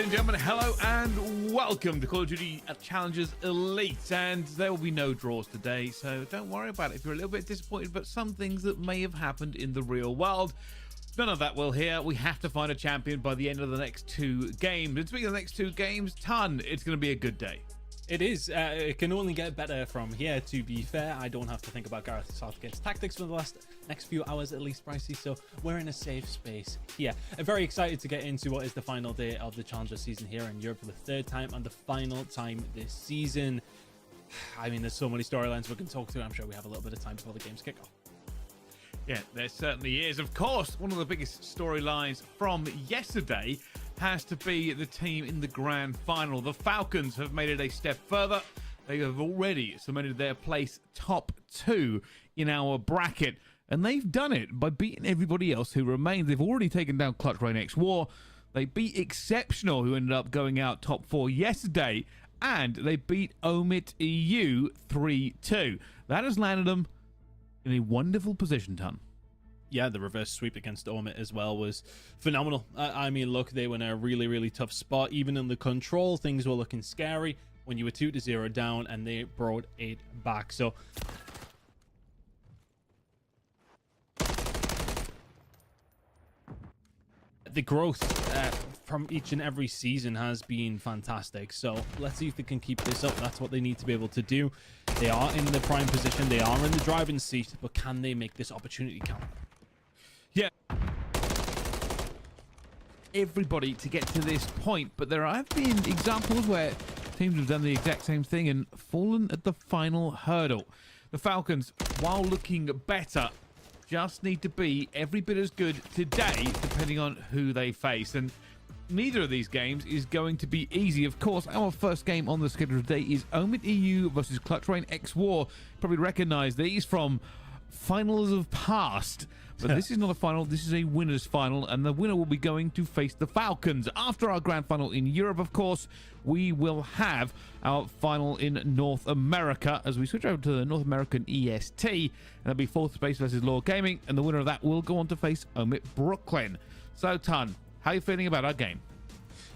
Ladies and gentlemen, hello and welcome to Call of Duty Challengers Elite. And there will be no draws today, so don't worry about it if you're a little bit disappointed, but some things that may have happened in the real world. None of that will here. We have to find a champion by the end of the next 2 games. And speaking of the next 2 games, it's going to be a good day. It is. It can only get better from here, to be fair. I don't have to think about Gareth Southgate's tactics for the next few hours, at least, Pricey, so we're in a safe space here. I'm very excited to get into what is the final day of the Challenger season here in Europe for the 3rd time and the final time this season. I mean, there's so many storylines we can talk through. I'm sure we have a little bit of time before the games kick off. Yeah, there certainly is. Of course, one of the biggest storylines from yesterday has to be the team in the grand final. The Falcons have made it a step further. They have already cemented their place top 2 in our bracket, and they've done it by beating everybody else who remains. They've already taken down Clutch Rain X War. They beat Exceptional, who ended up going out top 4 yesterday, and they beat Omit EU 3-2. That has landed them in a wonderful position, Ton. Yeah, the reverse sweep against Omit as well was phenomenal. I mean, look, they were in a really, really tough spot. Even in the control, things were looking scary when you were 2-0 down, and they brought it back. So the growth from each and every season has been fantastic. So let's see if they can keep this up. That's what they need to be able to do. They are in the prime position. They are in the driving seat, but can they make this opportunity count? Yeah. Everybody to get to this point, but there have been examples where teams have done the exact same thing and fallen at the final hurdle. The Falcons, while looking better, just need to be every bit as good today, depending on who they face. And neither of these games is going to be easy. Of course, our first game on the schedule today is Omit EU versus Clutch Rain X War. Probably recognize these from finals of past, but this is not a final. This is a winners final, and the winner will be going to face the Falcons. After our grand final in Europe, of course, we will have our final in North America as we switch over to the North American EST, and that'll be Fourth Space versus Law Gaming, and the winner of that will go on to face Omit Brooklyn. So, Ton, how are you feeling about our game?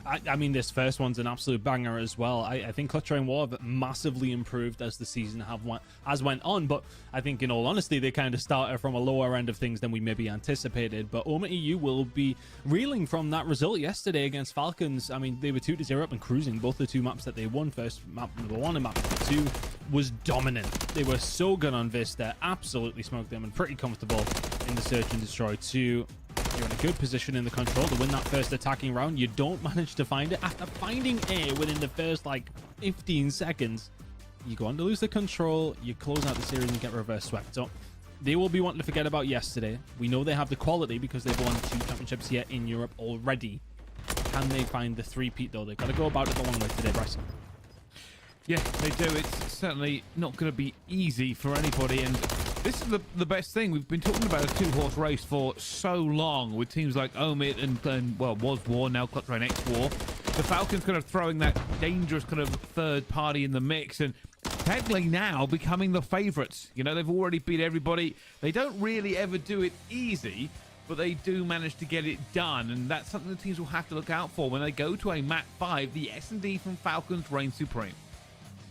I mean, this first one's an absolute banger as well. I think Clutch Rain War have massively improved as the season has went on, but I think, in all honesty, they kind of started from a lower end of things than we maybe anticipated. But Omit EU will be reeling from that result yesterday against Falcons. I mean, they were 2-0 up and cruising. Both the 2 maps that they won, first map number 1 and map number 2, was dominant. They were so good on Vista, absolutely smoked them, and pretty comfortable in the Search and Destroy 2. You're in a good position in the control to win that first attacking round. You don't manage to find it. After finding A within the first, 15 seconds, you go on to lose the control, you close out the series and get reverse swept. So they will be wanting to forget about yesterday. We know they have the quality because they've won 2 championships here in Europe already. Can they find the 3-peat, though? They've got to go about it the long way today, Bryce. Yeah, they do. It's certainly not going to be easy for anybody, and this is the best thing. We've been talking about a 2-horse race for so long with teams like Omit and well, was War, now Clutch Rain X War. The Falcons kind of throwing that dangerous kind of third party in the mix, and technically now becoming the favorites. You know, they've already beat everybody. They don't really ever do it easy, but they do manage to get it done, and that's something the teams will have to look out for when they go to a map 5. The S&D from Falcons reign supreme.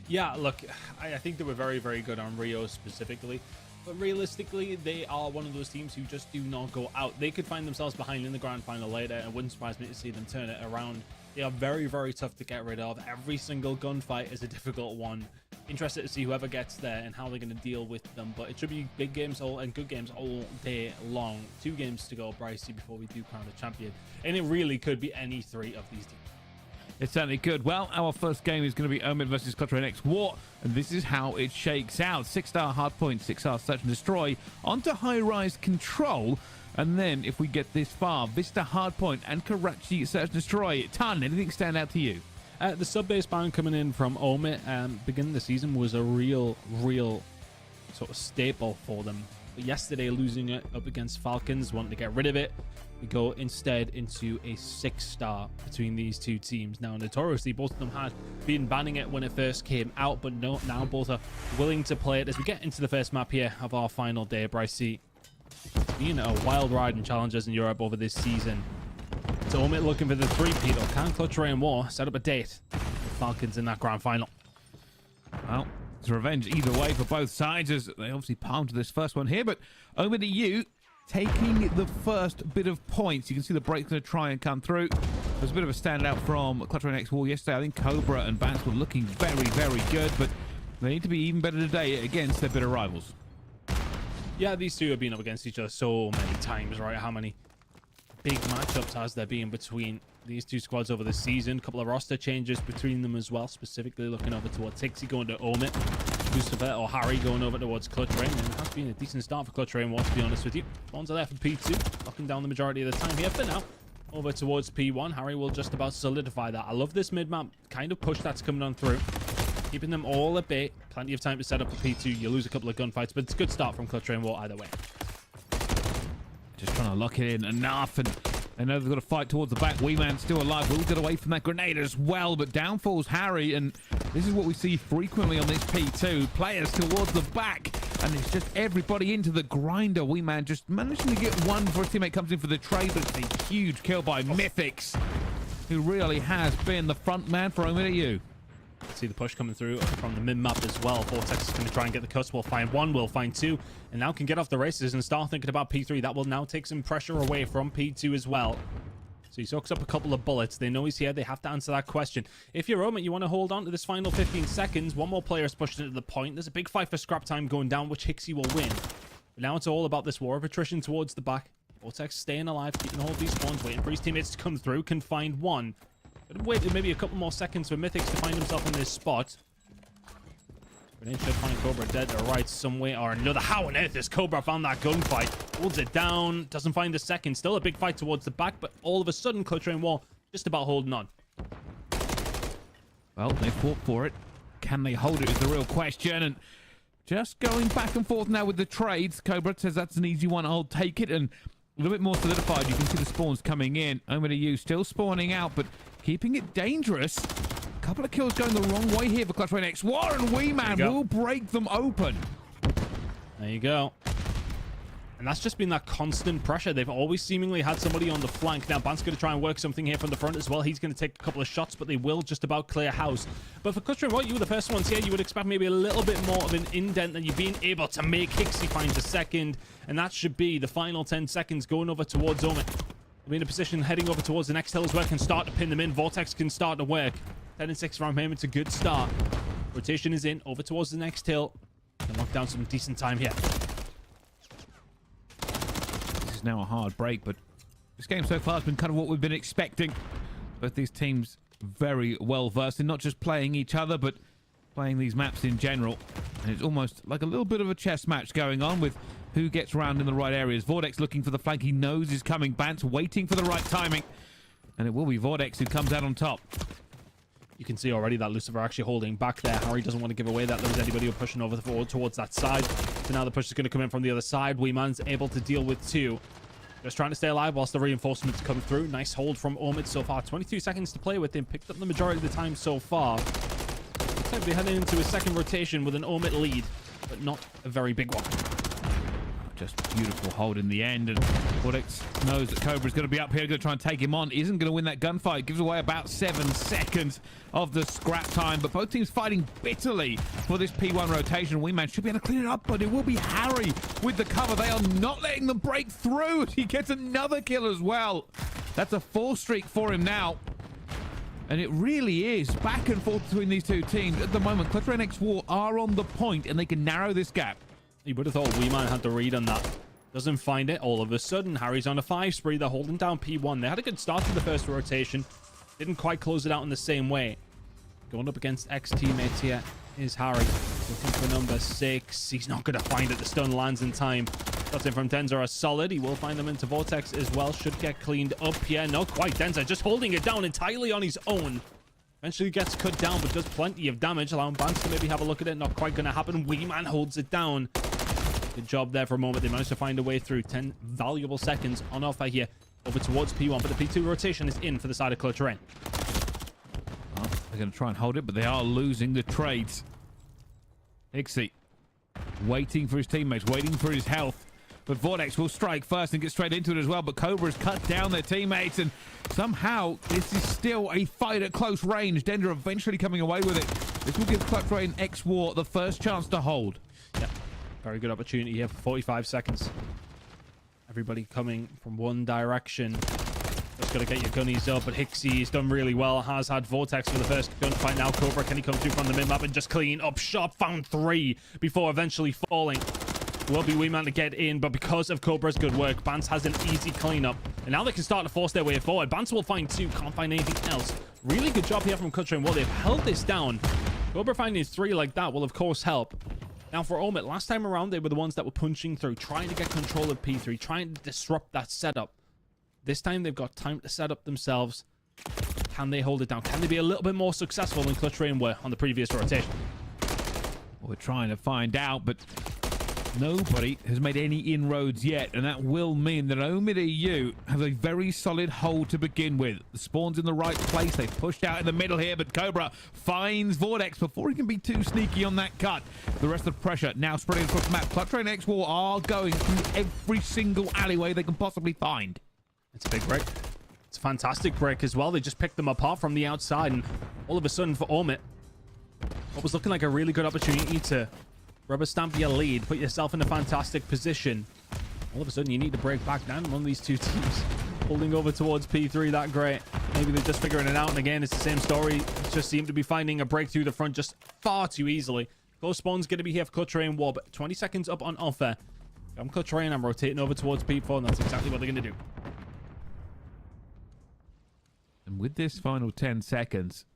Yeah, look, I think they were very, very good on Rio specifically. But realistically, they are one of those teams who just do not go out. They could find themselves behind in the grand final later, and it wouldn't surprise me to see them turn it around. They are very, very tough to get rid of. Every single gunfight is a difficult one. Interested to see whoever gets there and how they're going to deal with them. But it should be big games and good games all day long. 2 games to go, Brycey, before we do crown a champion. And it really could be any 3 of these teams. It certainly could. Well, our first game is going to be Omit versus Clutch Rain X War, and this is how it shakes out. 6-star hardpoint, 6-star search and destroy, onto Highrise control, and then if we get this far, Vista hardpoint and Karachi search and destroy. Ton, anything stand out to you? The sub-base ban coming in from Omit beginning of the season was a real sort of staple for them. But yesterday, losing it up against Falcons, wanting to get rid of it, we go instead into a 6-star between these 2 teams. Now, notoriously, both of them had been banning it when it first came out, but no, now both are willing to play it. As we get into the first map here of our final day, Brycey, being a wild ride in Challengers in Europe over this season. It's Omit looking for the three-peat, or can Clutch Rain War set up a date with Falcons in that grand final? Well, it's revenge either way for both sides, as they obviously palmed this first one here, but Omid EU taking the first bit of points. You can see the break's going to try and come through. There's a bit of a standout from Clutch Rain X War yesterday. I think Cobra and Bance were looking very, very good, but they need to be even better today against their bitter rivals. Yeah, these two have been up against each other so many times, right? How many big matchups has there been between these two squads over the season? A couple of roster changes between them as well, specifically looking over towards Tixie going to Omit, Vista or Harry going over towards Clutch Rain, and it has been a decent start for Clutch Rain War, to be honest with you. Spawns are there for P2, locking down the majority of the time here for now. Over towards P1, Harry will just about solidify that. I love this mid-map kind of push that's coming on through, keeping them all at bay. Plenty of time to set up for P2. You lose a couple of gunfights, but it's a good start from Clutch Rain War either way. Just trying to lock it in enough, and they know they've got to fight towards the back. Wee Man still alive, will get away from that grenade as well, but down falls Harry, and this is what we see frequently on this P2. Players towards the back, and it's just everybody into the grinder. Wee Man just managing to get one before his teammate comes in for the trade, but it's a huge kill by Mythics, who really has been the front man for OMIDU. See the push coming through from the mid-map as well. Vortex is going to try and get the cusp. We'll find one, we'll find two, and now can get off the races and start thinking about P3. That will now take some pressure away from P2 as well. So he soaks up a couple of bullets. They know he's here. They have to answer that question. If you're Omit, you want to hold on to this final 15 seconds. One more player is pushed into the point. There's a big fight for scrap time going down, which Hixie will win. But now it's all about this war of attrition towards the back. Vortex staying alive, keeping all of these spawns, waiting for his teammates to come through. Can find one. But wait maybe a couple more seconds for Mythics to find himself in this spot. Grenade should find Cobra dead to right some way or another. How on earth has Cobra found that gunfight? Holds it down, doesn't find the second. Still a big fight towards the back, but all of a sudden Clutch Rain War just about holding on. Well, they fought for it. Can they hold it is the real question, and just going back and forth now with the trades. Cobra says that's an easy one, I'll take it, and a little bit more solidified. You can see the spawns coming in. OMIDU still spawning out, but keeping it dangerous. A couple of kills going the wrong way here for Clutch Rain X War, and Wee Man will break them open. There you go. And that's just been that constant pressure. They've always seemingly had somebody on the flank. Now, Bant's going to try and work something here from the front as well. He's going to take a couple of shots, but they will just about clear house. But for Clutch Rain War, you were the first ones here. You would expect maybe a little bit more of an indent than you've been able to make. Hixie finds a second, and that should be the final 10 seconds going over towards Omit. They'll be in a position heading over towards the next hill as well. Can start to pin them in. Vortex can start to work. 10 and 6 from him. It's a good start. Rotation is in. Over towards the next hill. Can lock down some decent time here. This is now a hard break, but this game so far has been kind of what we've been expecting. Both these teams very well versed in not just playing each other, but playing these maps in general. And it's almost like a little bit of a chess match going on with who gets round in the right areas. Vortex looking for the flank he knows is coming. Bant's waiting for the right timing. And it will be Vortex who comes out on top. You can see already that Lucifer actually holding back there. Harry doesn't want to give away that there was anybody pushing over the forward towards that side. So now the push is going to come in from the other side. Wee Man's able to deal with two. Just trying to stay alive whilst the reinforcements come through. Nice hold from Omid so far. 22 seconds to play with. They've picked up the majority of the time so far. Looks like they're heading into a second rotation with an Omid lead, but not a very big one. Just beautiful hold in the end, and Vortex knows that Cobra's going to be up here, going to try and take him on. Isn't going to win that gunfight. Gives away about 7 seconds of the scrap time, but both teams fighting bitterly for this P1 rotation. Wee Man should be able to clean it up, but it will be Harry with the cover. They are not letting them break through. He gets another kill as well. That's a 4 streak for him now. And it really is back and forth between these two teams. At the moment, Clutch Rain X War are on the point, and they can narrow this gap. You would have thought Wee Man had the read on that. Doesn't find it. All of a sudden, Harry's on a 5 spree. They're holding down P1. They had a good start to the first rotation. Didn't quite close it out in the same way. Going up against ex-teammates here is Harry. Looking for number 6. He's not going to find it. The stun lands in time. Shots in from Denzer are solid. He will find them into Vortex as well. Should get cleaned up here. Not quite. Denzer just holding it down entirely on his own. Eventually gets cut down, but does plenty of damage. Allowing Bance to maybe have a look at it. Not quite going to happen. Wee Man holds it down. Good job there for a moment. They managed to find a way through. 10 valuable seconds on offer here over towards P1, but the P2 rotation is in for the side of Clutch Rain. Well, they're going to try and hold it, but they are losing the trades. Hixie waiting for his teammates, waiting for his health. but Vortex will strike first and get straight into it as well. But Cobra's cut down their teammates, and somehow this is still a fight at close range. Dender eventually coming away with it. This will give Clutch Rain X War the first chance to hold. Yeah, very good opportunity here for 45 seconds. Everybody coming from one direction. Just got to get your gunnies up, but Hixie has done really well. Has had Vortex for the first gunfight. Now Cobra, can he come through from the mid-map and just clean up shop? Found 3 before eventually falling. Will be wee man to get in, but because of Cobra's good work, Bance has an easy cleanup. And now they can start to force their way forward. Bance will find 2, can't find anything else. Really good job here from Clutch Rain. Well, they've held this down. Cobra finding 3 like that will, of course, help. Now, for Omit, last time around, they were the ones that were punching through, trying to get control of P3, trying to disrupt that setup. This time, they've got time to set up themselves. Can they hold it down? Can they be a little bit more successful than Clutch Rain were on the previous rotation? Well, we're trying to find out, but nobody has made any inroads yet, and that will mean that Omid EU have a very solid hold to begin with. The spawn's in the right place. They've pushed out in the middle here, but Cobra finds Vortex before he can be too sneaky on that cut. The rest of the pressure now spreading across the map. Clutch Rain X War are going through every single alleyway they can possibly find. It's a big break. It's a fantastic break as well. They just picked them apart from the outside, and all of a sudden for Omit, what was looking like a really good opportunity to rubber stamp your lead, put yourself in a fantastic position. All of a sudden, you need to break back down. One of these two teams holding over towards P3 that great. Maybe they're just figuring it out, and again, it's the same story. It just seem to be finding a break through the front just far too easily. Ghost Spawn's going to be here for Clutch Rain War, but 20 seconds up on offer. I'm Clutch Rain, I'm rotating over towards P4, and that's exactly what they're going to do. And with this final 10 seconds,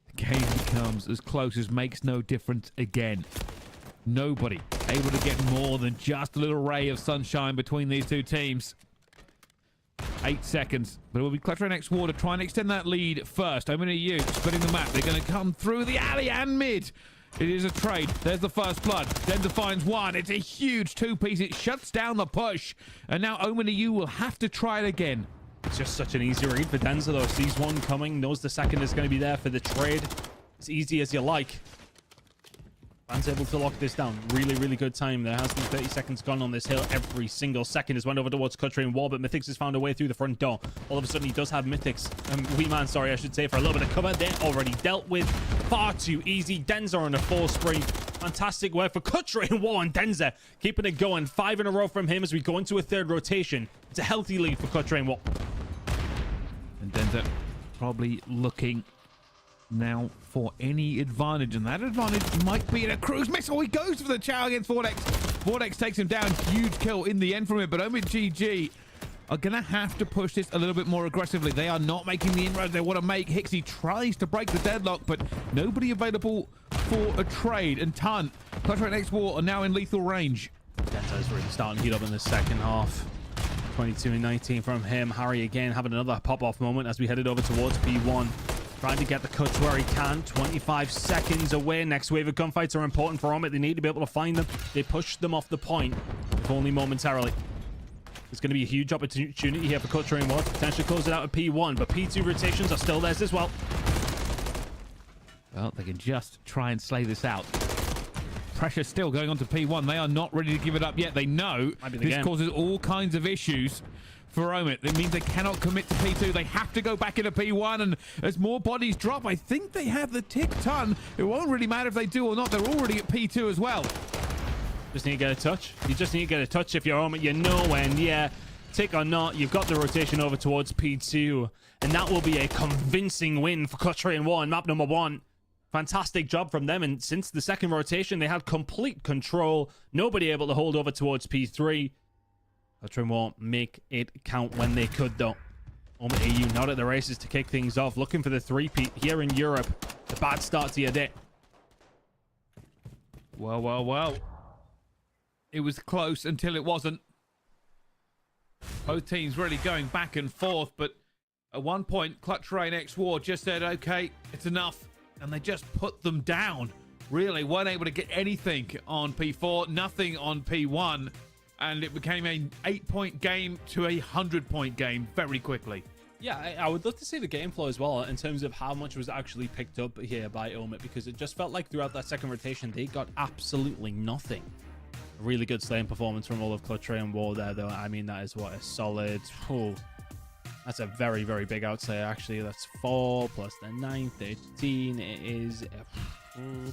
the game becomes as close as makes no difference again. Nobody able to get more than just a little ray of sunshine between these two teams. 8 seconds, but it will be Clutch Rain X War to try and extend that lead first. Omen EU splitting the map. They're going to come through the alley and mid. It is a trade. There's the first blood. Denza finds 1. It's a huge 2-piece. It shuts down the push. And now Omen EU will have to try it again. It's just such an easy read for Denza, though. Sees 1 coming, knows the second is going to be there for the trade. As easy as you like. Man's able to lock this down. Really, really good time. There has been 30 seconds gone on this hill. Every single second has went over towards Clutch Rain Wall, but Mythics has found a way through the front door. All of a sudden, he does have Mythics. Wee Man, sorry, I should say, for a little bit of cover. They're already dealt with. Far too easy. Denza on a 4 spree. Fantastic work for Clutch Rain Wall and Denza. Keeping it going. 5 in a row from him as we go into a 3rd rotation. It's a healthy lead for Clutch Rain Wall. And Denza probably looking now for any advantage, and that advantage might be in a cruise missile. He goes for the chow against Vortex. Vortex takes him down. Huge kill in the end from it, but Omid GG are gonna have to push this a little bit more aggressively. They are not making the inroads they want to make. Hixie tries to break the deadlock, but nobody available for a trade. And Ton, Clutch Rain X War are now in lethal range. Denza's really starting to heat up in the second half. 22 and 19 from him. Harry again having another pop-off moment as we headed over towards P1. Trying to get the cuts where he can. 25 seconds away. Next wave of gunfights are important for Omit. They need to be able to find them. They pushed them off the point, if only momentarily. There's going to be a huge opportunity here for Clutch Rain War. Potentially close it out at P1, but P2 rotations are still theirs as well. Well, they can just try and slay this out. Pressure still going on to P1. They are not ready to give it up yet. They know this causes all kinds of issues for Omit. It means they cannot commit to P2. They have to go back into P1, and as more bodies drop, I think they have the tick Ton. It won't really matter if they do or not. They're already at P2 as well. Just need to get a touch. You just need to get a touch if you're Omit. You know when, yeah, tick or not, you've got the rotation over towards P2, and that will be a convincing win for Clutch Rain War on map number 1. Fantastic job from them, and since the 2nd rotation, they had complete control. Nobody able to hold over towards P3. Clutch Rain War make it count when they could, though. Omit EU not at the races to kick things off, looking for the 3-peat here in Europe. The bad start to your day. Well, well, well. It was close until it wasn't. Both teams really going back and forth, but at one point, Clutch Rain X War just said, okay, it's enough. And they just put them down. Really weren't able to get anything on P4, nothing on P1. And it became an 8-point game to a 100-point game very quickly. Yeah, I would love to see the game flow as well in terms of how much was actually picked up here by Omit, because it just felt like throughout that 2nd rotation, they got absolutely nothing. A really good slaying performance from all of Clutch and War there, though. I mean, that is what a solid... Oh, that's a very, very big outslay, actually. That's 4 plus the 9, 13. It is...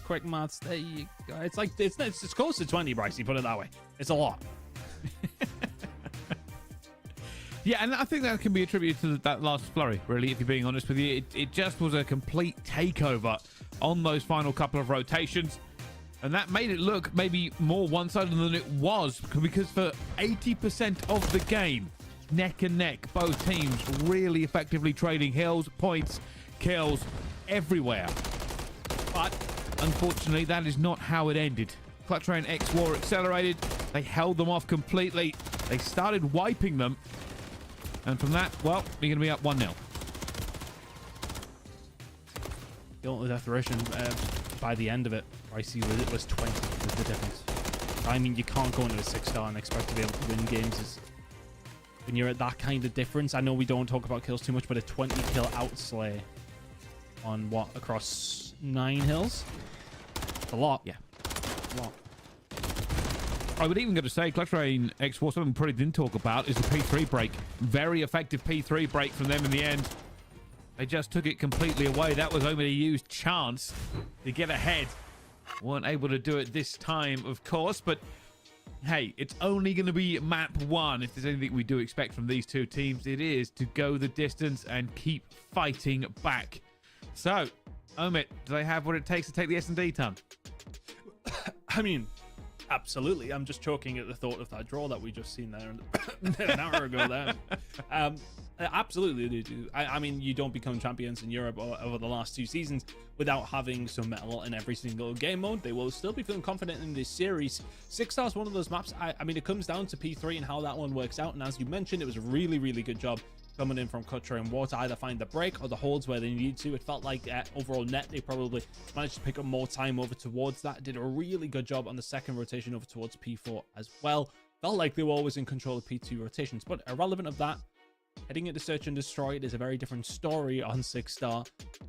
quick maths. There you go. It's like... It's close to 20, Bryce. You put it that way. It's a lot. Yeah, and I think that can be attributed to that last flurry, really, if you're being honest with you. It just was a complete takeover on those final couple of rotations. And that made it look maybe more one-sided than it was, because for 80% of the game, neck and neck, both teams really effectively trading hills, points, kills, everywhere. But unfortunately, that is not how it ended. Clutch Rain X War accelerated. They held them off completely. They started wiping them. And from that, well, you're going to be up 1-0. The declaration by the end of it, I see it was 20 was the difference. I mean, you can't go into a 6-star and expect to be able to win games when you're at that kind of difference. I know we don't talk about kills too much, but a 20 kill outslay on what, across 9 hills? It's a lot. Yeah. A lot. I would even go to say Clutch Rain X War, something we probably didn't talk about, is the P3 break. Very effective P3 break from them in the end. They just took it completely away. That was only a used chance to get ahead. Weren't able to do it this time, of course, but hey, it's only going to be map 1. If there's anything we do expect from these two teams, it is to go the distance and keep fighting back. So, Omid, do they have what it takes to take the S&D ton? I mean, absolutely. I'm just choking at the thought of that draw that we just seen there an hour ago there. Absolutely they do. I mean, you don't become champions in Europe over the last 2 seasons without having some metal in every single game mode. They will still be feeling confident in this series. 6-star is one of those maps. I mean, it comes down to P3 and how that one works out. And as you mentioned, it was a really, really good job coming in from Clutch and War to either find the break or the holds where they needed to. It felt like overall net, they probably managed to pick up more time over towards that. Did a really good job on the second rotation over towards P4 as well. Felt like they were always in control of P2 rotations, but irrelevant of that, heading into Search and Destroy, it is a very different story on 6-star.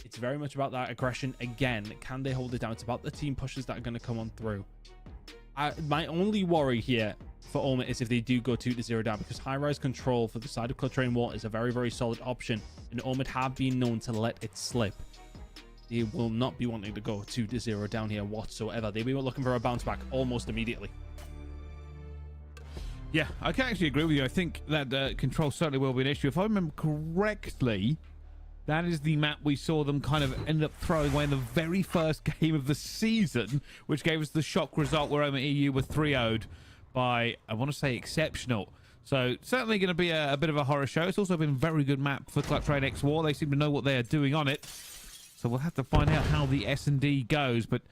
It's very much about that aggression again. Can they hold it down? It's about the team pushes that are going to come on through. My only worry here for Omid is if they do go 2-0 down, because high-rise control for the side of Clutch Rain War is a very, very solid option, and Omid have been known to let it slip. They will not be wanting to go 2-0 down here whatsoever. They will be looking for a bounce back almost immediately. Yeah, I can actually agree with you. I think that control certainly will be an issue. If I remember correctly, that is the map we saw them kind of end up throwing away in the very first game of the season, which gave us the shock result where Omid EU were 3-0'd by, I want to say, Exceptional. So certainly going to be a bit of a horror show. It's also been a very good map for Clutch Rain X War. They seem to know what they are doing on it. So we'll have to find out how the S&D goes. But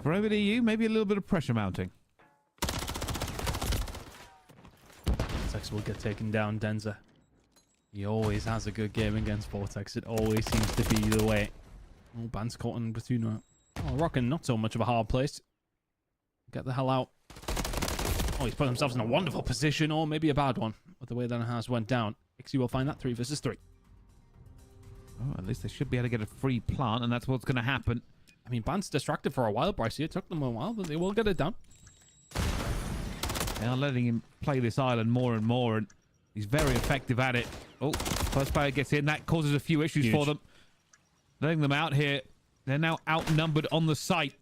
for Omid EU, maybe a little bit of pressure mounting. Vortex will get taken down, Denza. He always has a good game against Vortex. It always seems to be the way. Oh, Ban's caught in between. Oh, Rockin', not so much of a hard place. Get the hell out. Oh, he's put himself in a wonderful position, or maybe a bad one, with the way that it has went down. Ixie will find that 3 versus 3. Oh, at least they should be able to get a free plant, and that's what's going to happen. I mean, Ban's distracted for a while, Bryce. It took them a while, but they will get it down. They are letting him play this island more and more, and he's very effective at it. Oh, first player gets in. That causes a few issues for them. Letting them out here. They're now outnumbered on the site.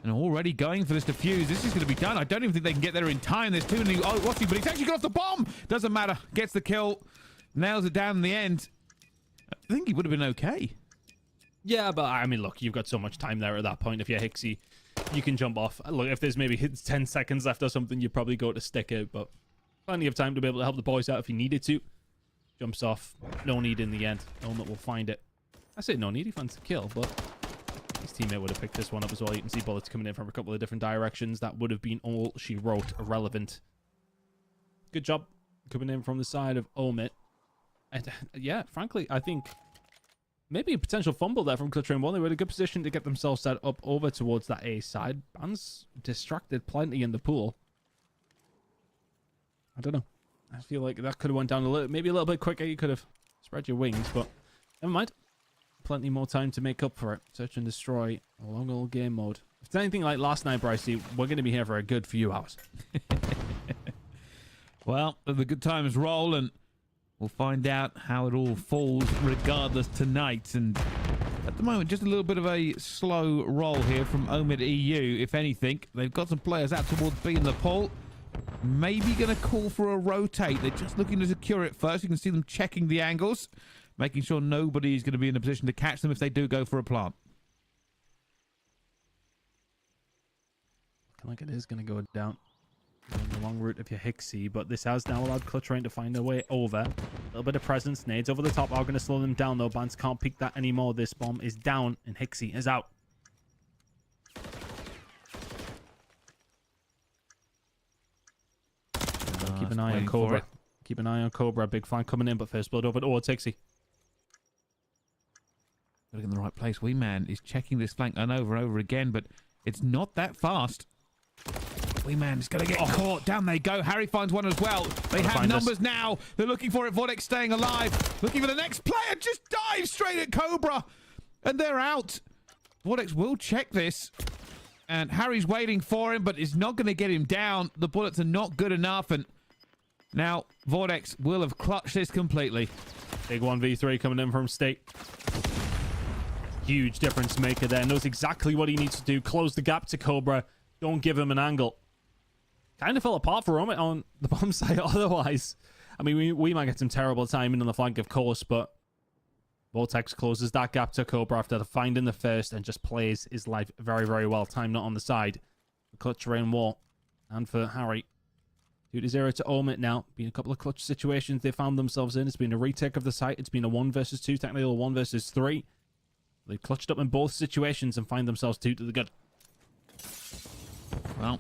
And already going for this defuse. This is going to be done. I don't even think they can get there in time. There's too many... Oh, what's he? But he's actually got off the bomb. Doesn't matter. Gets the kill. Nails it down in the end. I think he would have been okay. Yeah, but I mean, look, you've got so much time there at that point. If you're Hixie, you can jump off. Look, if there's maybe 10 seconds left or something, you probably go to stick it, but plenty of time to be able to help the boys out if you needed to. Jumps off. No need in the end. Helmet will find it. I say no need. He finds the kill, but his teammate would have picked this one up as well. You can see bullets coming in from a couple of different directions. That would have been all she wrote. Irrelevant. Good job coming in from the side of Omid. And yeah, frankly, I think maybe a potential fumble there from Clutch Rain 1. They were in a good position to get themselves set up over towards that A side. Ban's distracted plenty in the pool. I don't know. I feel like that could have went down maybe a little bit quicker. You could have spread your wings, but never mind. Plenty more time to make up for it. Search and Destroy. A long old game mode. If it's anything like last night, Brycey, we're going to be here for a good few hours. Well, the good times roll, and we'll find out how it all falls regardless tonight. And at the moment, just a little bit of a slow roll here from Omid EU, if anything. They've got some players out towards B in the pool. Maybe going to call for a rotate. They're just looking to secure it first. You can see them checking the angles, making sure nobody's going to be in a position to catch them if they do go for a plant. Looking like it is going to go down the long route of your Hixie, but this has now allowed Clutch Rain to find their way over. A little bit of presence. Nades over the top are going to slow them down, though. Bans can't peek that anymore. This bomb is down, and Hixie is out. Keep an eye on Cobra. Keep an eye on Cobra. Big flank coming in, but first blood over towards Hixie. Looking in the right place. Wee Man is checking this flank over and over again, but it's not that fast. Wee Man is going to get caught. Down they go. Harry finds one as well. They have numbers now. They're looking for it. Vortex staying alive. Looking for the next player. Just dives straight at Cobra. And they're out. Vortex will check this. And Harry's waiting for him, but is not going to get him down. The bullets are not good enough. And now Vortex will have clutched this completely. Big 1v3 coming in from State. Huge difference maker there. Knows exactly what he needs to do. Close the gap to Cobra. Don't give him an angle. Kind of fell apart for Omit on the bomb site otherwise. I mean, we might get some terrible timing on the flank, of course, but Vortex closes that gap to Cobra after finding the first and just plays his life very, very well. Time not on the side. The Clutch Rain War. And for Harry. 2-0 to Omit now. Been a couple of clutch situations they found themselves in. It's been a retake of the site. It's been a 1 versus 2, technically a 1 versus 3. They clutched up in both situations and find themselves 2 to the good. Well,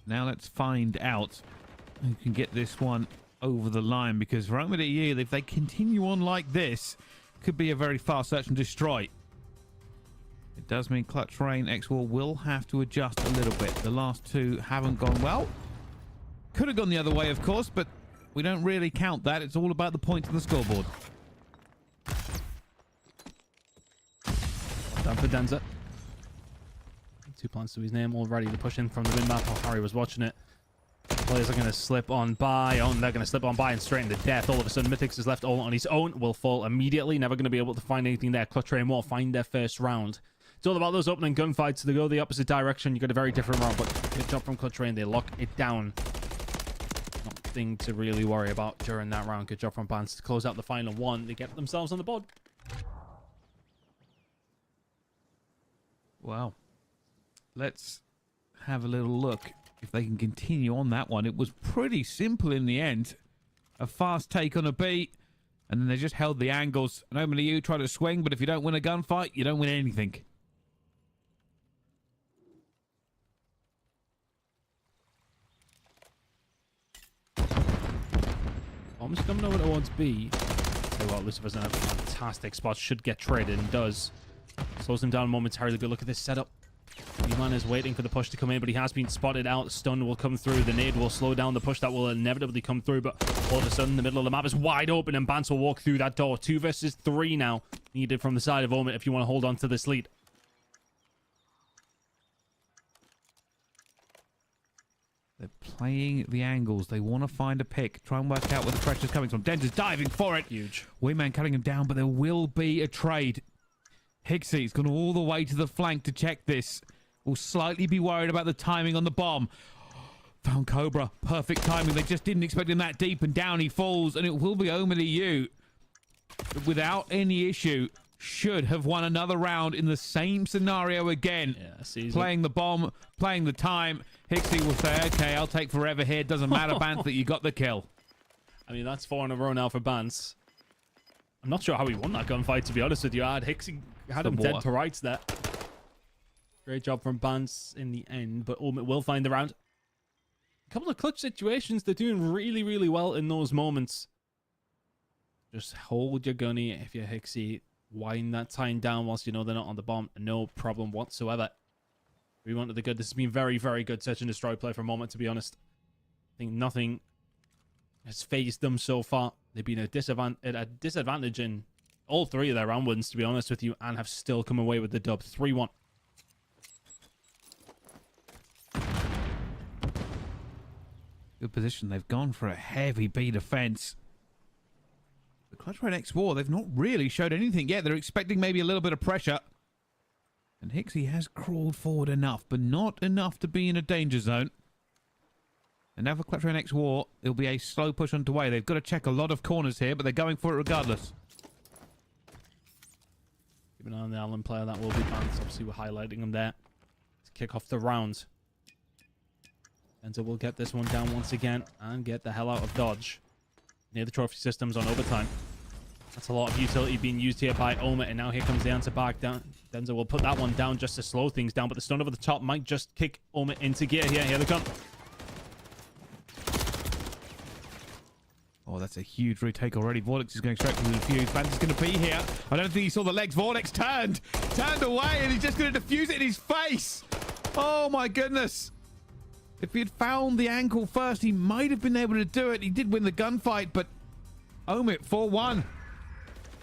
now let's find out who can get this one over the line, because for Omid EU, if they continue on like this, could be a very fast search and destroy. It does mean Clutch Rain X-War will have to adjust a little bit. The last two haven't gone well. Could have gone the other way, of course, but we don't really count that. It's all about the points on the scoreboard. Down for Denza. 2 plants to his name already. The push in from the win map. Oh, Harry was watching it. Players are going to slip on by. Oh, and they're going to slip on by and straight into death. All of a sudden, Mythix is left all on his own. Will fall immediately. Never going to be able to find anything there. Clutch Rain will find their first round. It's all about those opening gunfights. They go the opposite direction. You got a very different round, but good job from Clutch Rain. They lock it down. Nothing to really worry about during that round. Good job from Bans to close out the final one. They get themselves on the board. Wow. Let's have a little look if they can continue on that one. It was pretty simple in the end. A fast take on a beat, and then they just held the angles. And Omid EU try to swing, but if you don't win a gunfight, you don't win anything. Bomb's coming over towards B. So well, Lucifer's in a fantastic spot. Should get traded and does. Slows him down momentarily, but look at this setup. D-Man is waiting for the push to come in, but he has been spotted out. Stun will come through. The nade will slow down the push that will inevitably come through, but all of a sudden, the middle of the map is wide open, and Bans will walk through that door. 2 versus 3 now, needed from the side of Omid if you want to hold on to this lead. They're playing the angles. They want to find a pick. Try and work out where the pressure's coming from. Denza's diving for it. Huge. Wingman cutting him down, but there will be a trade. Hixie's gone all the way to the flank to check this. Will slightly be worried about the timing on the bomb. Found Cobra. Perfect timing. They just didn't expect him that deep, and down he falls, and it will be Omid EU. Without any issue, should have won another round in the same scenario again. Yeah, playing the bomb, playing the time. Hixie will say, okay, I'll take forever here. Doesn't matter, Bans, that you got the kill. I mean, that's 4 in a row now for Bans. I'm not sure how he won that gunfight, to be honest with you. I had Hixie had him dead to rights there. Great job from Bans in the end, but Omid will find the round. A couple of clutch situations. They're doing really, really well in those moments. Just hold your gunny if you're Hixie. Wind that time down whilst you know they're not on the bomb. No problem whatsoever. We wanted the good. This has been very, very good search and destroy play for a moment, to be honest. I think nothing has phased them so far. They've been at a disadvantage in all 3 of their round wins, to be honest with you, and have still come away with the dub. 3-1. Good position. They've gone for a heavy B defense. The Clutch Rain X War, they've not really showed anything yet. They're expecting maybe a little bit of pressure. And Hixie has crawled forward enough, but not enough to be in a danger zone. And now for Clutch Rain X War, it'll be a slow push underway. They've got to check a lot of corners here, but they're going for it regardless. Keep an eye on the Allen player. That will be banned. Obviously, we're highlighting them there to kick off the round. And so we'll get this one down once again and get the hell out of Dodge. Near the trophy systems on overtime. That's a lot of utility being used here by Oma, and now here comes the answer back down. Denzel will put that one down just to slow things down, but the stun over the top might just kick Oma into gear here. Here they come. Oh, that's a huge retake already. Vortex is going straight to the defuse. Vance is going to be here. I don't think he saw the legs. Vortex turned away, and he's just going to defuse it in his face. Oh my goodness. If he had found the ankle first, he might have been able to do it. He did win the gunfight, but Omit 4-1.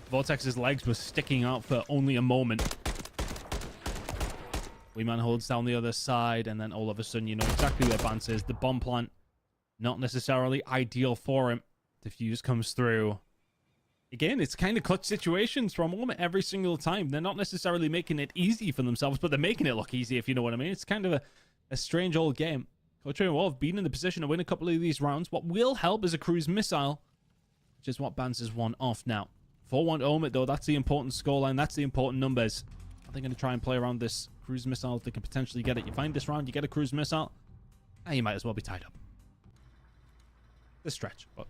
Vortex's legs were sticking out for only a moment. Weeman holds down the other side, and then all of a sudden, you know exactly where Bance is. The bomb plant, not necessarily ideal for him. Diffuse comes through. Again, it's kind of clutch situations from Oma every single time. They're not necessarily making it easy for themselves, but they're making it look easy, if you know what I mean. It's kind of a strange old game. Coach Wolf have been in the position to win a couple of these rounds. What will help is a cruise missile, which is what Bance has won off now. 4-1 Omit, though. That's the important scoreline. That's the important numbers. Are they going to try and play around this cruise missile if they can potentially get it? You find this round, you get a cruise missile, and you might as well be tied up. The stretch, but...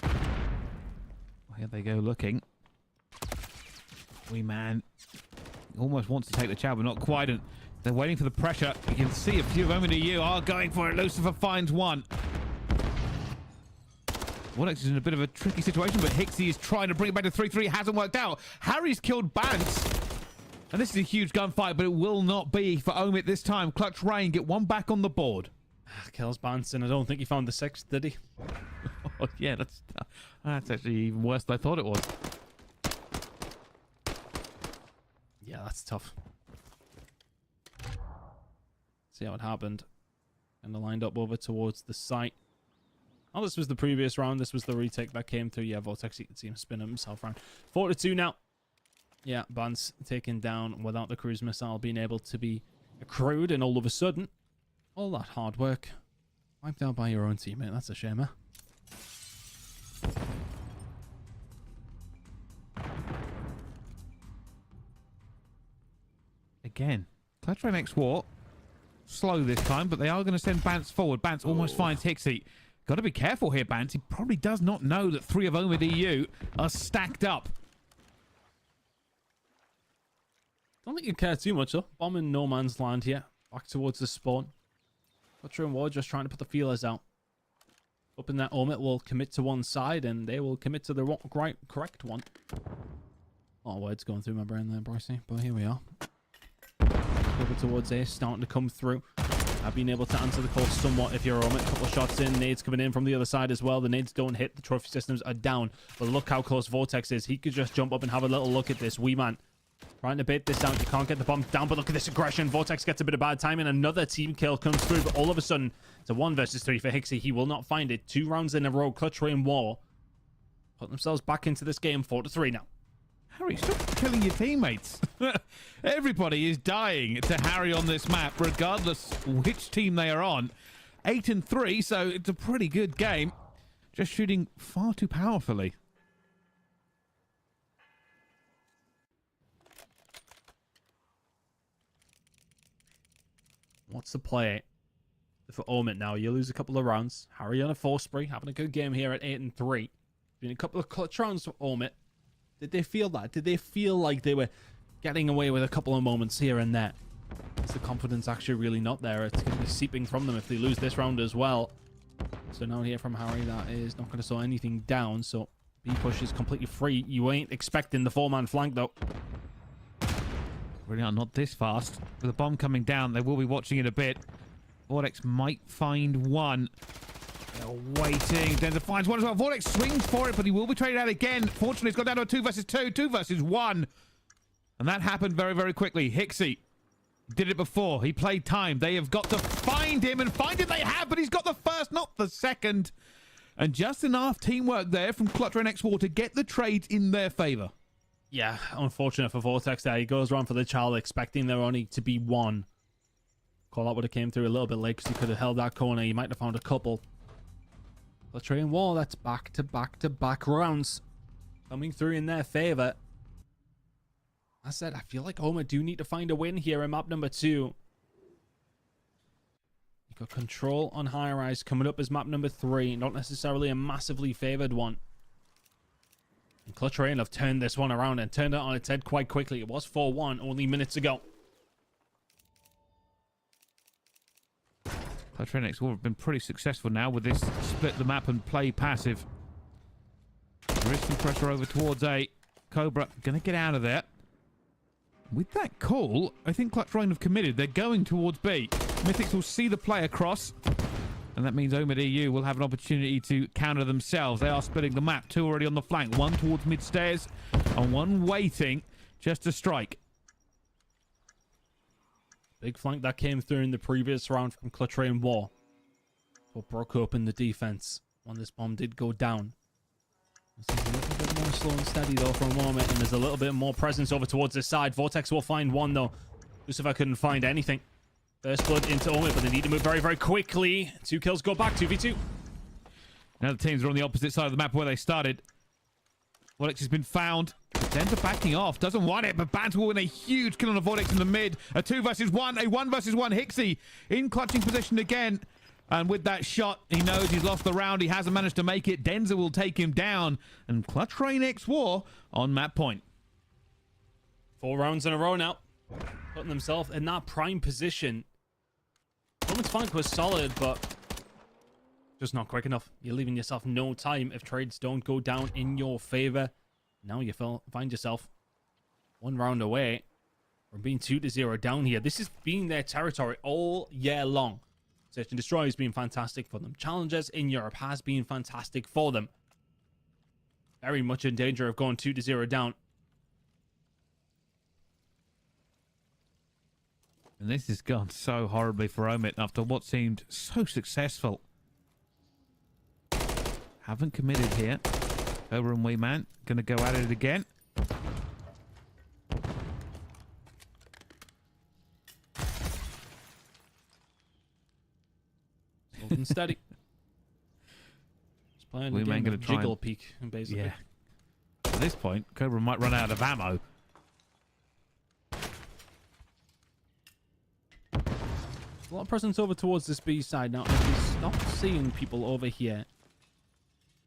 Well, here they go looking. Wee man almost wants to take the chow, but not quite. And they're waiting for the pressure. You can see a few of them in EU are going for it. Lucifer finds one. Vortex is in a bit of a tricky situation, but Hixie is trying to bring it back to 3-3. Hasn't worked out. Harry's killed Bance. And this is a huge gunfight, but it will not be for Omit this time. Clutch Rain get one back on the board. Kills Bance, and I don't think he found the sixth, did he? Oh, yeah, that's actually even worse than I thought it was. Yeah, that's tough. See how it happened. And lined up over towards the site. Oh, this was the previous round. This was the retake that came through. Yeah, Vortex, you can see him spin himself around. 4-2 now. Yeah, Bance taken down without the cruise missile being able to be accrued. And all of a sudden, all that hard work wiped out by your own teammate. That's a shame, huh? Again, Clutch Rain X War slow this time, but they are going to send Bance forward. Bance almost finds Hixie. Got to be careful here, Bance. He probably does not know that 3 of Omid EU are stacked up. Don't think you care too much, though. Bomb in no man's land here. Back towards the spawn. Butcher and Ward just trying to put the feelers out. Hoping that Omit will commit to one side, and they will commit to the correct one. A lot of words going through my brain there, Brycey, but here we are. Over towards A, starting to come through. I've been able to answer the call somewhat if you're Omit. A couple of shots in, nades coming in from the other side as well. The nades don't hit, the trophy systems are down. But look how close Vortex is. He could just jump up and have a little look at this. Wee man trying to bait this down. You can't get the bomb down, but look at this aggression. Vortex gets a bit of bad timing. Another team kill comes through, but all of a sudden, it's a 1 versus 3 for Hixie. He will not find it. 2 rounds in a row. Clutch Rain War put themselves back into this game. 4-3 now. Harry, stop killing your teammates. Everybody is dying to Harry on this map, regardless which team they are on. 8-3, so it's a pretty good game. Just shooting far too powerfully. What's the play for Omit now? You lose a couple of rounds. Harry on a 4 spree, having a good game here at 8-3. Been a couple of clutch rounds for Omit. Did they feel that? Did they feel like they were getting away with a couple of moments here and there? Is the confidence actually really not there? It's going to be seeping from them if they lose this round as well. So now here from Harry, that is not going to slow anything down. So B-push is completely free. You ain't expecting the 4-man flank, though. Really are not this fast. With the bomb coming down, they will be watching it a bit. Vortex might find one. They're waiting. Denzer finds one as well. Vortex swings for it, but he will be traded out again. Fortunately, it's got down to a 2 versus 2. 2 versus 1. And that happened very, very quickly. Hixie Did it before. He played time. They have got to find him, and find him they have, but he's got the first, not the second. And just enough teamwork there from Clutcher and X-War to get the trades in their favor. Yeah, unfortunate for Vortex there. He goes around for the child, expecting there only to be one. Call out would have came through a little bit late because he could have held that corner. He might have found a couple. Clutcher and War, that's back-to-back rounds coming through in their favor. I said, I feel like Oma do need to find a win here in map number 2. You got control on Highrise coming up as map number 3. Not necessarily a massively favored one. And Clutch Rain have turned this one around and turned it on its head quite quickly. It was 4-1 only minutes ago. Clutch Rain X-War have been pretty successful now with this split the map and play passive. There is some pressure over towards A. Cobra going to get out of there. With that call, I think Clutch Rain have committed. They're going towards B. Mythics will see the play across. And that means Omid EU will have an opportunity to counter themselves. They are splitting the map. 2 already on the flank. 1 towards mid-stairs. And 1 waiting just to strike. Big flank that came through in the previous round from Clutch Rain War. What broke open the defense when this bomb did go down. This is a little bit more slow and steady though for a moment, and there's a little bit more presence over towards this side. Vortex will find one though. Lucifer couldn't find anything. First blood into Omid, but they need to move very, very quickly. 2 kills go back, 2v2. Now the teams are on the opposite side of the map where they started. Vortex has been found. Denver backing off. Doesn't want it, but Bant will win a huge kill on a Vortex in the mid. A 2 versus 1. A 1 versus 1. Hixie in clutching position again. And with that shot, he knows he's lost the round. He hasn't managed to make it. Denzer will take him down. And Clutch Rain X-War on map point. 4 rounds in a row now. Putting themselves in that prime position. Roman's flank was solid, but just not quick enough. You're leaving yourself no time if trades don't go down in your favor. Now you find yourself 1 round away from being 2-0 down here. This has been their territory all year long. Search and Destroy has been fantastic for them. Challenges in Europe has been fantastic for them. Very much in danger of going 2-0 down. And this has gone so horribly for Omid after what seemed so successful. Haven't committed here. Cobra and Weeman going to go at it again. And steady. Just playing the game of jiggle peek, basically. Yeah. At this point, Cobra might run out of ammo. A lot of presence over towards this B side now. If we stop seeing people over here,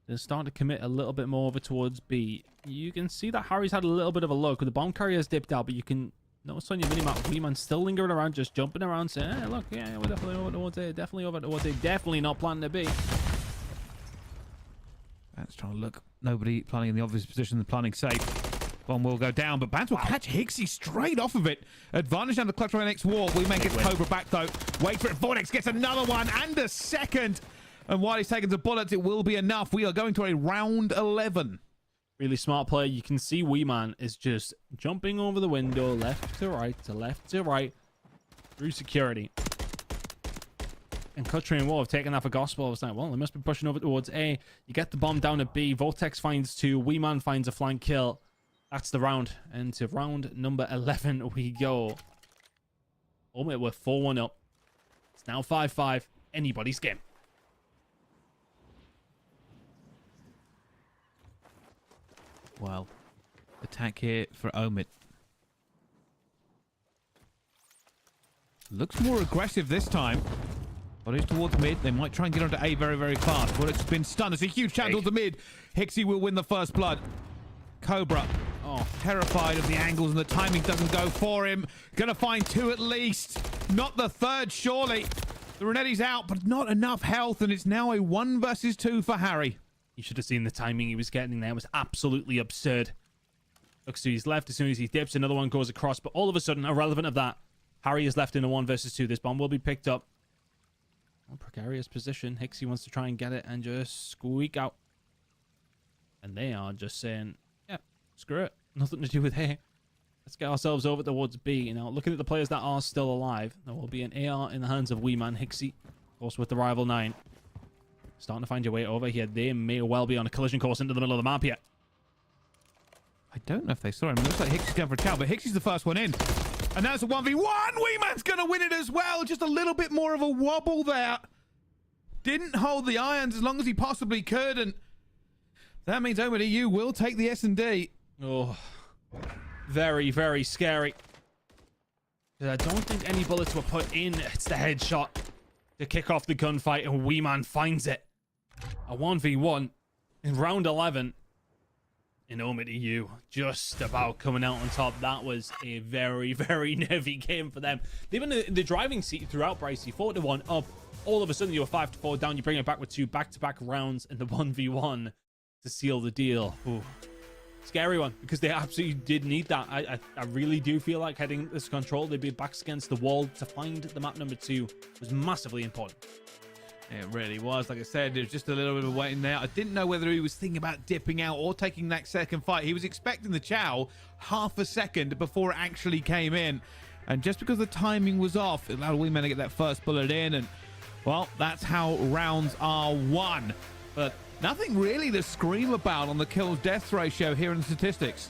they're starting to commit a little bit more over towards B. You can see that Harry's had a little bit of a look. The bomb carrier's dipped out, but you can notice on your minimap, Weeman's still lingering around, just jumping around, saying, hey, look, yeah, we're definitely over towards A, definitely over towards A, definitely not planning to B. That's trying to look. Nobody planning in the obvious position, the planning safe. Bomb will go down, but Bant will catch Hixie straight off of it. Advantage down the Clutch Rain X-War. Weeman gets Cobra back, though. Wait for it. Vortex gets another one and a second. And while he's taking the bullets, it will be enough. We are going to a round 11. Really smart player. You can see Weeman is just jumping over the window, left to right, through security. And Clutch Rain War have taken that for gospel. I was like, well, they must be pushing over towards A. You get the bomb down at B. Vortex finds 2. Weeman finds a flank kill. That's the round. And to round number 11 we go. Omid, we're 4-1 up. It's now 5-5. Anybody's game. Well, attack here for Omid. Looks more aggressive this time. Bodies towards mid. They might try and get onto A very, very fast. But it's been stunned. It's a huge chance towards the mid. Hixie will win the first blood. Cobra. Oh, terrified of the angles and the timing doesn't go for him. Gonna find 2 at least. Not the third, surely. The Renetti's out, but not enough health. And it's now a 1 versus 2 for Harry. You should have seen the timing he was getting there. It was absolutely absurd. Looks to his left as soon as he dips. Another one goes across. But all of a sudden, irrelevant of that, Harry is left in a 1 versus 2. This bomb will be picked up. Oh, precarious position. Hixie wants to try and get it and just squeak out. And they are just saying, yeah, screw it. Nothing to do with A. Let's get ourselves over towards B. Now, looking at the players that are still alive, there will be an AR in the hands of Wee Man Hixie, of course, with the rival 9. Starting to find your way over here. They may well be on a collision course into the middle of the map here. I don't know if they saw him. It looks like Hicksie's going for a chow, but Hicksie's the first one in. And that's a 1v1. Wee Man's going to win it as well. Just a little bit more of a wobble there. Didn't hold the irons as long as he possibly could. And that means OMEDU will take the S&D. Oh, very, very scary. I don't think any bullets were put in. It's the headshot to kick off the gunfight, and Wee Man finds it. A 1v1 in round 11. In OMEDU, just about coming out on top. That was a very, very nervy game for them. They've been in the driving seat throughout, Bryce. You 4-1 up. All of a sudden, you were 5-4 down. You bring it back with 2 back-to-back rounds in the 1v1 to seal the deal. Ooh. Scary one, because they absolutely did need that. I really do feel like heading this control, they'd be backs against the wall. To find the map number 2 was massively important. It really was. Like I said, there's just a little bit of waiting there. I didn't know whether he was thinking about dipping out or taking that second fight. He was expecting the chow half a second before it actually came in. And just because the timing was off, it allowed Wee Man to get that first bullet in. And, well, that's how rounds are won. But nothing really to scream about on the kills-death ratio here in the statistics.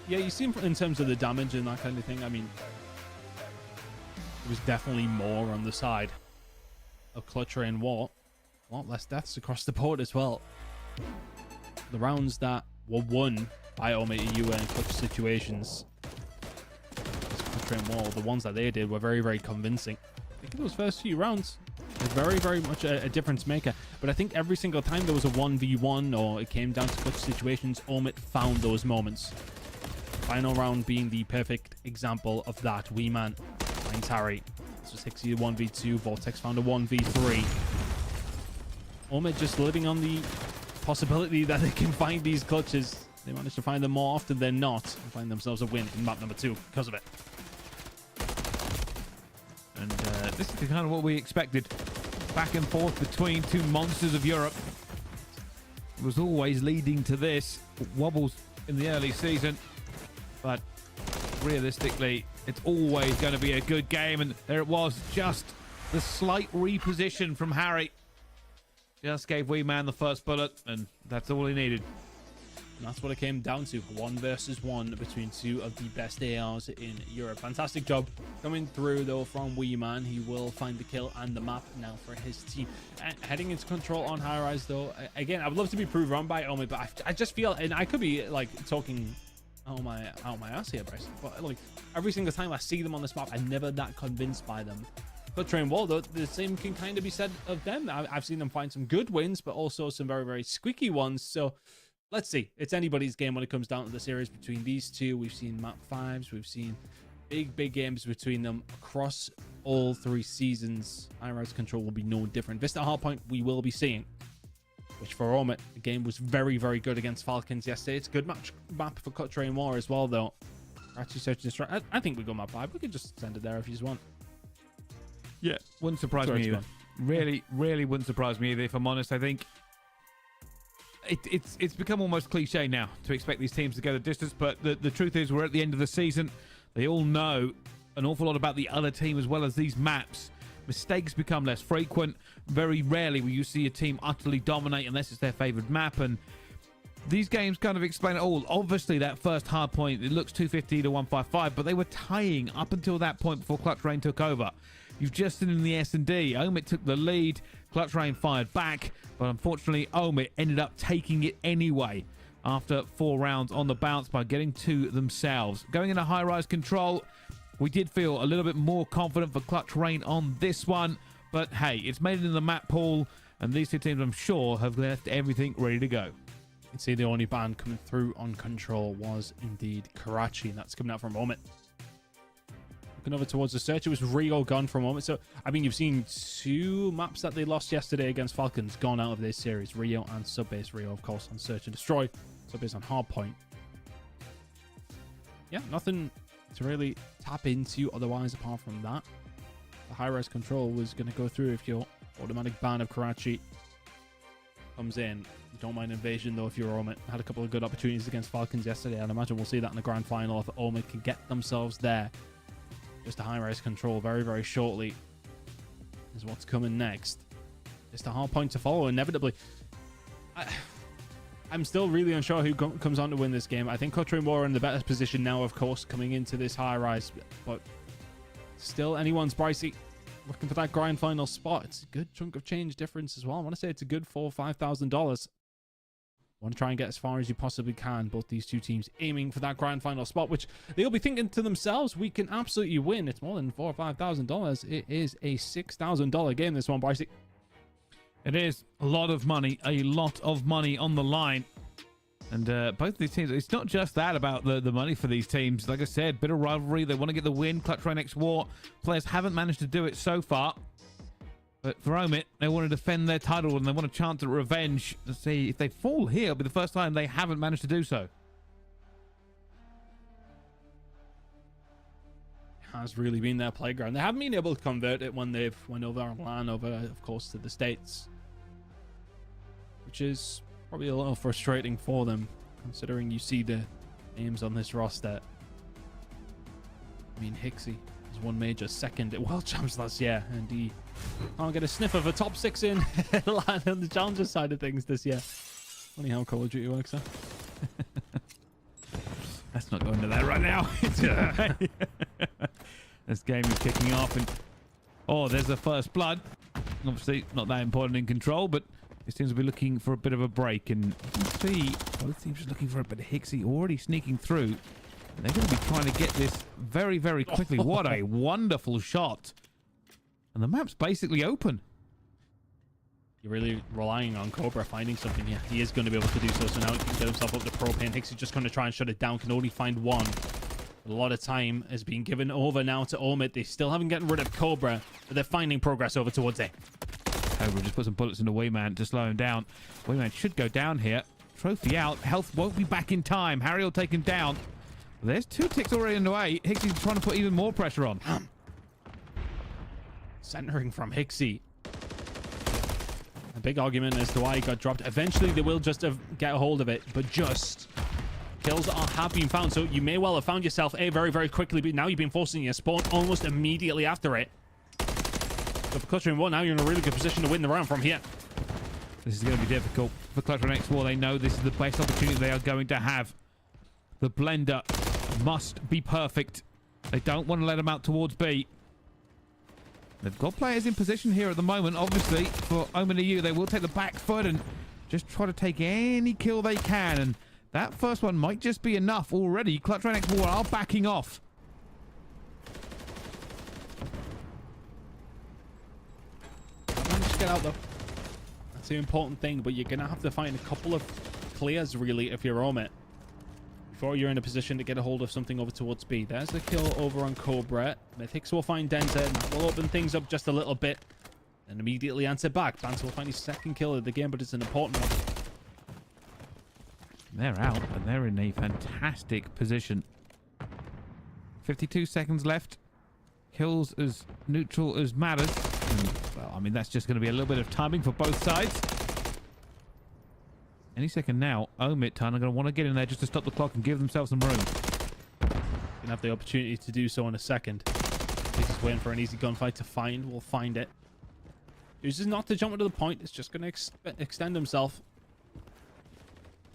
Yeah, you see in terms of the damage and that kind of thing, I mean, it was definitely more on the side of Clutch Rain War. A lot less deaths across the board as well. The rounds that were won by OMEDU in clutch situations, Clutch Rain War, the ones that they did were very, very convincing. I think those first few rounds was very, very much a difference maker. But I think every single time there was a 1v1 or it came down to clutch situations, Omid found those moments. Final round being the perfect example of that. Wee Man finds Harry. This was Hixie 1v2. Vortex found a 1v3. Omid just living on the possibility that they can find these clutches. They managed to find them more often than not and find themselves a win in map number 2 because of it. And this is kind of what we expected. Back and forth between two monsters of Europe. It was always leading to this. Wobbles in the early season. But realistically, it's always going to be a good game. And there it was. Just the slight reposition from Harry. Just gave Wee Man the first bullet. And that's all he needed. And that's what it came down to. 1 versus 1 between 2 of the best ARs in Europe. Fantastic job coming through, though, from Wee Man. He will find the kill and the map now for his team. Heading into control on Highrise, though. Again, I would love to be proved wrong by Omi, but I just feel, and I could be, like, talking out my ass here, Bryce. But, like, every single time I see them on this map, I'm never that convinced by them. But Train Wall, though, the same can kind of be said of them. I've seen them find some good wins, but also some very, very squeaky ones. So let's see. It's anybody's game when it comes down to the series between these two. We've seen map 5s. We've seen big games between them across all 3 seasons. Highrise Control will be no different. Vista Hardpoint we will be seeing, which for Omid, the game was very, very good against Falcons yesterday. It's a good map for Cut Train War as well, though. Actually, Search and Destroy. I think we go map 5. We could just send it there if you just want. Yeah, wouldn't surprise me either. Really wouldn't surprise me either, if I'm honest. I think it's become almost cliche now to expect these teams to go the distance, but the truth is we're at the end of the season. They all know an awful lot about the other team as well as these maps. Mistakes become less frequent. Very rarely will you see a team utterly dominate unless it's their favored map, and these games kind of explain it all. Obviously, that first hard point, it looks 250 to 155, but they were tying up until that point before Clutch Rain took over. You've just seen in the S&D, Omid took the lead, Clutch Rain fired back, but unfortunately, Omid ended up taking it anyway after 4 rounds on the bounce by getting to themselves. Going into Highrise Control, we did feel a little bit more confident for Clutch Rain on this one, but hey, it's made it in the map pool, and these 2 teams, I'm sure, have left everything ready to go. You can see the only ban coming through on Control was indeed Karachi, and that's coming out from Omid. Looking over towards the Search, it was Rio gone for a moment. So, I mean, you've seen 2 maps that they lost yesterday against Falcons gone out of this series. Rio and Subbase. Rio, of course, on Search and Destroy. Subbase on Hardpoint. Yeah, nothing to really tap into otherwise apart from that. The Highrise Control was going to go through if your automatic ban of Karachi comes in. Don't mind invasion, though, if you're Omit. Had a couple of good opportunities against Falcons yesterday. I'd imagine we'll see that in the grand final if Omit can get themselves there. Just a high-rise control very, very shortly is what's coming next. It's the hard point to follow, inevitably. I'm still really unsure who comes on to win this game. I think Clutch War are in the better position now, of course, coming into this high-rise. But still, anyone's Bricey looking for that grand final spot. It's a good chunk of change difference as well. I want to say it's a good $4,000 or $5,000. Want to try and get as far as you possibly can. Both these two teams aiming for that grand final spot, which they'll be thinking to themselves, we can absolutely win. It's more than $4,000 or $5,000. It is a $6,000 game, this one, Bryce. It is a lot of money on the line. And both of these teams, it's not just that about the money for these teams. Like I said, bit of rivalry. They want to get the win. Clutch Next War players haven't managed to do it so far. But for Omit, they want to defend their title and they want a chance at revenge. Let's see, if they fall here, it'll be the first time they haven't managed to do so. It has really been their playground. They haven't been able to convert it when they've went over on LAN, of course, to the States. Which is probably a little frustrating for them, considering you see the names on this roster. I mean, Hixie has won major second at World Champs last year, and he can't get a sniff of a top 6 in LAN on the Challenger side of things this year. Funny how Call of Duty works, huh? Let's not go into that right now. This game is kicking off, and oh, there's the first blood. Obviously, not that important in control, but this teams will be looking for a bit of a break. And you can see both teams just looking for a bit of Hixie already sneaking through. And they're going to be trying to get this very, very quickly. What a wonderful shot. And the map's basically open. You're really relying on Cobra finding something here. He is going to be able to do so. So now he can get himself up to propane. Hixie's just going to try and shut it down. Can only find one. A lot of time has been given over now to Omit. They still haven't gotten rid of Cobra, but they're finding progress over towards it. Cobra just put some bullets into Wayman to slow him down. Wayman should go down here. Trophy out. Health won't be back in time. Harry will take him down. There's 2 ticks already underway. Hixie's trying to put even more pressure on. Centering from Hixie. A big argument as to why he got dropped. Eventually, they will just get a hold of it, but just kills have been found. So you may well have found yourself A very, very quickly, but now you've been forcing your spawn almost immediately after it. So for Clutch War, now you're in a really good position to win the round from here. This is going to be difficult for Clutch Next War. They know this is the best opportunity they are going to have. The blender must be perfect. They don't want to let them out towards B. They've got players in position here at the moment. Obviously, for Omen EU, they will take the back foot and just try to take any kill they can. And that first one might just be enough already. Clutch Next War are backing off. Just get out, though. That's the important thing, but you're going to have to find a couple of clears, really, if you're Omit, before you're in a position to get a hold of something over towards B. There's the kill over on Cobra. Mythics will find Denzer, and that will open things up just a little bit. And immediately answer back. Banter will find his second kill of the game, but it's an important one. They're out, and they're in a fantastic position. 52 seconds left. Kills as neutral as matters. And, well, I mean, that's just going to be a little bit of timing for both sides. Any second now, Omit Ton are going to want to get in there just to stop the clock and give themselves some room. Gonna have the opportunity to do so in a second. He's just waiting for an easy gunfight to find. We'll find it. Chooses not to jump into the point. It's just going to extend himself.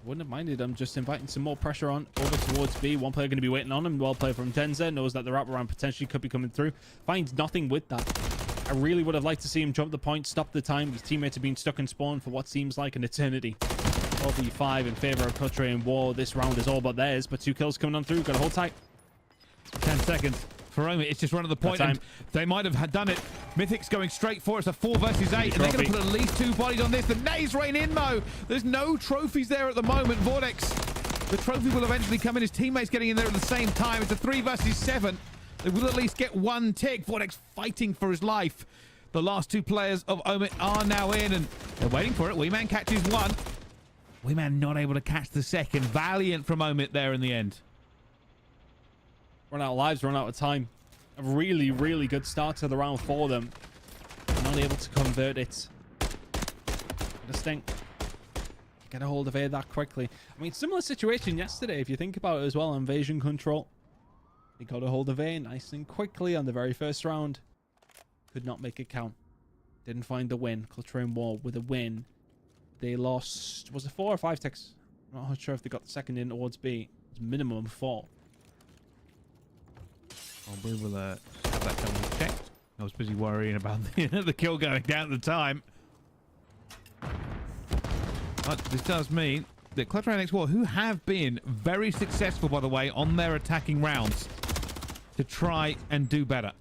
Wouldn't have minded. I'm just inviting some more pressure on over towards B. One player going to be waiting on him. Well played from Denzer. Knows that the wraparound potentially could be coming through. Finds nothing with that. I really would have liked to see him jump the point, stop the time. His teammates have been stuck in spawn for what seems like an eternity. 12v5 in favor of Clutch War. This round is all but theirs, but 2 kills coming on through. Got to hold tight. 10 seconds. For Omit, it's just run at the point, and they might have done it. Mythic's going straight for it. It's a 4 versus 8, and they're going to put at least 2 bodies on this. The nades rain in, though. There's no trophies there at the moment. Vortex, the trophy will eventually come in. His teammates getting in there at the same time. It's a 3 versus 7. They will at least get 1 tick. Vortex fighting for his life. The last 2 players of Omit are now in, and they're waiting for it. Weeman catches 1. Weeman not able to catch the second. Valiant from Omit there in the end. Run out of lives, run out of time. A really, really good start to the round for them. Not able to convert it. I just think get a hold of A that quickly. I mean, similar situation yesterday, if you think about it as well. Invasion control. They got a hold of A nice and quickly on the very first round. Could not make it count. Didn't find the win. Clutch War with a win. They lost, was it 4 or 5 ticks? I'm not sure if they got the second in towards B. It's minimum 4. We will have that double checked. I was busy worrying about the kill going down at the time. But this does mean that Clutch Round X4, who have been very successful, by the way, on their attacking rounds, to try and do better.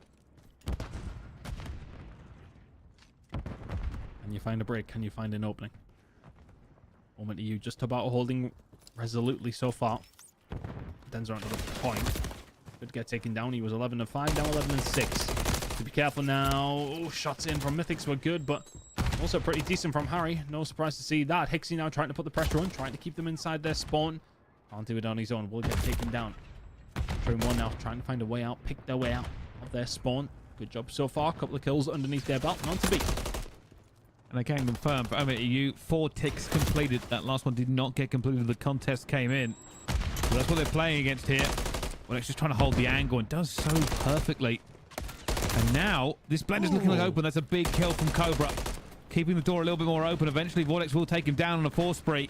Can you find a break? Can you find an opening? Moment to you, just about holding resolutely so far. Denzer onto the point. Could get taken down. He was 11 of 5, now 11 and 6. To be careful now. Oh, shots in from Mythics were good, but also pretty decent from Harry. No surprise to see that. Hixie now trying to put the pressure on, trying to keep them inside their spawn. Can't do it on his own. Will get taken down. Dream 1 now trying to find a way out, pick their way out of their spawn. Good job so far. A couple of kills underneath their belt. And on to B. And I can confirm for OMEU, 4 ticks completed. That last one did not get completed. The contest came in. So that's what they're playing against here. Well, it's just trying to hold the angle and does so perfectly. And now, this blend is looking like open. That's a big kill from Cobra. Keeping the door a little bit more open. Eventually, Vortex will take him down on a 4 spree.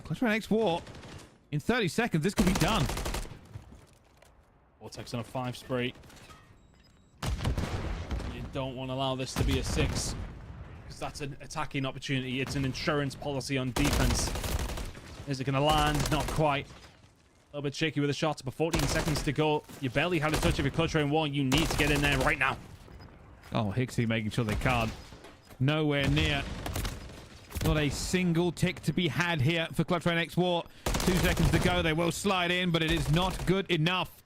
Clutch Round X4. In 30 seconds, this could be done. Vortex on a 5 spree. You don't want to allow this to be a 6. Because that's an attacking opportunity. It's an insurance policy on defense. Is it going to land? Not quite. A little bit shaky with the shots, but 14 seconds to go. You barely had a touch of your Clutch Round 1. You need to get in there right now. Oh, Hixie making sure they can't. Nowhere near. Not a single tick to be had here for Clutch Round X4. 2 seconds to go. They will slide in, but it is not good enough.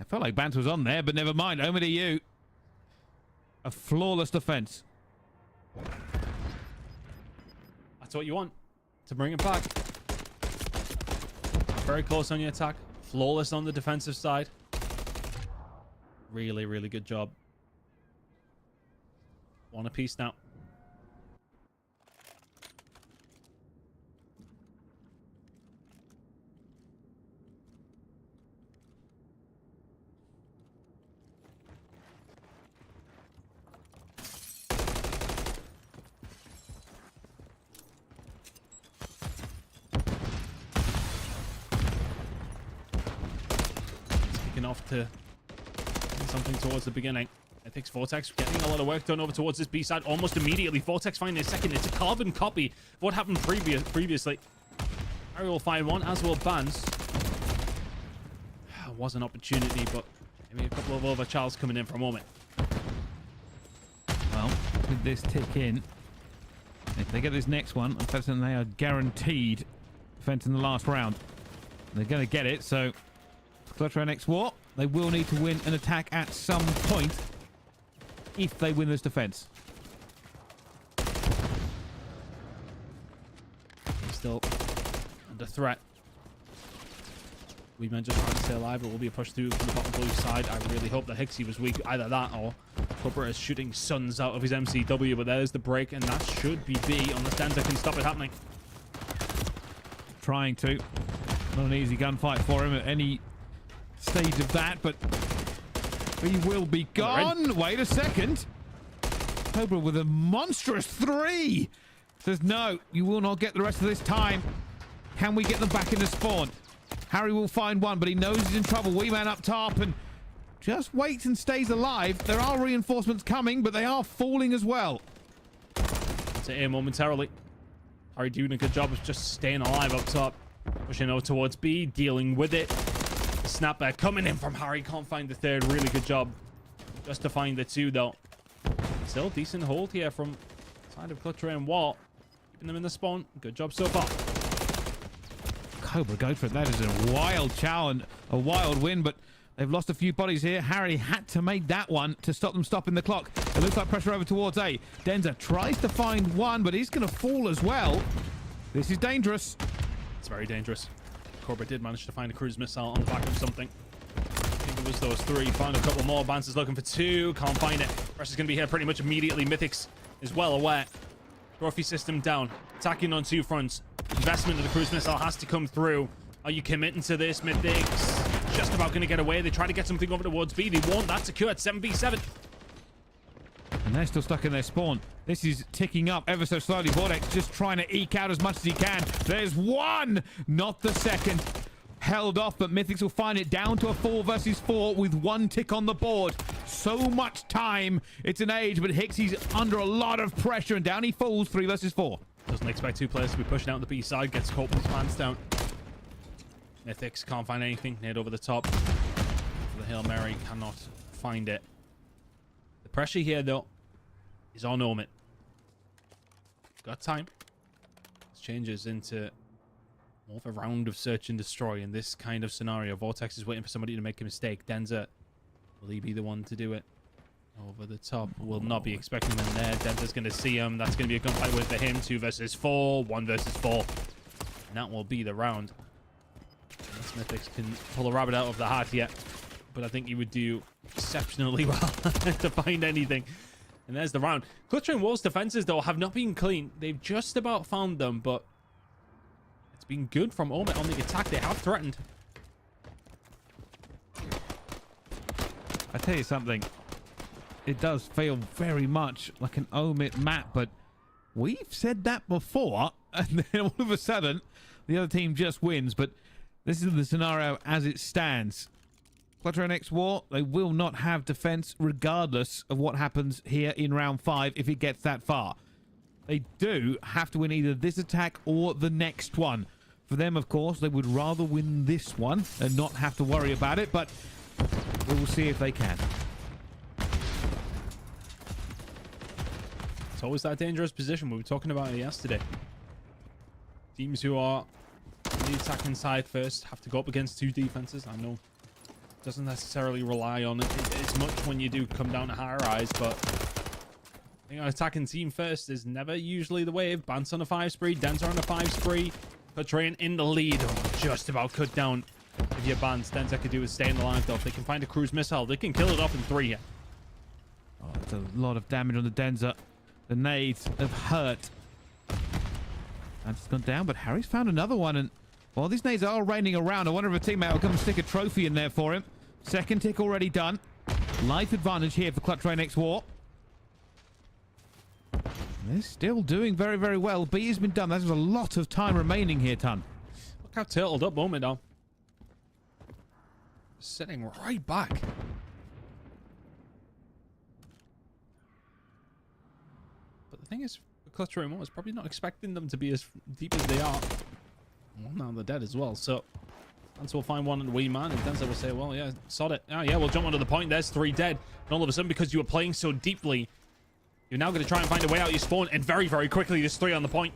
I felt like Bant was on there, but never mind. Over to you. A flawless defense. That's what you want. To bring it back. Very close on your attack. Flawless on the defensive side. Really, really good job. 1 apiece now. Off to something towards the beginning. I think Vortex getting a lot of work done over towards this B side almost immediately. Vortex finding a second. It's a carbon copy of what happened previously. Harry will find one, as will Bans. Was an opportunity, but maybe a couple of overcharles coming in for a moment. Well, with this tick in, if they get this next one, I'm certain they are guaranteed defense in the last round. They're going to get it, so Clutch Round X4, they will need to win an attack at some point if they win this defense. Still under threat. We've been just trying to stay alive, but will be a push through from the bottom blue side. I really hope that Hixie was weak. Either that or Cobra is shooting suns out of his MCW, but there's the break, and that should be B unless Denzer can stop it happening. Trying to. Not an easy gunfight for him at any stage of that, but he will be gone. Wait a second. Cobra with a monstrous 3. Says, no, you will not get the rest of this time. Can we get them back into spawn? Harry will find one, but he knows he's in trouble. Wee Man up top and just waits and stays alive. There are reinforcements coming, but they are falling as well. It's here momentarily. Harry doing a good job of just staying alive up top. Pushing out towards B, dealing with it. Snapback coming in from Harry. Can't find the third. Really good job. Just to find the 2, though. Still decent hold here from side of Clutch Round Wall. Keeping them in the spawn. Good job so far. Cobra goes for it. That is a wild challenge, a wild win, but they've lost a few bodies here. Harry had to make that one to stop them stopping the clock. It looks like pressure over towards A. Denzer tries to find one, but he's going to fall as well. This is dangerous. It's very dangerous. Cobra did manage to find a cruise missile on the back of something. I think it was those 3. Found a couple more. Bance is looking for 2. Can't find it. Pressure's going to be here pretty much immediately. Mythics is well aware. Trophy system down. attacking on two fronts. Investment of the cruise missile has to come through. Are you committing to this? Mythics just about going to get away. They try to get something over towards B. They won't. That's secured. 7v7. And they're still stuck in their spawn. This is ticking up ever so slowly. Vortex just trying to eke out as much as he can. There's one, not the second. Held off, but Mythics will find it down to a 4 versus 4 with 1 tick on the board. So much time. It's an age, but Hicksy's under a lot of pressure, and down he falls 3 versus 4. Doesn't expect 2 players to be pushing out the B side. Gets caught with his pants down. Mythics can't find anything. Nade over the top. For the Hail Mary, cannot find it. The pressure here, though, is on Omit. Got time. This changes into more of a round of search and destroy in this kind of scenario. Vortex is waiting for somebody to make a mistake. Denza, will he be the one to do it? Over the top. Will not be expecting them there. Denza's going to see him. That's going to be a gunfight win for him. 2 versus 4. 1 versus 4. And that will be the round. Mythics can pull a rabbit out of the hat yet, but I think he would do exceptionally well to find anything. And there's the round. Clutch Train War's defenses, though, have not been clean. They've just about found them, but it's been good from Omit on the attack. They have threatened. I tell you something, it does feel very much like an Omit map, but we've said that before, and then all of a sudden the other team just wins. But this is the scenario as it stands. Clutch Train X War, they will not have defense regardless of what happens here in round 5 if it gets that far. They do have to win either this attack or the next one. For them, of course, they would rather win this one and not have to worry about it, but we will see if they can. It's always that dangerous position. We were talking about it yesterday. Teams who are on the attacking side first have to go up against 2 defenses. I know it doesn't necessarily rely on it as much when you do come down to Highrise, but being an attacking team first is never usually the way. Bance on a 5 spree, Denza on a 5 spree. Clutch Train in the lead. Oh, just about cut down. If you're Bance, Denza could do is stay in the line, though. If they can find a cruise missile, they can kill it off in 3 here. Oh, it's a lot of damage on the Denza. The nades have hurt. That's gone down, but Harry's found another one, and while these nades are raining around, I wonder if a teammate will come and stick a trophy in there for him. Second tick already done. Life advantage here for Clutch Train X War. They're still doing very, very well. B has been done. There's a lot of time remaining here, Ton. Look how turtled up Moment now. Sitting right back. But the thing is, Clutch Train War is probably not expecting them to be as deep as they are. Well, now they're dead as well, so Denza will find one in the wee man, and Denza will say, well, yeah, sod it. Oh, yeah, we'll jump onto the point. There's 3 dead. And all of a sudden, because you were playing so deeply, you're now going to try and find a way out your spawn, and very, very quickly, there's 3 on the point.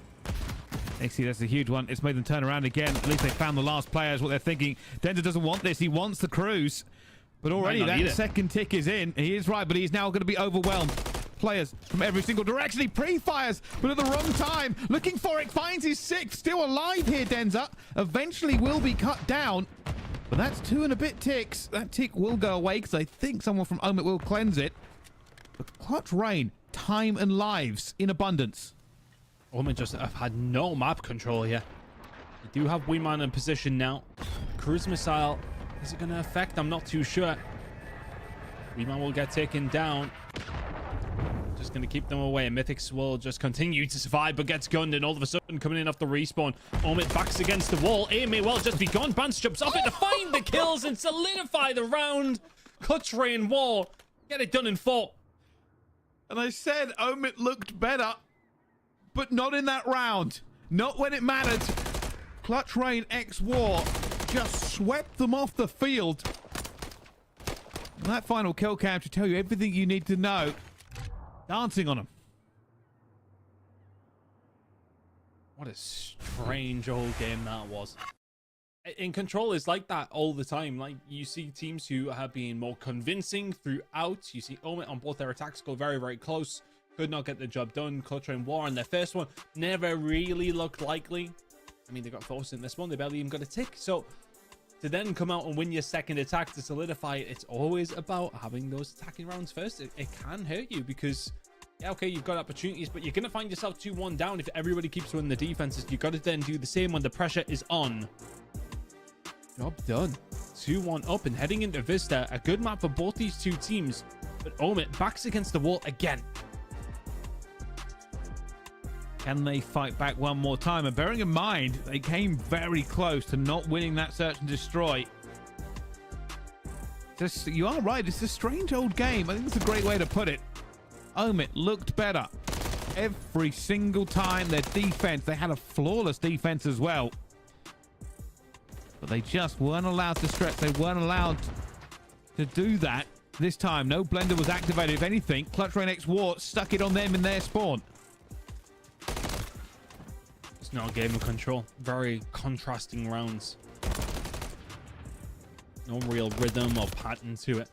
XC, that's a huge one. It's made them turn around again. At least they found the last player is what they're thinking. Denza doesn't want this. He wants the cruise. But already that second tick is in. He is right, but he's now going to be overwhelmed. Players from every single direction. He pre-fires, but at the wrong time. Looking for it. Finds his 6th. Still alive here, Denza. Eventually will be cut down. But that's 2 and a bit ticks. That tick will go away because I think someone from Omit will cleanse it. But Clutch Rain, time and lives in abundance. Omit just have had no map control here. They do have Wingman in position now. Cruise missile, is it going to affect? I'm not too sure. Wingman will get taken down. Just going to keep them away. Mythics will just continue to survive, but gets gunned, and all of a sudden coming in off the respawn. Omit backs against the wall. Aim may well just be gone. Bance jumps off it to find the kills and solidify the round. Clutch Train War, get it done in 4. And I said Omit looked better, but not in that round. Not when it mattered. Clutch Rain X War just swept them off the field. And that final kill cam should tell you everything you need to know. Dancing on them. What a strange old game that was. In Control is like that all the time. Like, you see teams who have been more convincing throughout. You see Omit on both their attacks go very, very close. Could not get the job done. Clutch Train War on their first one never really looked likely. I mean, they got forced in this one. They barely even got a tick. So to then come out and win your second attack to solidify it, it's always about having those attacking rounds first. It can hurt you because Yeah, okay, you've got opportunities, but you're going to find yourself 2-1 down if everybody keeps running the defenses. You've got to then do the same when the pressure is on. Job done. 2-1 up and heading into Vista. A good map for both these two teams. But Omit backs against the wall again. Can they fight back one more time? And bearing in mind, they came very close to not winning that search and destroy. You are right. It's a strange old game. I think it's a great way to put it. Omit looked better every single time. Their defense, they had a flawless defense as well. But they just weren't allowed to stretch. They weren't allowed to do that this time. No blender was activated. If anything, Clutch Rain X War stuck it on them in their spawn. It's not a game of control. Very contrasting rounds. No real rhythm or pattern to it.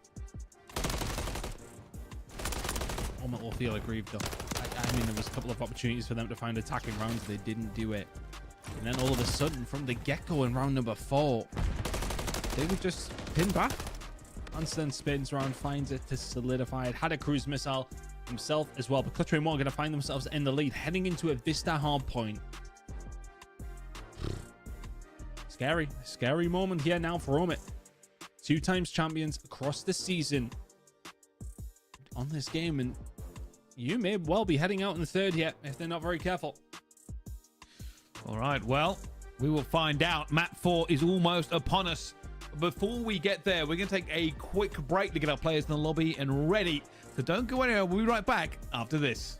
Omit will feel aggrieved though. I mean, there was a couple of opportunities for them to find attacking rounds. They didn't do it. And then all of a sudden, from the get-go in round number 4, they would just pin back. Anston spins around, finds it to solidify it. Had a cruise missile himself as well. But Clutch Rain War going to find themselves in the lead, heading into a Vista hardpoint. Scary moment here now for Omit. 2 times champions across the season on this game, and you may well be heading out in the third here if they're not very careful. All right, well, we will find out. Map 4 is almost upon us. Before we get there, we're going to take a quick break to get our players in the lobby and ready. So don't go anywhere. We'll be right back after this.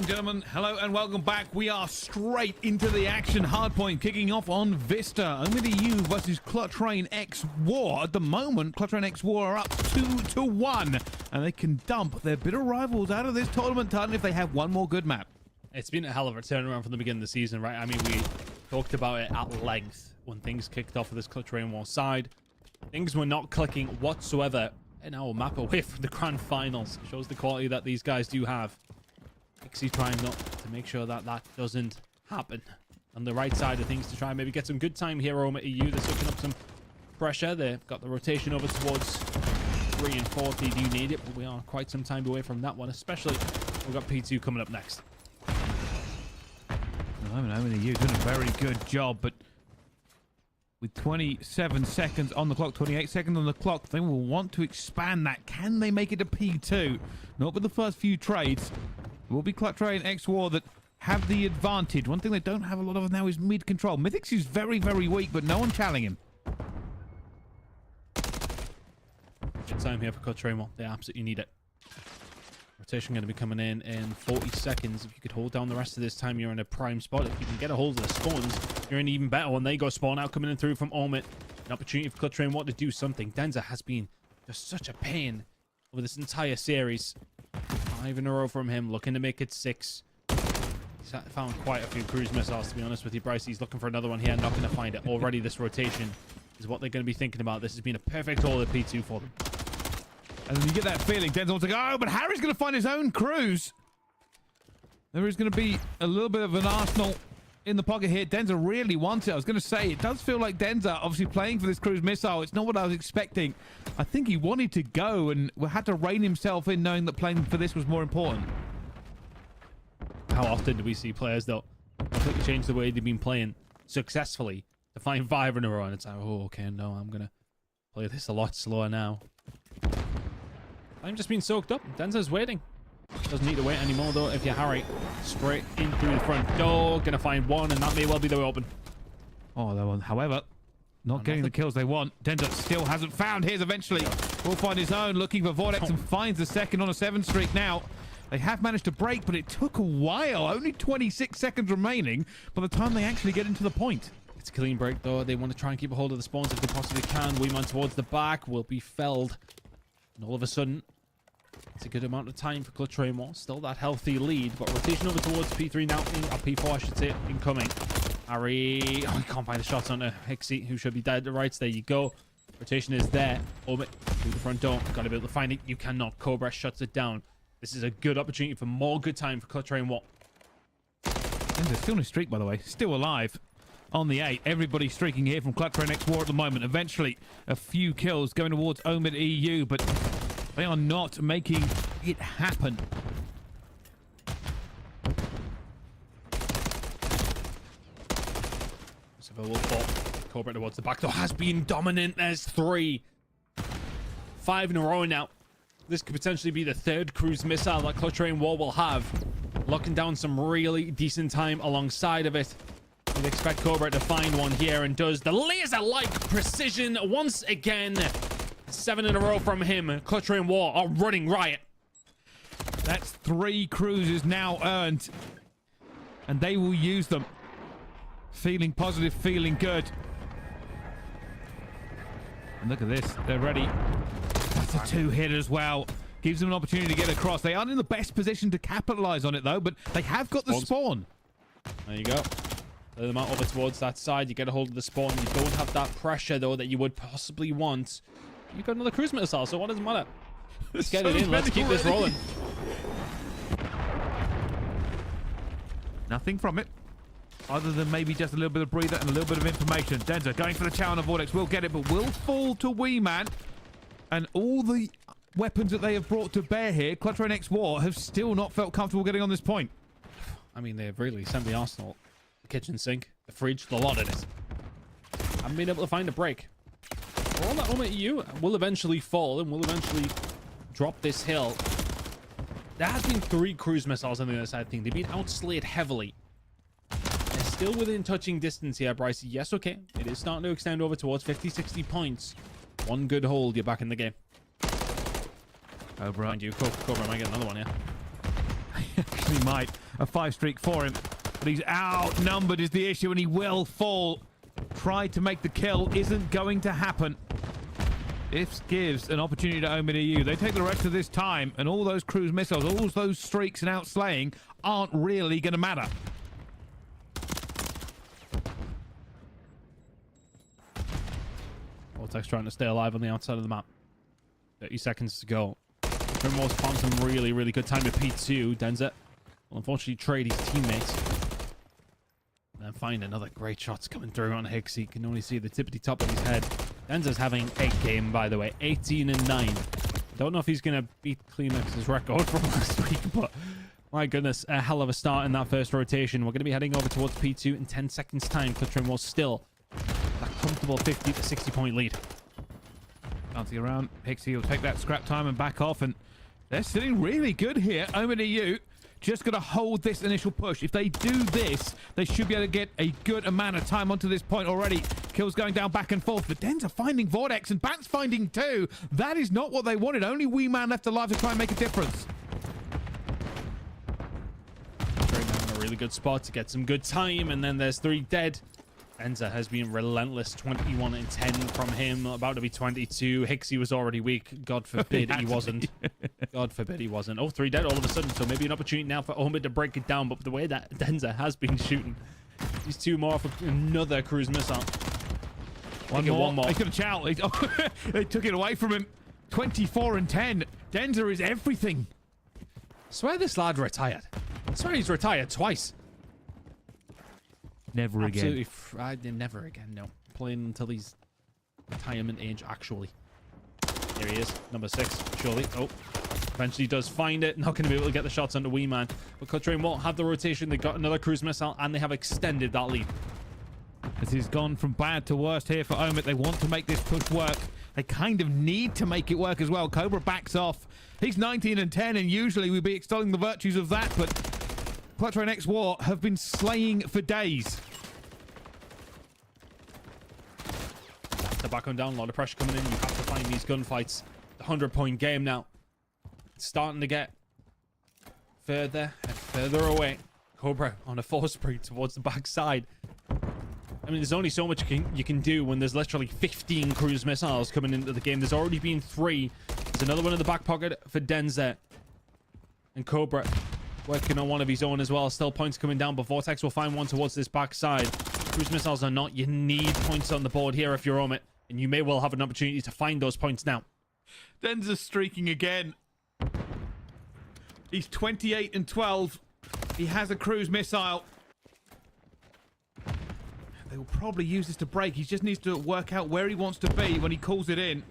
and gentlemen, hello and welcome back. We are straight into the action. Hardpoint kicking off on Vista. Only the EU versus Clutch Rain X War. At the moment, Clutch Rain X War are up 2-1, and they can dump their bitter rivals out of this tournament title if they have one more good map. It's been a hell of a turnaround from the beginning of the season, right? I mean, we talked about it at length when things kicked off for this Clutch Rain War side. Things were not clicking whatsoever. And now a map away from the grand finals. Shows the quality that these guys do have. Pixie trying not to make sure that that doesn't happen. On the right side of things to try and maybe get some good time here over at EU. They're soaking up some pressure. They've got the rotation over towards 3 and 4 if they do need it. But we are quite some time away from that one. Especially we've got P2 coming up next. I mean, EU doing a very good job, but with 27 seconds on the clock, 28 seconds on the clock, they will want to expand that. Can they make it to P2? Not with the first few trades. It will be Clutch Rain X War that have the advantage. One thing they don't have a lot of now is mid control. Mythics is very, very weak, but no one challenging him. Good time here for Clutch Rain War. They absolutely need it. Rotation going to be coming in 40 seconds. If you could hold down the rest of this time, you're in a prime spot. If you can get a hold of the spawns, you're in even better. When they go spawn out, coming in through from Omit, an opportunity for Clutch Rain War to do something. Denza has been just such a pain over this entire series. 5 in a row from him, looking to make it 6. He's found quite a few cruise missiles, to be honest with you, Bryce. He's looking for another one here, not going to find it. Already this rotation is what they're going to be thinking about. This has been a perfect haul at P2 for them. And then you get that feeling, Denzel wants to go, oh, but Harry's going to find his own cruise. There is going to be a little bit of an arsenal in the pocket here. Denza really wants it. I was going to say, it does feel like Denza obviously playing for this cruise missile. It's not what I was expecting. I think he wanted to go and had to rein himself in, knowing that playing for this was more important. How often do we see players, though, completely change the way they've been playing successfully to find 5 in a row? And it's like, oh, okay, no, I'm going to play this a lot slower now. I'm just being soaked up. Denza's waiting. Doesn't need to wait anymore, though. If you're Harry, straight in through the front door. Gonna find one, and that may well be the way open. Oh, that one. However, not getting the kills they want. Denza still hasn't found his eventually. Will find his own, looking for Vortex, and finds the second on a 7 streak now. They have managed to break, but it took a while. Only 26 seconds remaining by the time they actually get into the point. It's a clean break, though. They want to try and keep a hold of the spawns if they possibly can. Weeman towards the back will be felled. And all of a sudden, it's a good amount of time for Clutch Rain War. Still that healthy lead, but rotation over towards P3 now, or P4 I should say, incoming. Harry, oh, he can't find the shots on Hixie, who should be dead to rights. There you go. Rotation is there. Omit through the front door. Got to be able to find it. You cannot. Cobra shuts it down. This is a good opportunity for more good time for Clutch Rain War. Denza still in a streak, by the way. Still alive. On the 8, everybody streaking here from Clutch Rain X War at the moment. Eventually, a few kills going towards Omid EU, but they are not making it happen. So a little Cobra towards the back door has been dominant. There's 3. 5 in a row now. This could potentially be the 3rd cruise missile that Clutch Rain War will have. Locking down some really decent time alongside of it. We'd expect Cobra to find one here, and does. The laser-like precision once again. 7 in a row from him. Clutch Rain War are running riot. That's 3 cruises now earned, and they will use them. Feeling positive, feeling good. And look at this. They're ready. That's a 2-hit as well. Gives them an opportunity to get across. They aren't in the best position to capitalize on it, though, but they have got the spawn. There you go. Lay them out over towards that side. You get a hold of the spawn. You don't have that pressure, though, that you would possibly want. You've got another cruise missile, so what does it matter? Let's get it in. Let's keep this rolling. Nothing from it, other than maybe just a little bit of breather and a little bit of information. Denza going for the chow on the Vortex. Will get it, but will fall to Weeman. And all the weapons that they have brought to bear here, Clutch Rain X War, have still not felt comfortable getting on this point. I mean, they've really sent the arsenal. The kitchen sink, the fridge, the lot of it. Haven't been able to find a break. All that Oma EU will eventually fall and will eventually drop this hill. There has been 3 cruise missiles on the other side thing. They've been outslayed heavily. They're still within touching distance here, Bryce. Yes, okay. It is starting to extend over towards 50-60 points. One good hold, you're back in the game. Cobra. Mind you, Cobra might get another one, yeah. Actually might. A 5 streak for him. But he's outnumbered is the issue, and he will fall. Tried to make the kill. Isn't going to happen. This gives an opportunity to Omen EU. They take the rest of this time, and all those cruise missiles, all those streaks and outslaying aren't really going to matter. Vortex trying to stay alive on the outside of the map. 30 seconds to go. Primrose found some really, really good time with P2. Denza will unfortunately trade his teammates. And then find another great shots coming through on Hicks. He can only see the tippity top of his head. Denza's having a game, by the way. 18-9. Don't know if he's going to beat Cleanex's record from last week, but my goodness, a hell of a start in that first rotation. We're going to be heading over towards P2 in 10 seconds time. Clutching was still a comfortable 50 to 60 point lead. Bouncing around, Hixie will take that scrap time and back off, and they're sitting really good here. Omen EU just got to hold this initial push. If they do this, they should be able to get a good amount of time onto this point already. Kills going down back and forth. The Dens are finding Vortex, and Bat's finding two. That is not what they wanted. Only Wee Man left alive to try and make a difference. Train in a really good spot to get some good time, and then there's 3 dead. Enza has been relentless. 21-10 from him, about to be 22. Hixie was already weak. God forbid he wasn't. God forbid he wasn't. Oh, 3 dead all of a sudden, so maybe an opportunity now for Omen to break it down, but the way that Denza has been shooting, these 2 more for another cruise missile. One more. He's going to chow. They took it away from him. 24-10. Denza is everything. I swear this lad retired. I swear he's retired twice. Never again. Absolutely, never again, no. Playing until he's retirement age, actually. There he is, number 6, surely. Oh, eventually does find it. Not going to be able to get the shots onto Wee Man. But Cuttrain won't have the rotation. They got another cruise missile, and they have extended that lead. This has gone from bad to worst here for Omen. They want to make this push work. They kind of need to make it work as well. Cobra backs off. He's 19-10, and usually we'd be extolling the virtues of that, but Clutchrain X War have been slaying for days. They're back on down. A lot of pressure coming in. You have to find these gunfights. The 100-point game now. It's starting to get further and further away. Cobra on a force spree towards the backside. I mean, there's only so much you can do when there's literally 15 cruise missiles coming into the game. There's already been 3. There's another one in the back pocket for Denza. And Cobra working on one of his own as well. Still points coming down, but Vortex will find one towards this backside. Cruise missiles are not. You need points on the board here if you're on it. And you may well have an opportunity to find those points now. Denza streaking again. He's 28-12. He has a cruise missile. They will probably use this to break. He just needs to work out where he wants to be when he calls it in.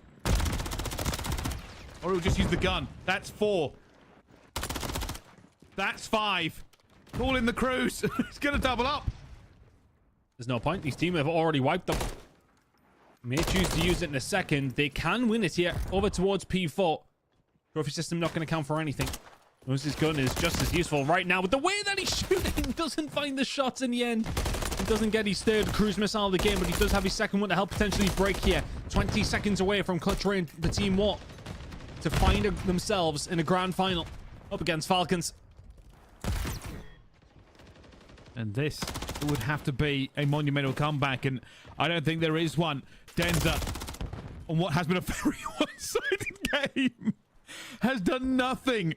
Or he'll just use the gun. That's 4. That's 5. Call in the cruise. He's going to double up. There's no point. These team have already wiped them. May choose to use it in a second. They can win it here. Over towards P4. Trophy system not going to count for anything. Moses' gun is just as useful right now. But the way that he's shooting doesn't find the shots in the end. He doesn't get his 3rd cruise missile of the game, but he does have his 2nd one to help potentially break here. 20 seconds away from Clutch Rain, the team what? To find themselves in a grand final up against Falcons. And this would have to be a monumental comeback, and I don't think there is one. Denza, on what has been a very one-sided game, has done nothing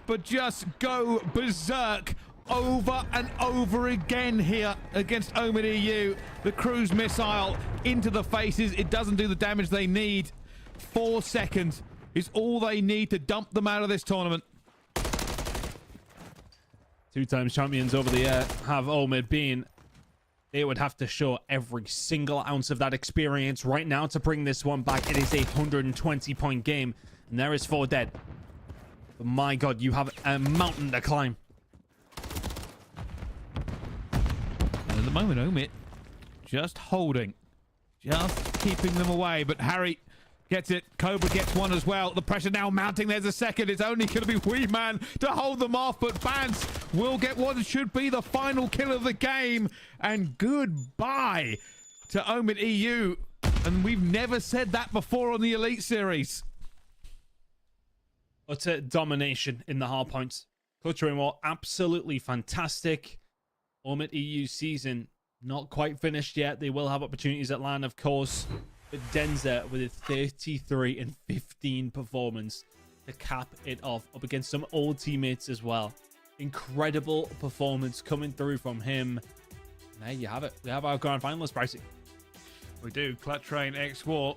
but just go berserk over and over again here against Omen EU. The cruise missile into the faces. It doesn't do the damage they need. 4 seconds is all they need to dump them out of this tournament. 2 times champions over the air have Omen been. They would have to show every single ounce of that experience right now to bring this one back. It is a 120-point game, and there is 4 dead. But my God, you have a mountain to climb. And at the moment, Omen just holding, just keeping them away. But Harry gets it. Cobra gets one as well. The pressure now mounting. There's a 2nd. It's only going to be Wee Man to hold them off. But Bance will get what should be the final kill of the game. And goodbye to Omen EU. And we've never said that before on the Elite Series. Utter domination in the hard points. Clutch Rain War, absolutely fantastic. Omit EU season, not quite finished yet. They will have opportunities at LAN, of course. But Denza with a 33 and 15 performance to cap it off up against some old teammates as well. Incredible performance coming through from him. And there you have it. We have our grand finalist pricing. We do. Clutch Rain X War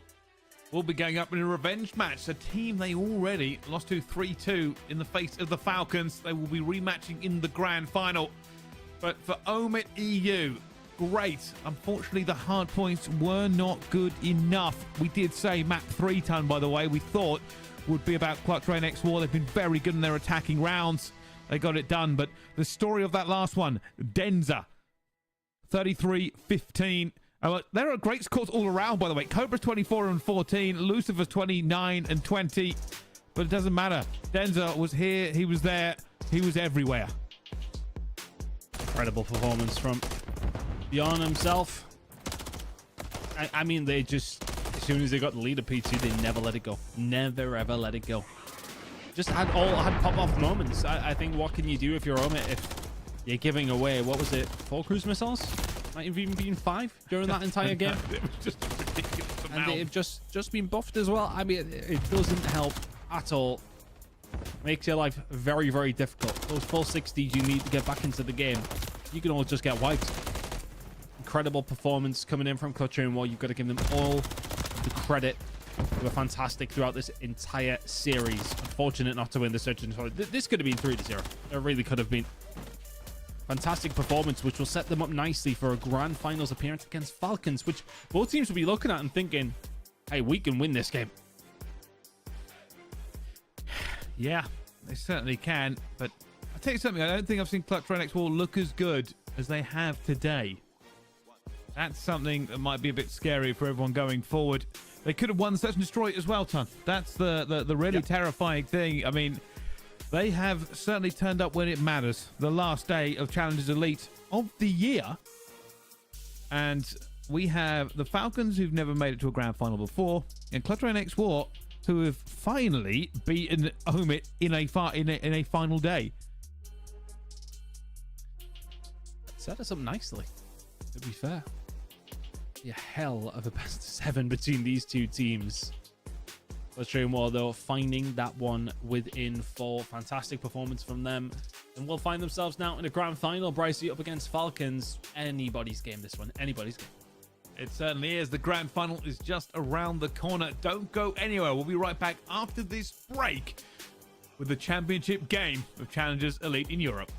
will be going up in a revenge match. A team they already lost to 3-2 in the face of the Falcons. They will be rematching in the grand final. But for Omit EU, great. Unfortunately, the hard points were not good enough. We did say map 3-ton, by the way, we thought would be about Clutch Rain X War. They've been very good in their attacking rounds. They got it done. But the story of that last one, Denza, 33-15. There are great scores all around, by the way. Cobra's 24 and 14. Lucifer's 29 and 20. But it doesn't matter. Denza was here. He was there. He was everywhere. Incredible performance from Bjorn himself. I mean, they just, as soon as they got the lead of P2, they never let it go. Never, ever let it go. Just had pop-off moments. I think, what can you do if you're Omit if you're giving away, what was it, 4 cruise missiles? Might have even been 5 during that entire game. It was just a ridiculous amount. And they've just been buffed as well. I mean, it doesn't help at all. Makes your life very, very difficult. Those full 60s you need to get back into the game, you can all just get wiped. Incredible performance coming in from Clutch Rain War. You've got to give them all the credit. They were fantastic throughout this entire series. Unfortunate not to win the search and destroy. This could have been 3-0. It really could have been. Fantastic performance, which will set them up nicely for a grand finals appearance against Falcons, which both teams will be looking at and thinking, hey, we can win this game. Yeah, they certainly can. But I'll tell you something, I don't think I've seen Clutch Rain X War look as good as they have today. That's something that might be a bit scary for everyone going forward. They could have won Search and Destroy as well, Ton. That's the really terrifying thing. I mean, they have certainly turned up when it matters. The last day of Challengers Elite of the year. And we have the Falcons, who've never made it to a grand final before, and Clutch Rain X War, who have finally beaten Omit in a final day. Set us up nicely, to be fair. Be a hell of a best of 7 between these two teams. Clutch Rain War, though, finding that one within 4. Fantastic performance from them. And will find themselves now in a grand final. Brycey up against Falcons. Anybody's game, this one. Anybody's game. It certainly is. The grand final is just around the corner. Don't go anywhere. We'll be right back after this break with the championship game of Challengers Elite in Europe.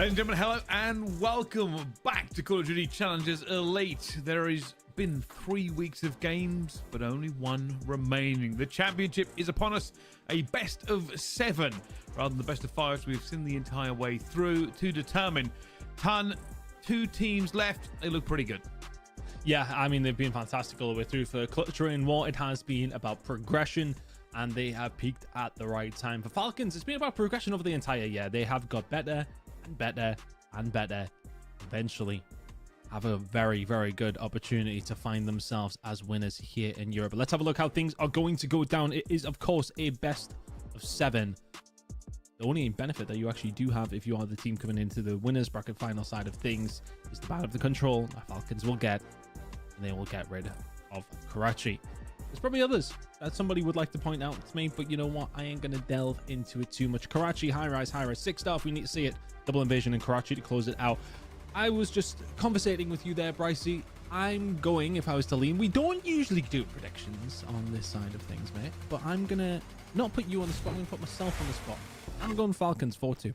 Ladies and gentlemen, hello and welcome back to Call of Duty Challengers Elite. There has been 3 weeks of games, but only one remaining. The championship is upon us, a best of 7 rather than the best of 5 we've seen the entire way through to determine. 2 teams left. They look pretty good. Yeah, I mean, they've been fantastic all the way through. For Clutch Terrain War, it has been about progression, and they have peaked at the right time. For Falcons, it's been about progression over the entire year. They have got better and better and better. Eventually have a very, very good opportunity to find themselves as winners here in Europe. But let's have a look how things are going to go down. It is, of course, a best of 7. The only benefit that you actually do have if you are the team coming into the winners bracket final side of things is the bad of the control that Falcons will get, and they will get rid of Karachi. There's probably others that somebody would like to point out to me, but you know what? I ain't going to delve into it too much. Karachi, Highrise, 6-star if we need to see it. Double invasion in Karachi to close it out. I was just conversating with you there, Brycey. I'm going, if I was to lean, we don't usually do predictions on this side of things, mate, but I'm going to not put you on the spot. I'm going to put myself on the spot. I'm going Falcons 4-2.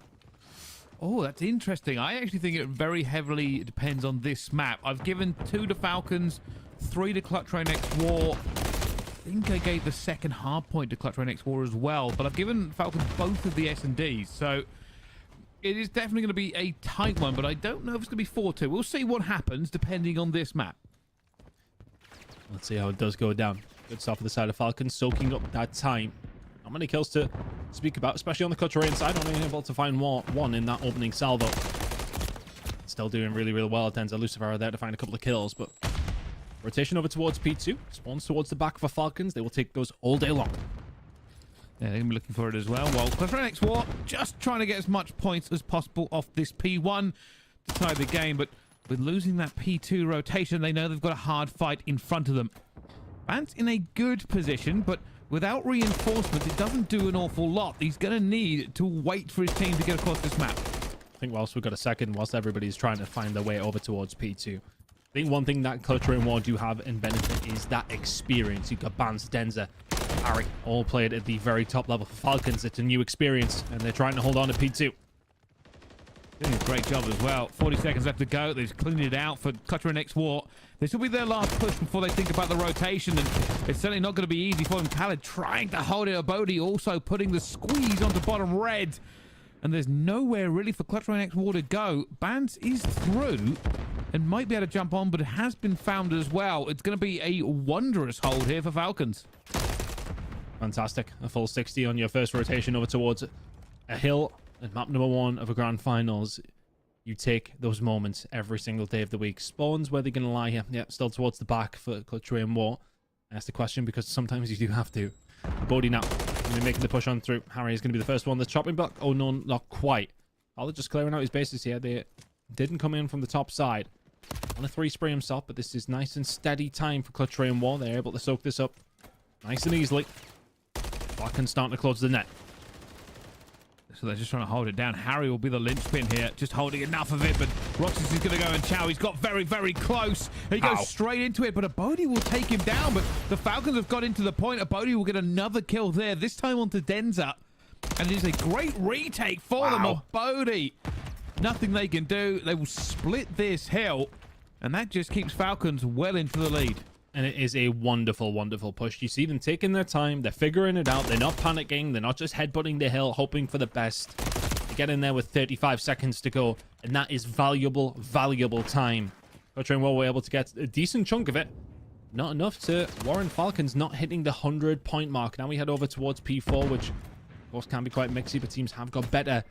Oh, that's interesting. I actually think it very heavily depends on this map. I've given 2 to Falcons, 3 to Clutch Terrain X War. I think I gave the second hard point to Clutch Terrain X War as well, but I've given Falcons both of the S&Ds, so it is definitely going to be a tight one, but I don't know if it's going to be 4-2. We'll see what happens depending on this map. Let's see how it does go down. Good stuff for the side of Falcons, soaking up that time. Not many kills to speak about, especially on the Clutch Terrain side. Only able to find one in that opening salvo. Still doing really, really well. Denzel Lucifer there to find a couple of kills, but rotation over towards P2. Spawns towards the back for Falcons. They will take those all day long. Yeah, they're going to be looking for it as well. Well, Clutch Terrain X War just trying to get as much points as possible off this P1 to tie the game, but with losing that P2 rotation, they know they've got a hard fight in front of them. Vance in a good position, but without reinforcements, it doesn't do an awful lot. He's going to need to wait for his team to get across this map. I think whilst we've got a second, whilst everybody's trying to find their way over towards P2, I think one thing that Clutch Terrain War do have in benefit is that experience. You've got Bance, Denza, Harry, all played at the very top level. For Falcons, it's a new experience, and they're trying to hold on to P2. Doing a great job as well. 40 seconds left to go. They've cleaned it out for Clutch Terrain X War. This will be their last push before they think about the rotation, and it's certainly not going to be easy for them. Khaled trying to hold it. Bodhi also putting the squeeze onto bottom red, and there's nowhere really for Clutch Terrain X War to go. Bance is through and might be able to jump on, but it has been found as well. It's going to be a wondrous hold here for Falcons. Fantastic. A full 60 on your first rotation over towards a hill. And map number 1 of a grand finals. You take those moments every single day of the week. Spawns, where they're going to lie here. Yeah, still towards the back for Clutch Terrain War. That's the question, because sometimes you do have to. Bodhi now going to be making the push on through. Harry is going to be the first one. The chopping block. Oh, no, not quite. They're just clearing out his bases here. They didn't come in from the top side. On a 3 spray himself, but this is nice and steady time for Clutch Terrain War. They're able to soak this up nice and easily. Falcons starting to close the net. So they're just trying to hold it down. Harry will be the linchpin here, just holding enough of it, but Roxas is going to go and chow. He's got very, very close. He goes straight into it, but Abodi will take him down, but the Falcons have got into the point. Abodi will get another kill there, this time onto Denza, and it is a great retake for them. Abodi, nothing they can do. They will split this hill, and that just keeps Falcons well into the lead. And it is a wonderful, wonderful push. You see them taking their time. They're figuring it out. They're not panicking. They're not just headbutting the hill, hoping for the best. They get in there with 35 seconds to go. And that is valuable, valuable time. Clutch Terrain War were able to get a decent chunk of it. Not enough to warrant Falcons not hitting the 100-point mark. Now we head over towards P4, which, of course, can be quite mixy, but teams have got better.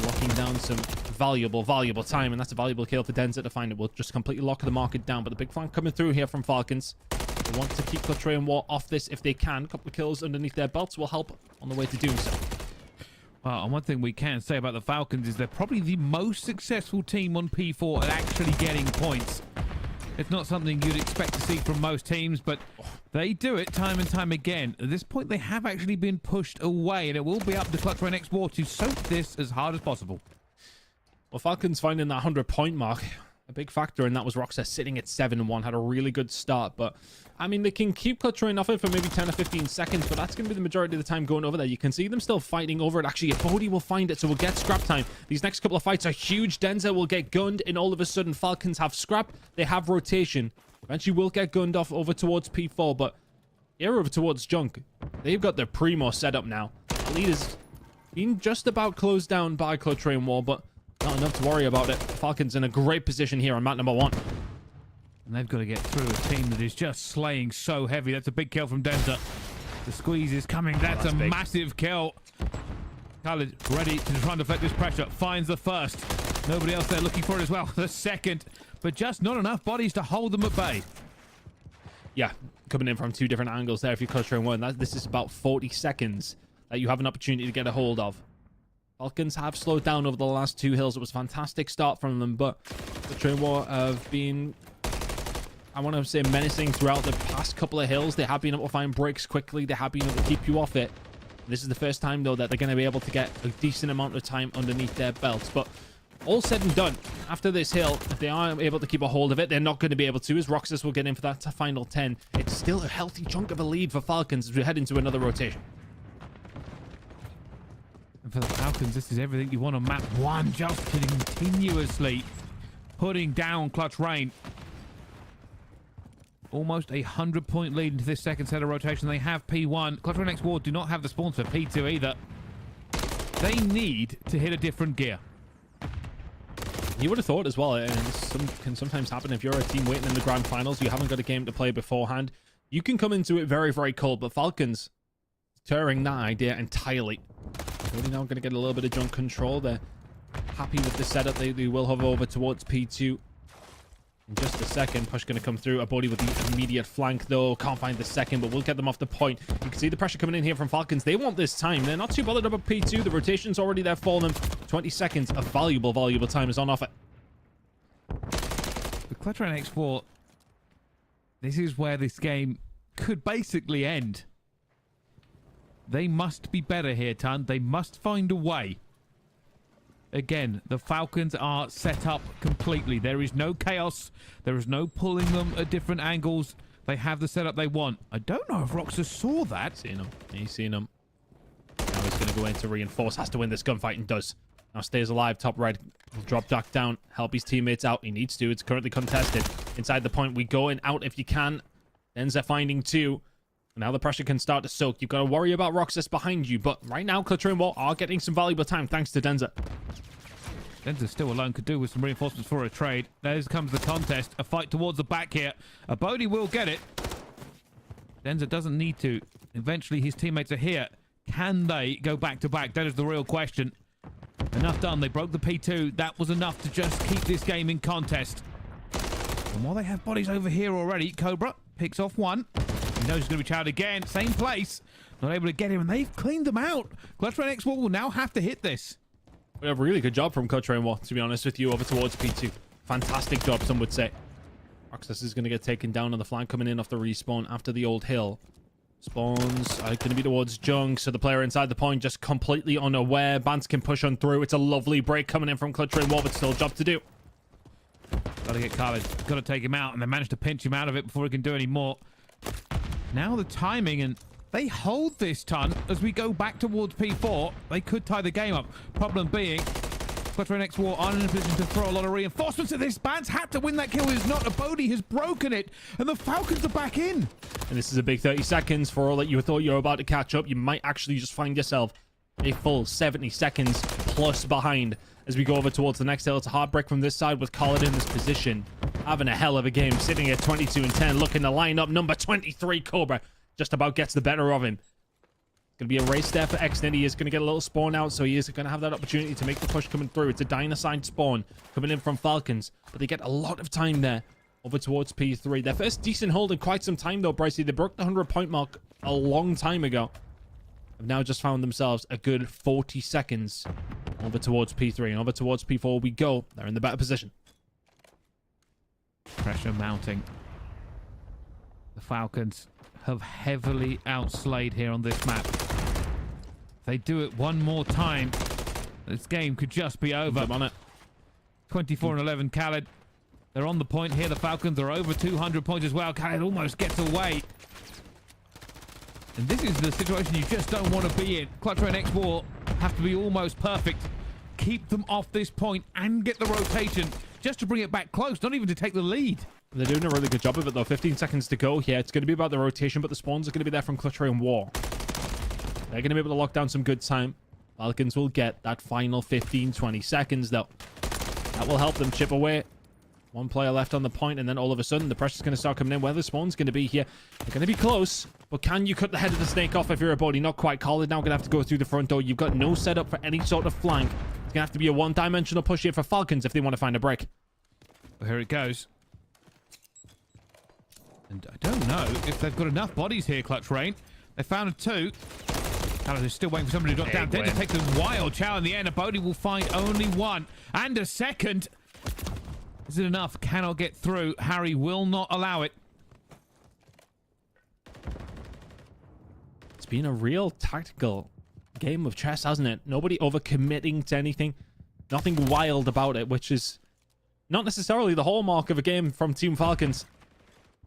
Locking down some valuable, valuable time, and that's a valuable kill for Denza to find. It will just completely lock the market down, but the big flank coming through here from Falcons. They want to keep Clutch Terrain War off this if they can. A couple of kills underneath their belts will help on the way to doing so. Well, and one thing we can say about the Falcons is they're probably the most successful team on P4 at actually getting points. It's not something you'd expect to see from most teams, but they do it time and time again. At this point, they have actually been pushed away, and it will be up to Clutch Terrain X War to soak this as hard as possible. Well, Falcons finding that 100-point mark. a big factor, and that was Roxas sitting at 7-1, had a really good start. But I mean, they can keep cluttering off it for maybe 10 or 15 seconds, but that's going to be the majority of the time going over there. You can see them still fighting over it. Actually, a Bodhi will find it, so we'll get scrap time. These next couple of fights are huge. Denza will get gunned, and all of a sudden, Falcons have scrap. They have rotation. Eventually, will get gunned off over towards P4, but here over towards Junk. They've got their Primo set up now. The lead is being just about closed down by Clutch Train Wall, but not enough to worry about it. Falcons in a great position here on map number 1. And they've got to get through a team that is just slaying so heavy. That's a big kill from Denza. The squeeze is coming. That's a big, massive kill. Khaled ready to try and deflect this pressure. Finds the first. Nobody else there looking for it as well. The second. But just not enough bodies to hold them at bay. Yeah, coming in from 2 different angles there if you cluster in one. This is about 40 seconds that you have an opportunity to get a hold of. Falcons have slowed down over the last 2 hills. It was a fantastic start from them, but the Train War have been, I want to say, menacing throughout the past couple of hills. They have been able to find breaks quickly. They have been able to keep you off it. This is the first time, though, that they're going to be able to get a decent amount of time underneath their belts. But all said and done, after this hill, if they are able to keep a hold of it, they're not going to be able to, as Roxas will get in for that final 10. It's still a healthy chunk of a lead for Falcons as we head into another rotation. And for the Falcons, this is everything you want on map 1. Just continuously putting down Clutch Rain. Almost a 100-point lead into this second set of rotation. They have P1. Clutch Rain X Ward do not have the spawns for P2 either. They need to hit a different gear. You would have thought as well, and this can sometimes happen if you're a team waiting in the grand finals, you haven't got a game to play beforehand. You can come into it very, very cold, but Falcons deterring that idea entirely. Really now going to get a little bit of junk control. They're happy with the setup. They will hover over towards P2 in just a second. Push going to come through. A Bodhi with the immediate flank, though. Can't find the second, but we'll get them off the point. You can see the pressure coming in here from Falcons. They want this time. They're not too bothered about P2. The rotation's already there for them. 20 seconds of valuable time is on offer. The Clutch Rain X4, this is where this game could basically end. They must be better here, Ton. They must find a way. Again, the Falcons are set up completely. There is no chaos. There is no pulling them at different angles. They have the setup they want. I don't know if Roxas saw that. Seen him. He's seen him. Now he's going to go in to reinforce. Has to win this gunfight and does. Now stays alive. Top red. Will drop Jack down. Help his teammates out. He needs to. It's currently contested. Inside the point. We go in out if you can. Denza finding 2. Now the pressure can start to soak. You've got to worry about Roxas behind you. But right now, Clutch Train Wall are getting some valuable time thanks to Denza. Denza still alone, could do with some reinforcements for a trade. There comes the contest. A fight towards the back here. A Bodhi will get it. Denza doesn't need to. Eventually, his teammates are here. Can they go back to back? That is the real question. Enough done. They broke the P2. That was enough to just keep this game in contest. And while they have bodies over here already, Cobra picks off 1. He knows he's going to be chowed again. Same place. Not able to get him, and they've cleaned them out. Clutch Rain X will now have to hit this. A really good job from Clutch Train Wall, to be honest with you, over towards P2. Fantastic job, some would say. Roxas is going to get taken down on the flank, coming in off the respawn after the old hill. Spawns are going to be towards Jung, so the player inside the point just completely unaware. Bants can push on through. It's a lovely break coming in from Clutch Train Wall, but still a job to do. Got to get Khaled. Got to take him out, and they managed to pinch him out of it before he can do any more. Now the timing, and they hold this, Ton, as we go back towards P4. They could tie the game up. Problem being, Clutch Rain X War aren't in a position to throw a lot of reinforcements at this. Bans had to win that kill. Is not. A Bodhi has broken it, and the Falcons are back in. And this is a big 30 seconds. For all that you thought you were about to catch up, you might actually just find yourself a full 70 seconds plus behind as we go over towards the next hill. It's a hard break from this side with Khaled in this position. Having a hell of a game, sitting at 22 and 10, looking to line up number 23, Cobra. Just about gets the better of him. It's going to be a race there for Xnit. He is going to get a little spawn out, so he is going to have that opportunity to make the push coming through. It's a dynaside spawn coming in from Falcons, but they get a lot of time there over towards P3. Their first decent hold in quite some time, though, Brycey. They broke the 100-point mark a long time ago. Have now just found themselves a good 40 seconds over towards P3, and over towards P4 we go. They're in the better position. Pressure mounting. The Falcons have heavily outslayed here on this map. If they do it one more time, this game could just be over. I'm on it. 24 and 11, Khaled. They're on the point here. The Falcons are over 200 points as well. Khaled almost gets away. And this is the situation you just don't want to be in. Clutch Rain X4 have to be almost perfect. Keep them off this point and get the rotation just to bring it back close, not even to take the lead. They're doing a really good job of it, though. 15 seconds to go here. It's going to be about the rotation, but the spawns are going to be there from Clutch Rain War. They're going to be able to lock down some good time. Falcons will get that final 15, 20 seconds, though. That will help them chip away. One player left on the point, and then all of a sudden, the pressure's going to start coming in. Where the spawn's going to be here. They're going to be close, but can you cut the head of the snake off if you're a body? Not quite. Khaled now going to have to go through the front door. You've got no setup for any sort of flank. It's going to have to be a one-dimensional push here for Falcons if they want to find a break. Well, here it goes. And I don't know if they've got enough bodies here, Clutch Rain. They found two. Khaled is still waiting for somebody to drop down. Then just takes a wild chow in the end. A Bodhi will find only one. And a second. Is it enough? Cannot get through. Harry will not allow it. It's been a real tactical game of chess, hasn't it? Nobody overcommitting to anything. Nothing wild about it, which is not necessarily the hallmark of a game from Team Falcons.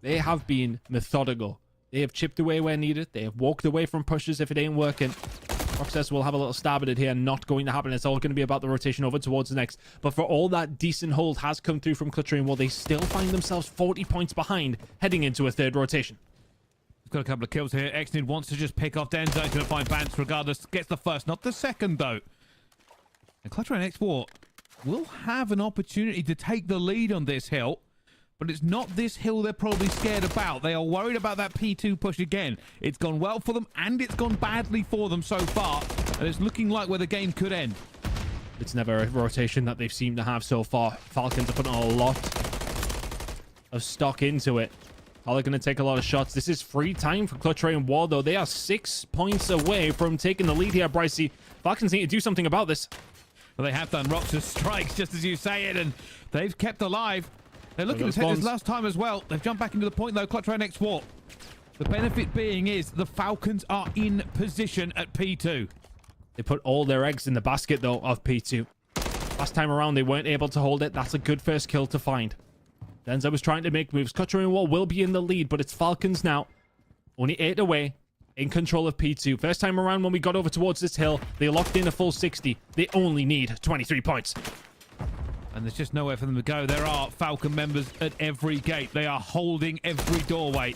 They have been methodical. They have chipped away where needed. They have walked away from pushes if it ain't working. Roxas will have a little stab at it here. Not going to happen. It's all going to be about the rotation over towards the next. But for all that decent hold has come through from Clutch Rain, well, they still find themselves 40 points behind heading into a third rotation. He's got a couple of kills here. Exnid wants to just pick off Denzo. He's going to find Vance regardless. Gets the first, not the second, though. And Clutch Rain X4 will have an opportunity to take the lead on this hill. But it's not this hill they're probably scared about. They are worried about that P2 push again. It's gone well for them, and it's gone badly for them so far. And it's looking like where the game could end. It's never a rotation that they've seemed to have so far. Falcons are putting a lot of stock into it. Are they going to take a lot of shots? This is free time for Clutch Rain War, though. They are 6 points away from taking the lead here, Brycey. Falcons need to do something about this. Well, they have done. Roxas strikes, just as you say it, and they've kept alive. They're looking to take this last time as well. They've jumped back into the point, though. Clutch Rain X4. The benefit being is the Falcons are in position at P2. They put all their eggs in the basket, though, of P2. Last time around, they weren't able to hold it. That's a good first kill to find. Denza was trying to make moves. Clutch Rain War will be in the lead, but it's Falcons now. Only 8 away, in control of P2. First time around when we got over towards this hill, they locked in a full 60. They only need 23 points. And there's just nowhere for them to go. There are Falcon members at every gate. They are holding every doorway.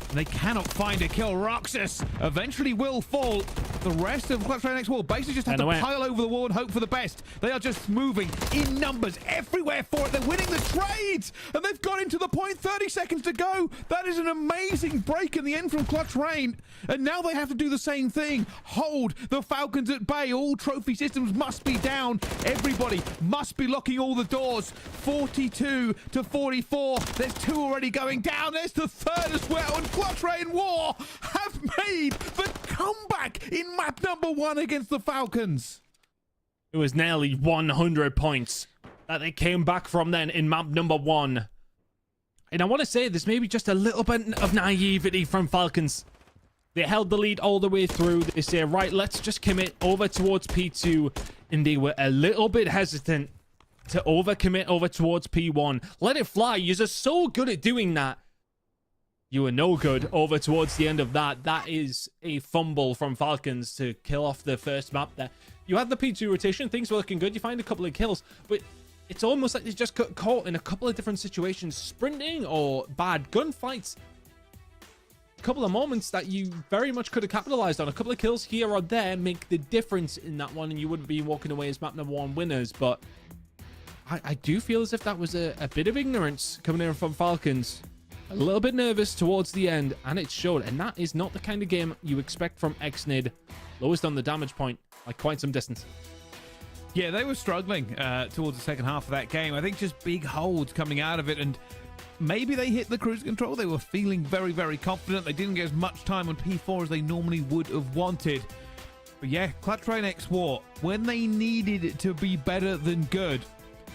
And they cannot find a kill. Roxas eventually will fall. The rest of Clutch Rain X4 basically just have to pile over the wall and hope for the best. They are just moving in numbers everywhere for it. They're winning the trades. And they've got into the point. 30 seconds to go. That is an amazing break in the end from Clutch Rain. And now they have to do the same thing. Hold the Falcons at bay. All trophy systems must be down. Everybody must be locking all the doors. 42 to 44. There's 2 already going down. There's the third as well. And Clutch Rain War have made the comeback in map number 1 against the Falcons. It was nearly 100 points that they came back from then in map number 1. And I want to say there's maybe just a little bit of naivety from Falcons. They held the lead all the way through. They say, right, let's just commit over towards P2. And they were a little bit hesitant to overcommit over towards P1. Let it fly. You're just so good at doing that. You were no good over towards the end of that. That is a fumble from Falcons to kill off the first map there. You had the P2 rotation. Things were looking good. You find a couple of kills. But it's almost like they just got caught in a couple of different situations. Sprinting or bad gunfights. A couple of moments that you very much could have capitalized on. A couple of kills here or there make the difference in that one. And you wouldn't be walking away as map number 1 winners. But I do feel as if that was a bit of ignorance coming in from Falcons. A little bit nervous towards the end, and it showed. And that is not the kind of game you expect from Xnid. Lowest on the damage point, like quite some distance. Yeah, they were struggling towards the second half of that game. I think just big holds coming out of it, and maybe they hit the cruise control. They were feeling very, very confident. They didn't get as much time on P4 as they normally would have wanted. But yeah, Clutch Rain X4, when they needed it to be better than good,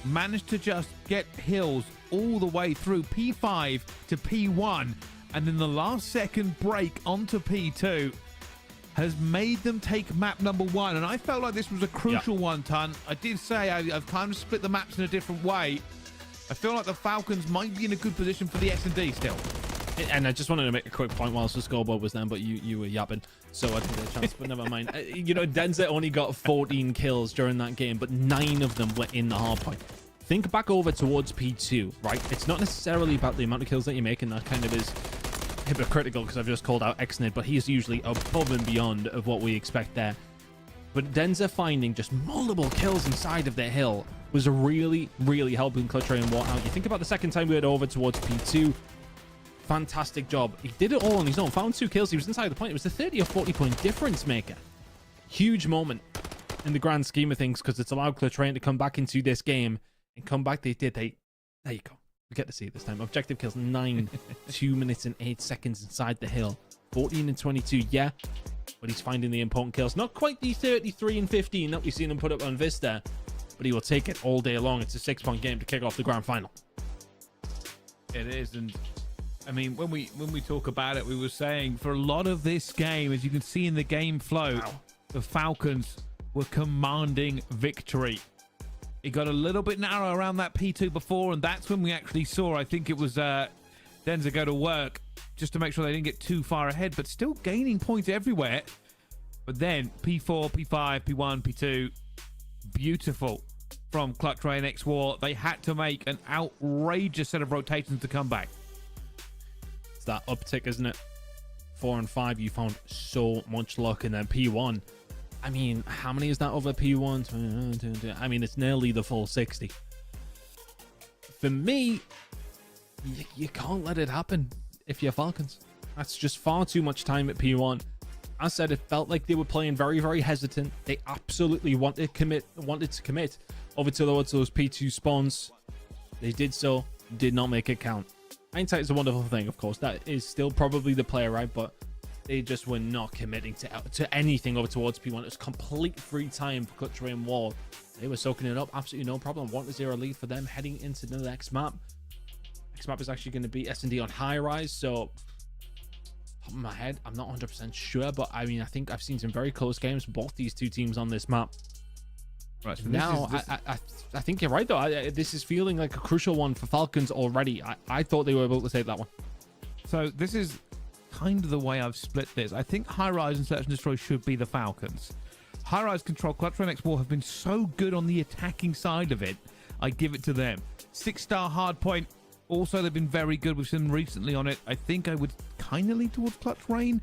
managed to just get hills all the way through P5 to P1, and then the last second break onto P2 has made them take map number 1. And I felt like this was a crucial one, Ton. I did say I've kind of split the maps in a different way, I feel like the Falcons might be in a good position for the S&D still. And I just wanted to make a quick point whilst the scoreboard was then, but you were yapping, so I didn't get a chance, but never mind. You know, Denza only got 14 kills during that game, but 9 of them were in the hardpoint. Think back over towards P2, right? It's not necessarily about the amount of kills that you make, and that kind of is hypocritical because I've just called out Xnid, but he is usually above and beyond of what we expect there. But Denza finding just multiple kills inside of the hill was really, really helping Clutch Ray and Watt out. You think about the second time we went over towards P2, fantastic job. He did it all on his own, found 2 kills. He was inside the point. It was a 30 or 40 point difference maker. Huge moment in the grand scheme of things because it's allowed Clutch Ray to come back into this game and come back. There you go. We get to see it this time. Objective kills 9, 2 minutes and 8 seconds inside the hill. 14 and 22, yeah. But he's finding the important kills. Not quite the 33 and 15 that we've seen him put up on Vista, but he will take it all day long. It's a 6-point game to kick off the grand final. It is, and I mean, when we talk about it, we were saying for a lot of this game, as you can see in the game flow, the Falcons were commanding victory. It got a little bit narrow around that P2 before, and that's when we actually saw, I think it was Denza go to work just to make sure they didn't get too far ahead, but still gaining points everywhere. But then P4, P5, P1, P2, beautiful from Clutch Ray and X-War. They had to make an outrageous set of rotations to come back. It's that uptick, isn't it? 4 and 5, you found so much luck, and then P1. I mean, how many is that over P1? I mean, it's nearly the full 60. For me, you can't let it happen if you're Falcons. That's just far too much time at P1. As I said, it felt like they were playing very, very hesitant. They absolutely wanted to commit over towards those P2 spawns. They did so, did not make it count. Hindsight is a wonderful thing, of course. That is still probably the player, right? But they just were not committing to anything over towards P1. It was complete free time for Clutch Ray and Wall. They were soaking it up, absolutely no problem. 1-0 lead for them heading into the next map. Next map is actually going to be S&D on Highrise, so top of my head, I'm not 100% sure, but I mean, I think I've seen some very close games for both these two teams on this map. Right, so now, I think you're right, though. This is feeling like a crucial one for Falcons already. I thought they were able to take that one. So this is kind of the way I've split this. I think Highrise and Search and Destroy should be the Falcons. Highrise Control, Clutch Ray and X-War have been so good on the attacking side of it. I give it to them. 6-star hardpoint. Also, they've been very good. We've seen them recently on it. I think I would kind of lean towards Clutch Rain.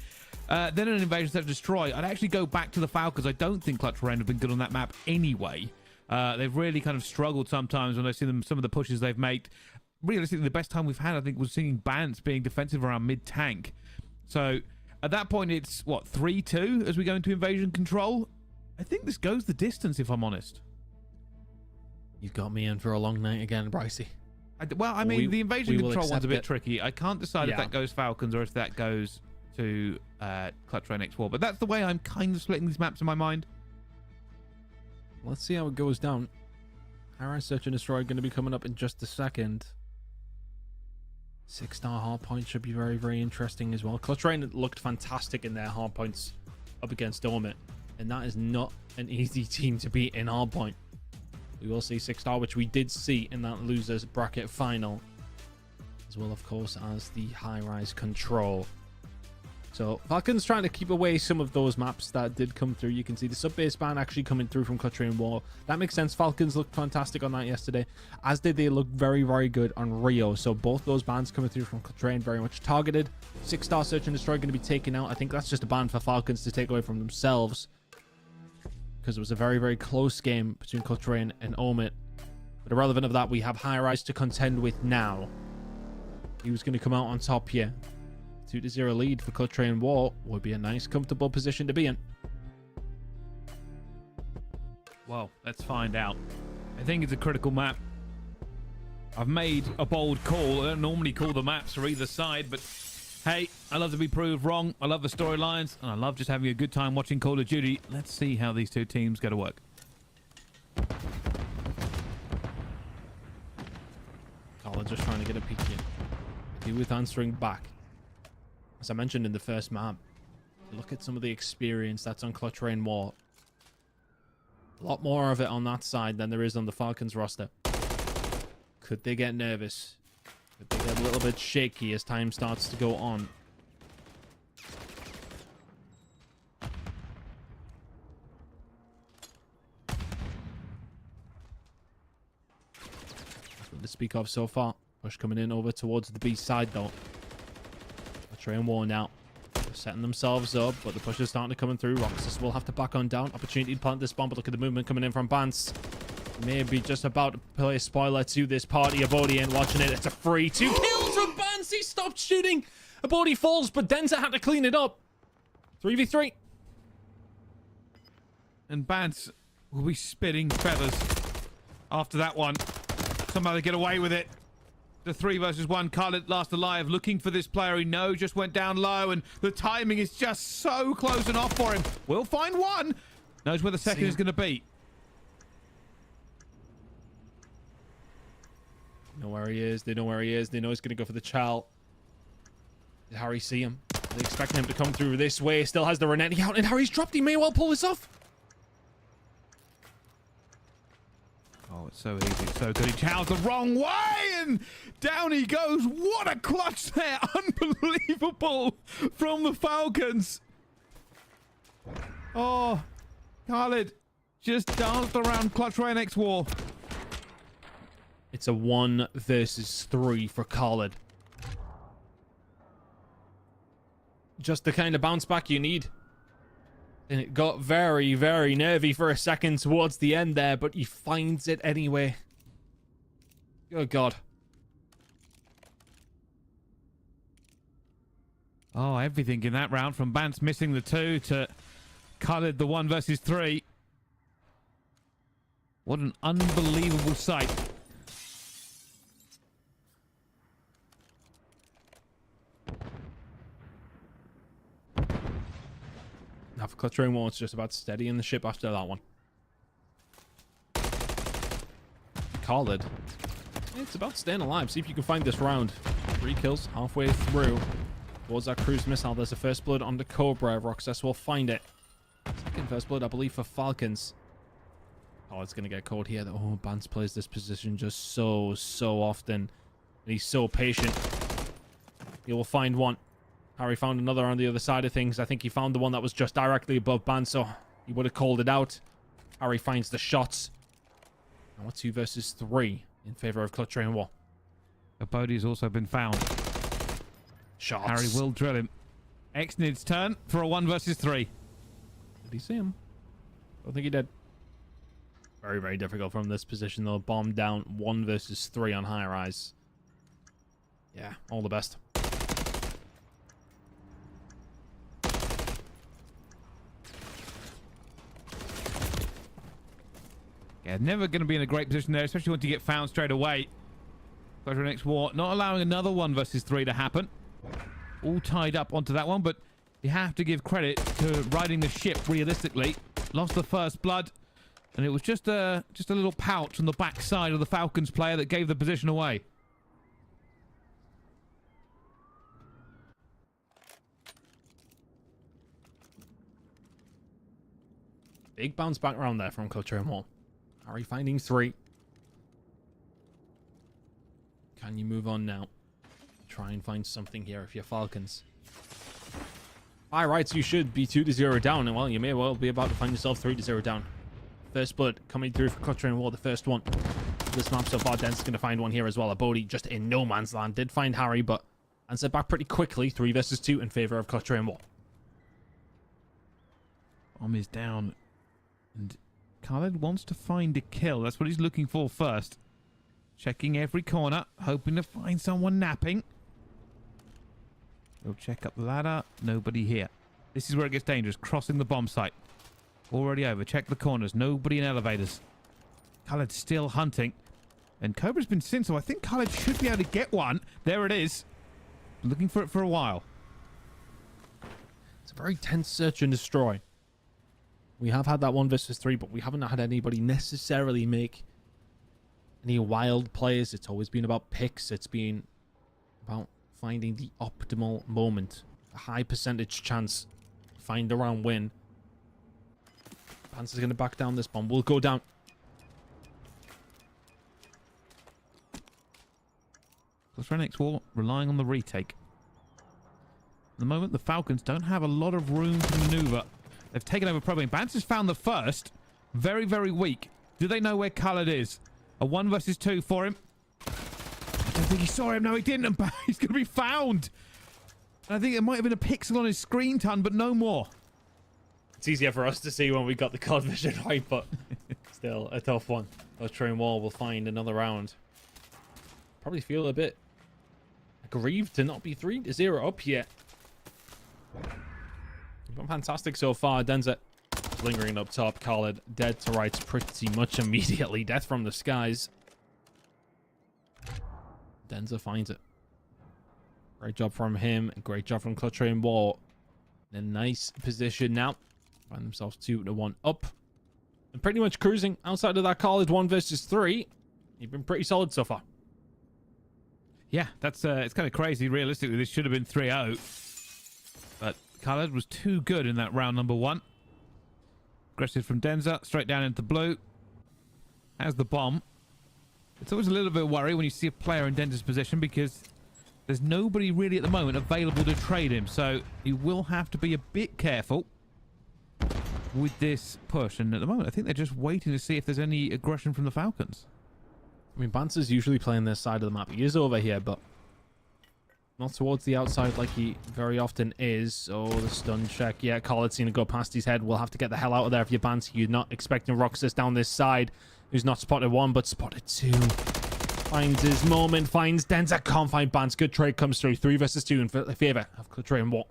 Then an Invasion, Search, Destroy. I'd actually go back to the Falcons. I don't think Clutch Rain have been good on that map anyway. They've really kind of struggled sometimes when I see them, some of the pushes they've made. Realistically, the best time we've had, I think, was seeing Bance being defensive around mid-tank. So, at that point, it's, what, 3-2 as we go into Invasion Control? I think this goes the distance, if I'm honest. You've got me in for a long night again, Brycey. Well, I mean, the Invasion Control one's a bit tricky. I can't decide if that goes Falcons or if that goes to Clutch Ray and X-War. But that's the way I'm kind of splitting these maps in my mind. Let's see how it goes down. Highrise Search and Destroy going to be coming up in just a second. 6-star hardpoint should be very, very interesting as well. Clutch Ray looked fantastic in their hardpoints up against Omit. And that is not an easy team to beat in hardpoint. We will see 6-star, which we did see in that losers bracket final, as well, of course, as the Highrise Control. So Falcons trying to keep away some of those maps that did come through. You can see the sub-base ban actually coming through from Clutch Ray and War. That makes sense. Falcons looked fantastic on that yesterday, as did they look very, very good on Rio. So both those bans coming through from Clutch Ray and very much targeted. 6-star Search and Destroy going to be taken out. I think that's just a ban for Falcons to take away from themselves, because it was a very, very close game between Clutch Ray and Omit. But irrelevant of that, we have Highrise to contend with now. He was going to come out on top here. 2-0 lead for Clutch Ray and War would be a nice, comfortable position to be in. Well, let's find out. I think it's a critical map. I've made a bold call. I don't normally call the maps for either side, but hey, I love to be proved wrong. I love the storylines, and I love just having a good time watching Call of Duty. Let's see how these two teams go to work. Colin just trying to get a peek in. He with answering back. As I mentioned in the first map, look at some of the experience that's on Clutch Ray and War. A lot more of it on that side than there is on the Falcons roster. Could they get nervous? Could they get a little bit shaky as time starts to go on? Nothing to speak of so far. Push coming in over towards the B side, though. Train war now. They're setting themselves up, but the push is starting to come through. Roxas will have to back on down. Opportunity to plant this bomb, but look at the movement coming in from Bance. Maybe just about to play a spoiler to this party. Abodi ain't watching it. It's a free 2 kills from Bance. He stopped shooting. Abodi falls, but Denza had to clean it up. 3v3. And Bance will be spitting feathers after that one. Somehow they get away with it. The 3 versus 1. Khaled last alive, looking for this player he knows just went down low, and the timing is just so close and off for him. Will find one. Knows where the second is going to be. Know where he is. They know where he is. They know he's going to go for the chow. Did Harry see him? They expecting him to come through this way. Still has the Renetti out, and Harry's dropped. He may well pull this off. Oh, it's so easy, so good. He chows the wrong way, and down he goes. What a clutch there. Unbelievable from the Falcons. Oh, Khaled just danced around Clutch Ray next wall. It's a 1 versus 3 for Khaled. Just the kind of bounce back you need. And it got very, very nervy for a second towards the end there, but he finds it anyway. Good God. Oh, everything in that round, from Bance missing the 2 to Khaled the 1 versus 3. What an unbelievable sight. Now for Clutch Rain War, it's just about steadying the ship after that one. Khaled. It's about staying alive. See if you can find this round. 3 kills halfway through. Towards that cruise missile. There's a first blood on the Cobra. Roxas will find it. Second first blood, I believe, for Falcons. Oh, it's going to get caught here. Oh, Bance plays this position just so often. And he's so patient. He will find one. Harry found another on the other side of things. I think he found the one that was just directly above Bance, so he would have called it out. Harry finds the shots. Now 2 versus 3 in favor of Clutch Rain War. Abodi's also been found. Shots. Harry will drill him. Exnid's turn for a 1 versus 3. Did he see him? Don't think he did. Very, very difficult from this position, though. Bomb down 1 versus 3 on Highrise. Yeah, all the best. Yeah, never going to be in a great position there, especially once you get found straight away. Go for the next war. Not allowing another 1 versus 3 to happen. All tied up onto that one, but you have to give credit to riding the ship realistically. Lost the first blood, and it was just a little pouch on the back side of the Falcons player that gave the position away. Big bounce back round there from Clutch Rain War. Harry finding 3. Can you move on now? Try and find something here if you're Falcons. By rights, you should be 2-0 down, and well, you may well be about to find yourself 3-0 down. First blood coming through for Clutch Rain War, the first one. This map so far, Dent's going to find one here as well. Abodi just in no man's land. Did find Harry, but answered back pretty quickly. 3 versus 2 in favor of Clutch Rain War. Bomb is down, and Khaled wants to find a kill. That's what he's looking for first. Checking every corner, hoping to find someone napping. He'll check up the ladder. Nobody here. This is where it gets dangerous. Crossing the bomb site. Already over. Check the corners. Nobody in elevators. Khaled's still hunting. And Cobra's been seen, so I think Khaled should be able to get one. There it is. Looking for it for a while. It's a very tense search and destroy. We have had that 1 versus 3, but we haven't had anybody necessarily make any wild plays. It's always been about picks. It's been about finding the optimal moment. A high percentage chance. Find the round win. Bance is going to back down this bomb. Will go down. Next War relying on the retake. At the moment, the Falcons don't have a lot of room to maneuver. They've taken over probably. Bance has found the first. Very, very weak. Do they know where Khaled is? A 1 versus 2 for him. I don't think he saw him. No, he didn't. And he's going to be found. And I think it might have been a pixel on his screen ton, but no more. It's easier for us to see when we got the COD vision right, but still a tough one. Clutching Wall will find another round. Probably feel a bit aggrieved to not be 3-0 up yet. Been fantastic so far. Denza lingering up top. Khaled dead to rights pretty much immediately. Death from the skies. Denza finds it. Great job from him. Great job from Clutching Wall. In a nice position now. Find themselves 2-1 up. And pretty much cruising outside of that Khaled 1 versus 3. You've been pretty solid so far. Yeah, that's it's kind of crazy. Realistically, this should have been 3-0. But Khaled was too good in that round number 1. Aggressive from Denza, straight down into blue. Has the bomb. It's always a little bit of worry when you see a player in Denza's position because there's nobody really at the moment available to trade him. So you will have to be a bit careful with this push. And at the moment, I think they're just waiting to see if there's any aggression from the Falcons. I mean, Bantzer's usually playing this side of the map. He is over here, but not towards the outside like he very often is. Oh, the stun check. Yeah, Khaled's seen it go past his head. We'll have to get the hell out of there if you're Bantz. You're not expecting Roxas down this side, who's not spotted 1, but spotted 2. Finds his moment, finds Denza, can't find Bantz. Good trade comes through. 3 versus 2 in favor of Clutching Wall.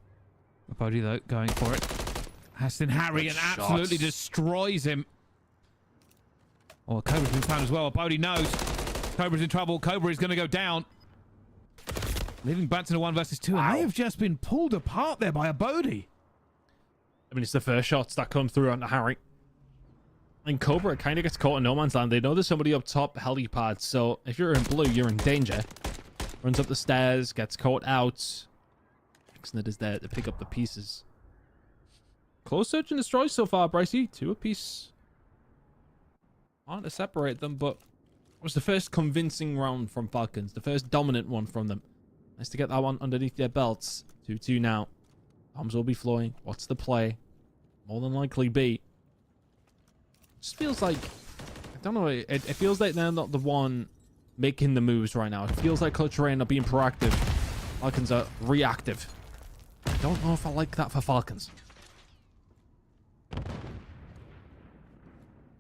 Bodhi, though, going for it. Hastin Harry and absolutely destroys him. Oh, Cobra's been found as well. Bodhi knows. Cobra's in trouble. Cobra is going to go down. Leaving Bantz in a 1 versus 2. Wow. And they have just been pulled apart there by a Bodhi. I mean, it's the first shots that come through onto Harry. And Cobra kind of gets caught in no man's land. They know there's somebody up top, helipad. So if you're in blue, you're in danger. Runs up the stairs, gets caught out. Xnet is there to pick up the pieces. Close search and destroy so far, Brycey. 2 apiece. Hard to separate them, but it was the first convincing round from Falcons. The first dominant one from them. Nice to get that one underneath their belts. 2-2 now. Bombs will be flowing. What's the play? More than likely B. Just feels like, I don't know, it feels like they're not the one making the moves right now. It feels like Clutching are being proactive. Falcons are reactive. I don't know if I like that for Falcons.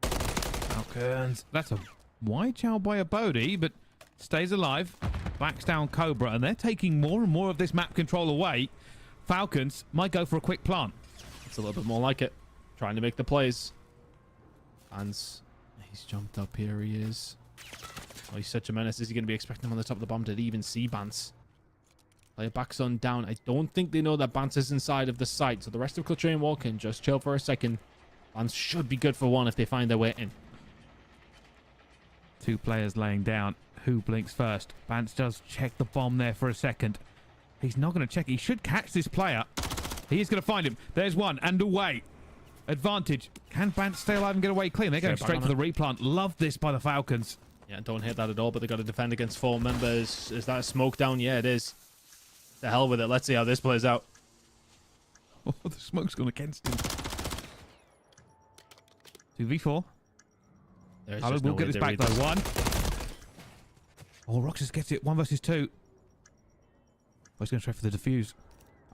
Falcons. That's a wide chow by a Bodhi, but stays alive. Backs down Cobra, and they're taking more and more of this map control away. Falcons might go for a quick plant. It's a little bit more like it. Trying to make the plays. And he's jumped up. Here he is. Oh, he's such a menace. Is he going to be expecting him on the top of the bomb? Did he even see Bantz? Player backs on down. I don't think they know that Bantz is inside of the site. So the rest of Clutching Wall can just chill for a second. Bantz should be good for 1 if they find their way in. 2 players laying down. Who blinks first? Bantz does check the bomb there for a second. He's not going to check. He should catch this player. He is going to find him. There's 1 and away. Advantage. Can Bantz stay alive and get away clean? They're going straight for the replant. Love this by the Falcons. Yeah, don't hit that at all, but they got to defend against 4 members. Is that a smoke down? Yeah, it is. The hell with it. Let's see how this plays out. Oh, the smoke's gone against him. 2v4. Khaled will get this back though. 1. Oh, Roxas gets it. 1 versus 2. Oh, he's going to try for the defuse.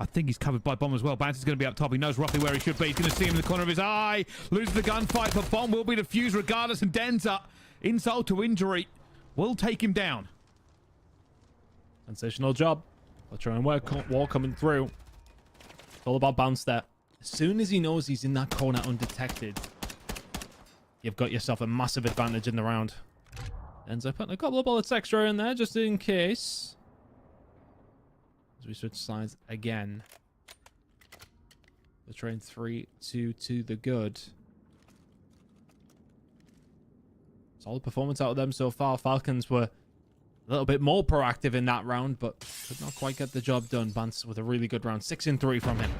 I think he's covered by Bomb as well. Bantz is going to be up top. He knows roughly where he should be. He's going to see him in the corner of his eye. Loses the gunfight, but Bomb will be defused regardless. And Denza, insult to injury, will take him down. Sensational job. I'll try and work Wall coming through. It's all about bounce there. As soon as he knows he's in that corner undetected, you've got yourself a massive advantage in the round. Denza putting a couple of bullets extra in there just in case. As we switch sides again. The train 3-2 to the good. Solid performance out of them so far. Falcons were a little bit more proactive in that round, but could not quite get the job done. Bantz with a really good round. 6-3 from him.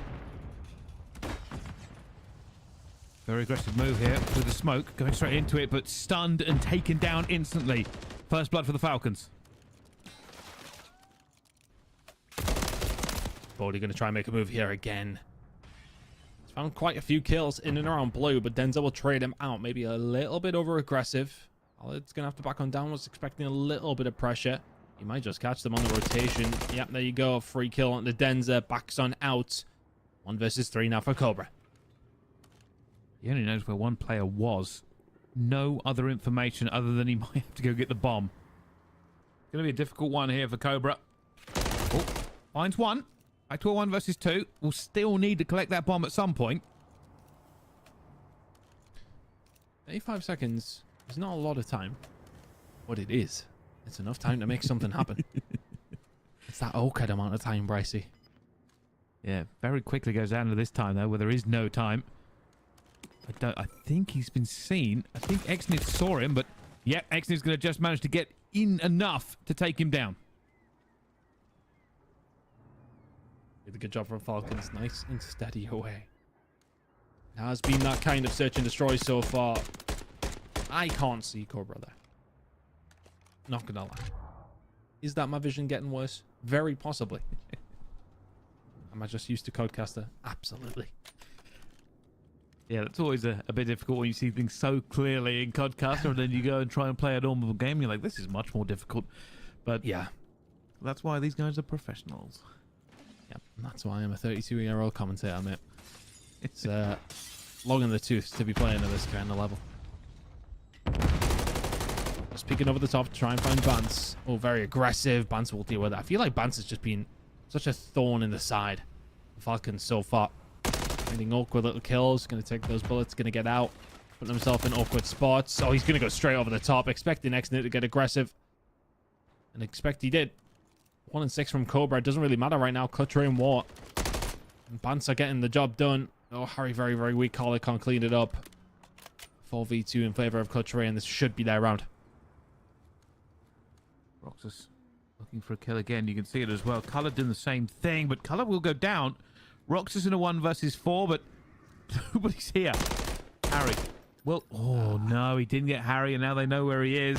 Very aggressive move here with the smoke. Going straight into it, but stunned and taken down instantly. First blood for the Falcons. Bodhi going to try and make a move here again. He's found quite a few kills in and around blue, but Denza will trade him out. Maybe a little bit over aggressive. It's going to have to back on down. Was expecting a little bit of pressure. He might just catch them on the rotation. Yep, there you go. Free kill on the Denza. Backs on out. 1 versus 3 now for Cobra. He only knows where one player was. No other information other than he might have to go get the bomb. It's going to be a difficult one here for Cobra. Oh, finds one. Back to a 1 versus 2. We'll still need to collect that bomb at some point. 85 seconds is not a lot of time. What it is, it's enough time to make something happen. It's that awkward amount of time, Brycey. Yeah, very quickly goes down to this time, though, where there is no time. I think he's been seen. I think Exnid saw him, but yeah, Exnid's going to just manage to get in enough to take him down. Did a good job from Falcons. Nice and steady away. It has been that kind of search and destroy so far. I can't see Cobra there. Not gonna lie. Is that my vision getting worse? Very possibly. Am I just used to Codecaster? Absolutely. Yeah, that's always a bit difficult when you see things so clearly in Codecaster and then you go and try and play a normal game and you're like, this is much more difficult. But yeah, that's why these guys are professionals. Yep, and that's why I'm a 32-year-old commentator, mate. It's long in the tooth to be playing at this kind of level. Just peeking over the top to try and find Bance. Oh, very aggressive. Bance will deal with it. I feel like Bance has just been such a thorn in the side of Falcons so far. Finding awkward little kills. Going to take those bullets. Going to get out. Putting himself in awkward spots. Oh, he's going to go straight over the top. Expecting Exnit to get aggressive. And expect he did. 1 and 6 from Cobra. It doesn't really matter right now. Clutch Ray and War. And Bance are getting the job done. Oh, Harry, very, very weak. Collar can't clean it up. 4v2 in favor of Clutch Ray, and this should be their round. Roxas looking for a kill again. You can see it as well. Color doing the same thing, but Color will go down. Roxas in a 1 versus 4, but nobody's here. Harry. Well, oh no, he didn't get Harry, and now they know where he is.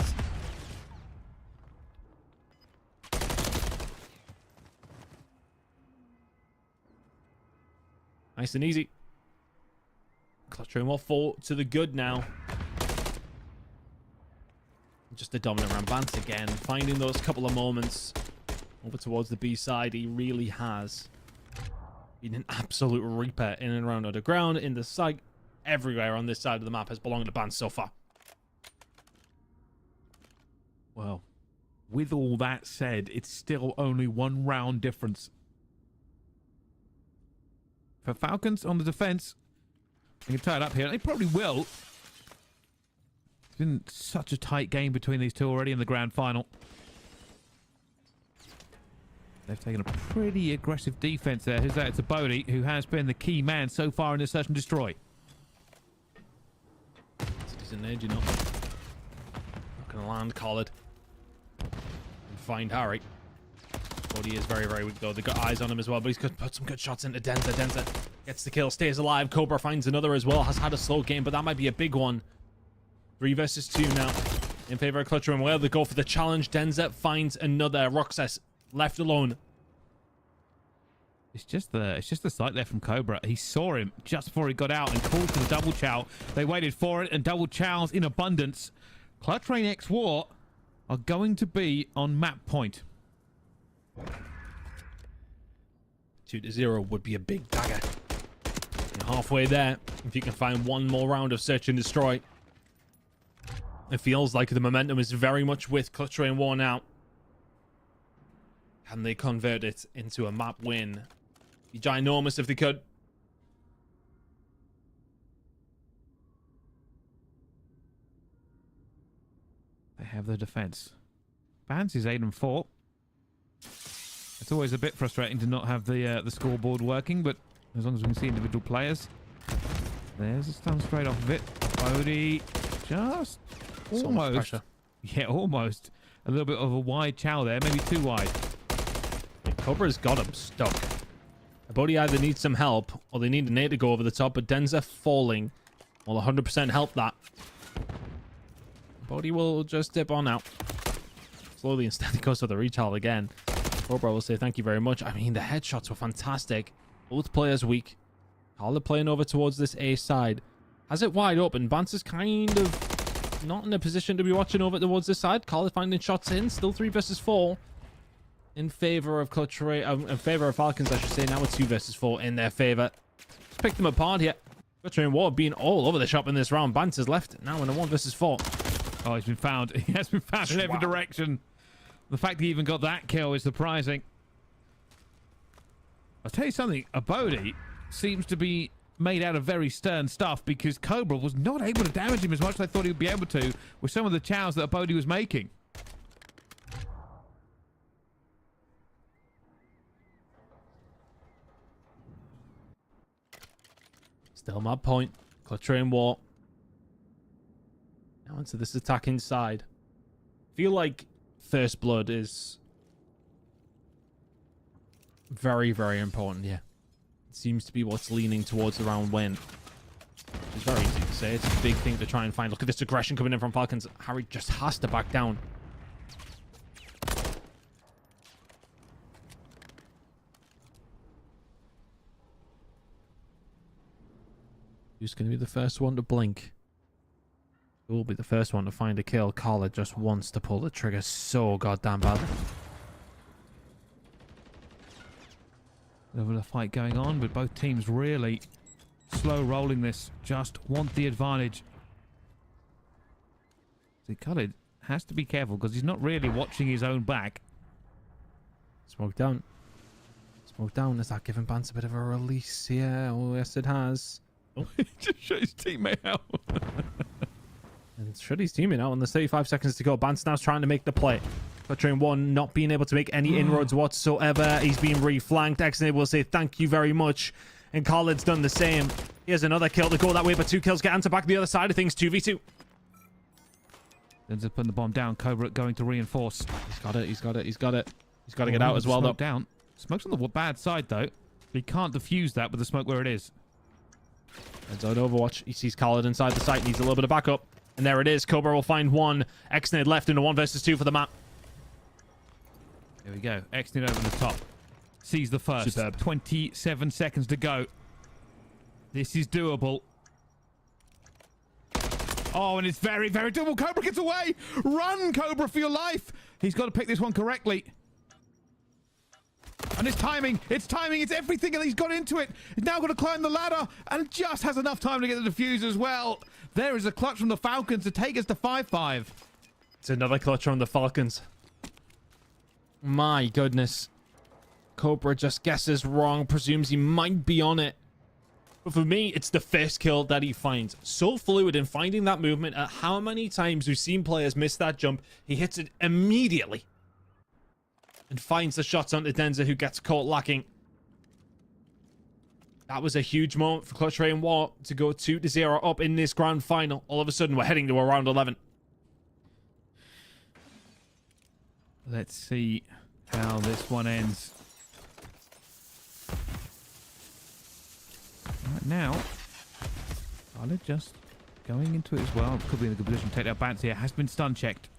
Nice and easy. Clutch Ray and War 4 to the good now. Just a dominant Rambance again, finding those couple of moments over towards the B side. He really has been an absolute reaper in and around underground, in the site, everywhere on this side of the map has belonged to Bance so far. Well, with all that said, it's still only 1 round difference. For Falcons on the defense, they can tie it up here. They probably will. It's been such a tight game between these two already in the grand final. They've taken a pretty aggressive defense there. Who's that? It's a Bodhi, who has been the key man so far in this search and destroy. He's an edge, you know. Not going to land Collard. And find Harry. Bodhi is very, very weak, though. They've got eyes on him as well, but he's got put some good shots into Denza. Denza gets the kill, stays alive. Cobra finds another as well. Has had a slow game, but that might be a big one. 3 versus 2 now in favor of Clutcher and Whale. They go for the challenge. Denza finds another. Roxas left alone. It's just the sight there from Cobra. He saw him just before he got out and called for the double chow. They waited for it, and double chows in abundance. Clutch Rain X War are going to be on map point. 2-0 would be a big dagger. You're halfway there. If you can find 1 more round of search and destroy. It feels like the momentum is very much with Clutch Ray and War now. Can they convert it into a map win? Be ginormous if they could. They have the defense. Vance is 8 and 4. It's always a bit frustrating to not have the scoreboard working, but as long as we can see individual players. There's a stun straight off of it. Bodhi just almost. Yeah, almost. A little bit of a wide chow there, maybe too wide. Cobra's got him stuck. Bodhi either needs some help or they need a nade to go over the top, but Denza falling will 100% help that. Bodhi will just dip on out. Slowly and steadily goes for the recharge again. Cobra will say thank you very much. I mean, the headshots were fantastic. Both players weak. Khaled playing over towards this A side. Has it wide open. Bance is kind of not in a position to be watching over towards this side. Khaled finding shots in. Still 3 versus 4 in favor of in favor of Falcons, I should say. Now it's 2 versus 4 in their favor. Just pick them apart here. Clutch Rain War being all over the shop in this round. Bance is left now in a 1 versus 4. Oh, he's been found. He has been found in every direction. The fact he even got that kill is surprising. I'll tell you something. Abodi seems to be made out of very stern stuff because Cobra was not able to damage him as much as I thought he would be able to with some of the chows that Abodi was making. Still mad point. Clutch Rain War. Now into this attacking side. Feel like First Blood is very, very important here. It seems to be what's leaning towards the round win. It's very easy to say. It's a big thing to try and find. Look at this aggression coming in from Falcons. Harry just has to back down. Who's going to be the first one to blink? Who will be the first one to find a kill? Khaled just wants to pull the trigger so goddamn badly. There's a fight going on, but both teams really slow rolling this. Just want the advantage. See, Khaled has to be careful because he's not really watching his own back. Smoke down. Smoke down. Is that giving Bance a bit of a release here? Oh, yes, it has. Oh, he just shut his teammate out. And shut his teammate out, and there's 35 seconds to go. Bance now's trying to make the play. Clutching 1 not being able to make any inroads whatsoever. He's being reflanked. Exnade will say thank you very much. And Khaled's done the same. Here's another kill to go that way, but 2 kills get answered back the other side of things. 2v2. Ends up putting the bomb down. Cobra going to reinforce. He's got it. He's got it. He's got it. He's got to get out as well, though. Down. Smoke's on the bad side, though. He can't defuse that with the smoke where it is. Heads out Overwatch. He sees Khaled inside the site. Needs a little bit of backup. And there it is. Cobra will find 1. Exnade left in a 1 versus 2 for the map. Here we go. Exnade over the top. Sees the first. Superb. 27 seconds to go. This is doable. Oh, and it's very, very doable. Cobra gets away. Run, Cobra, for your life. He's got to pick this one correctly. And it's timing. It's timing. It's everything. And he's got into it. He's now got to climb the ladder and just has enough time to get the defuse as well. There is a clutch from the Falcons to take us to 5-5. It's another clutch from the Falcons. My goodness. Cobra just guesses wrong. Presumes he might be on it. But for me, it's the first kill that he finds. So fluid in finding that movement. At how many times we've seen players miss that jump. He hits it immediately. And finds the shots onto Denza, who gets caught lacking. That was a huge moment for Clutch Rain War to go 2-0 up in this grand final. All of a sudden, we're heading to a round 11. Let's see how this one ends. Right now, Khaled just going into it as well. Could be in a good position to take out Bance here. Has been stun checked.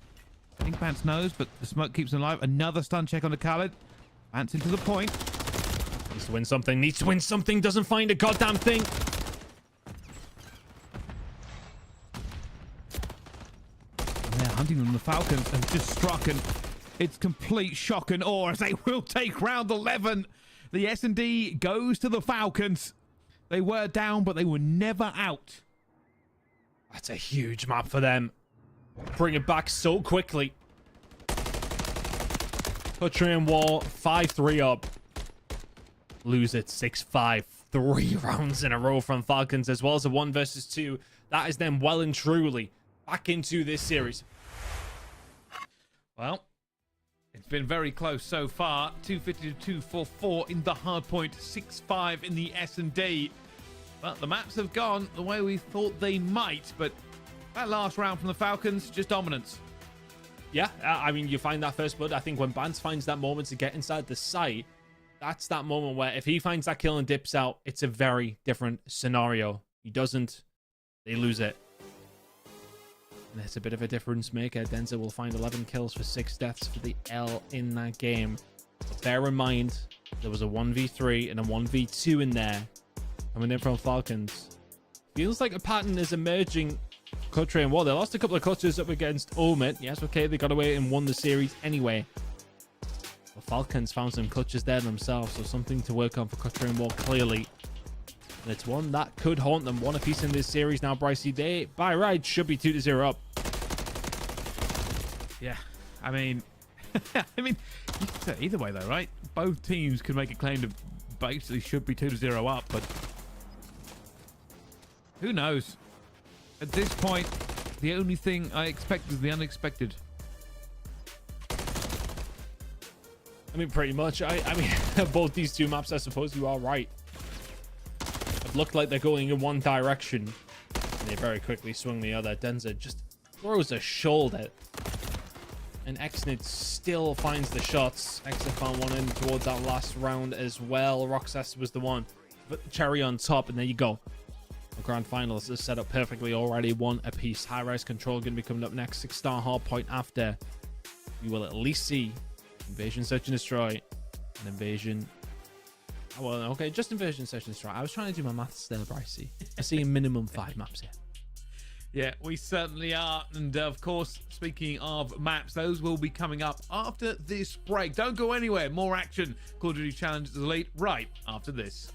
I think Bance knows, but the smoke keeps him alive. Another stun check on the Khaled. Bance into the point. Needs to win something. Needs to win something. Doesn't find a goddamn thing. And they're hunting them. The Falcons have just struck, and it's complete shock and awe as they will take round 11. The S&D goes to the Falcons. They were down, but they were never out. That's a huge map for them. Bring it back so quickly. Clutch Rain War 5-3 up. Lose it 6-5. 3 rounds in a row from Falcons, as well as a 1 versus 2. That is them well and truly back into this series. Well, it's been very close so far. 250-244 in the hardpoint, 6-5 in the S&D. But the maps have gone the way we thought they might. But that last round from the Falcons, just dominance. Yeah, I mean, you find that first blood. I think when Bance finds that moment to get inside the site, that's that moment where if he finds that kill and dips out, it's a very different scenario. He doesn't, they lose it. And it's a bit of a difference maker. Denza will find 11 kills for 6 deaths for the L in that game. But bear in mind, there was a 1v3 and a 1v2 in there coming in from Falcons. Feels like a pattern is emerging. Clutch and War, they lost a couple of clutches up against Omid. Yes, okay, they got away and won the series anyway. The Falcons found some clutches there themselves, so something to work on for Clutch and War clearly. And it's one that could haunt them. One apiece in this series now, Brycey. They, by right, should be 2-0 up. Yeah, I mean, you could say either way though, right? Both teams can make a claim to basically should be 2-0 up, but who knows? At this point, the only thing I expect is the unexpected. I mean, pretty much. I mean, both these two maps, I suppose you are right. It looked like they're going in one direction, and they very quickly swung the other. Denza just throws a shoulder, and Exnid still finds the shots. Exnid found one in towards that last round as well. Roxas was the one, but the cherry on top, and there you go. The grand finals is set up perfectly already. One apiece. Highrise Control going to be coming up next. 6-star hardpoint after. We will at least see Invasion, Search and Destroy. An Invasion. Oh, well, okay, just Invasion, Search and Destroy. I was trying to do my maths there, Brycey. I see minimum 5 maps here. Yeah, we certainly are. And of course, speaking of maps, those will be coming up after this break. Don't go anywhere. More action. Call of Duty Challenge Elite right after this.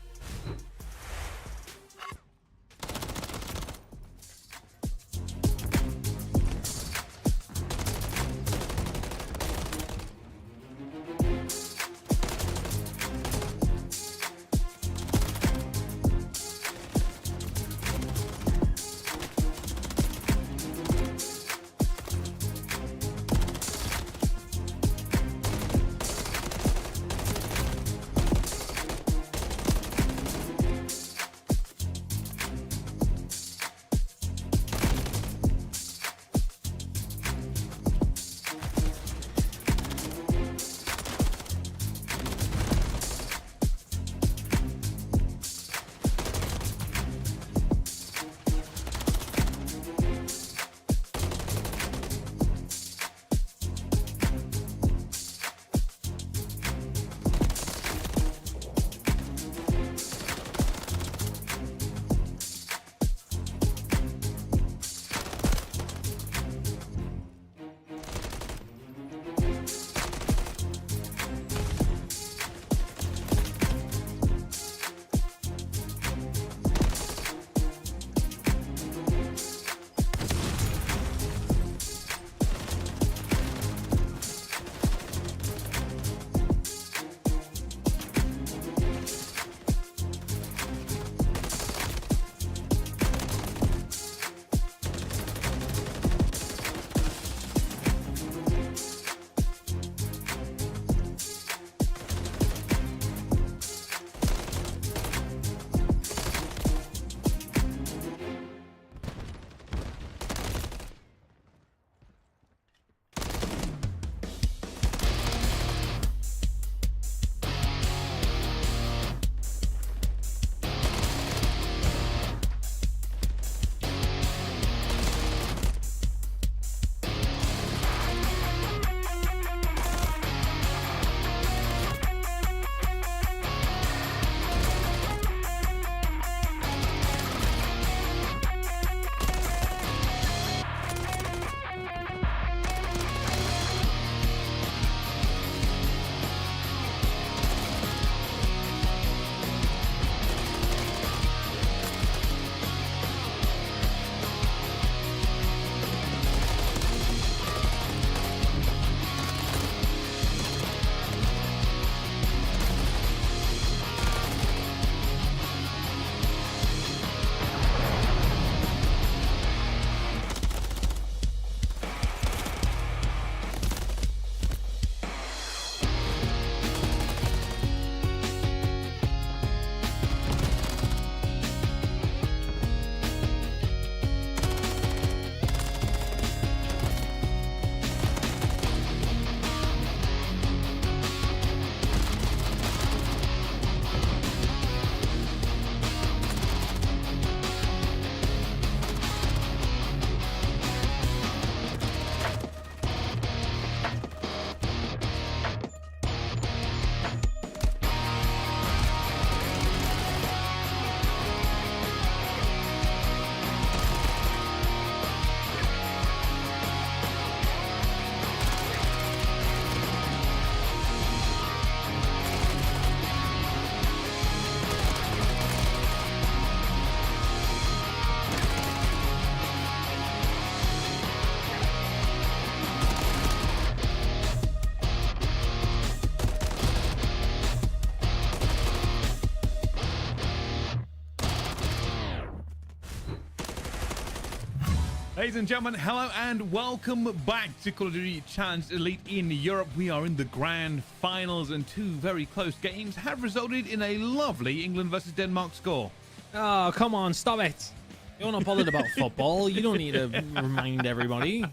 Ladies and gentlemen, hello and welcome back to Call of Duty Challenge Elite in Europe. We are in the grand finals and two very close games have resulted in a lovely England versus Denmark score. Oh, come on, stop it. You're not bothered about football. You don't need to remind everybody.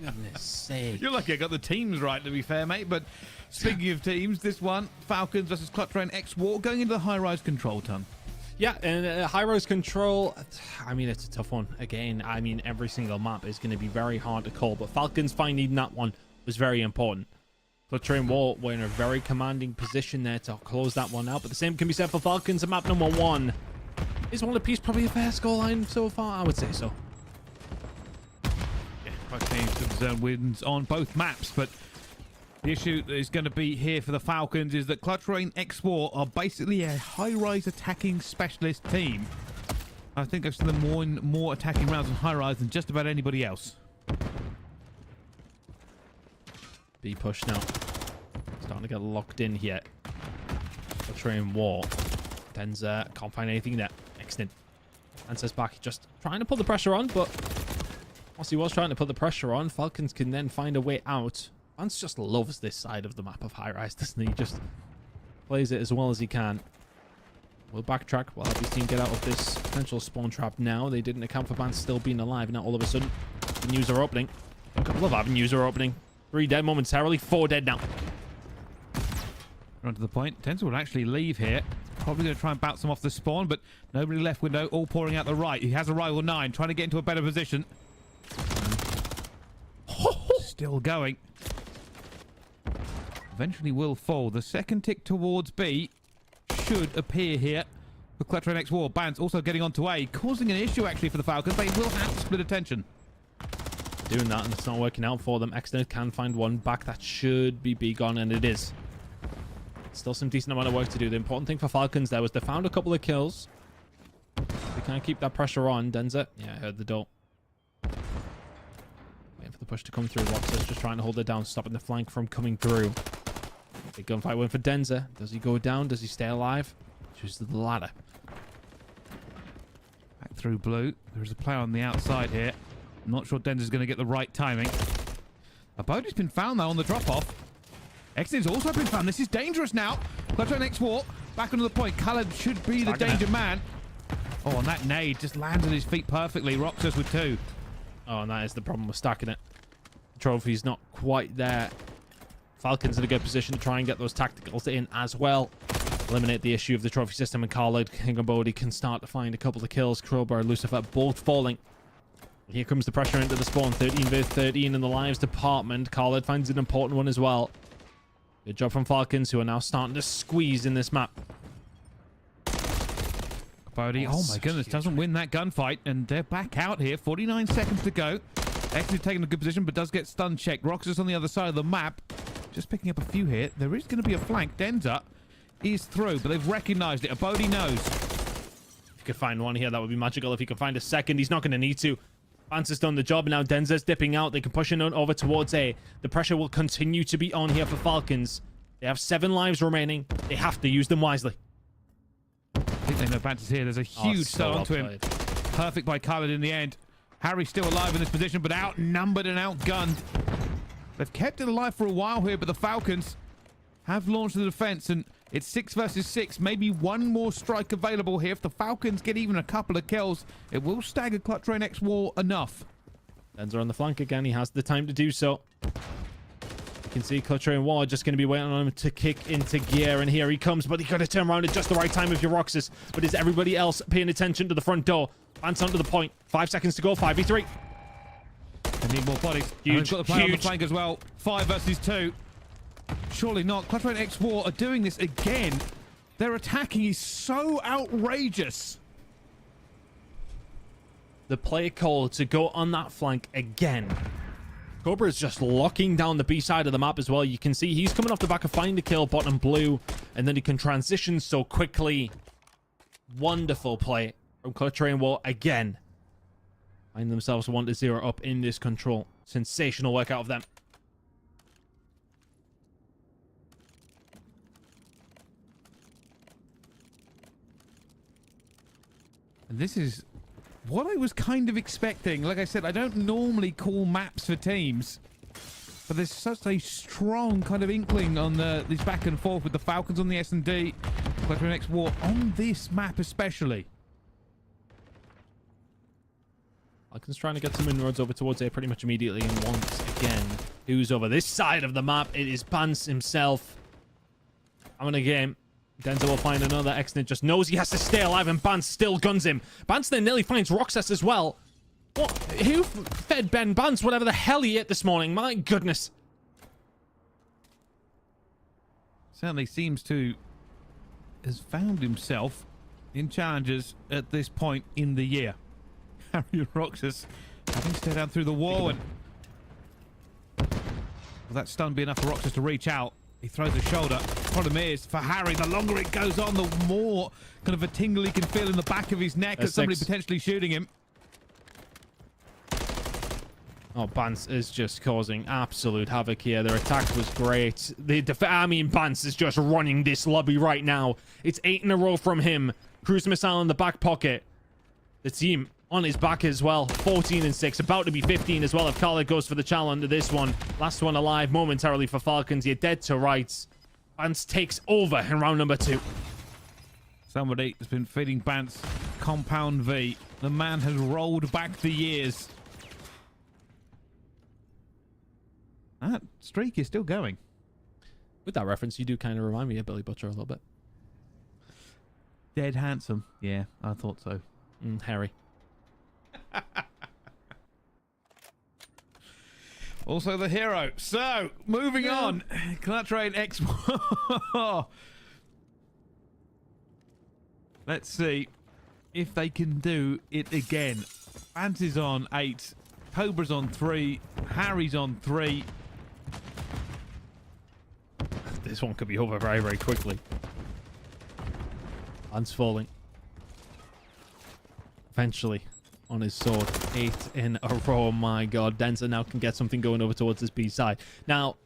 Goodness sake. You're lucky I got the teams right, to be fair, mate. But speaking of teams, this one, Falcons versus Clutch Rain X War, going into the high-rise control ton. Yeah, and Highrise control, I mean, it's a tough one. Again, I mean, every single map is going to be very hard to call, but Falcons finding that one was very important. Clutch Rain War were in a very commanding position there to close that one out, but the same can be said for Falcons. And map number 1 is one apiece, probably a fair scoreline so far, I would say so. Yeah, both teams have deserved wins on both maps, but the issue that is going to be here for the Falcons is that Clutch Rain X War are basically a high-rise attacking specialist team. I think I've seen them win more attacking rounds on high-rise than just about anybody else. B push now. Starting to get locked in here. Clutch Rain War. Denzer can't find anything there. Excellent. Answers back, just trying to put the pressure on, but whilst he was trying to put the pressure on, Falcons can then find a way out. Vance just loves this side of the map of Highrise, doesn't he? Just plays it as well as he can. We'll backtrack. We'll have his team get out of this potential spawn trap now. They didn't account for Vance still being alive. Now all of a sudden, avenues are opening. A couple of avenues are opening. 3 dead momentarily. 4 dead now. Run to the point. Denzel will actually leave here. Probably going to try and bounce them off the spawn, but nobody left window. All pouring out the right. He has a rival 9, trying to get into a better position. Still going. Eventually will fall. The second tick towards B should appear here for Clutch Rain X War. Bans also getting onto A, causing an issue actually for the Falcons. They will have to split attention. Doing that, and it's not working out for them. Exner can find one back. That should be B gone, and it is. Still some decent amount of work to do. The important thing for Falcons there was they found a couple of kills. They can't keep that pressure on. Denzer, yeah, I heard the door. Waiting for the push to come through. Roxas just trying to hold it down, stopping the flank from coming through. Big gunfight win for Denzer. Does he go down? Does he stay alive? Chooses the ladder. Back through blue. There's a player on the outside here. I'm not sure Denzer's going to get the right timing. A body's been found though on the drop-off. Exton's also been found. This is dangerous now. Clutch Rain X War back onto the point. Khaled should be the danger man. Oh, and that nade just lands on his feet perfectly. Roxas with 2. Oh, and that is the problem with stacking it. The trophy's not quite there. Falcons in a good position to try and get those tacticals in as well. Eliminate the issue of the trophy system, and Khaled, King and Bodhi can start to find a couple of kills. Crowbar and Lucifer both falling. Here comes the pressure into the spawn. 13 versus 13 in the lives department. Khaled finds an important one as well. Good job from Falcons, who are now starting to squeeze in this map. Bodhi, oh my goodness, doesn't win that gunfight, and they're back out here. 49 seconds to go. X is taking a good position, but does get stun checked. Roxas on the other side of the map. Just picking up a few here. There is going to be a flank. Denzer is through, but they've recognized it. Bodhi knows. If he could find one here, that would be magical. If he could find a second, he's not going to need to. Vance has done the job, and now Denzer's dipping out. They can push in over towards A. The pressure will continue to be on here for Falcons. They have 7 lives remaining. They have to use them wisely. I think they know Vance is here. There's a huge stun onto him. Perfect by Khaled in the end. Harry's still alive in this position, but outnumbered and outgunned. They've kept it alive for a while here, but the Falcons have launched the defense, and it's 6 versus 6. Maybe one more strike available here. If the Falcons get even a couple of kills, it will stagger Clutch Rain X War enough. Denzer on the flank again. He has the time to do so. You can see Clutch Rain War just going to be waiting on him to kick into gear, and here he comes, but he got to turn around at just the right time with your Roxas. But is everybody else paying attention to the front door? Vance onto the point. 5 seconds to go. 5v3. They need more bodies. Huge, got the player on the flank as well. 5 versus 2. Surely not. Clutch Rain X War are doing this again. Their attacking is so outrageous. The play call to go on that flank again. Cobra is just locking down the B side of the map as well. You can see he's coming off the back of find a kill, bottom blue, and then he can transition so quickly. Wonderful play from Clutch Rain War again. Find themselves 1-0 up in this control. Sensational work out of them. And this is what I was kind of expecting. Like I said, I don't normally call maps for teams, but there's such a strong kind of inkling on this back and forth with the Falcons on the S&D, Clutch X War on this map especially. Falcons trying to get some inroads over towards A pretty much immediately, and once again, who's over this side of the map? It is Bance himself. I'm in a game. Denzel will find another. Exnit just knows he has to stay alive, and Bance still guns him. Bance then nearly finds Roxas as well. What? Who fed Ben Bance whatever the hell he ate this morning? My goodness. Certainly seems to has found himself in challenges at this point in the year. Harry Roxas having to stay down through the wall, and will that stun be enough for Roxas to reach out? He throws a shoulder. Problem is, for Harry, the longer it goes on, the more kind of a tingle he can feel in the back of his neck at somebody potentially shooting him. Oh, Bance is just causing absolute havoc here. Their attack was great. Bance is just running this lobby right now. It's 8 in a row from him. Cruise missile in the back pocket. The team on his back as well. 14 and 6, about to be 15 as well if Khaled goes for the challenge to this one. Last one alive momentarily for Falcons. You're dead to rights. Bance takes over in round number 2. Somebody has been feeding Bance Compound V. The man has rolled back the years. That streak is still going. With that reference, you do kind of remind me of Billy Butcher a little bit. Dead handsome. Yeah, I thought so. Harry. Also the hero. So, moving on. Clutch Rain X. Let's see if they can do it again. Bance is on 8. Cobra's on 3. Harry's on 3. This one could be over very, very quickly. Bance falling. Eventually. On his sword. 8 in a row. My god. Denza now can get something going over towards this B side. Now,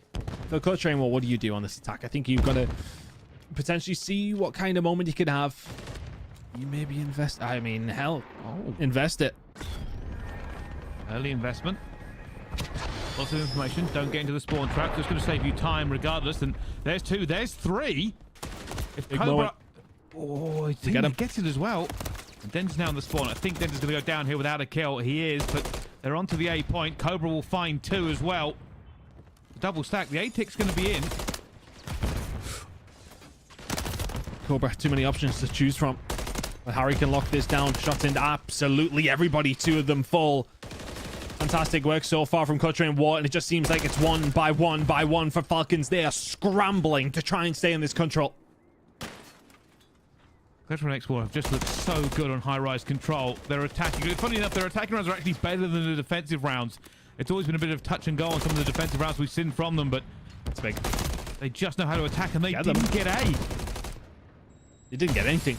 for Clutch Rain War, what do you do on this attack? I think you've got to potentially see what kind of moment you could have. You maybe invest. I mean, hell. Invest it. Early investment. Lots of information. Don't get into the spawn trap. Just going to save you time regardless. And there's 2. There's 3. If Cobra... Oh, I think he gets it as well. And Den's now in the spawn. I think Den's going to go down here without a kill. He is, but they're onto the A point. Cobra will find 2 as well. Double stack. The A-tick's going to be in. Cobra, too many options to choose from. But Harry can lock this down. Shot into absolutely everybody. 2 of them fall. Fantastic work so far from Clutch Rain War, and it just seems like it's one by one for Falcons. They are scrambling to try and stay in this control. Clutch Rain X War have just looked so good on high-rise control. They're attacking. Funny enough, their attacking rounds are actually better than the defensive rounds. It's always been a bit of touch and go on some of the defensive rounds we've seen from them, but it's big. They just know how to attack, and they didn't get A. They didn't get anything.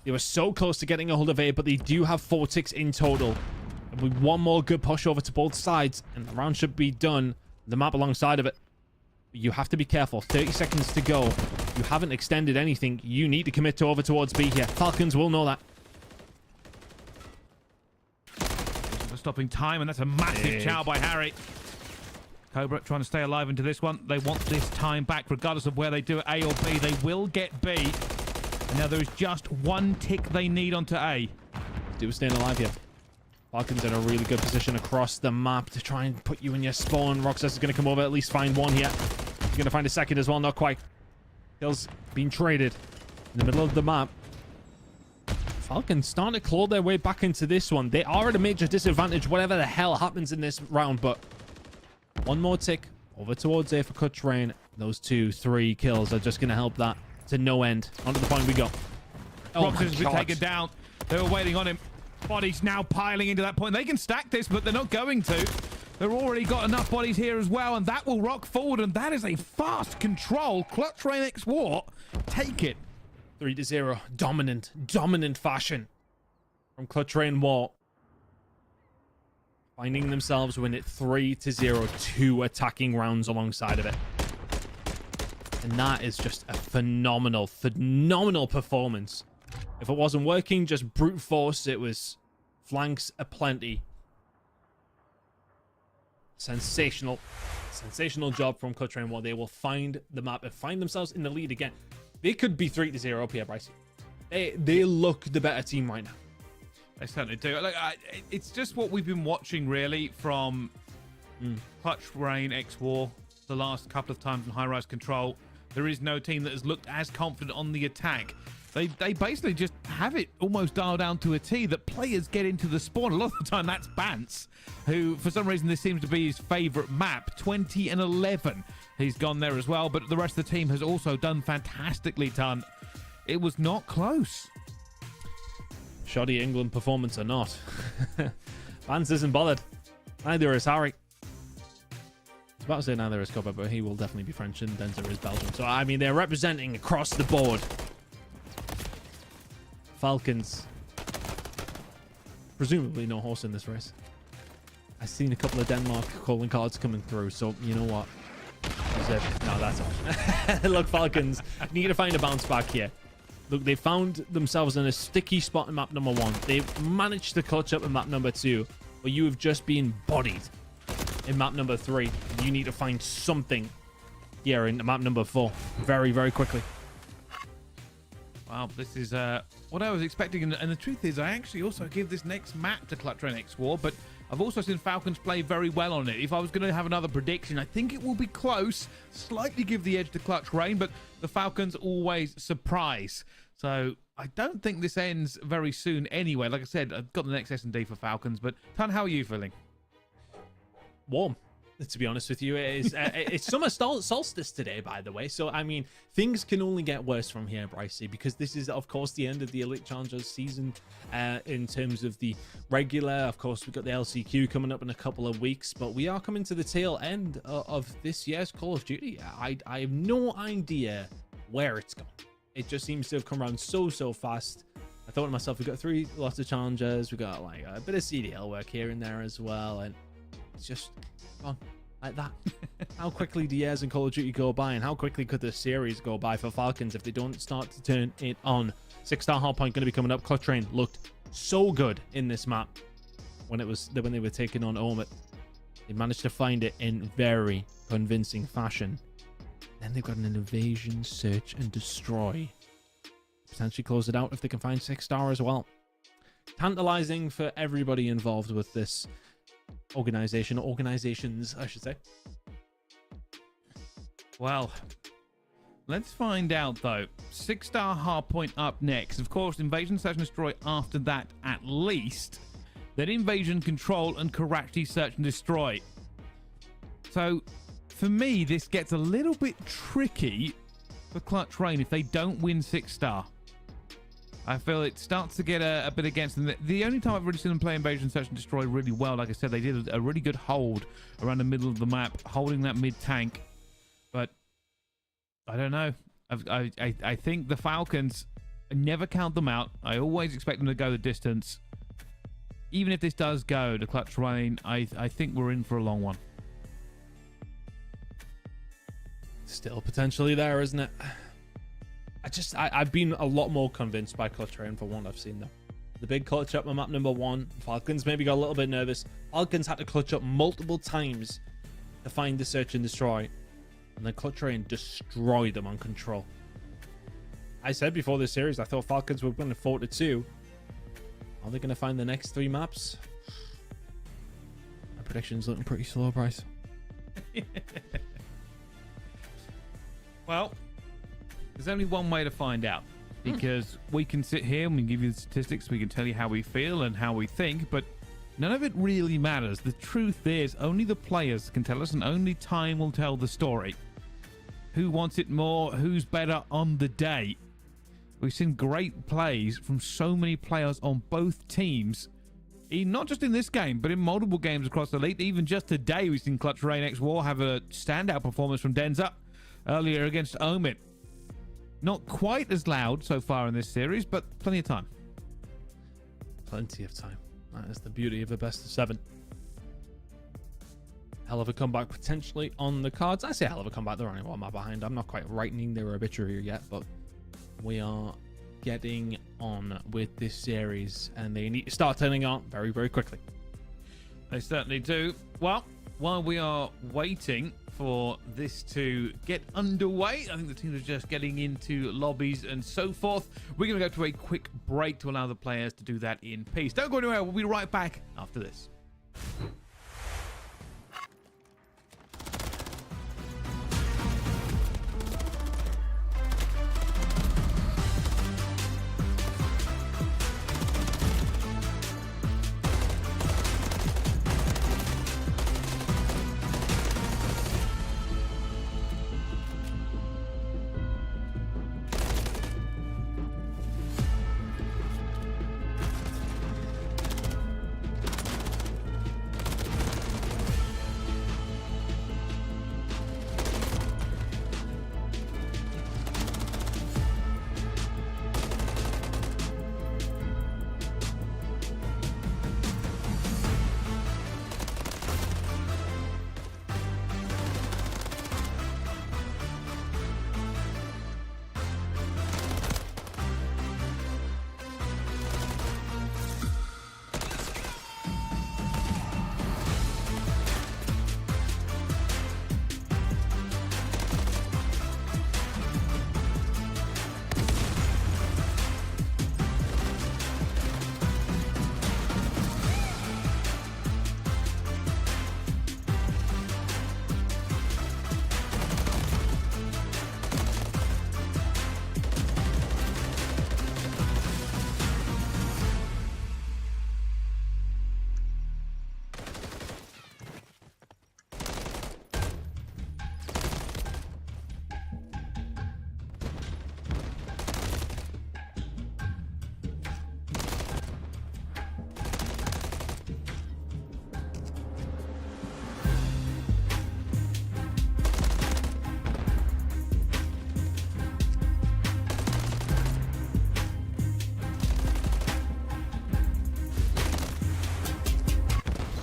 They were so close to getting a hold of A, but they do have 4 ticks in total. And with one more good push over to both sides, and the round should be done. The map alongside of it. But you have to be careful. 30 seconds to go. You haven't extended anything. You need to commit to over towards B here. Falcons will know that. Stopping time, and that's a massive chow by Harry. Cobra trying to stay alive into this one. They want this time back, regardless of where they do it, A or B. They will get B. And now there is just 1 tick they need onto A. Do staying alive here. Falcons in a really good position across the map to try and put you in your spawn. Roxas is going to come over, at least find 1 here. He's going to find a second as well, not quite. Kills being traded in the middle of the map. Falcons starting to claw their way back into this one. They are at a major disadvantage, whatever the hell happens in this round, but 1 more tick over towards A for Clutch Rain. Those 2, 3 kills are just going to help that to no end. Onto the point we go. Roxas has been taken down. They were waiting on him. Bodies now piling into that point. They can stack this, but they're not going to. They've already got enough bodies here as well, and that will rock forward, and that is a fast control. Clutch Rain X War, take it. 3-0. Dominant fashion from Clutch Rain War. Finding themselves win it 3-0. 2 attacking rounds alongside of it. And that is just a phenomenal performance. If it wasn't working, just brute force. It was Flanks aplenty. Sensational job from Clutch Rain War. They will find the map and find themselves in the lead again. They could be 3-0 up here, Bryce. They look the better team right now. They certainly do. Look, it's just what we've been watching, really, from Clutch Rain X War the last couple of times in Highrise Control. There is no team that has looked as confident on the attack. They basically just have it almost dialed down to a T that players get into the spawn. A lot of the time, that's Bance, who, for some reason, this seems to be his favorite map. 20 and 11. He's gone there as well, but the rest of the team has also done fantastically, Ton. It was not close. Shoddy England performance or not. Vance isn't bothered. Neither is Harry. I was about to say neither is Cobber, but he will definitely be French and Denzer is Belgian. So, I mean, they're representing across the board. Falcons. Presumably no horse in this race. I've seen a couple of Denmark calling cards coming through, so you know what? No, that's all. Look, Falcons need to find a bounce back here. Look, they found themselves in a sticky spot in map number 1. They've managed to clutch up in map number 2, but you have just been bodied in map number 3. You need to find something here in map number 4 very, very quickly. Wow, this is what I was expecting, and the truth is I actually also give this next map to Clutch Rain X War, but I've also seen Falcons play very well on it. If I was going to have another prediction, I think it will be close, slightly give the edge to Clutch Rain, but the Falcons always surprise. So I don't think this ends very soon anyway. Like I said, I've got the next S&D for Falcons, but Ton, how are you feeling? Warm. To be honest with you, it's summer solstice today, by the way. So, I mean, things can only get worse from here, Brycey, because this is, of course, the end of the Elite Challengers season in terms of the regular. Of course, we've got the LCQ coming up in a couple of weeks, but we are coming to the tail end of this year's Call of Duty. I have no idea where it's gone. It just seems to have come around so fast. I thought to myself, we've got 3 lots of challengers. We've got like a bit of CDL work here and there as well, and it's just gone like that. How quickly do years in Call of Duty go by, and how quickly could the series go by for Falcons if they don't start to turn it on? 6-star hardpoint going to be coming up. Clutch Rain looked so good in this map when they were taking on Omit. They managed to find it in very convincing fashion. Then they've got an invasion, search, and destroy. Potentially close it out if they can find 6-star as well. Tantalizing for everybody involved with this organizations, I should say. Well, let's find out though. 6-star hardpoint up next. Of course, invasion, search, and destroy after that at least. Then invasion, control, and Karachi, search and destroy. So, for me, this gets a little bit tricky for Clutch Rain if they don't win 6-star. I feel it starts to get a bit against them. The only time I've really seen them play Invasion, Search and Destroy really well, like I said, they did a really good hold around the middle of the map, holding that mid-tank. But I don't know. I think the Falcons, I never count them out. I always expect them to go the distance. Even if this does go to Clutch Rain, I think we're in for a long one. Still potentially there, isn't it? I've been a lot more convinced by Clutch Rain for what I've seen though. The big clutch up on map number 1. Falcons maybe got a little bit nervous. Falcons had to clutch up multiple times to find the search and destroy. And then Clutch Rain destroyed them on control. I said before this series, I thought Falcons were winning 4-2. Are they going to find the next 3 maps? My prediction's looking pretty slow, Bryce. Well, there's only one way to find out, because we can sit here and we can give you the statistics, we can tell you how we feel and how we think, but none of it really matters. The truth is, only the players can tell us, and only time will tell the story. Who wants it more? Who's better on the day? We've seen great plays from so many players on both teams, not just in this game, but in multiple games across the league. Even just today, we've seen Clutch Rain X War have a standout performance from Denza earlier against Omid. Not quite as loud so far in this series, but plenty of time. Plenty of time. That is the beauty of a best of 7. Hell of a comeback potentially on the cards. I say hell of a comeback. They're only 1 map behind. I'm not quite writing their obituary yet, but we are getting on with this series, and they need to start turning on very, very quickly. They certainly do. Well, while we are waiting for this to get underway, I think the teams are just getting into lobbies and so forth. We're going to go to a quick break to allow the players to do that in peace. Don't go anywhere. We'll be right back after this.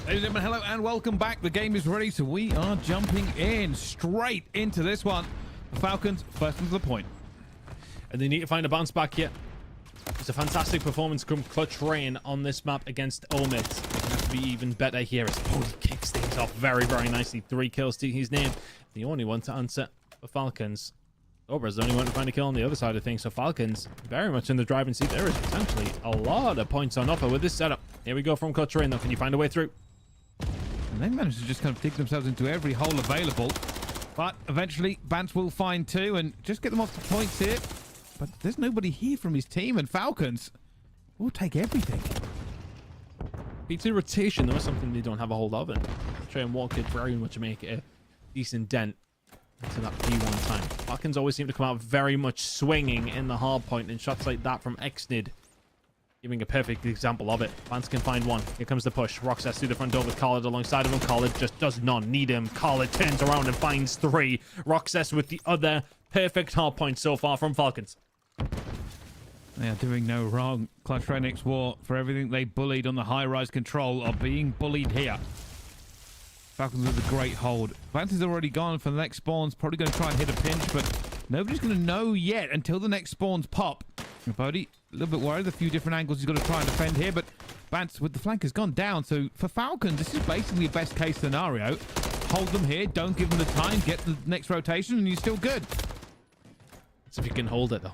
Ladies and gentlemen, hello and welcome back. The game is ready, so we are jumping in straight into this one. The Falcons first into the point. And they need to find a bounce back here. It's a fantastic performance from Clutch Rain on this map against Omid. They can have to be even better here as Bodhi kicks things off very, very nicely. 3 kills to his name. The only one to answer for Falcons. Obra's the only one to find a kill on the other side of things. So Falcons very much in the driving seat. There is potentially a lot of points on offer with this setup. Here we go from Clutch Rain though. Can you find a way through? And they managed to just kind of dig themselves into every hole available. But eventually, Bance will find 2 and just get them off the points here. But there's nobody here from his team, and Falcons will take everything. P2 rotation, though, is something they don't have a hold of. And Trey and Wall could very much make a decent dent into that P1 time. Falcons always seem to come out very much swinging in the hard point, and shots like that from Xnid giving a perfect example of it. Vance can find one. Here comes the push. Roxas through the front door with Khalid alongside of him. Khalid just does not need him. Khalid turns around and finds 3. Roxas with the other perfect hard point so far from Falcons. They are doing no wrong. Clutch Rain X War, for everything they bullied on the high-rise control, are being bullied here. Falcons with a great hold. Vance is already gone for the next spawns. Probably going to try and hit a pinch, but nobody's going to know yet until the next spawns pop. Bodhi, a little bit worried. A few different angles he's got to try and defend here, but Vance with the flank has gone down. So for Falcons, this is basically a best-case scenario. Hold them here, don't give them the time, get the next rotation, and you're still good. So if you can hold it, though.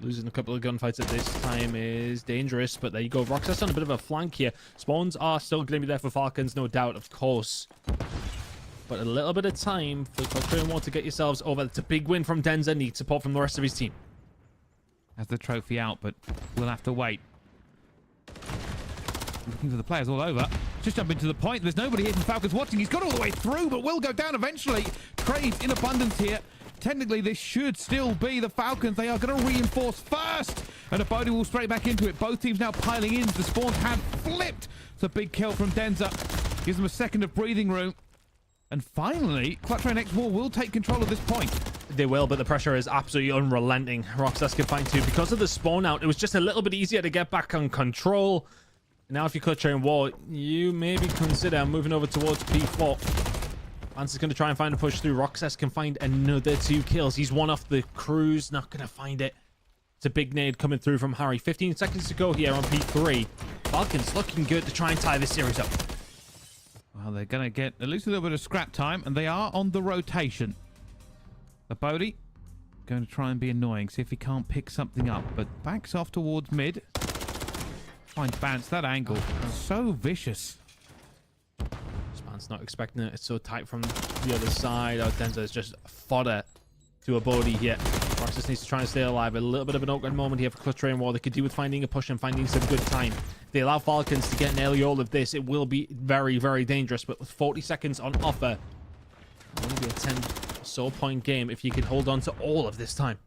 Losing a couple of gunfights at this time is dangerous, but there you go. Roxas on a bit of a flank here. Spawns are still going to be there for Falcons, no doubt, of course. But a little bit of time for Clutch Rain to get yourselves over. It's a big win from Denza. Need support from the rest of his team. Has the trophy out, but we'll have to wait. Looking for the players all over. Just jump into the point. There's nobody here from Falcons watching. He's got all the way through, but will go down eventually. Trades in abundance here. Technically, this should still be the Falcons. They are going to reinforce first. And a Bodhi will straight back into it. Both teams now piling in. The spawns have flipped. It's a big kill from Denza. Gives them a second of breathing room. And finally, Clutch Rain X War will take control of this point. They will, but the pressure is absolutely unrelenting. Roxas can find 2. Because of the spawn out, it was just a little bit easier to get back on control. Now if you Clutch Rain War, you maybe consider moving over towards P4. Vance is going to try and find a push through. Roxas can find another 2 kills. He's one off the cruise. Not going to find it. It's a big nade coming through from Harry. 15 seconds to go here on P3. Falcons looking good to try and tie this series up. Well, they're going to get at least a little bit of scrap time, and they are on the rotation. The Bodhi going to try and be annoying, see if he can't pick something up, but backs off towards mid. Finds Bance. That angle, so vicious. Span's not expecting it. It's so tight from the other side. Oh, Denza is just fodder to a Bodhi here. Roxas needs to try and stay alive. A little bit of an awkward moment here for Clutch Train War. They could do with finding a push and finding some good time. If they allow Falcons to get nearly all of this, it will be very, very dangerous. But with 40 seconds on offer, it'll only be a 10 or so point game if you can hold on to all of this time.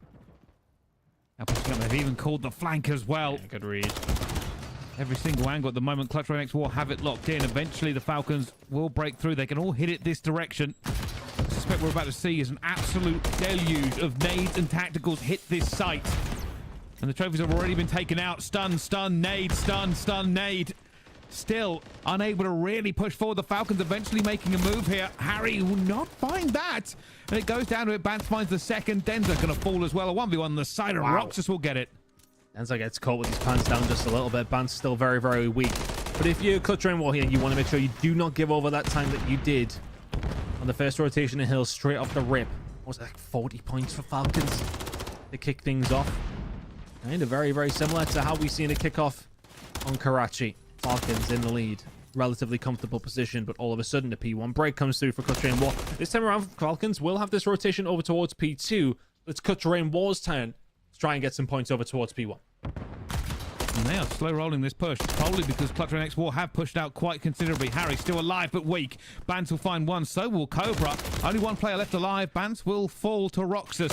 They've even called the flank as well. Yeah, good read. Every single angle at the moment. Clutch Rain X War have it locked in. Eventually the Falcons will break through. They can all hit it this direction. I suspect we're about to see is an absolute deluge of nades and tacticals hit this site. And the trophies have already been taken out. Stun, stun, nade, stun, stun, nade. Still unable to really push forward. The Falcons eventually making a move here. Harry will not find that. And it goes down to it. Bance finds the second. Denza going to fall as well. A 1v1 on the side, and Roxas will get it. Denza gets caught with his pants down just a little bit. Bance still very, very weak. But if you're Clutch Train War here, you want to make sure you do not give over that time that you did on the first rotation of Hills straight off the rip. What was it, like 40 points for Falcons to kick things off? Kind of very, very similar to how we've seen it kick off on Karachi. Falcons in the lead. Relatively comfortable position, but all of a sudden the P1 break comes through for Clutch Train War. This time around, Falcons will have this rotation over towards P2. It's Clutch Train War's turn to try and get some points over towards P1. And they are slow rolling this push, probably because Clutch Rain X War have pushed out quite considerably. Harry still alive but weak. Bance will find one, so will Cobra. Only one player left alive. Bance will fall to Roxas.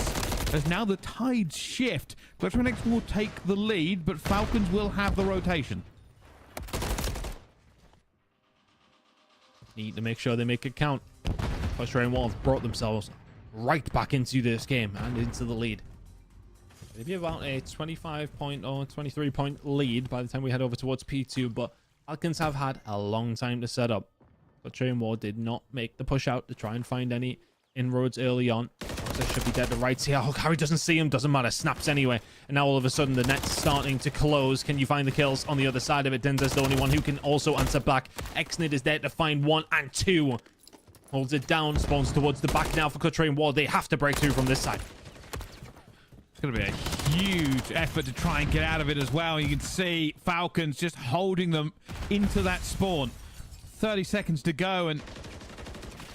As now the tides shift. Clutch Rain X will take the lead, but Falcons will have the rotation. Need to make sure they make it count. Clutch Train War have brought themselves right back into this game and into the lead. It'll be about a 25 point or 23 point lead by the time we head over towards P2, but Falcons have had a long time to set up. But Train War did not make the push out to try and find any inroads early on. Roxas should be dead to rights here. Oh, Harry doesn't see him, doesn't matter, snaps anyway. And now all of a sudden the net's starting to close. Can you find the kills on the other side of it? Denza's the only one who can also answer back. Xnid is there to find 1 and 2. Holds it down, spawns towards the back now for Clutch Train War. They have to break through from this side. It's going to be a huge effort to try and get out of it as well. You can see Falcons just holding them into that spawn. 30 seconds to go, and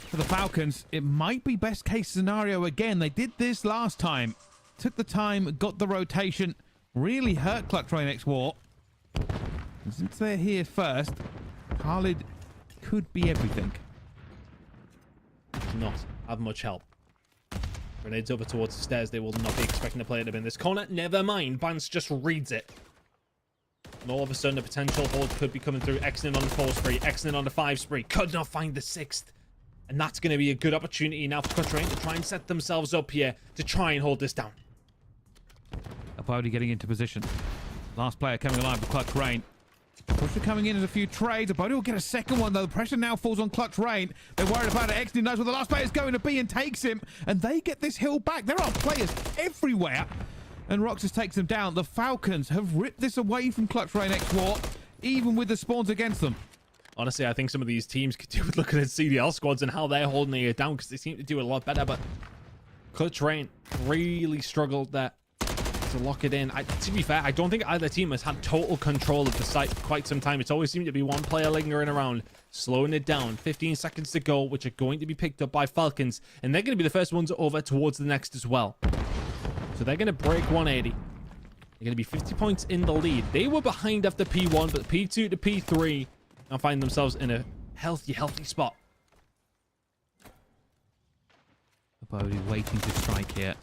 for the Falcons, it might be best case scenario again. They did this last time. Took the time, got the rotation, really hurt Clutch Train X War. And since they're here first, Khalid could be everything. Not have much help. Grenades over towards the stairs. They will not be expecting the player to be in this corner. Never mind. Bance just reads it. And all of a sudden, a potential hold could be coming through. Xnin on the 4 spree. Xnin on the 5 spree. Could not find the 6th. And that's going to be a good opportunity now for Clutch Train to try and set themselves up here to try and hold this down. Abodi getting into position. Last player coming alive for Clutch Rain. Pusher coming in as a few trades. Abodi will get a second one, though. The pressure now falls on Clutch Rain. They're worried about it. Xnin knows where the last player is going to be and takes him. And they get this hill back. There are players everywhere. And Roxas takes them down. The Falcons have ripped this away from Clutch Rain X War, even with the spawns against them. Honestly, I think some of these teams could do with looking at CDL squads and how they're holding it down, because they seem to do a lot better. But Clutch Rain really struggled there to lock it in. To be fair, I don't think either team has had total control of the site for quite some time. It's always seemed to be one player lingering around, slowing it down. 15 seconds to go, which are going to be picked up by Falcons. And they're going to be the first ones over towards the next as well. So they're going to break 180. They're going to be 50 points in the lead. They were behind after P1, but P2 to P3 now find themselves in a healthy spot. Abodi waiting to strike here.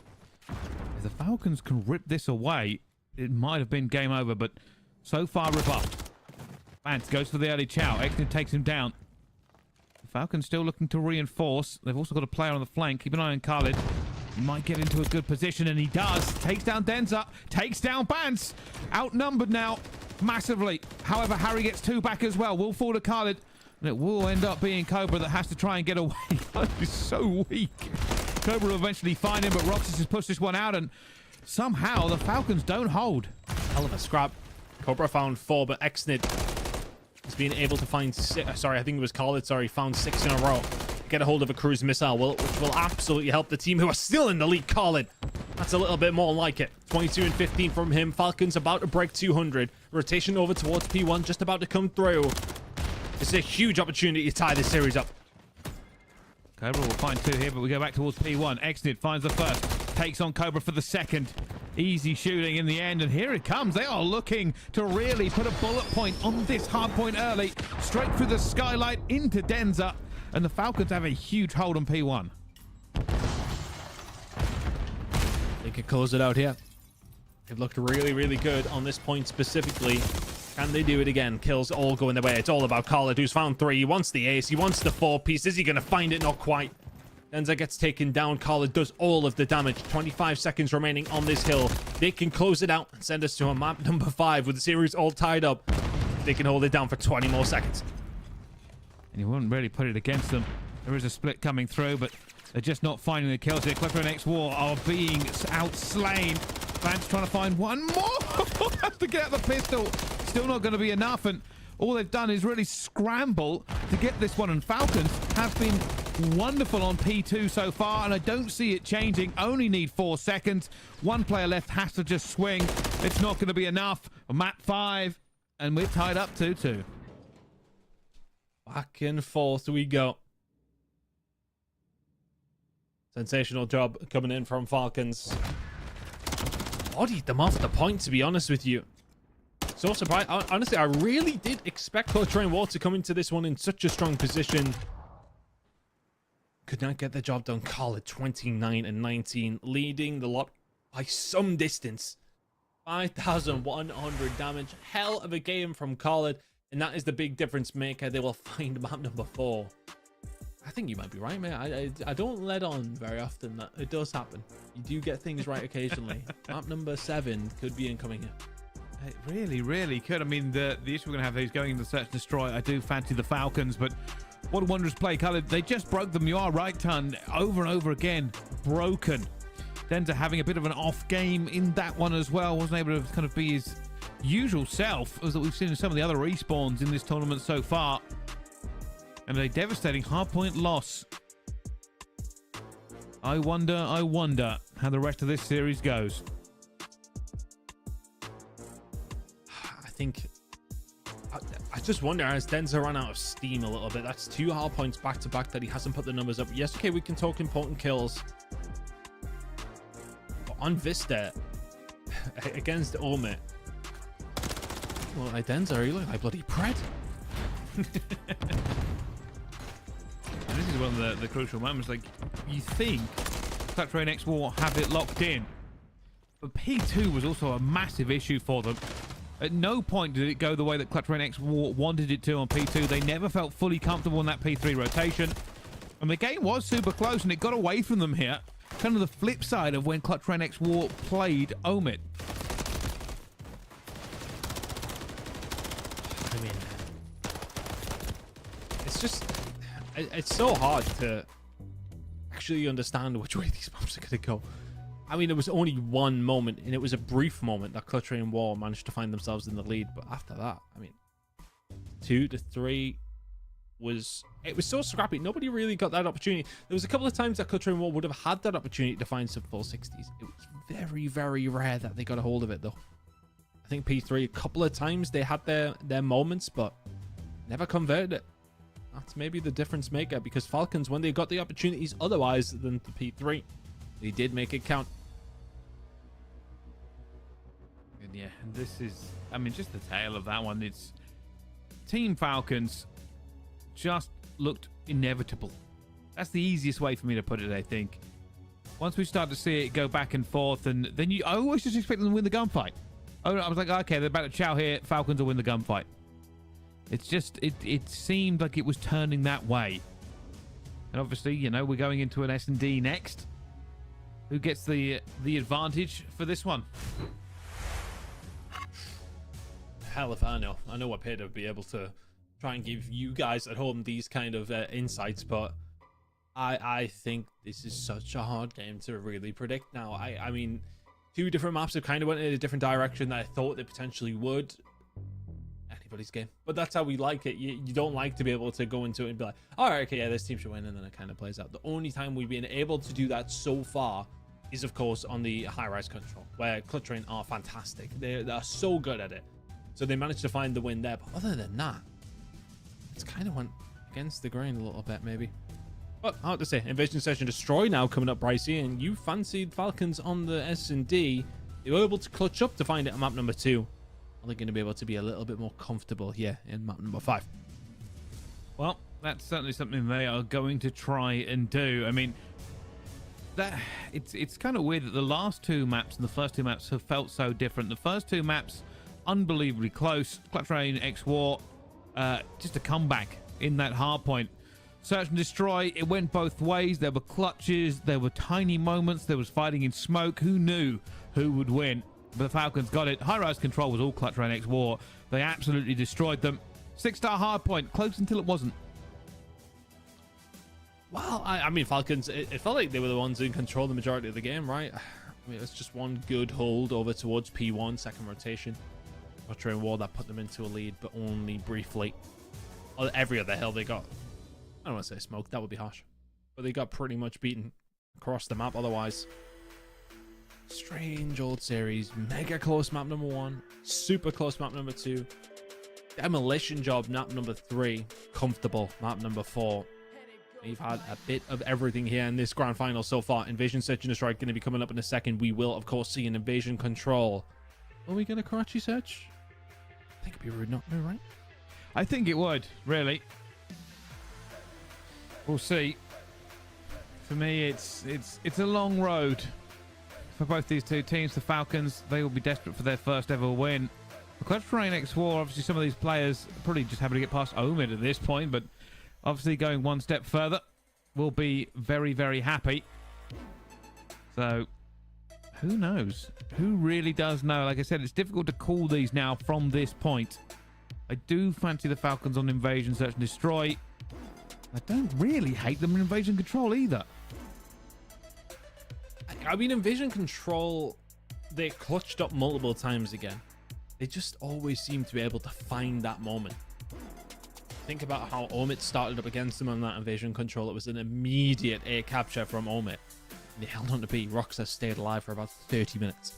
If the Falcons can rip this away, it might have been game over, but so far rebuffed. Bance goes for the early chow. Xnin takes him down. The Falcons still looking to reinforce. They've also got a player on the flank. Keep an eye on Khalid. He might get into a good position, and he does. Takes down Denza. Takes down Bance. Outnumbered now massively. However, Harry gets 2 back as well. Will fall to Khalid. And it will end up being Cobra that has to try and get away. Khalid is so weak. Cobra will eventually find him, but Roxas has pushed this one out, and somehow the Falcons don't hold. Hell of a scrap. Cobra found 4, but Exnid has been able to find 6. Sorry, I think it was Khalid. Sorry, found 6 in a row. Get a hold of a cruise missile, which will absolutely help the team who are still in the lead. Khalid, that's a little bit more like it. 22 and 15 from him. Falcons about to break 200. Rotation over towards P1, just about to come through. This is a huge opportunity to tie this series up. Cobra will find 2 here, but we go back towards P1. Exnid finds the first, takes on Cobra for the second. Easy shooting in the end, and here it comes. They are looking to really put a bullet point on this hard point early. Straight through the skylight into Denza, and the Falcons have a huge hold on P1. They could close it out here. They've looked really, really good on this point specifically. Can they do it again? Kills all going their way. It's all about Khalid, who's found 3. He wants the ace. He wants the 4-piece. Is he going to find it? Not quite. Denza gets taken down. Khalid does all of the damage. 25 seconds remaining on this hill. They can close it out and send us to a map number 5 with the series all tied up. They can hold it down for 20 more seconds. And you wouldn't really put it against them. There is a split coming through, but they're just not finding the kills here. Clipper and X-War are being outslain. Vance trying to find one more. Has to get out the pistol. Still not going to be enough, and all they've done is really scramble to get this one, and Falcons have been wonderful on P2 so far, and I don't see it changing. Only need 4 seconds. One player left has to just swing. It's not going to be enough. Map 5, and we're tied up 2-2. Back and forth we go. Sensational job coming in from Falcons. Bodied them off the point, to be honest with you. So surprised. Honestly, I really did expect Clutch Rain War to come into this one in such a strong position. Could not get the job done. Khalid 29 and 19, leading the lot by some distance. 5,100 damage. Hell of a game from Khalid, and that is the big difference maker. They will find map number 4. I think you might be right, mate. I don't let on very often. That it does happen. You do get things right occasionally. Map number 7 could be incoming here. It really, really could. I mean, the issue we're going to have is going into Search and Destroy. I do fancy the Falcons, but what a wondrous play, Khalid. They just broke them. You are right, Ton. Over and over again. Broken. Denza having a bit of an off game in that one as well. Wasn't able to kind of be his usual self, as that we've seen in some of the other respawns in this tournament so far. And a devastating hardpoint loss. I wonder how the rest of this series goes. I just wonder, as Denza ran out of steam a little bit. That's 2 hard points back to back that he hasn't put the numbers up. Yes, okay, we can talk important kills, but on Vista against Omit, well, like Denza, he looked like bloody Pred. And this is one of the crucial moments. Like, you think Clutch Rain X-War have it locked in, but P2 was also a massive issue for them. At no point did it go the way that Clutch Rain X-War wanted it to on P2. They never felt fully comfortable in that P3 rotation. And the game was super close, and it got away from them here. Kind of the flip side of when Clutch Rain X-War played Omid. I mean, it's just... It's so hard to actually understand which way these maps are going to go. I mean, there was only one moment, and it was a brief moment, that Clutch Rain War managed to find themselves in the lead. But after that, I mean, 2 to 3 was... It was so scrappy. Nobody really got that opportunity. There was a couple of times that Clutch Rain War would have had that opportunity to find some full 60s. It was very, very rare that they got a hold of it, though. I think P3, a couple of times they had their moments, but never converted it. That's maybe the difference maker, because Falcons, when they got the opportunities otherwise than the P3, they did make it count. And yeah, this is, I mean, just the tail of that one. It's Team Falcons just looked inevitable. That's the easiest way for me to put it, I think. Once we start to see it go back and forth, and then I always just expect them to win the gunfight. I was like, okay, they're about to chow here. Falcons will win the gunfight. It's just, it seemed like it was turning that way. And obviously, you know, we're going into an S&D next. Who gets the advantage for this one? Hell if I know. I know we're paid to be able to try and give you guys at home these kind of insights, but I think this is such a hard game to really predict now. I mean, Two different maps have kind of went in a different direction that I thought they potentially would. Anybody's game, but that's how we like it. You don't like to be able to go into it and be like, all right, okay, yeah, this team should win, and then it kind of plays out. The only time we've been able to do that so far is, of course, on the high-rise control, where Clutch Train are fantastic. They are so good at it. So they managed to find the win there. But other than that, it's kind of went against the grain a little bit, maybe. But I have to say, Invasion Search and Destroy now coming up, Pricey, and you fancied Falcons on the S&D. They were able to clutch up to find it at map number 2. Are they going to be able to be a little bit more comfortable here in map number 5? Well, that's certainly something they are going to try and do. I mean, it's kind of weird that the last two maps and the first two maps have felt so different. The first two maps, unbelievably close. Clutch Train, X-War, just a comeback in that hard point. Search and Destroy, it went both ways. There were clutches, there were tiny moments, there was fighting in smoke. Who knew who would win? But the Falcons got it. High-Rise Control was all Clutch Train X-War. They absolutely destroyed them. 6-star hard point, close until it wasn't. Well, I mean, Falcons, it felt like they were the ones in control the majority of the game, right? I mean, it's just one good hold over towards P1, second rotation. Clutch Train War that put them into a lead, but only briefly. Every other hill they got, I don't want to say smoked, that would be harsh, but they got pretty much beaten across the map otherwise. Strange old series. Mega close map number 1, super close map number 2, demolition job map number 3, comfortable map number 4. We've had a bit of everything here in this grand final so far. Invasion Search and Destroy going to be coming up in a second. We will, of course, see an Invasion Control. Will we get a Karachi Search? I think it'd be rude not to, right? I think it would, really. We'll see. For me, it's a long road for both these two teams. The Falcons, they will be desperate for their first ever win. The Clutch Train X-War, obviously some of these players are probably just happy to get past Omid at this point, but obviously going one step further will be very, very happy. So, who knows? Who really does know? Like I said, it's difficult to call these now from this point. I do fancy the Falcons on Invasion Search and Destroy. I don't really hate them in Invasion Control either. I mean, Invasion Control, they clutched up multiple times again. They just always seem to be able to find that moment. Think about how Omid started up against them on that Invasion Control. It was an immediate A capture from Omid. And they held on to B. Roxas stayed alive for about 30 minutes.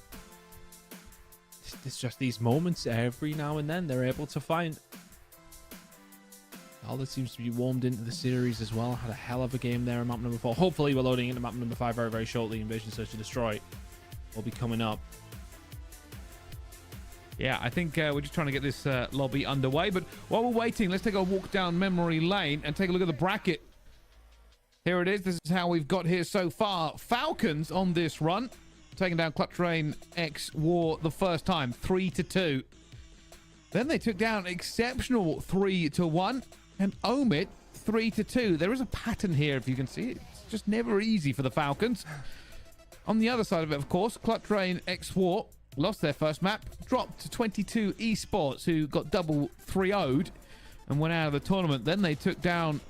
It's just these moments every now and then they're able to find. All that seems to be warmed into the series as well. Had a hell of a game there in map number 4. Hopefully we're loading into map number 5 very, very shortly. Invasion Search and Destroy will be coming up. Yeah, I think we're just trying to get this lobby underway. But while we're waiting, let's take a walk down memory lane and take a look at the bracket. Here it is. This is how we've got here so far. Falcons on this run, taking down Clutch Train X-War the first time, 3-2. Then they took down Exceptional 3-1. And Omid 3-2. There is a pattern here, if you can see it. It's just never easy for the Falcons. On the other side of it, of course, Clutch Train X-War lost their first map, dropped to 22 Esports, who got double 3-0'd and went out of the tournament. Then they took down,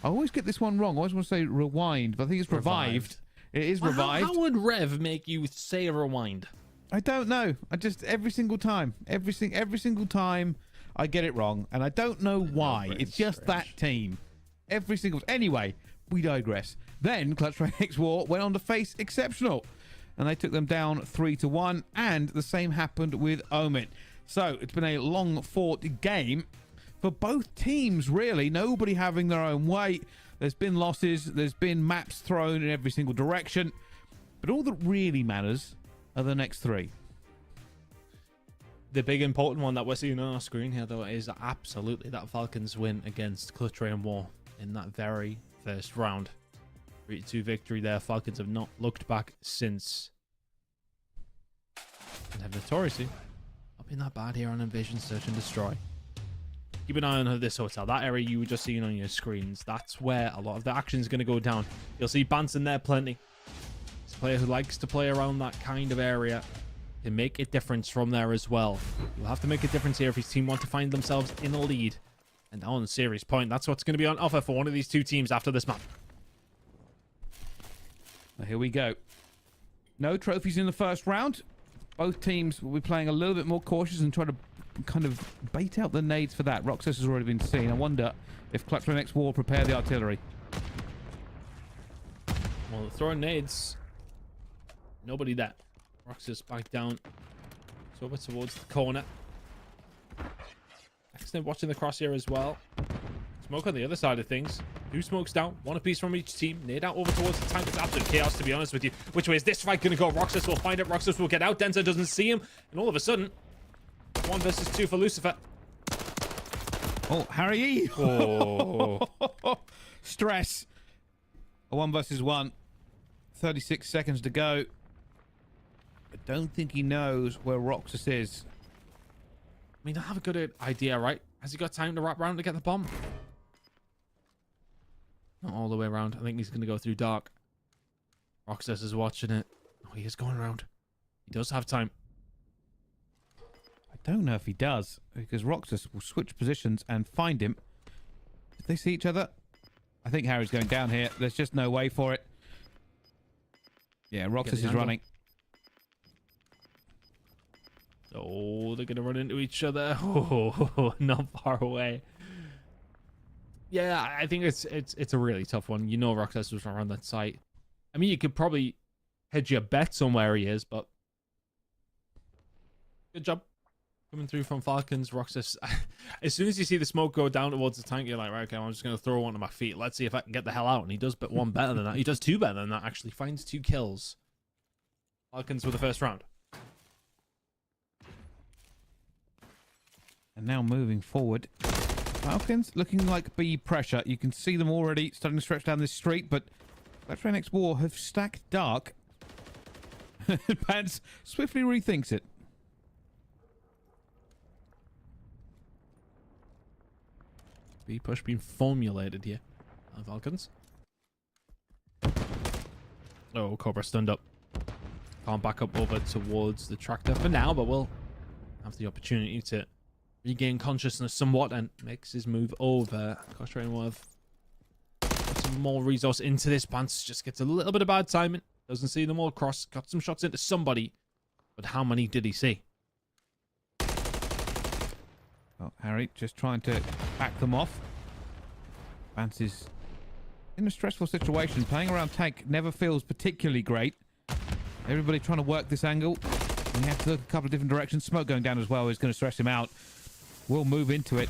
I always get this one wrong, I always want to say Rewind, but I think it's Revived. It is Revived. How would Rev make you say Rewind? I don't know. I just, every single time, every single time I get it wrong, and I don't know why. It's just that team. Every single... Anyway, we digress. Then Clutch Train X-War went on to face Exceptional, and they took them down 3-1, and the same happened with Omid. So it's been a long-fought game for both teams, really. Nobody having their own way. There's been losses. There's been maps thrown in every single direction. But all that really matters are the next 3. The big important one that we're seeing on our screen here, though, is absolutely that Falcons win against Clutch Train War in that very first round. 3-2 victory there. Falcons have not looked back since. And have notoriously not been that bad here on Invasion Search and Destroy. Keep an eye on this hotel. That area you were just seeing on your screens, that's where a lot of the action is going to go down. You'll see Banson there plenty. He's a player who likes to play around that kind of area. To make a difference from there as well. You'll have to make a difference here if his team want to find themselves in a lead. And on Series Point, that's what's going to be on offer for one of these two teams after this map. Well, here we go. No trophies in the first round Both teams will be playing a little bit more cautious and try to kind of bait out the nades for that. Roxas has already been seen. I wonder if Clutch next war prepare the artillery. Well, they're throwing nades. Nobody there. Roxas back down. It's over towards the corner. Excellent, watching the crosshair as well. Smoke on the other side of things. 2 smokes down, 1 apiece from each team. Nade out over towards the tank. It's absolute chaos, to be honest with you. Which way is this fight going to go? Roxas will find it. Roxas will get out. Denza doesn't see him. And all of a sudden, 1 versus 2 for Lucifer. Oh, Harry E. Oh. Stress. A 1 versus 1. 36 seconds to go. I don't think he knows where Roxas is. I mean, I have a good idea, right? Has he got time to wrap around to get the bomb? Not all the way around. I think he's going to go through dark. Roxas is watching it. Oh, he is going around. He does have time. I don't know if he does, because Roxas will switch positions and find him. Did they see each other? I think Harry's going down here. There's just no way for it. Yeah, Roxas is running. Oh, they're going to run into each other. Oh, not far away. Yeah, I think it's a really tough one. You know Roxas was around that site. I mean, you could probably hedge your bets on where he is, but good job coming through from Falcons. Roxas, as soon as you see the smoke go down towards the tank, you're like, right, okay, I'm just going to throw one to my feet. Let's see if I can get the hell out. And he does but 1 better than that. He does 2 better than that, actually. Finds 2 kills. Falcons with the first round. And now moving forward. Falcons looking like B pressure. You can see them already starting to stretch down this street, but Let's Try Next War have stacked dark. Pants swiftly rethinks it. B push being formulated here. Falcons. Oh, Cobra stunned up. Can't back up over towards the tractor for now, but we'll have the opportunity to regain consciousness somewhat and makes his move over. Caution worth some more resource into this. Pants just gets a little bit of bad timing. Doesn't see them all across. Got some shots into somebody, but how many did he see? Well, Harry just trying to back them off. Vance is in a stressful situation. Playing around tank never feels particularly great. Everybody trying to work this angle. We have to look a couple of different directions. Smoke going down as well is going to stress him out. We'll move into it.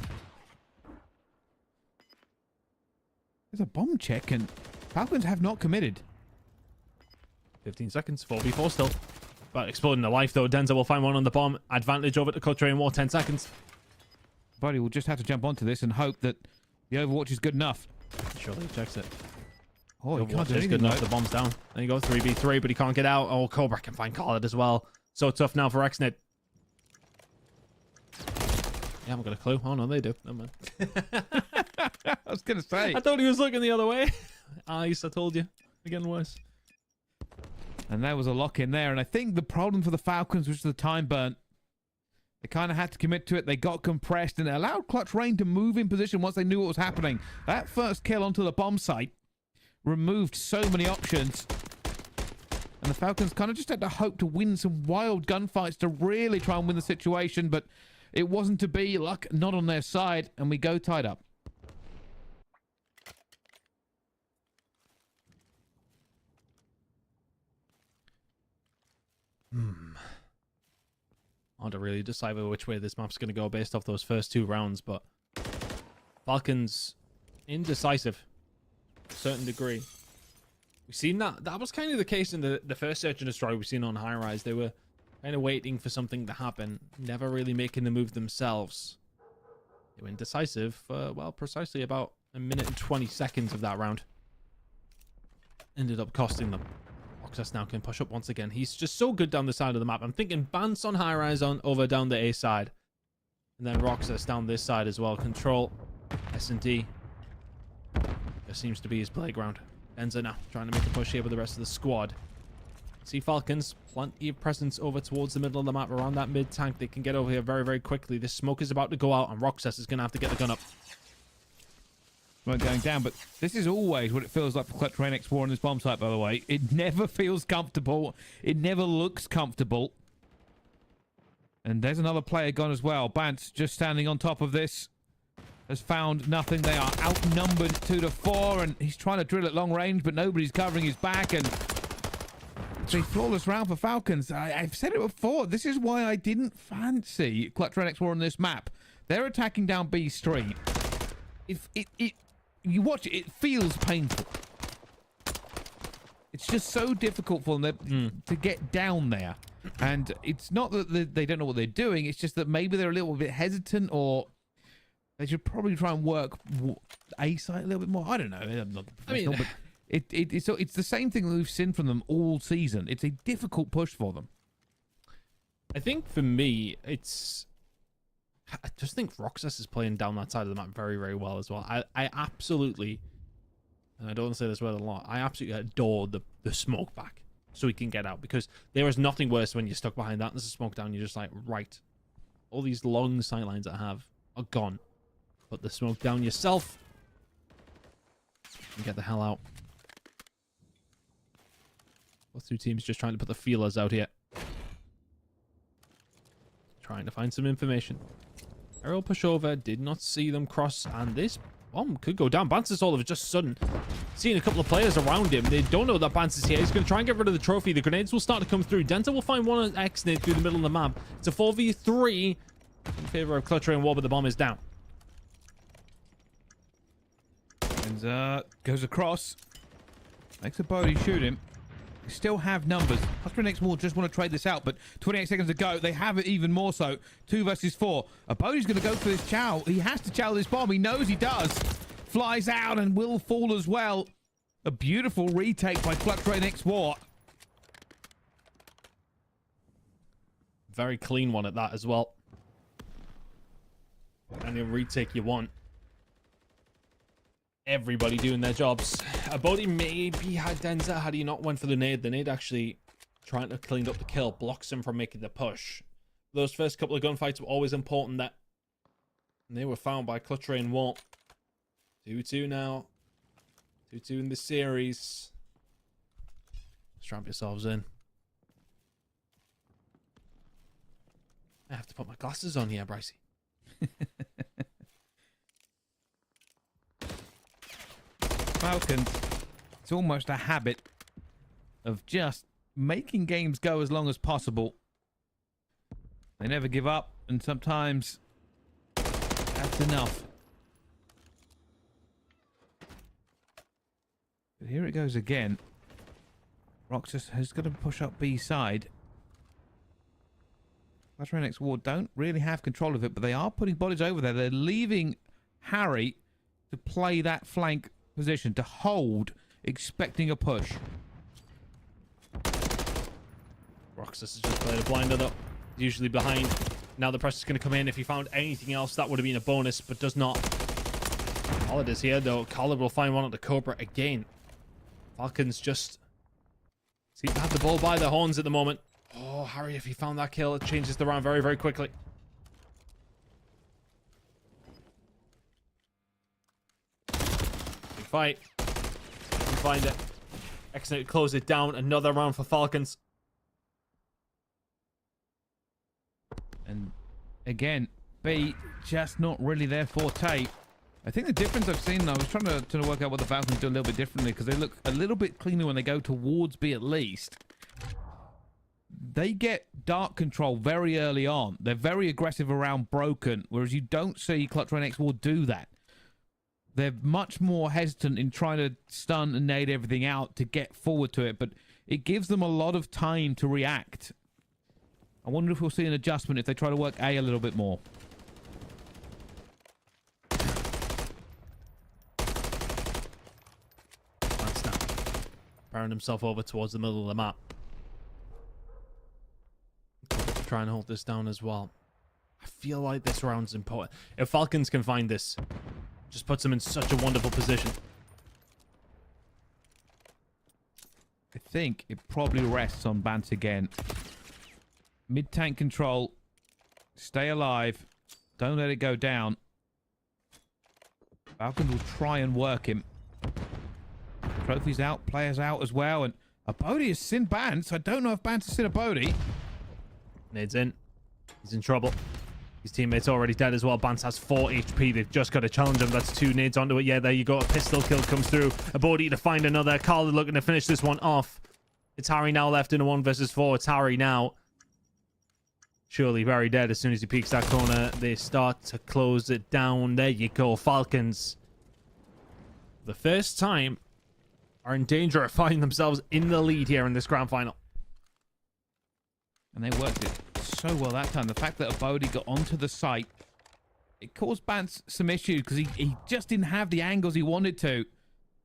There's a bomb check and Falcons have not committed. 15 seconds. 4v4 still. But exploding the life though. Denza will find one on the bomb. Advantage over to Cutray and War. 10 seconds. Buddy will just have to jump onto this and hope that the Overwatch is good enough. Surely he checks it. Oh, he can't do anything, good enough. The bomb's down. There you go. 3v3, but he can't get out. Oh, Cobra can find Khaled as well. So tough now for Xnid. Yeah, I haven't got a clue. Oh, no, they do. Never mind. I was going to say. I thought he was looking the other way. Ice, I told you. They're getting worse. And there was a lock in there. And I think the problem for the Falcons was the time burn. They kind of had to commit to it. They got compressed and it allowed Clutch Rain to move in position once they knew what was happening. That first kill onto the bomb site removed so many options. And the Falcons kind of just had to hope to win some wild gunfights to really try and win the situation. But it wasn't to be. Luck not on their side. And we go tied up. Hard to really decipher which way this map's going to go based off those first 2 rounds, but Falcons indecisive to a certain degree. We've seen that was kind of the case in the first Search and Destroy we've seen on Highrise. They were kind of waiting for something to happen, never really making the move themselves. They were indecisive for, well, precisely about 1 minute and 20 seconds of that round. Ended up costing them. Roxas now can push up once again. He's just so good down the side of the map. I'm thinking Bance on Highrise on over down the A side. And then Roxas down this side as well. Control, S&D. There seems to be his playground. Enza now trying to make a push here with the rest of the squad. See Falcons, plenty of presence over towards the middle of the map around that mid tank. They can get over here very, very quickly. This smoke is about to go out and Roxas is going to have to get the gun up. Going down, but this is always what it feels like for Clutch Rain Next War on this bomb site, by the way. It never feels comfortable. It never looks comfortable. And there's another player gone as well. Bant just standing on top of this. Has found nothing. They are outnumbered 2-4, and he's trying to drill at long range, but nobody's covering his back, and it's a flawless round for Falcons. I've said it before. This is why I didn't fancy Clutch Red X4 on this map. They're attacking down B Street. You watch it, it feels painful. It's just so difficult for them to get down there. And it's not that they don't know what they're doing. It's just that maybe they're a little bit hesitant, or they should probably try and work A site a little bit more. I don't know. I'm not professional, but it's the same thing that we've seen from them all season. It's a difficult push for them. I think for me, I just think Roxas is playing down that side of the map very, very well as well. I absolutely, and I don't want to say this word a lot, I absolutely adore the smoke back so he can get out, because there is nothing worse when you're stuck behind that and there's a smoke down. You're just like, right, all these long sight lines I have are gone. Put the smoke down yourself and get the hell out. Both two teams just trying to put the feelers out here. Trying to find some information. Aerial pushover, did not see them cross, and this bomb could go down. Bance is all of just sudden seeing a couple of players around him. They don't know that Bance is here. He's going to try and get rid of the trophy. The grenades will start to come through. Denta will find one X-nade through the middle of the map. It's a 4v3 in favor of Clutch and War, but the bomb is down. And goes across. Makes a bogey, shoot him. They still have numbers. Husband X will just want to trade this out, but 28 seconds to go. They have it even more so. 2 versus 4. A Bodie's going to go for this chow. He has to chow this bomb. He knows he does. Flies out and will fall as well. A beautiful retake by Clutch Rain X War. Very clean one at that as well. And a retake you want. Everybody doing their jobs. Bodhi maybe had Denza had he not went for the nade. The nade actually trying to clean up the kill, blocks him from making the push. Those first couple of gunfights were always important, that and they were found by Clutch Rain Walt. 2-2 now. 2-2 in the series. Strap yourselves in. I have to put my glasses on here, Brycey. Falcons, it's almost a habit of just making games go as long as possible. They never give up, and sometimes that's enough. But here it goes again. Roxas has got to push up B side. Clutch Rain X War don't really have control of it, but they are putting bodies over there. They're leaving Harry to play that flank position, to hold, expecting a push. Roxas has just played a blinder though. Usually behind. Now the pressure's going to come in. If he found anything else, that would have been a bonus, but does not. Khalid is here though. Khalid will find one at the Cobra again. Falcons just seem to have the ball by their horns at the moment. Oh, Harry, if he found that kill, it changes the round very, very quickly. Big fight. Can find it. Excellent. Close it down. Another round for Falcons. And again, B just not really their forte. I think the difference I've seen, I was trying to work out what the Falcons do a little bit differently, because they look a little bit cleaner when they go towards B at least. They get dark control very early on. They're very aggressive around broken, whereas you don't see Clutch Rain X War do that. They're much more hesitant in trying to stun and nade everything out to get forward to it, but it gives them a lot of time to react. I wonder if we'll see an adjustment if they try to work A a little bit more. Nice now. Barring himself over towards the middle of the map. Try and hold this down as well. I feel like this round's important. If Falcons can find this, just puts them in such a wonderful position. I think it probably rests on Bant again. Mid-tank control. Stay alive. Don't let it go down. Falcons will try and work him. Trophies out, players out as well, and a Bodhi has seen Bant, so I don't know if Bant has seen a Bodhi. Nades in. He's in trouble. His teammate's already dead as well. Bance has 4 HP. They've just got to challenge him. That's 2 nades onto it. Yeah, there you go. A pistol kill comes through. Ability to find another. Carl looking to finish this one off. It's Harry now left in a 1 versus 4. It's Harry now. Surely very dead as soon as he peeks that corner. They start to close it down. There you go. Falcons, the first time, are in danger of finding themselves in the lead here in this grand final. And they worked it so well that time. The fact that Abodi got onto the site, it caused Bance some issues because he just didn't have the angles he wanted to.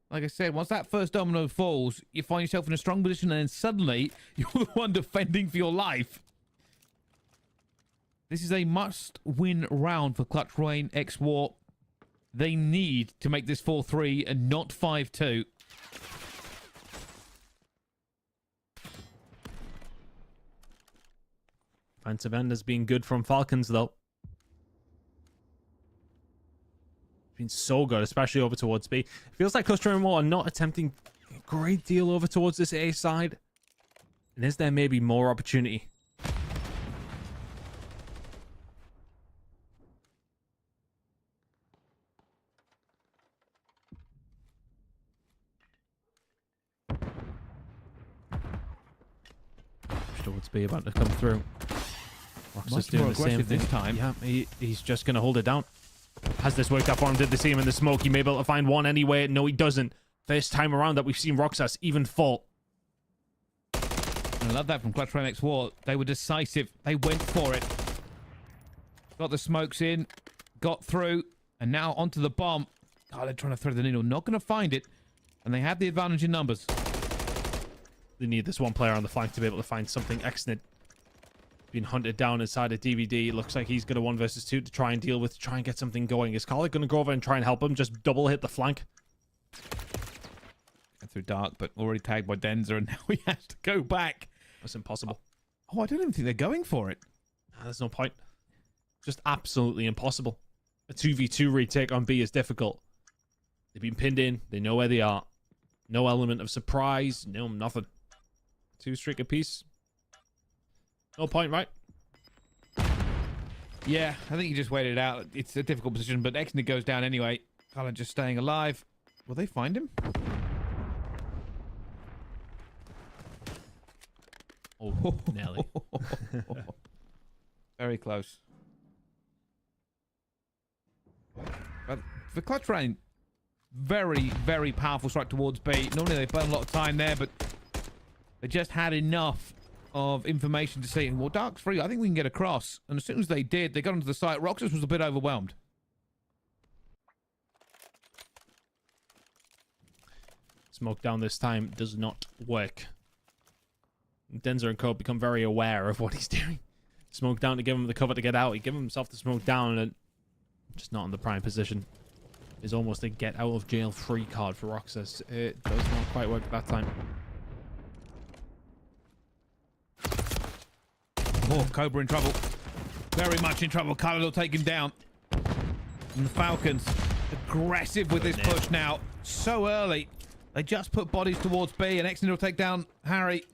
Like I said, once that first domino falls, you find yourself in a strong position and then suddenly you're the one defending for your life. This is a must-win round for Clutch Rain X War. They need to make this 4-3 and not 5-2. Defensive end has been good from Falcons, though. Been so good, especially over towards B. It feels like Cluster and War are not attempting a great deal over towards this A side. And is there maybe more opportunity? Towards B about to come through. Much more aggressive this time. Yeah, he's just going to hold it down. Has this worked out for him? Did they see him in the smoke? He may be able to find one anyway. No, he doesn't. First time around that we've seen Roxas even fall. I love that from Clutch Rain X War. They were decisive. They went for it. Got the smokes in. Got through. And now onto the bomb. Oh, they're trying to thread the needle. Not going to find it. And they have the advantage in numbers. They need this one player on the flank to be able to find something. Exnid being hunted down inside a DVD. It looks like he's going to 1 versus 2 to try and deal with, to try and get something going. Is Carly going to go over and try and help him? Just double hit the flank. Through dark, but already tagged by Denzer, and now he has to go back. That's impossible. Oh, I don't even think they're going for it. There's no point. Just absolutely impossible. A 2v2 retake on B is difficult. They've been pinned in. They know where they are. No element of surprise. No, nothing. 2 streak apiece. No point, right? Yeah, I think you just waited it out. It's a difficult position, but Exnid goes down anyway. Cullen just staying alive. Will they find him? Oh, Nelly. Very close. But for Clutch Rain, very, very powerful strike towards B. Normally they burn a lot of time there, but they just had enough of information to see, well, Dark's free. I think we can get across. And as soon as they did, they got onto the site. Roxas was a bit overwhelmed. Smoke down this time does not work. Denzer and Co become very aware of what he's doing. Smoke down to give him the cover to get out. He gave himself the smoke down and just not in the prime position. Is almost a get out of jail free card for Roxas. It does not quite work at that time. Oh, Cobra in trouble. Very much in trouble. Kylo will take him down. And the Falcons aggressive with this push now. So early. They just put bodies towards B, and Exnid will take down Harry.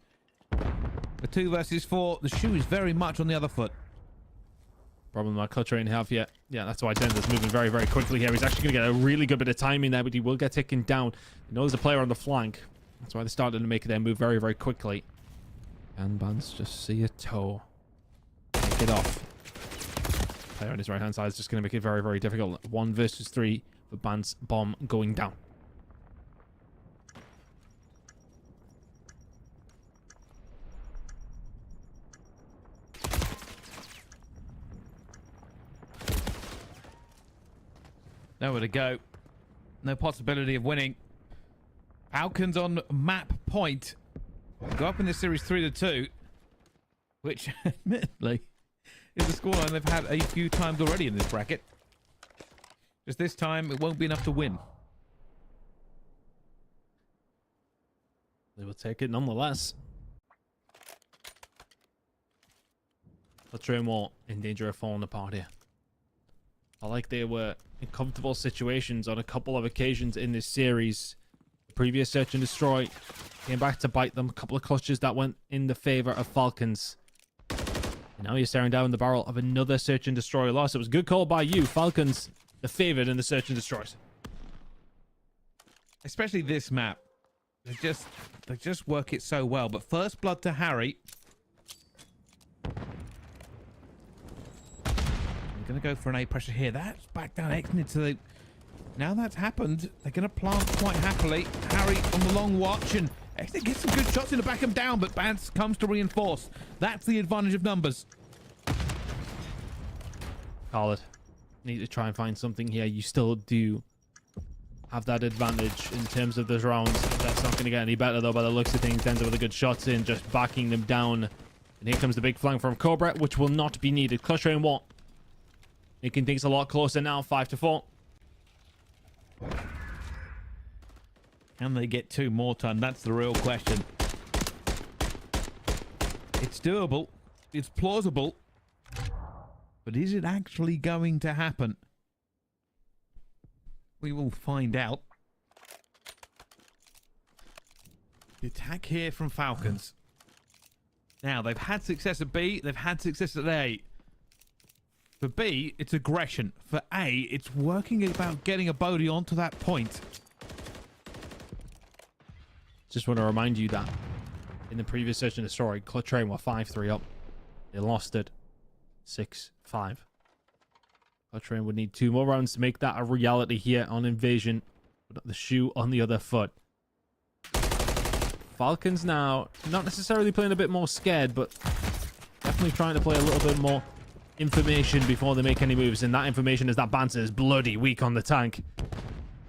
The 2 versus 4. The shoe is very much on the other foot. Problem my Clutch Rain have yet. Yeah, that's why Denver's moving very, very quickly here. He's actually going to get a really good bit of time in there, but he will get taken down. He knows the player on the flank. That's why they started to make their move very, very quickly. And Bance just see a toe. Take it off. Player on his right-hand side is just going to make it very, very difficult. 1 versus 3 for Bance. Bomb going down. Nowhere to go. No possibility of winning. Falcons on map point. Go up in this series 3-2. Which, admittedly, is a scoreline they've had a few times already in this bracket. Just this time, it won't be enough to win. They will take it nonetheless. Clutch Rain War in danger of falling apart here. I like they were in comfortable situations on a couple of occasions in this series. The previous Search and Destroy came back to bite them. A couple of clutches that went in the favor of Falcons. Now you're staring down the barrel of another search and destroy loss. It was a good call by you. Falcons, the favored in the search and destroys. Especially this map. They just work it so well. But first blood to Harry. We're going to go for an A pressure here. That's back down exited to the... Now that's happened, they're going to plant quite happily. Harry on the long watch, and Exit gets some good shots in to back him down, but Bance comes to reinforce. That's the advantage of numbers. Call it. Need to try and find something here. You still do have that advantage in terms of those rounds. That's not going to get any better, though, by the looks of things. Denzel with the good shots in, just backing them down. And here comes the big flank from Cobra, which will not be needed. Clutch Rain what? Making things a lot closer now, 5-4. Can they get 2 more ton? That's the real question. It's doable. It's plausible. But is it actually going to happen? We will find out. The attack here from Falcons. Now, they've had success at B. They've had success at A. For B, it's aggression. For A, it's working about getting a Bodhi onto that point. Just want to remind you that in the previous search and destroy, Clutch Train were 5-3 up. They lost it 6-5. Clutch Train would need 2 more rounds to make that a reality here on Invasion. Put the shoe on the other foot. Falcons now, not necessarily playing a bit more scared, but definitely trying to play a little bit more information before they make any moves. And that information is that Banter is bloody weak on the tank.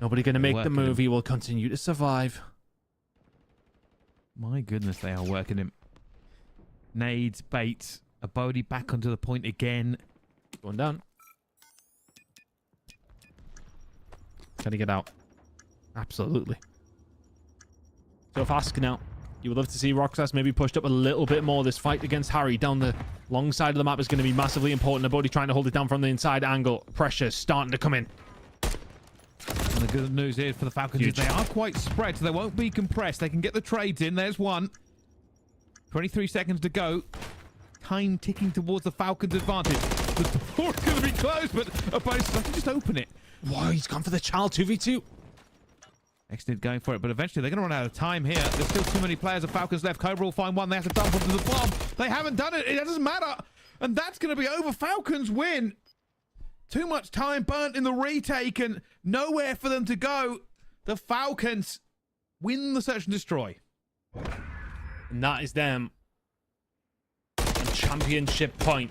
Nobody going to make the move. He will continue to survive. My goodness, they are working him. Nades, baits, a Bodhi back onto the point again. Going down. Can he get out? Absolutely. So fast now. You would love to see Roxas maybe pushed up a little bit more. This fight against Harry down the long side of the map is going to be massively important. The Bodhi trying to hold it down from the inside angle. Pressure starting to come in. And the good news is for the Falcons is they are quite spread, so they won't be compressed. They can get the trades in. There's one. 23 seconds to go. Time ticking towards the Falcons' advantage. The door is going to be closed, but opponents have to just open it. Whoa, he's gone for the child 2v2. Extid going for it, but eventually they're going to run out of time here. There's still too many players of Falcons left. Cobra will find one. They have to dump onto the bomb. They haven't done it. It doesn't matter. And that's going to be over. Falcons win. Too much time burnt in the retake and nowhere for them to go. The Falcons win the search and destroy. And that is them. On championship point.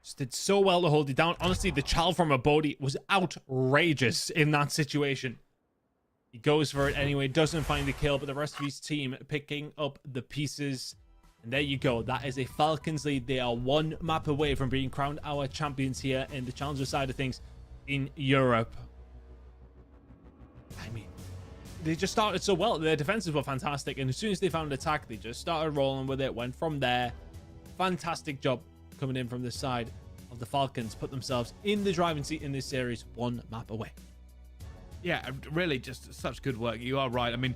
Just did so well to hold it down. Honestly, the child from a Bodhi was outrageous in that situation. He goes for it anyway, doesn't find the kill, but the rest of his team picking up the pieces. And there you go. That is a Falcons lead. They are 1 map away from being crowned our champions here in the challenger side of things in Europe. I mean, they just started so well. Their defenses were fantastic. And as soon as they found attack, they just started rolling with it. Went from there. Fantastic job coming in from the side of the Falcons. Put themselves in the driving seat in this series. 1 map away. Yeah, really just such good work. You are right. I mean,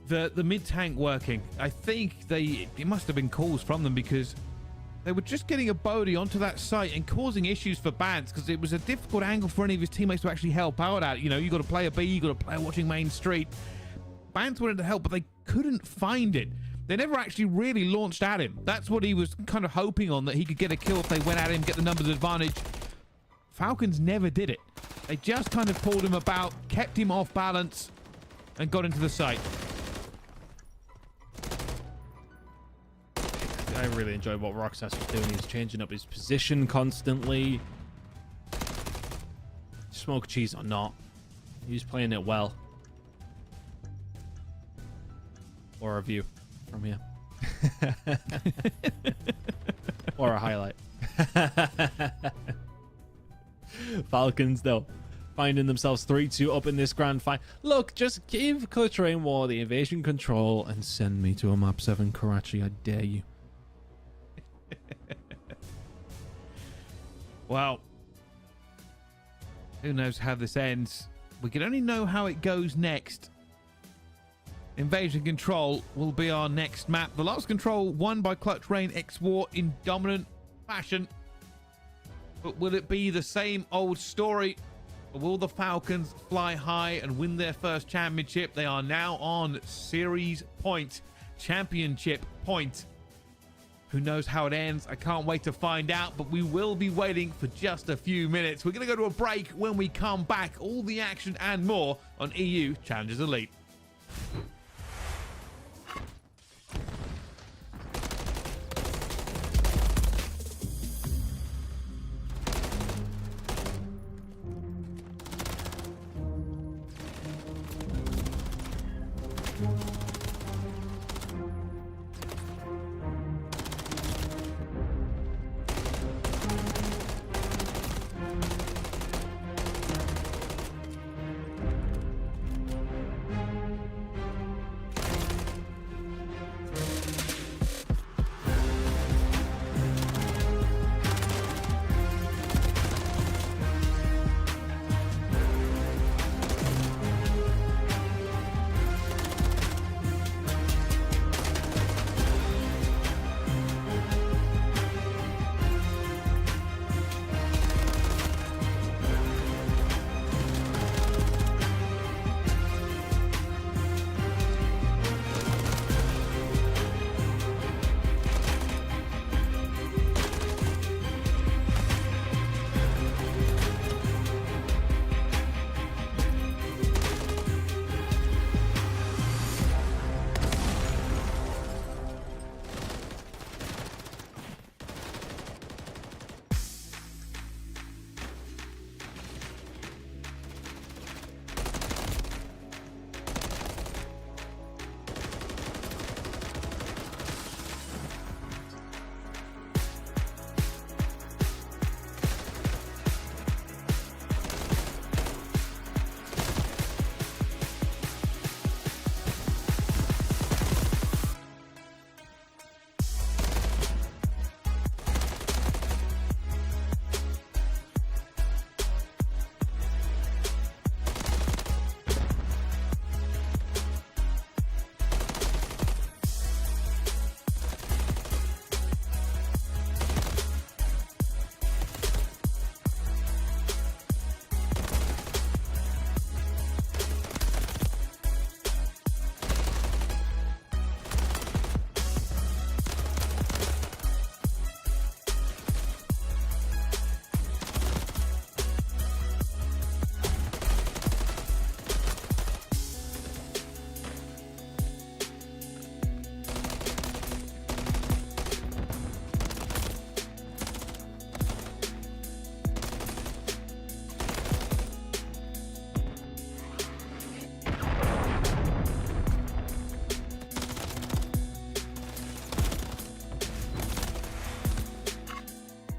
the mid-tank working, I think it must have been calls from them because they were just getting a Bodhi onto that site and causing issues for Bance because it was a difficult angle for any of his teammates to actually help out at. You know, you got to play a B, you got to play watching Main Street. Bance wanted to help, but they couldn't find it. They never actually really launched at him. That's what he was kind of hoping on, that he could get a kill if they went at him, get the numbers advantage. Falcons never did it. They just kind of pulled him about, kept him off balance, and got into the site. I really enjoyed what Roxas was doing. He was changing up his position constantly. Smoke cheese or not, he was playing it well. Or a view from here. Or a highlight. Falcons, though, finding themselves 3-2 up in this grand final. Look, just give Clutch Rain War the invasion control and send me to a map 7 Karachi. I dare you. Well, who knows how this ends? We can only know how it goes next. Invasion Control will be our next map. The last control won by Clutch Rain X War in dominant fashion. But will it be the same old story? Or will the Falcons fly high and win their first championship? They are now on series point, championship point. Who knows how it ends? I can't wait to find out, but we will be waiting for just a few minutes. We're going to go to a break. When we come back, all the action and more on EU Challengers Elite.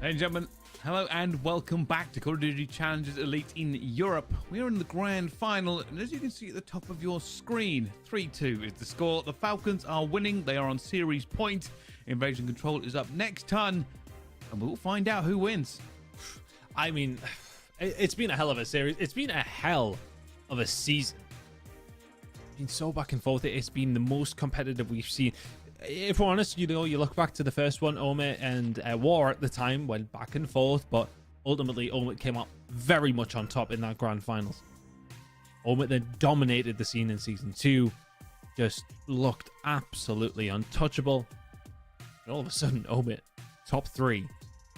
Ladies and gentlemen, hello and welcome back to Call of Duty Challengers Elite in Europe. We are in the grand final, and as you can see at the top of your screen, 3-2 is the score. The Falcons are winning. They are on series point. Invasion Control is up next turn, and we'll find out who wins. I mean, it's been a hell of a series. It's been a hell of a season. It's been so back and forth. It's been the most competitive we've seen. If we're honest, you know, you look back to the first one, Omit and War at the time went back and forth, but ultimately Omit came out very much on top in that grand finals. Omit then dominated the scene in season 2, just looked absolutely untouchable. And all of a sudden, Omit, top 3.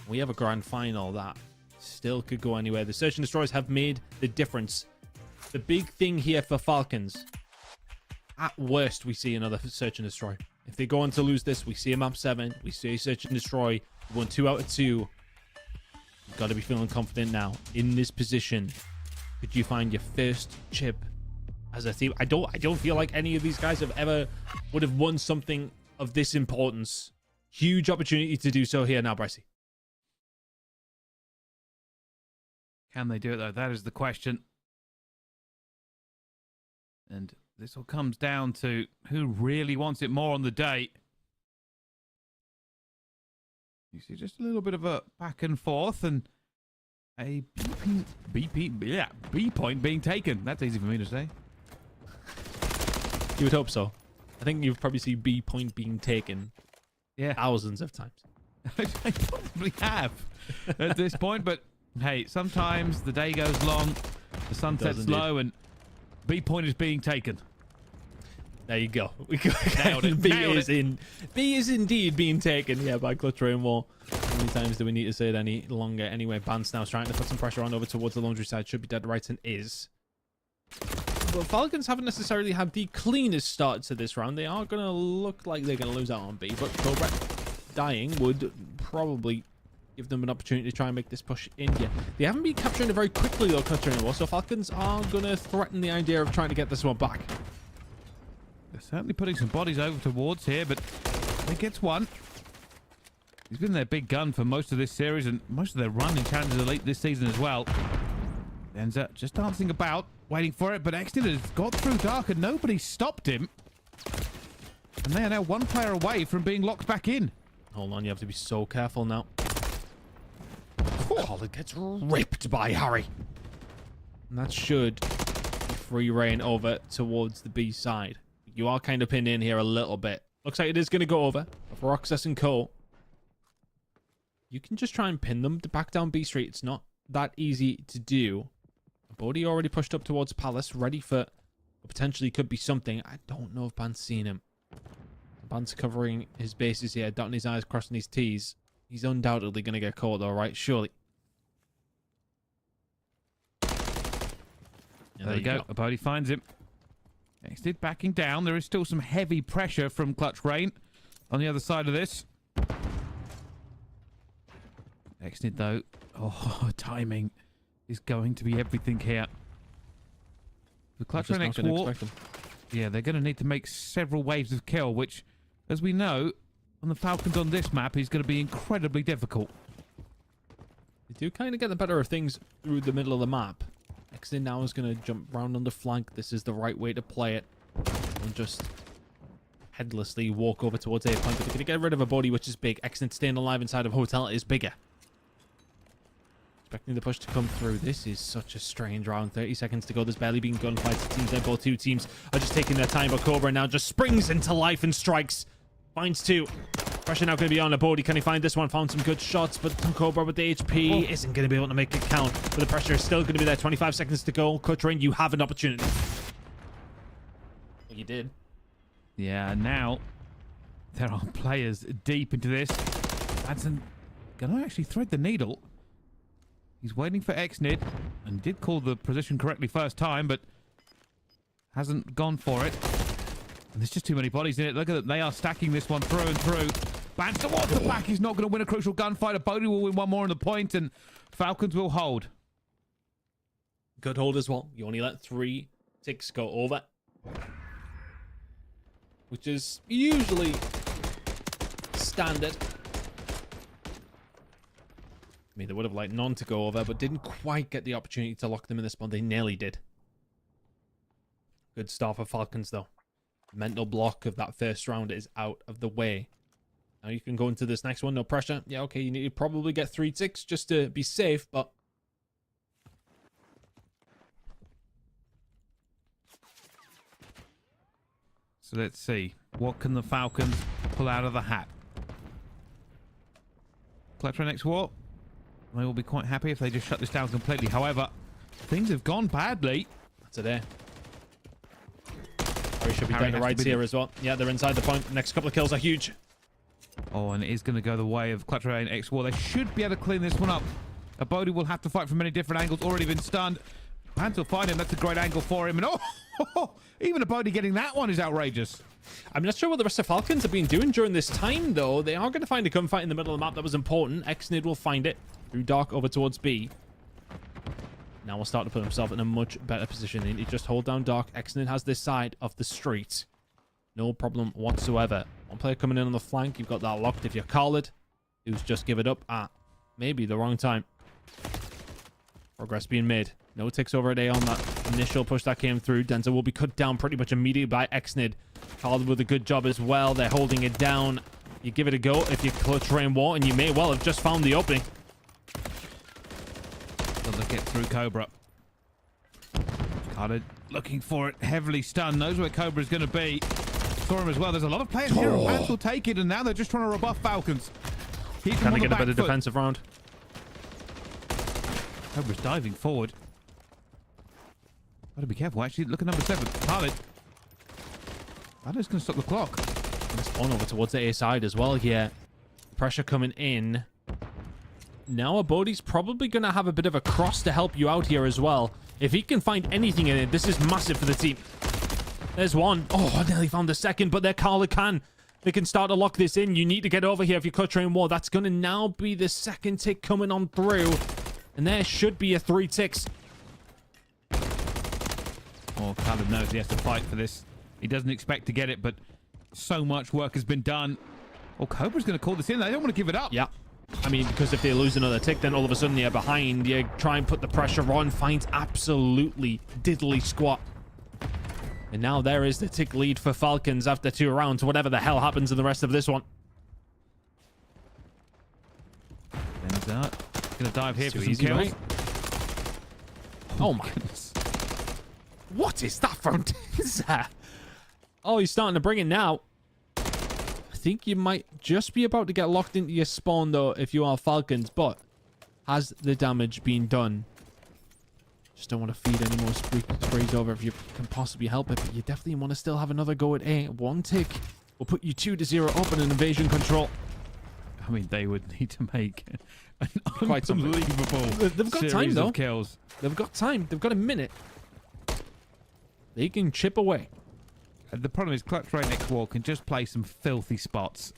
We have a grand final that still could go anywhere. The Search and Destroyers have made the difference. The big thing here for Falcons, at worst, we see another Search and Destroy. If they go on to lose this, we see a map 7. We see Search and Destroy. We won 2 out of 2. You've got to be feeling confident now. In this position, could you find your first chip as a team? I don't feel like any of these guys would have won something of this importance. Huge opportunity to do so here now, Brycey. Can they do it, though? That is the question. And this all comes down to who really wants it more on the day. You see just a little bit of a back and forth and a B point being taken. That's easy for me to say. You would hope so. I think you've probably seen B point being taken thousands of times. I probably have at this point, but hey, sometimes the day goes long, the sun sets low, and B point is being taken. There you go. We got Nailed it. B is indeed being taken. Yeah, by Clutch Rain War. How many times do we need to say it any longer? Anyway, Bance now trying to put some pressure on over towards the laundry side. Should be dead right and is. But Falcons haven't necessarily had the cleanest start to this round. They are going to look like they're going to lose out on B, but Cobra dying would probably give them an opportunity to try and make this push in here. They haven't been capturing it very quickly though, Clutch Rain War, so Falcons are going to threaten the idea of trying to get this one back. They're certainly putting some bodies over towards here, but he gets one. He's been their big gun for most of this series and most of their run in Challengers Elite this season as well. Denza just dancing about, waiting for it, but Exton has got through Dark and nobody stopped him. And they are now one player away from being locked back in. Hold on, you have to be so careful now. Colin gets ripped by Harry. And that should be free reign over towards the B side. You are kind of pinned in here a little bit. Looks like it is going to go over for Roxas and Co. You can just try and pin them to back down B Street. It's not that easy to do. Bodhi already pushed up towards Palace, ready for what potentially could be something. I don't know if Ban's seen him. Ban's covering his bases here, dotting his I's, crossing his T's. He's undoubtedly going to get caught though, right? Surely. Yeah, there you go. Bodhi finds him. Exit backing down. There is still some heavy pressure from Clutch Rain on the other side of this. Exit though. Oh, timing is going to be everything here. The Clutch Rain X War. Yeah, they're going to need to make several waves of kill, which, as we know, on the Falcons on this map is going to be incredibly difficult. They do kind of get the better of things through the middle of the map. Exton now is going to jump round on the flank. This is the right way to play it. And just headlessly walk over towards A point. But they're going to get rid of a body, which is big. Exton staying alive inside of Hotel is bigger. Expecting the push to come through. This is such a strange round. 30 seconds to go. There's barely been gunfights. It seems like both two teams are just taking their time. But Cobra now just springs into life and strikes. Finds two. Pressure now going to be on Abodi. Can he find this one? Found some good shots, but Cobra with the HP isn't going to be able to make it count. But the pressure is still going to be there. 25 seconds to go. Clutch Rain, you have an opportunity. Well, you did. Yeah, now there are players deep into this. Madsen going to actually thread the needle. He's waiting for Xnid and did call the position correctly first time, but hasn't gone for it. And there's just too many bodies in it. Look at them. They are stacking this one through and through. Bans towards the back. He's not going to win a crucial gunfight. Bodhi will win one more on the point, and Falcons will hold. Good hold as well. You only let 3 ticks go over, which is usually standard. I mean, they would have liked none to go over, but didn't quite get the opportunity to lock them in the spawn. They nearly did. Good start for Falcons, though. Mental block of that first round is out of the way. Now you can go into this next one. No pressure. Yeah, okay, you need to probably get 3 ticks just to be safe, but... So let's see. What can the Falcons pull out of the hat? Clutch Rain X War. They will be quite happy if they just shut this down completely. However, things have gone badly. That's it there. Harry should be down the right here as well. Yeah, they're inside the point. The next couple of kills are huge. Oh, and it is going to go the way of Clutch Rain X War. They should be able to clean this one up. Abodi will have to fight from many different angles. Already been stunned. Pants will find him. That's a great angle for him. And oh, even Abodi getting that one is outrageous. I'm not sure what the rest of Falcons have been doing during this time, though. They are going to find a gunfight in the middle of the map. That was important. Xnid will find it through Dark over towards B. Now we'll start to put himself in a much better position. He just hold down Dark. Xnid has this side of the street. No problem whatsoever. One player coming in on the flank. You've got that locked. If you're Khalid, who's just give it up at maybe the wrong time. Progress being made. No ticks over at A on that initial push that came through. Denza will be cut down pretty much immediately by Xnid. Khalid with a good job as well. They're holding it down. You give it a go if you Clutch Rain War, and you may well have just found the opening. Doesn't get through Cobra. Khaled looking for it, heavily stunned, knows where Cobra's going to be. Saw him as well. There's a lot of players here. Pants will take it, and now they're just trying to rebuff Falcons. Can they get a better defensive round? Cobra's diving forward. Gotta be careful, actually. Look at number 7. Khaled. Khaled's going to stop the clock. Let's spawn over towards the A side as well here. Pressure coming in. Now Abodi's probably going to have a bit of a cross to help you out here as well. If he can find anything in it, this is massive for the team. There's one. Oh, I nearly found the second, but Khaled can. They can start to lock this in. You need to get over here if you're Clutch Rain War. That's going to now be the second tick coming on through. And there should be a 3 ticks. Oh, Khaled knows he has to fight for this. He doesn't expect to get it, but so much work has been done. Oh, Cobra's going to call this in. They don't want to give it up. Yeah. I mean, because if they lose another tick, then all of a sudden you're behind. You try and put the pressure on. Finds absolutely diddly squat. And now there is the tick lead for Falcons after 2 rounds. Whatever the hell happens in the rest of this one. Denza going to dive here for some easy, kills. right? Oh my goodness. What is that from Denza? Oh, he's starting to bring it now. I think you might just be about to get locked into your spawn, though, if you are Falcons. But has the damage been done? Just don't want to feed any more sprays over if you can possibly help it. But you definitely want to still have another go at A. 1 tick will put you 2-0 up in an invasion control. I mean, they would need to make an Quite unbelievable They've got time, though. of kills. They've got time. They've got a minute. They can chip away. The problem is Clutch Rain X War can just play some filthy spots.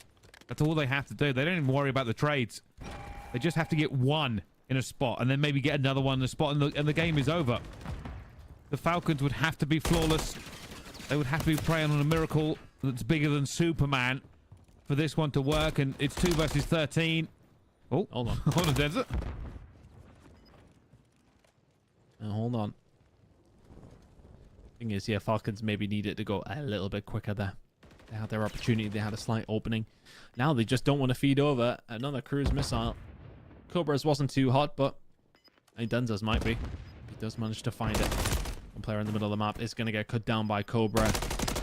That's all they have to do. They don't even worry about the trades. They just have to get one in a spot and then maybe get another one in a spot, and the game is over. The Falcons would have to be flawless. They would have to be preying on a miracle that's bigger than Superman for this one to work, and it's 2 versus 13. Oh, hold on. Hold on, Desert. Now, hold on. Thing is, yeah, Falcons maybe needed to go a little bit quicker there. They had their opportunity. They had a slight opening. Now they just don't want to feed over another cruise missile. Cobra's wasn't too hot, but I think Denza's might be. He does manage to find it. One player in the middle of the map is going to get cut down by Cobra.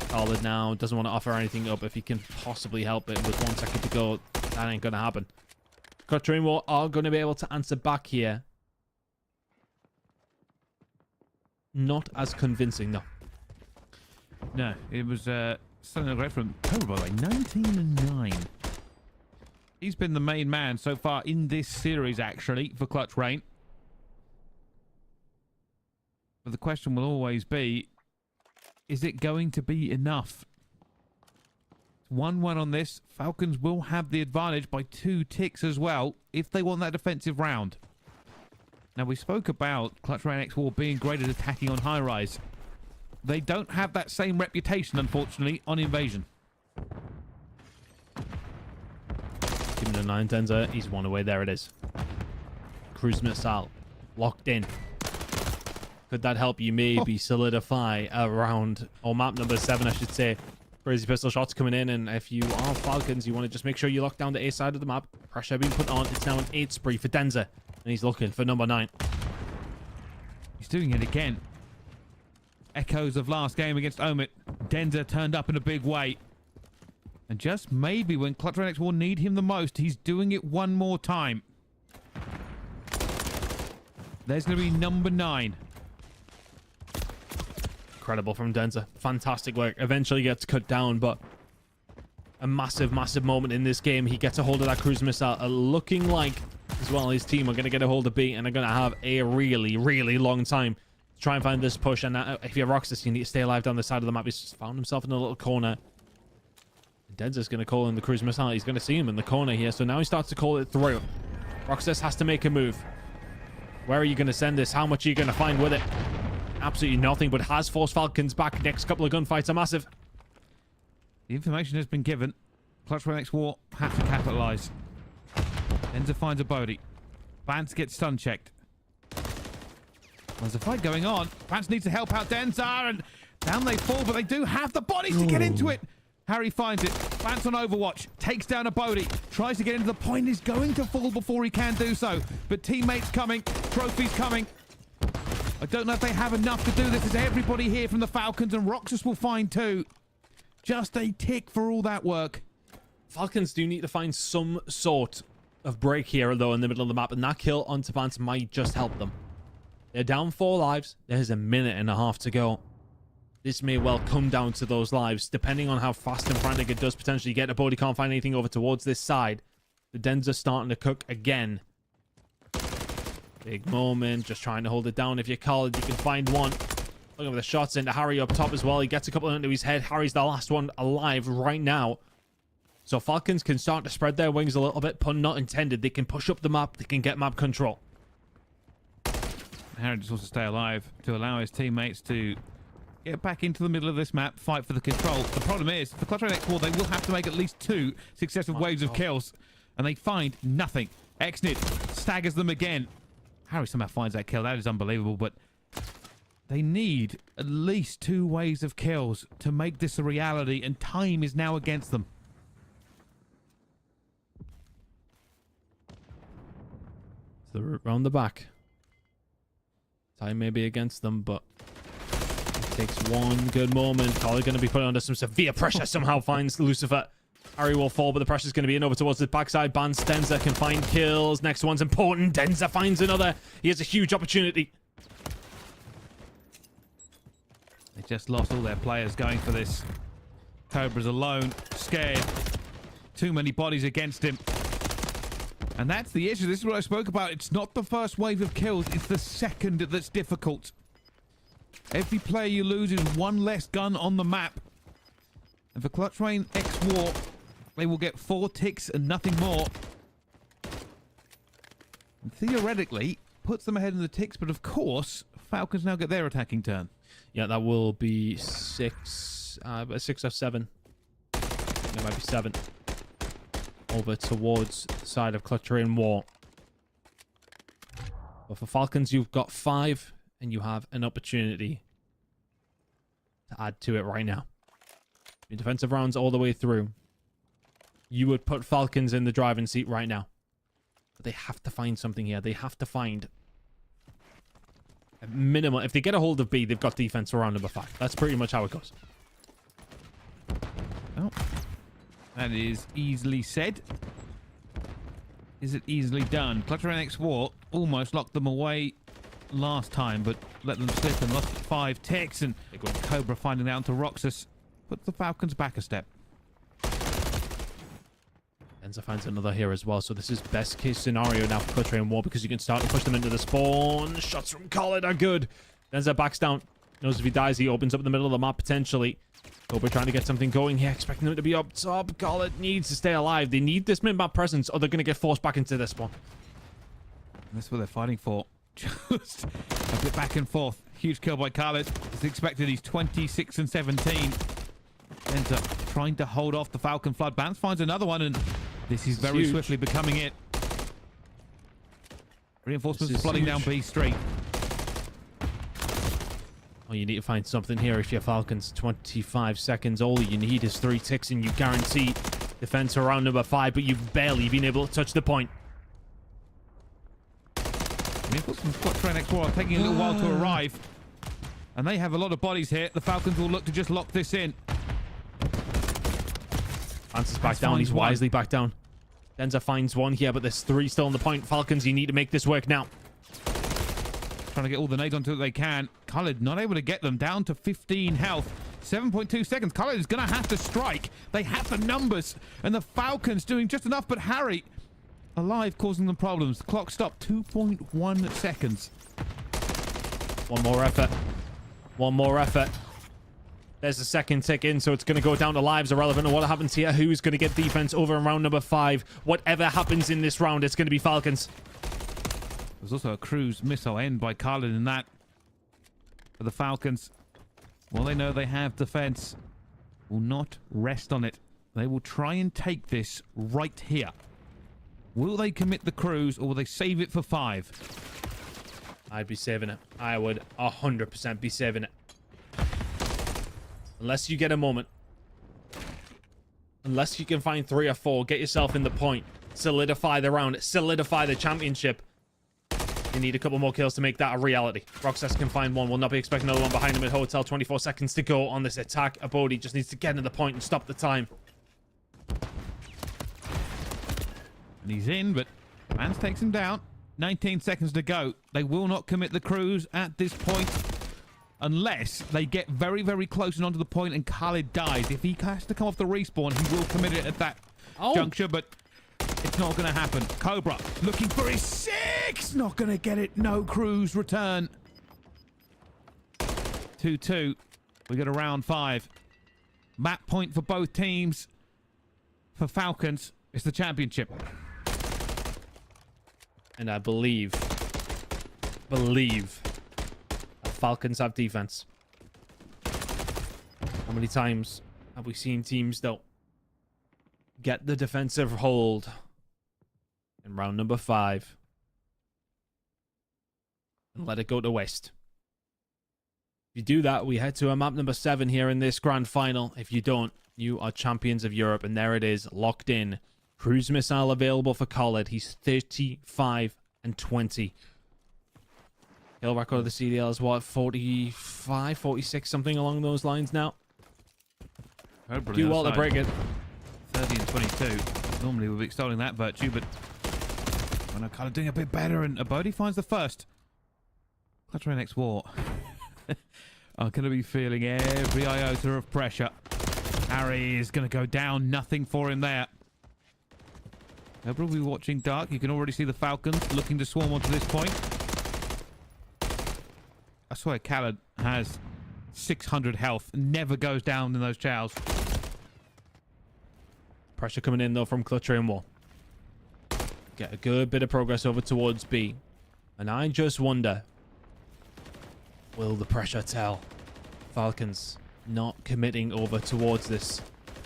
Khaled now doesn't want to offer anything up if he can possibly help it. With 1 second to go, that ain't going to happen. Clutch Rain War are going to be able to answer back here. Not as convincing, though. No, it was something great from Cobra, by the way. 19-9. He's been the main man so far in this series, actually, for Clutch Rain. But the question will always be, is it going to be enough? 1-1 on this. Falcons will have the advantage by 2 ticks as well, if they want that defensive round. Now, we spoke about Clutch Rain X War being great at attacking on Highrise. They don't have that same reputation, unfortunately, on Invasion. Give him the 9 Denza. He's 1 away. There it is. Cruise missile. Locked in. Could that help you maybe solidify around, or map number 7, I should say. Crazy pistol shots coming in, and if you are Falcons, you want to just make sure you lock down the A side of the map. Pressure being put on. It's now an 8 spree for Denza. And he's looking for number 9. He's doing it again. Echoes of last game against Omit. Denza turned up in a big way. And just maybe when Clutch Rain X War need him the most, he's doing it one more time. There's going to be number 9. Incredible from Denza. Fantastic work. Eventually gets cut down, but a massive, massive moment in this game. He gets a hold of that cruise missile. Looking like, as well, his team are going to get a hold of B and are going to have a really, really long time to try and find this push. And if you're Roxas, you need to stay alive down the side of the map. He's just found himself in a little corner. Denza's going to call in the cruise missile. He's going to see him in the corner here. So now he starts to call it through. Roxas has to make a move. Where are you going to send this? How much are you going to find with it? Absolutely nothing, but has forced Falcons back. Next couple of gunfights are massive. The information has been given. Clutch Rain X War have to capitalize. Denza finds a Bodhi. Vance gets stun checked. There's a fight going on. Vance needs to help out Denza, and down they fall, but they do have the bodies to get into it. Harry finds it. Vance on Overwatch. Takes down a Bodhi. Tries to get into the point. Is going to fall before he can do so. But teammates coming. Trophies coming. I don't know if they have enough to do this. There's everybody here from the Falcons, and Roxas will find two. Just a tick for all that work. Falcons do need to find some sort of break here, though, in the middle of the map, and that kill on Tabans might just help them. They're down 4 lives. There's a minute and a half to go. This may well come down to those lives, depending on how fast and frantic it does potentially get. But he can't find anything over towards this side. The Dens are starting to cook again. Big moment, just trying to hold it down. If you're Khaled, you can find one. Looking for the shots into Harry up top as well. He gets a couple into his head. Harry's the last one alive right now. So Falcons can start to spread their wings a little bit. Pun not intended. They can push up the map. They can get map control. Harry just wants to stay alive to allow his teammates to get back into the middle of this map, fight for the control. The problem is, for Clutch X4, they will have to make at least 2 successive waves of kills, and they find nothing. Exnit staggers them again. Harry somehow finds that kill. That is unbelievable, but they need at least 2 waves of kills to make this a reality, and time is now against them. It's the route round the back. Time may be against them, but it takes one good moment. Collie going to be put under some severe pressure. Somehow finds Lucifer. Harry will fall, but the pressure's going to be in over towards the backside. Bans Denza can find kills. Next one's important. Denza finds another. He has a huge opportunity. They just lost all their players going for this. Cobra's alone, scared. Too many bodies against him. And that's the issue. This is what I spoke about. It's not the first wave of kills. It's the second that's difficult. Every player you lose is 1 less gun on the map. And for Clutch Rain X War, they will get 4 ticks and nothing more. And theoretically, puts them ahead in the ticks. But of course, Falcons now get their attacking turn. Yeah, that will be 6 or 7. There might be 7. Over towards the side of Clutch Rain War. But for Falcons, you've got 5, and you have an opportunity to add to it right now. Your defensive rounds all the way through. You would put Falcons in the driving seat right now. But they have to find something here. They have to find a minimum. If they get a hold of B, they've got defense around number 5. That's pretty much how it goes. Oh. That is easily said. Is it easily done? Clutch Rain X War almost locked them away last time, but let them slip and lost 5 ticks. And Cobra finding out to Roxas puts the Falcons back a step. Denza finds another here as well, so this is best case scenario now for Clutch Rain War, because you can start to push them into the spawn. Shots from Khaled are good. Denza backs down. Knows if he dies, he opens up the middle of the map potentially. Cobra trying to get something going here, expecting them to be up top. Khaled needs to stay alive. They need this mid-map presence, or they're going to get forced back into this spawn. That's what they're fighting for. Just a bit back and forth. Huge kill by Khaled. As expected, he's 26 and 17. Ends up trying to hold off the Falcon Flood. Bance finds another one, and this is very swiftly becoming it. Reinforcements flooding down B Street. Oh, you need to find something here if you're Falcons. 25 seconds. All you need is 3 ticks, and you guarantee defense around number 5, but you've barely been able to touch the point. Reinforcements Clutch Rain X War are taking a little while to arrive. And they have a lot of bodies here. The Falcons will look to just lock this in. Francis back down. He's wisely back down. Denza finds one here, but there's 3 still on the point. Falcons, you need to make this work now. Trying to get all the nades onto it they can. Khaled not able to get them down to 15 health. 7.2 seconds. Khaled is going to have to strike. They have the numbers. And the Falcons doing just enough, but Harry alive, causing them problems. The clock stopped. 2.1 seconds. One more effort. One more effort. There's the second tick in, so it's going to go down to lives irrelevant to what happens here. Who's going to get defense over in round number 5? Whatever happens in this round, it's going to be Falcons. There's also a cruise missile end by Khaled in that. For the Falcons, well, they know they have defense. Will not rest on it. They will try and take this right here. Will they commit the cruise, or will they save it for 5? I'd be saving it. I would 100% be saving it. Unless you get a moment. Unless you can find 3 or 4, get yourself in the point. Solidify the round. Solidify the championship. They need a couple more kills to make that a reality. Roxas can find one. Will not be expecting another one behind him at Hotel. 24 seconds to go on this attack. Abodi just needs to get to the point and stop the time. And he's in, but Mans takes him down. 19 seconds to go. They will not commit the cruise at this point unless they get very, very close and onto the point and Khalid dies. If he has to come off the respawn, he will commit it at that juncture, but it's not going to happen. Cobra looking for his 6. Not going to get it. No cruise return. 2-2. We got a round 5. Map point for both teams. For Falcons, it's the championship. And I believe that Falcons have defense. How many times have we seen teams, though, get the defensive hold in round number 5 and let it go to waste? If you do that, we head to a map number 7 here in this grand final. If you don't, you are champions of Europe, and there it is, locked in. Cruise missile available for Khalid. He's 35 and 20. Kill record of the CDL is what, 45, 46, something along those lines now. Do well to break it. 30 and 22. Normally we'll be extolling that virtue, but I'm kind of doing a bit better, and Abodi finds the first. Clutch Rain X War. I'm going to be feeling every iota of pressure. Harry is going to go down. Nothing for him there. Cobra will be watching dark. You can already see the Falcons looking to swarm onto this point. I swear Khalid has 600 health. Never goes down in those chows. Pressure coming in, though, from Clutch Rain War. Get a good bit of progress over towards B. And I just wonder, will the pressure tell? Falcons not committing over towards this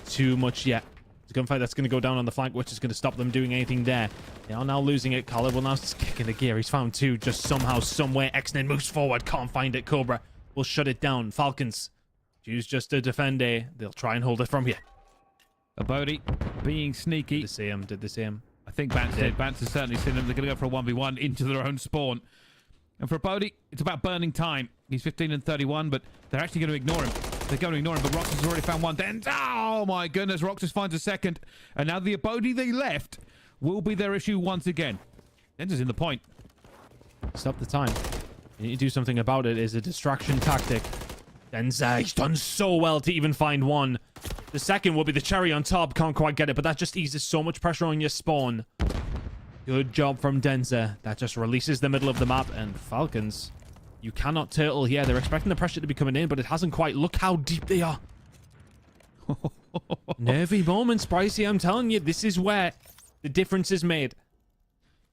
too much yet. It's a gunfight that's going to go down on the flank, which is going to stop them doing anything there. They are now losing it. Khalid will now just kick in the gear. He's found 2 just somehow, somewhere. Xnin moves forward. Can't find it. Cobra will shut it down. Falcons choose just to defend A. They'll try and hold it from here. Abodi being sneaky. Did they see him? Did they see him? I think Bance did. Bance has certainly seen them. They're going to go for a 1v1 into their own spawn. And for Abodi, it's about burning time. He's 15 and 31, but they're actually going to ignore him. They're going to ignore him, but Roxas has already found one. Then, oh my goodness, Roxas finds a second. And now the Abodi they left will be their issue once again. Denza's in the point. Stop the time. You need to do something about it. It's a distraction tactic. Denza, he's done so well to even find one. The second will be the cherry on top. Can't quite get it, but that just eases so much pressure on your spawn. Good job from Denza. That just releases the middle of the map. And Falcons, you cannot turtle here. They're expecting the pressure to be coming in, but it hasn't quite. Look how deep they are. Nervy moments, Pricey. I'm telling you, this is where the difference is made.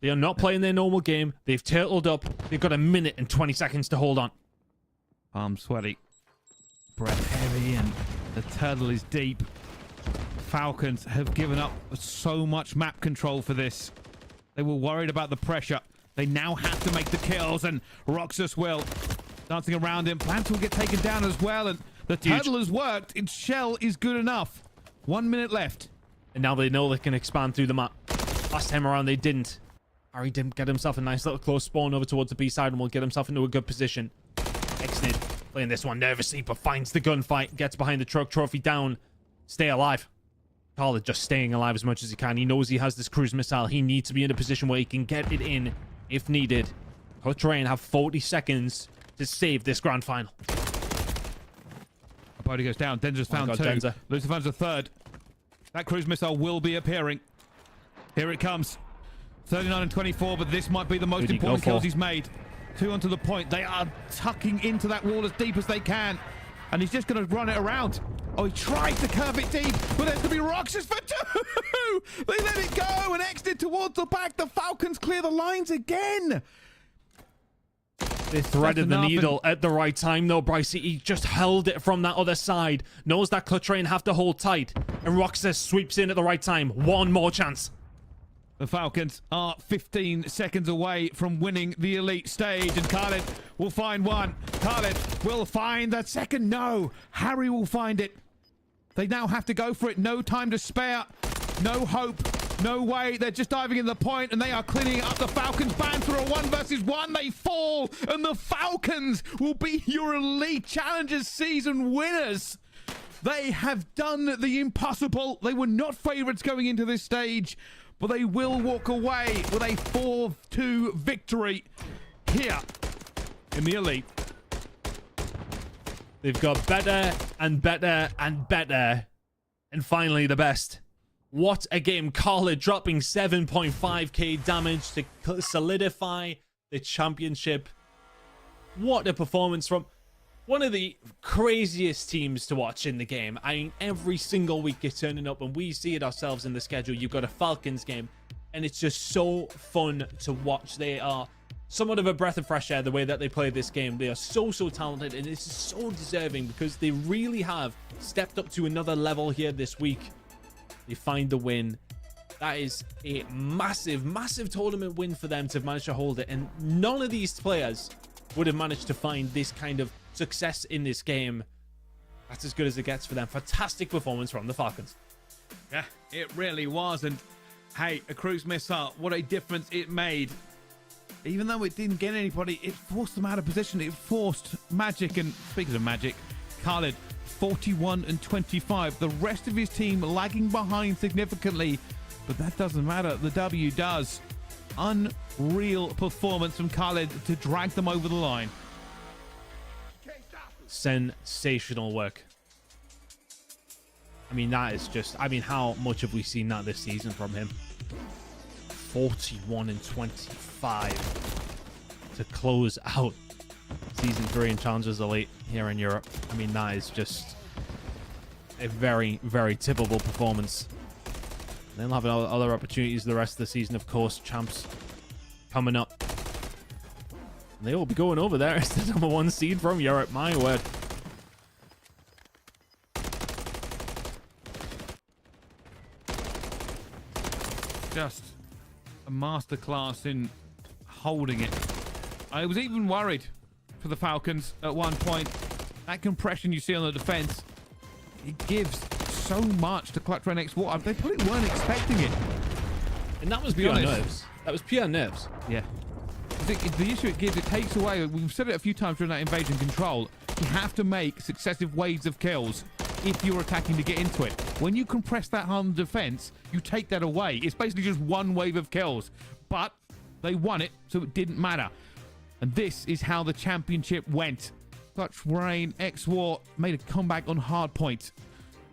They are not playing their normal game. They've turtled up. They've got a minute and 20 seconds to hold on. Arms sweaty. Breath heavy, and the turtle is deep. Falcons have given up so much map control for this. They were worried about the pressure. They now have to make the kills, and Roxas will. Dancing around him. Plants will get taken down as well, and the turtle has worked. Its shell is good enough. 1 minute left. And now they know they can expand through the map. Last time around, they didn't. Harry didn't get himself a nice little close spawn over towards the B side and will get himself into a good position. Xnid playing this one nervously, but finds the gunfight. Gets behind the truck. Trophy down. Stay alive. Khalid just staying alive as much as he can. He knows he has this cruise missile. He needs to be in a position where he can get it in if needed. Clutch Rain have 40 seconds to save this grand final. Abodi goes down. Denza's found 2. Denza. Lucifer finds a 3rd. That cruise missile will be appearing. Here it comes. 39 and 24, but this might be the most important kills he's made. 2 onto the point. They are tucking into that wall as deep as they can. And he's just going to run it around. Oh, he tried to curve it deep, but there's going to be Roxas for 2! They let it go and exited towards the back. The Falcons clear the lines again. They threaded the needle at the right time, though, Brycey. He just held it from that other side. Knows that Clutch Rain have to hold tight. And Roxas sweeps in at the right time. One more chance. The Falcons are 15 seconds away from winning the elite stage, and Khalid will find one. Khalid will find that second. No, Harry will find it. They now have to go for it. No time to spare. No hope. No way. They're just diving in the point, and they are cleaning up the Falcons. Banned through a 1v1. They fall, and the Falcons will be your Elite Challengers season winners. They have done the impossible. They were not favorites going into this stage, but they will walk away with a 4-2 victory here in the Elite. They've got better and better and better. And finally, the best. What a game. Khalid dropping 7.5k damage to solidify the championship. What a performance from one of the craziest teams to watch in the game. I mean, every single week you're turning up and we see it ourselves in the schedule. You've got a Falcons game and it's just so fun to watch. They are somewhat of a breath of fresh air the way that they play this game. They are so talented, and it's so deserving because they really have stepped up to another level here this week. They find the win. That is a massive tournament win for them to manage to hold it, and none of these players would have managed to find this kind of success in this game. That's as good as it gets for them. Fantastic performance from the Falcons. Yeah, it really was. And hey, a cruise missile, what a difference it made. Even though it didn't get anybody, it forced them out of position. It forced Magic, and speaking of Magic, Khalid 41 and 25. The rest of his team lagging behind significantly, but that doesn't matter. The W does. Unreal performance from Khalid to drag them over the line. Sensational work. I mean, that is just, I mean, how much have we seen that this season from him? 41 and 25 to close out season 3 in Challengers Elite here in Europe. I mean, that is just a very tippable performance. They'll have other opportunities the rest of the season, of course. Champs coming up. And they will be going over there as the #1 seed from Europe. My word. Just a masterclass in holding it. I was even worried for the Falcons at one point. That compression you see on the defense, it gives so much to Clutch Rain X4. They probably weren't expecting it. And that was pure nerves. That was pure nerves. Yeah. The issue it gives, it takes away, we've said it a few times during that invasion control, you have to make successive waves of kills if you're attacking to get into it. When you compress that hard on defense, you take that away. It's basically just one wave of kills. But they won it, so it didn't matter. And this is how the championship went. Clutch Rain X-War made a comeback on hardpoint,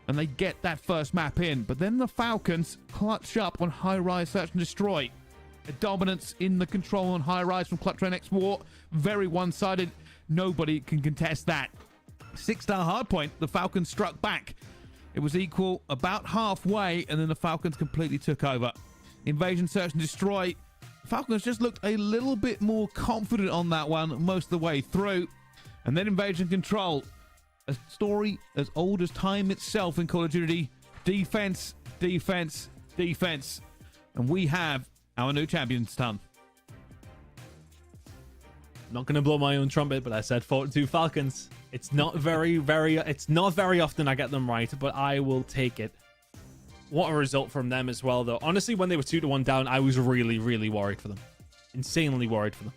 and they get that first map in. But then the Falcons clutch up on Highrise Search and Destroy. A dominance in the control on Highrise from Clutch Rain X-War. Very one-sided. Nobody can contest that. 6-star hardpoint, the Falcons struck back. It was equal about halfway, and then the Falcons completely took over. Invasion Search and Destroy. The Falcons just looked a little bit more confident on that one most of the way through. And then Invasion Control. A story as old as time itself in Call of Duty. Defense, defense, defense. And we have our new champion's ton. Not going to blow my own trumpet, but I said 42 Falcons. It's not very often I get them right, but I will take it. What a result from them as well, though. Honestly, when they were 2-1 down, I was really worried for them. Insanely worried for them.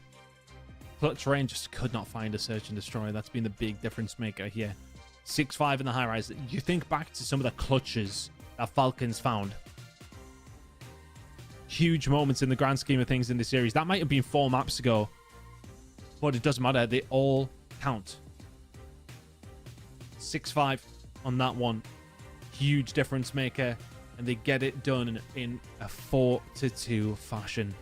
Clutch Rain just could not find a search and destroy. That's been the big difference maker here. 6-5 in the Highrise. You think back to some of the clutches that Falcons found. Huge moments in the grand scheme of things in the series. That might have been 4 maps ago, but it doesn't matter. They all count. 6-5 on that one. Huge difference maker, and they get it done in a 4-2 fashion.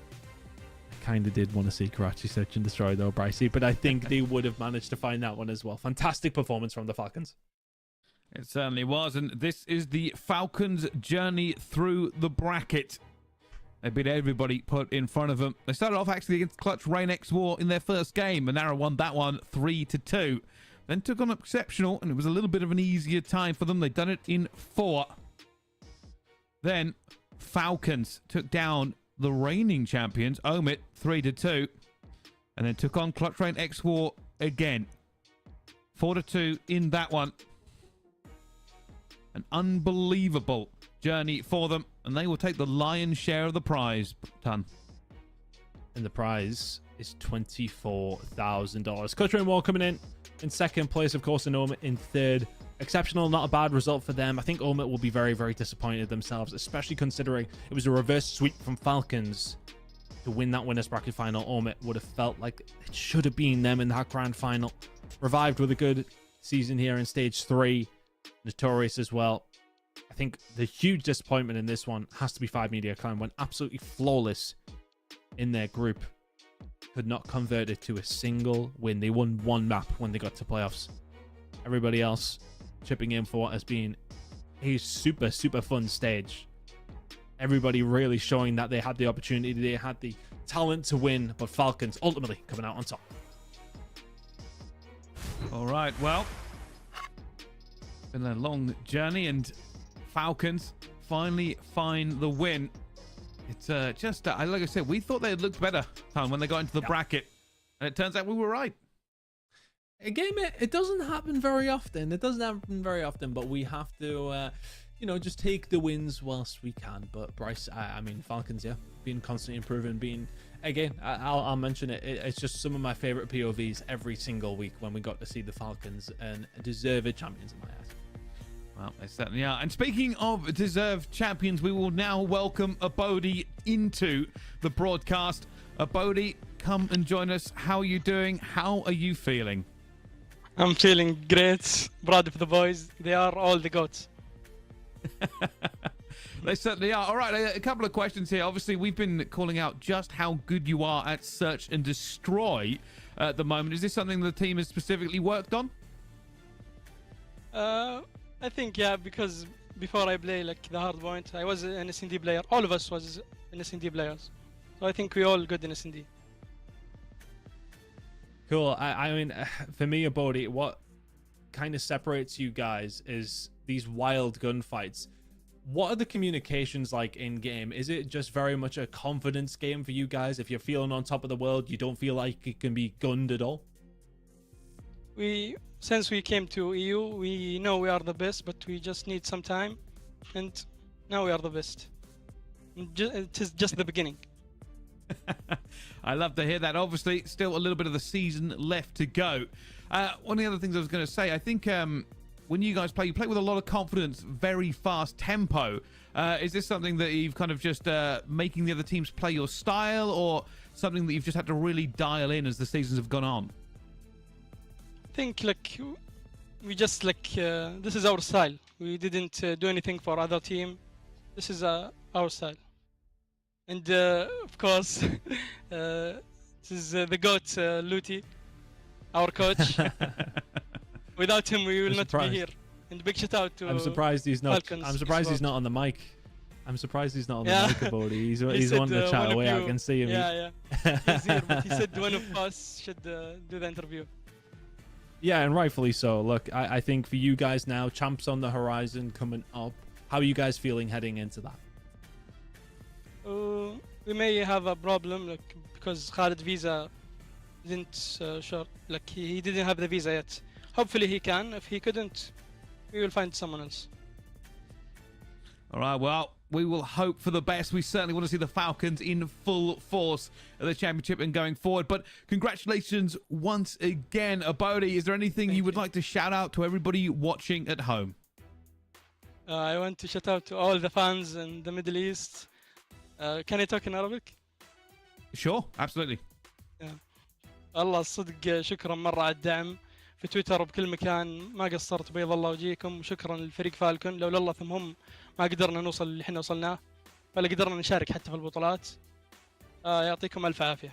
I kind of did want to see Karachi Search and Destroy though, Brycey, but I think they would have managed to find that one as well. Fantastic performance from the Falcons. It certainly was, and this is the Falcons' journey through the bracket. They beat everybody put in front of them. They started off actually against Clutch Rain X-War in their first game, and Nara won that one 3-2. Then took on Exceptional, and it was a little bit of an easier time for them. They'd done it in 4. Then Falcons took down the reigning champions, Omit, 3-2. And then took on Clutch Rain X-War again. 4-2 in that one. An unbelievable journey for them, and they will take the lion's share of the prize. Ton. And the prize is $24,000. Clutch War coming in second place, of course, and Omit in third. Exceptional, not a bad result for them. I think Omit will be very, very disappointed themselves, especially considering it was a reverse sweep from Falcons to win that winners bracket final. Omit would have felt like it should have been them in that grand final. Revived with a good season here in stage 3. Notorious as well. I think the huge disappointment in this one has to be 5 Media Clan. Went absolutely flawless in their group. Could not convert it to a single win. They won one map when they got to playoffs. Everybody else chipping in for what has been a super, super fun stage. Everybody really showing that they had the opportunity, they had the talent to win, but Falcons ultimately coming out on top. All right, well, been a long journey, and Falcons finally find the win. It's just, like I said, we thought they had looked better when they got into the bracket, and it turns out we were right. Again, it doesn't happen very often. It doesn't happen very often, but we have to, just take the wins whilst we can. But Bryce, I mean, Falcons, yeah, being constantly improving, being, again, I'll mention it. It's just some of my favorite POVs every single week when we got to see the Falcons and deserved champions in my eyes. Well, they certainly are. And speaking of deserved champions, we will now welcome Abodi into the broadcast. Abodi, come and join us. How are you doing? How are you feeling? I'm feeling great. Proud of the boys. They are all the goats. They certainly are. All right, a couple of questions here. Obviously, we've been calling out just how good you are at search and destroy at the moment. Is this something the team has specifically worked on? I think, yeah, because before I play like the hardpoint, I was an S&D player. All of us was an S&D players. So I think we all good in S&D. Cool. I mean, for me, Abodi, what kind of separates you guys is these wild gunfights. What are the communications like in game? Is it just very much a confidence game for you guys? If you're feeling on top of the world, you don't feel like it can be gunned at all? Since we came to EU, we know we are the best, but we just need some time, and now we are the best. It is just the beginning. I love to hear that. Obviously, still a little bit of the season left to go. One of the other things I was going to say, I think when you guys play, you play with a lot of confidence, very fast tempo. Is this something that you've kind of just making the other teams play your style, or something that you've just had to really dial in as the seasons have gone on? I think like we just like this is our style. We didn't do anything for other team. This is our style. And of course, this is the GOAT, Luti, our coach. Without him, we will not be here. And big shout out to I'm surprised he's not. Falcons I'm surprised he's not on the mic. I'm surprised he's not on the mic, Abodi. He's said, one to chat away. I can see him. Yeah. He's here, but he said one of us should do the interview. Yeah, and rightfully so. Look, I think for you guys now, champs on the horizon coming up. How are you guys feeling heading into that? We may have a problem, like because Khalid visa didn't he didn't have the visa yet. Hopefully he can. If he couldn't, we will find someone else. All right, well, we will hope for the best. We certainly want to see the Falcons in full force at the championship and going forward. But congratulations once again, Abodi. Is there anything you would like to shout out to everybody watching at home? I want to shout out to all the fans in the Middle East. Can I talk in Arabic? Sure, absolutely. الله الصدق شكرا مرة على الدعم في تويتر وبكل مكان. ما قصرت، بيض الله وجيكم. شكرا للفريق فالكون، لولا الله ثم هم ما قدرنا نوصل اللي احنا وصلناه، ولا قدرنا نشارك حتى في البطولات. يعطيكم ألف عافية.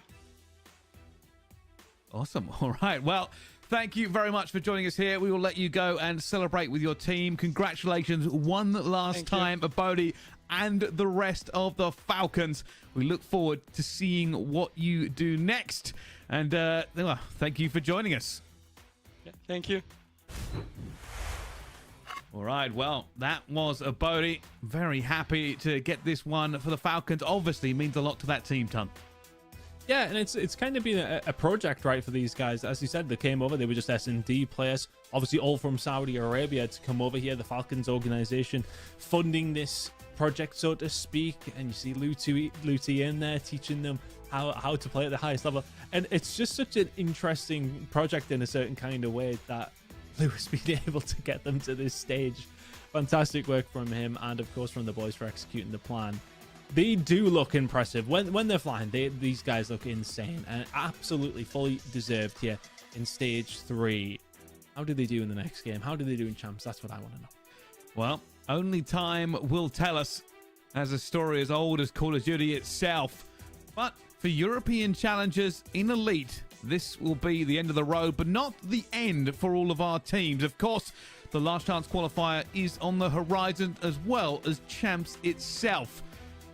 Awesome. All right. Well, thank you very much for joining us here. We will let you go and celebrate with your team. Congratulations one last time, Abodi, and the rest of the Falcons. We look forward to seeing what you do next. And well, thank you for joining us. Thank you. All right, well, that was Abodi. Very happy to get this one for the Falcons. Obviously means a lot to that team, Ton. Yeah, and it's kind of been a project, right, for these guys. As you said, they came over, they were just S&D players, obviously all from Saudi Arabia to come over here. The Falcons organization funding this project, so to speak, and you see Luti in there teaching them how to play at the highest level, and it's just such an interesting project in a certain kind of way that Lewis being able to get them to this stage. Fantastic work from him, and of course from the boys for executing the plan. They do look impressive when they're flying. These guys look insane and absolutely fully deserved here in stage 3. How do they do in the next game? How do they do in champs? That's what I want to know. Well, only time will tell us, as a story as old as Call of Duty itself. But for European challengers in Elite, this will be the end of the road, but not the end for all of our teams. Of course, the last chance qualifier is on the horizon, as well as champs itself.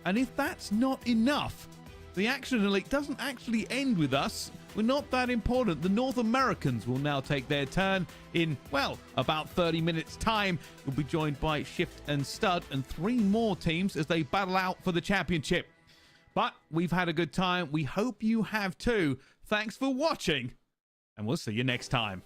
And if that's not enough, the action in Elite doesn't actually end with us. We're not that important. The North Americans will now take their turn in, well, about 30 minutes time. We'll be joined by Shift and Stud and 3 more teams as they battle out for the championship. But we've had a good time. We hope you have too. Thanks for watching, and we'll see you next time.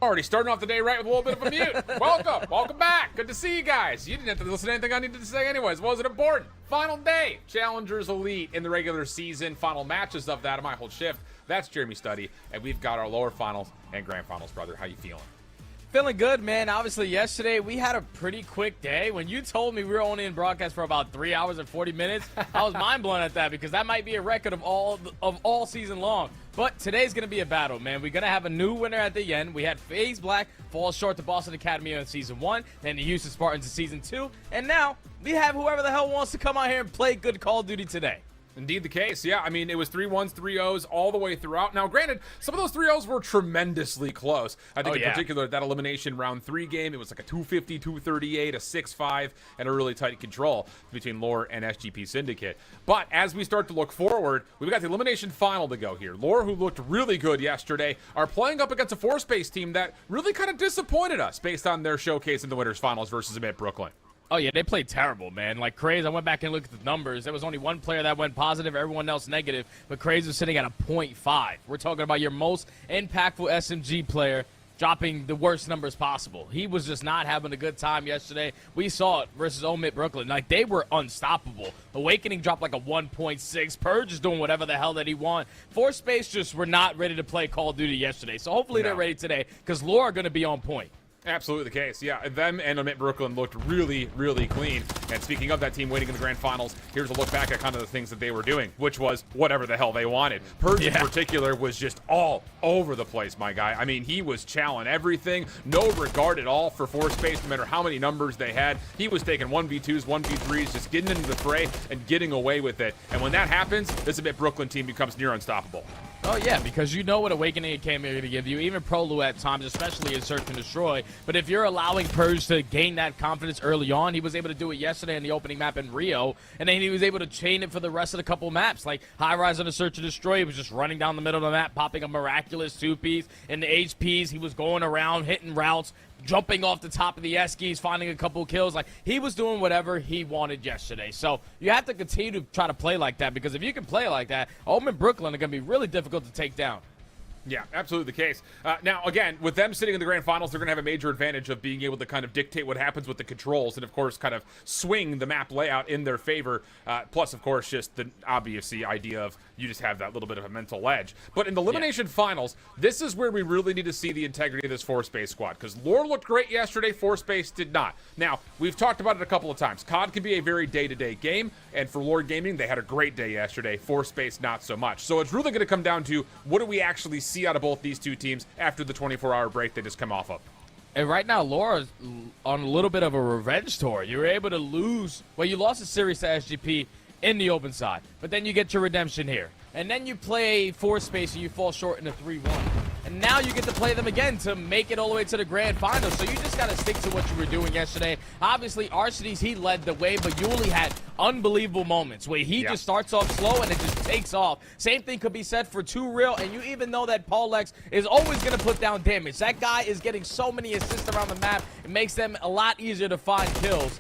Already starting off the day right with a little bit of a mute. Welcome back. Good to see you guys. You didn't have to listen to anything I needed to say anyways. Wasn't important. Final day. Challengers Elite in the regular season. Final matches of that. My whole shift. That's Jeremy Studdy, and we've got our lower finals and grand finals, brother. How you feeling? Feeling good, man. Obviously, yesterday we had a pretty quick day. When you told me we were only in broadcast for about 3 hours and 40 minutes, I was mind blown at that because that might be a record of all season long. But today's going to be a battle, man. We're going to have a new winner at the end. We had FaZe Black fall short to Boston Academy in Season 1, then the Houston Spartans in Season 2, and now we have whoever the hell wants to come out here and play good Call of Duty today. Indeed the case. Yeah, I mean, it was 3-1s, 3-0s all the way throughout. Now, granted, some of those 3-0s were tremendously close. I think in particular, that elimination round 3 game, it was like a 250, 238, a 6-5, and a really tight control between Lore and SGP Syndicate. But as we start to look forward, we've got the elimination final to go here. Lore, who looked really good yesterday, are playing up against a four-space team that really kind of disappointed us based on their showcase in the Winners Finals versus Amit Brooklyn. Oh, yeah, they played terrible, man. Like, Craze, I went back and looked at the numbers. There was only one player that went positive, everyone else negative, but Craze was sitting at a 0.5. We're talking about your most impactful SMG player dropping the worst numbers possible. He was just not having a good time yesterday. We saw it versus Omit Brooklyn. Like, they were unstoppable. Awakening dropped like a 1.6. Purge is doing whatever the hell that he want. Four Space just were not ready to play Call of Duty yesterday. So hopefully they're ready today because Lore are going to be on point. Absolutely the case. Yeah, them and Amit Brooklyn looked really, really clean. And speaking of that team waiting in the grand finals, here's a look back at kind of the things that they were doing, which was whatever the hell they wanted. Purge in particular was just all over the place, my guy. I mean, he was challenging everything. No regard at all for four space, no matter how many numbers they had. He was taking 1v2s, 1v3s, just getting into the fray and getting away with it. And when that happens, this Amit Brooklyn team becomes near unstoppable. Oh, yeah, because you know what Awakening came here to give you, even Prolu at times, especially in Search and Destroy. But if you're allowing Purge to gain that confidence early on, he was able to do it yesterday in the opening map in Rio, and then he was able to chain it for the rest of the couple maps. Like Highrise on the Search and Destroy, he was just running down the middle of the map, popping a miraculous two-piece. In the HPs, he was going around, hitting routes, jumping off the top of the Eskies, finding a couple kills. Like, he was doing whatever he wanted yesterday. So you have to continue to try to play like that, because if you can play like that, Omen Brooklyn are going to be really difficult to take down. Yeah, absolutely the case. Now, again, with them sitting in the grand finals, they're going to have a major advantage of being able to kind of dictate what happens with the controls and, of course, kind of swing the map layout in their favor. Plus, of course, just the obvious idea of you just have that little bit of a mental edge. But in the elimination finals, this is where we really need to see the integrity of this four-space squad, because Lore looked great yesterday, four-space did not. Now, we've talked about it a couple of times. COD can be a very day-to-day game, and for Lore Gaming, they had a great day yesterday. Four-space, not so much. So it's really going to come down to what do we actually see out of both these two teams after the 24-hour break they just come off of. And right now, Laura's on a little bit of a revenge tour. You were able to lose. Well, you lost a series to SGP in the open side, but then you get your redemption here. And then you play four space and you fall short in a 3-1. And now you get to play them again to make it all the way to the grand final. So you just got to stick to what you were doing yesterday. Obviously, Arcitys, he led the way, but Yuli had unbelievable moments where he just starts off slow and it just takes off. Same thing could be said for Too Real, and you even know that Paul Lex is always going to put down damage. That guy is getting so many assists around the map. It makes them a lot easier to find kills.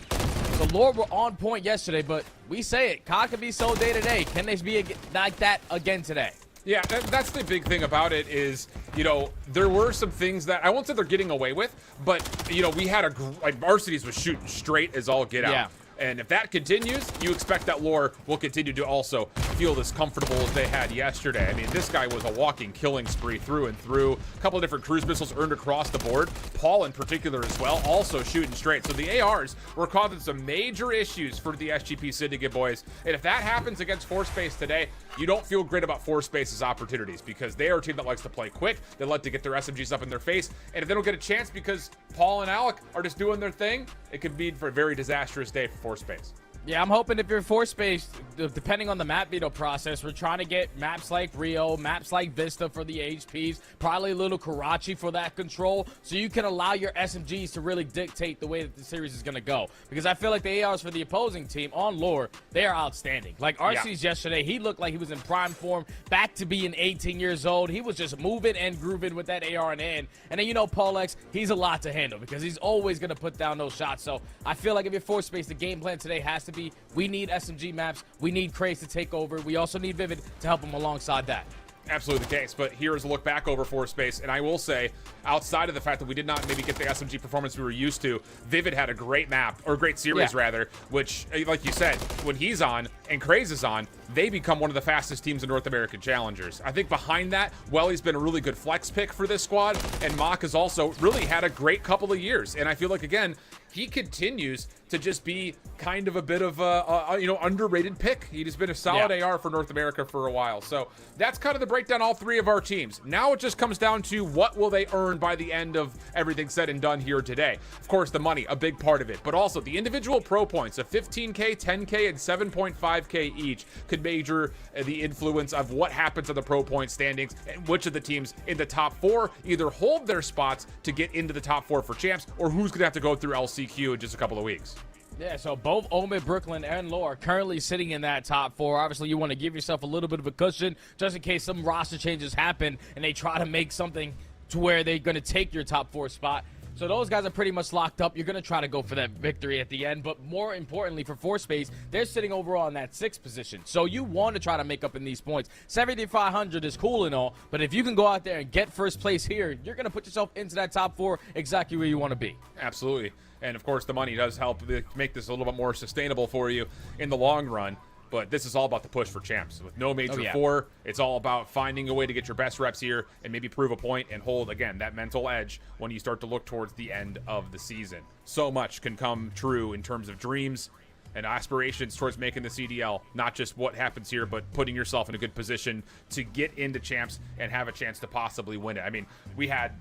So Lord were on point yesterday, but we say it, COD can be so day-to-day. Can they be like that again today? Yeah, that's the big thing about it is, you know, there were some things that I won't say they're getting away with, but, you know, we had like Arcitys was shooting straight as all get out. Yeah. And if that continues, you expect that Lore will continue to also feel as comfortable as they had yesterday. I mean, this guy was a walking killing spree through and through. A couple of different cruise missiles earned across the board. Paul in particular as well, also shooting straight. So the ARs were causing some major issues for the SGP Syndicate boys. And if that happens against Four Space today, you don't feel great about Four Space's opportunities, because they are a team that likes to play quick. They like to get their SMGs up in their face. And if they don't get a chance because Paul and Alec are just doing their thing, it could be for a very disastrous day for Four Space. Yeah, I'm hoping if you're four space, depending on the map veto process, we're trying to get maps like Rio, maps like Vista for the HPs, probably a little Karachi for that control, so you can allow your SMGs to really dictate the way that the series is going to go. Because I feel like the ARs for the opposing team on Lore, they are outstanding. Like Arcitys yesterday, he looked like he was in prime form, back to being 18 years old. He was just moving and grooving with that AR in hand. And then, you know, Paul X, he's a lot to handle because he's always going to put down those shots. So I feel like if you're four space, the game plan today has to be, we need SMG maps, we need Craze to take over, we also need Vivid to help him alongside that. absolutely the case. But here is a look back over Force Space, and I will say, outside of the fact that we did not maybe get the SMG performance we were used to, Vivid had a great map, or great series rather, which, like you said, when he's on and Craze is on, they become one of the fastest teams in North American Challengers. I think behind that, Welly's been a really good flex pick for this squad, and Mock has also really had a great couple of years. And I feel like, again, he continues to just be kind of a bit of a underrated pick. He's been a solid AR for North America for a while. So that's kind of the breakdown, all three of our teams. Now it just comes down to what will they earn by the end of everything said and done here today. Of course, the money, a big part of it, but also the individual pro points of 15K, 10K, and 7.5K each could major the influence of what happens on the pro point standings and which of the teams in the top 4 either hold their spots to get into the top 4 for champs, or who's gonna have to go through LCQ in just a couple of weeks. Yeah, so both Omid, Brooklyn, and Lore are currently sitting in that top 4. Obviously, you want to give yourself a little bit of a cushion just in case some roster changes happen and they try to make something to where they're going to take your top 4 spot. So those guys are pretty much locked up. You're going to try to go for that victory at the end. But more importantly for Force Space, they're sitting overall in that 6th position. So you want to try to make up in these points. 7,500 is cool and all, but if you can go out there and get first place here, you're going to put yourself into that top 4 exactly where you want to be. Absolutely. And of course, the money does help make this a little bit more sustainable for you in the long run. But this is all about the push for champs. With no major 4, it's all about finding a way to get your best reps here and maybe prove a point and hold, again, that mental edge when you start to look towards the end of the season. So much can come true in terms of dreams and aspirations towards making the CDL, not just what happens here, but putting yourself in a good position to get into champs and have a chance to possibly win it. I mean, we had,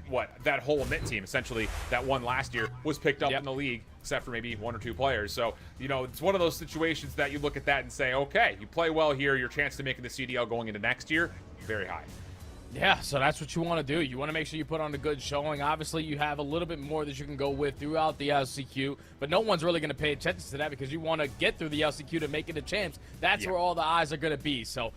that whole Emit team, essentially, that won last year, was picked up in the league, except for maybe 1 or 2 players. So, it's one of those situations that you look at that and say, okay, you play well here, your chance to making the CDL going into next year, very high. Yeah, so that's what you want to do. You want to make sure you put on a good showing. Obviously, you have a little bit more that you can go with throughout the LCQ, but no one's really going to pay attention to that because you want to get through the LCQ to make it a champs. That's where all the eyes are going to be. So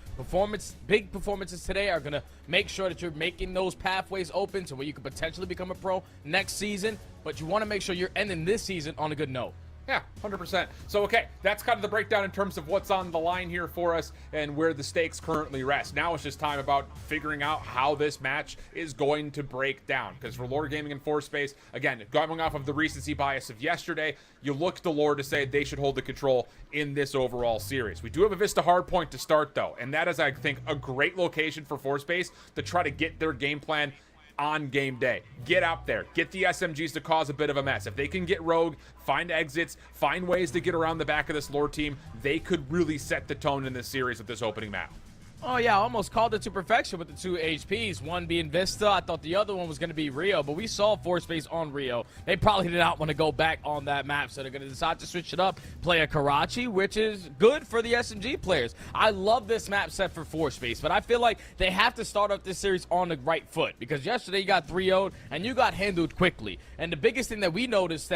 big performances today are going to make sure that you're making those pathways open to where you could potentially become a pro next season, but you want to make sure you're ending this season on a good note. Yeah, 100%. So, okay, that's kind of the breakdown in terms of what's on the line here for us and where the stakes currently rest. Now it's just time about figuring out how this match is going to break down. Because for Lore Gaming and Force Space, again, going off of the recency bias of yesterday, you look to Lore to say they should hold the control in this overall series. We do have a Vista hardpoint to start, though, and that is, I think, a great location for Force Space to try to get their game plan on game day. Get out there, get the SMGs to cause a bit of a mess. If they can get rogue, find exits, find ways to get around the back of this Lore team, they could really set the tone in this series with this opening map. Oh, yeah, I almost called it to perfection with the 2 HPs. One being Vista. I thought the other one was going to be Rio, but we saw Force Space on Rio. They probably did not want to go back on that map, so they're going to decide to switch it up, play a Karachi, which is good for the SMG players. I love this map set for Force Space, but I feel like they have to start off this series on the right foot, because yesterday you got 3-0'd, and you got handled quickly. And the biggest thing that we noticed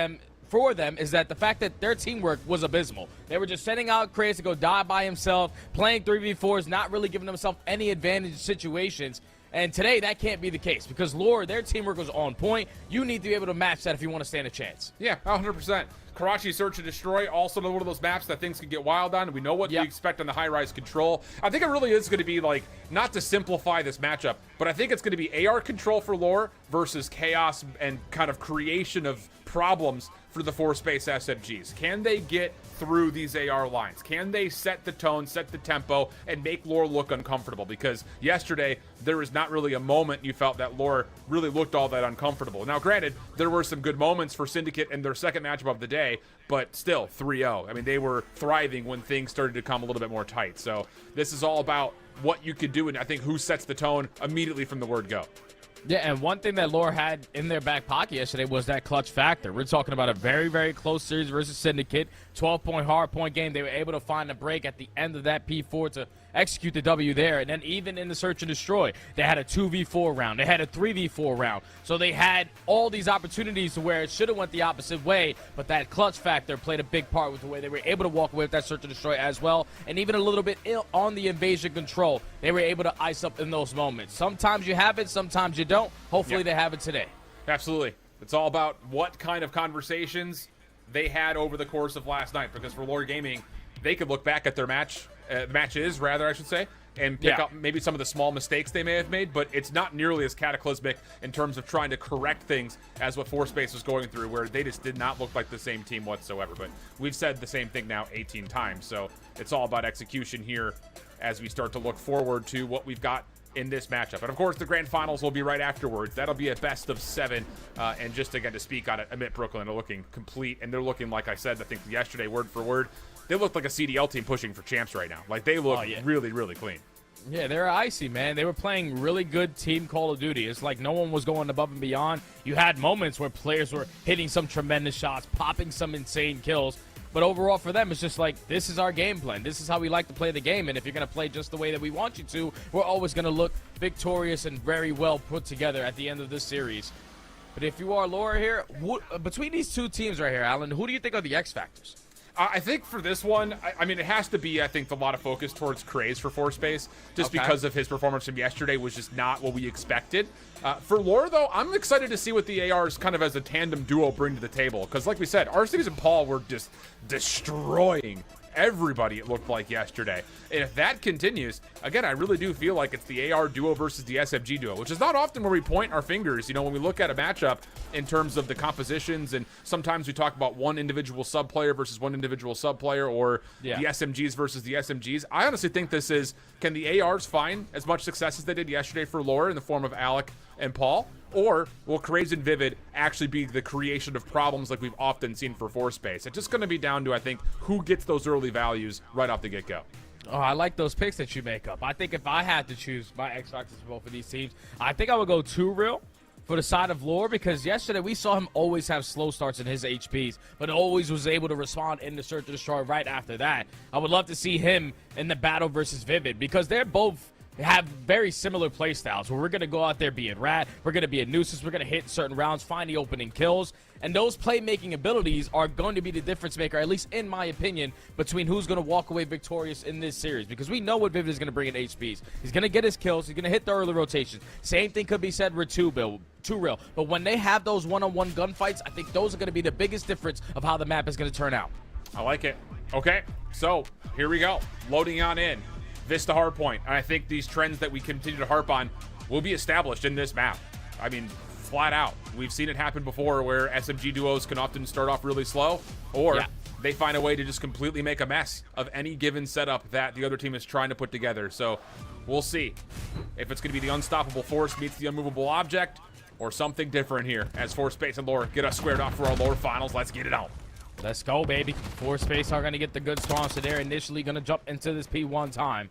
for them is that the fact that their teamwork was abysmal. They were just sending out Craze to go die by himself, playing 3v4s, not really giving themselves any advantage situations. And today, that can't be the case because Lore, their teamwork was on point. You need to be able to match that if you want to stand a chance. Yeah, 100%. Karachi Search and Destroy, also one of those maps that things can get wild on. We know what to expect on the high-rise control. I think it really is going to be, like, not to simplify this matchup, but I think it's going to be AR control for Lore versus chaos and kind of creation of problems for the Force Space SMGs. Can they get through these AR lines? Can they set the tone, set the tempo, and make Lore look uncomfortable? Because yesterday, there was not really a moment you felt that Lore really looked all that uncomfortable. Now, granted, there were some good moments for Syndicate in their second matchup of the day, but still, 3-0. I mean, they were thriving when things started to come a little bit more tight. So this is all about what you could do, and I think who sets the tone immediately from the word go. Yeah, and one thing that Lore had in their back pocket yesterday was that clutch factor. We're talking about a very, very close series versus Syndicate. 12-point hardpoint game. They were able to find a break at the end of that P4 to execute the W there. And then even in the Search and Destroy, they had a 2v4 round. They had a 3v4 round. So they had all these opportunities to where it should have went the opposite way, but that clutch factor played a big part with the way they were able to walk away with that Search and Destroy as well. And even a little bit on the invasion control, they were able to ice up in those moments. Sometimes you have it, sometimes you don't. Hopefully they have it today. Absolutely. It's all about what kind of conversations they had over the course of last night, because for Lore Gaming, they could look back at their matches, I should say, and pick up maybe some of the small mistakes they may have made, but it's not nearly as cataclysmic in terms of trying to correct things as what ForSpace was going through, where they just did not look like the same team whatsoever. But we've said the same thing now 18 times, so it's all about execution here as we start to look forward to what we've got in this matchup. And of course, the grand finals will be right afterwards. That'll be a best of 7. And just again to speak on it, admit Brooklyn are looking complete, and they're looking, like I said, I think yesterday, word for word, they look like a CDL team pushing for champs right now. Like, they look really, really clean. Yeah, they're icy, man. They were playing really good team Call of Duty. It's like no one was going above and beyond. You had moments where players were hitting some tremendous shots, popping some insane kills. But overall for them, it's just like, this is our game plan. This is how we like to play the game. And if you're going to play just the way that we want you to, we're always going to look victorious and very well put together at the end of this series. But if you are Laura here, between these two teams right here, Alan, who do you think are the X factors? I think for this one, I mean, it has to be, I think, a lot of focus towards Craze for ForSpace, just because of his performance from yesterday was just not what we expected. For Lore, though, I'm excited to see what the ARs kind of as a tandem duo bring to the table, because like we said, Arceus and Paul were just destroying everybody, it looked like, yesterday. And if that continues, again, I really do feel like it's the AR duo versus the SMG duo, which is not often where we point our fingers, you know, when we look at a matchup in terms of the compositions, and sometimes we talk about one individual sub player versus one individual sub player, or the SMGs versus the SMGs. I honestly think this is, can the ARs find as much success as they did yesterday for Lore in the form of Alec and Paul? Or will Craze and Vivid actually be the creation of problems like we've often seen for ForSpace? It's just going to be down to, I think, who gets those early values right off the get-go. Oh, I like those picks that you make up. I think if I had to choose my X factors for both of these teams, I think I would go Too Real for the side of Lore, because yesterday we saw him always have slow starts in his HPs, but always was able to respond in the Search and Destroy right after that. I would love to see him in the battle versus Vivid, because they're both have very similar play styles where we're going to go out there being rat, we're going to be a nuisance, we're going to hit certain rounds, find the opening kills, and those playmaking abilities are going to be the difference maker, at least in my opinion, between who's going to walk away victorious in this series, because we know what Vivid is going to bring in HPs. He's going to get his kills, he's going to hit the early rotations. Same thing could be said with Too Real, but when they have those one-on-one gunfights, I think those are going to be the biggest difference of how the map is going to turn out. I like it. Okay, so here we go. Loading on in. Vista hardpoint. And I think these trends that we continue to harp on will be established in this map. I mean, flat out. We've seen it happen before where SMG duos can often start off really slow, or they find a way to just completely make a mess of any given setup that the other team is trying to put together. So we'll see if it's going to be the unstoppable force meets the unmovable object, or something different here as ForSpace and Lore get us squared off for our Lore finals. Let's get it on. Let's go, baby. ForSpace are going to get the good spawn, so they're initially going to jump into this P1 time.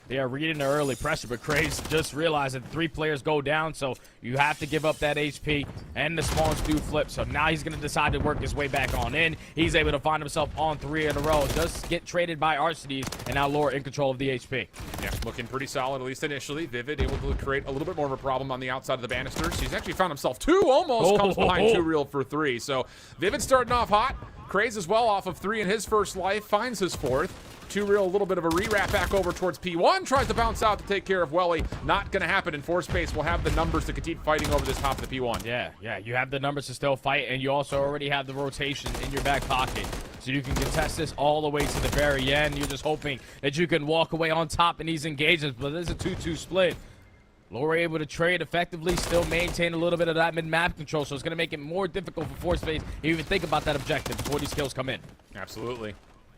They are reading the early pressure, but Craze just realized that 3 players go down, so you have to give up that HP, and the spawns do flip. So now he's going to decide to work his way back on in. He's able to find himself on 3 in a row. Just get traded by Arceus, and now Lore in control of the HP. Yeah, looking pretty solid, at least initially. Vivid able to create a little bit more of a problem on the outside of the banisters. He's actually found himself 2, almost comes behind Too Real for 3. So Vivid starting off hot. Craze as well off of 3 in his first life, finds his 4th. Too Real, a little bit of a re-wrap back over towards P1, tries to bounce out to take care of Welly. Not going to happen, and ForSpace will have the numbers to continue fighting over this top of the P1. Yeah, you have the numbers to still fight, and you also already have the rotation in your back pocket. So you can contest this all the way to the very end. You're just hoping that you can walk away on top in these engagements, but there's a 2-2 split. Lore able to trade effectively, still maintain a little bit of that mid-map control, so it's going to make it more difficult for ForSpace to even think about that objective before these kills come in. Absolutely.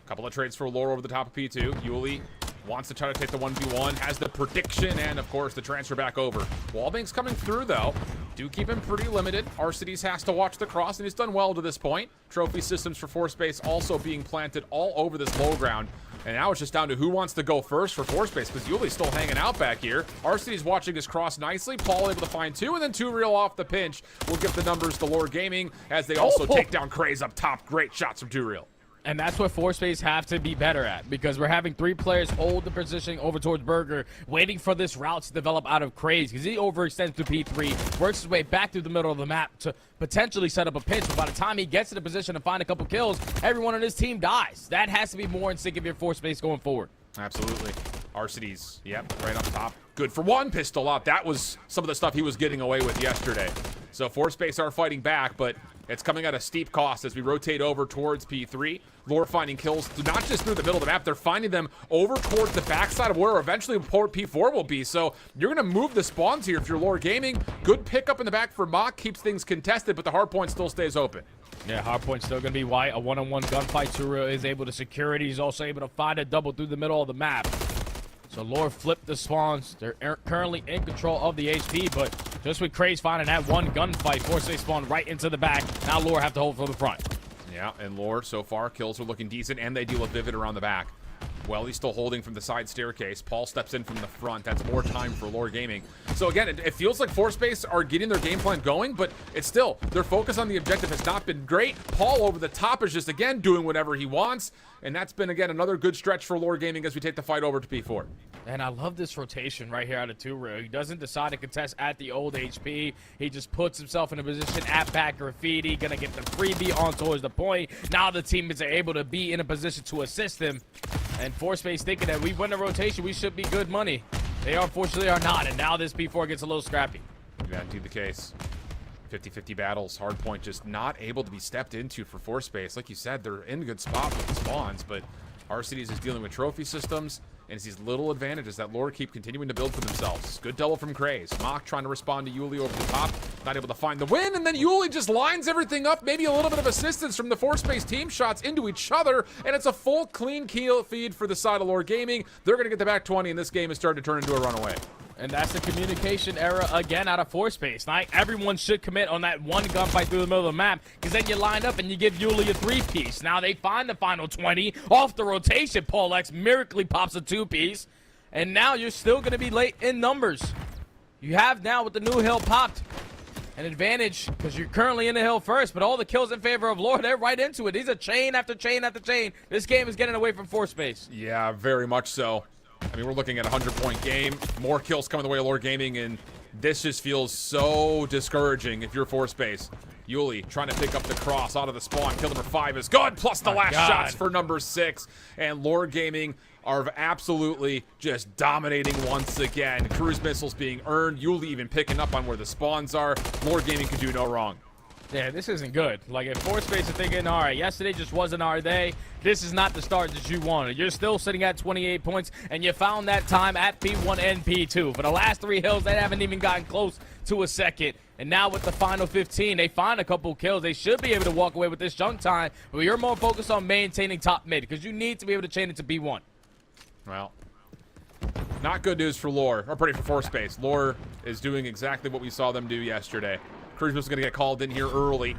Couple of trades for Lore over the top of P2. Yuli wants to try to take the 1v1, has the prediction, and of course the transfer back over. Wallbank's coming through though. Do keep him pretty limited. Arceus has to watch the cross, and he's done well to this point. Trophy systems for ForSpace also being planted all over this low ground. And now it's just down to who wants to go first for ForSpace, because Yuli's still hanging out back here. Arceus watching his cross nicely. Paul able to find 2, and then Too Real off the pinch will give the numbers to Lore Gaming as they also take down Craze up top. Great shots from Too Real. And that's what ForSpace have to be better at, because we're having 3 players hold the position over towards Burger, waiting for this route to develop out of Craze, because he overextends to P3, works his way back through the middle of the map to potentially set up a pinch, but by the time he gets to the position to find a couple kills, everyone on his team dies. That has to be more in sync of your ForSpace going forward. Absolutely. Arceus, yep, right up top. Good for 1 pistol up. That was some of the stuff he was getting away with yesterday. So ForSpace are fighting back, but It's coming at a steep cost as we rotate over towards P3. Lore finding kills not just through the middle of the map, they're finding them over towards the backside of where eventually P4 will be. So you're going to move the spawns here if you're Lore Gaming. Good pickup in the back for Mach, keeps things contested, but the hardpoint still stays open. Yeah, hardpoint's still going to be white. A one-on-one gunfight. Turo is able to secure it. He's also able to find a double through the middle of the map. So Lore flipped the spawns. They're currently in control of the HP, but just with Craze finding that one gunfight, force they spawn right into the back. Now Lore have to hold for the front. Yeah, and Lore, so far, kills are looking decent, and they deal with Vivid around the back. Well, he's still holding from the side staircase. Paul steps in from the front. That's more time for Lore Gaming. So again, it feels like Force-Base are getting their game plan going, but it's still, their focus on the objective has not been great. Paul over the top is just, again, doing whatever he wants. And that's been, again, another good stretch for Lore Gaming as we take the fight over to P4. And I love this rotation right here out of Turo. He doesn't decide to contest at the old HP. He just puts himself in a position at back graffiti, gonna get the freebie on towards the point. Now the teammates are able to be in a position to assist him. And Force-Base thinking that we win the rotation, we should be good money. They unfortunately are not, and now this P4 gets a little scrappy. Yeah, indeed the case. 50-50 battles, hardpoint just not able to be stepped into for Force-Base. Like you said, they're in a good spot with the spawns, but RCDs is dealing with trophy systems, and it's these little advantages that Lore keep continuing to build for themselves. Good double from Craze. Mach trying to respond to Yuli over the top, not able to find the win, and then Yuli just lines everything up. Maybe a little bit of assistance from the Force-Base team shots into each other, and it's a full clean kill feed for the side of Lore Gaming. They're going to get the back 20, and this game is starting to turn into a runaway. And that's the communication error again out of Force-Base. Like, everyone should commit on that one gunfight through the middle of the map, because then you line up and you give Yuli a 3-piece. Now they find the final 20 off the rotation. Paul X miraculously pops a 2-piece, and now you're still going to be late in numbers. You have now, with the new hill popped, an advantage because you're currently in the hill first, but all the kills in favor of Lore, they're right into it. These are chain after chain after chain. This game is getting away from Force-Base. Yeah, very much so. I mean, we're looking at a 100-point game. More kills coming the way of Lore Gaming, and this just feels so discouraging if you're Force-Base. Yuli trying to pick up the cross out of the spawn. Kill number 5 is good, plus the last shots for number 6. And Lore Gaming are absolutely just dominating once again. Cruise missiles being earned. Yuli even picking up on where the spawns are. Lore Gaming could do no wrong. Yeah, this isn't good. Like, if Force-Base are thinking, all right, yesterday just wasn't our day, this is not the start that you wanted. You're still sitting at 28 points, and you found that time at P1 and P2. For the last 3 hills, they haven't even gotten close to a second. And now with the final 15, they find a couple kills. They should be able to walk away with this junk time, but you're more focused on maintaining top mid, because you need to be able to chain it to B1. Well, not good news for Lore, or pretty for Force-Base. Lore is doing exactly what we saw them do yesterday. Cruise Missile going to get called in here early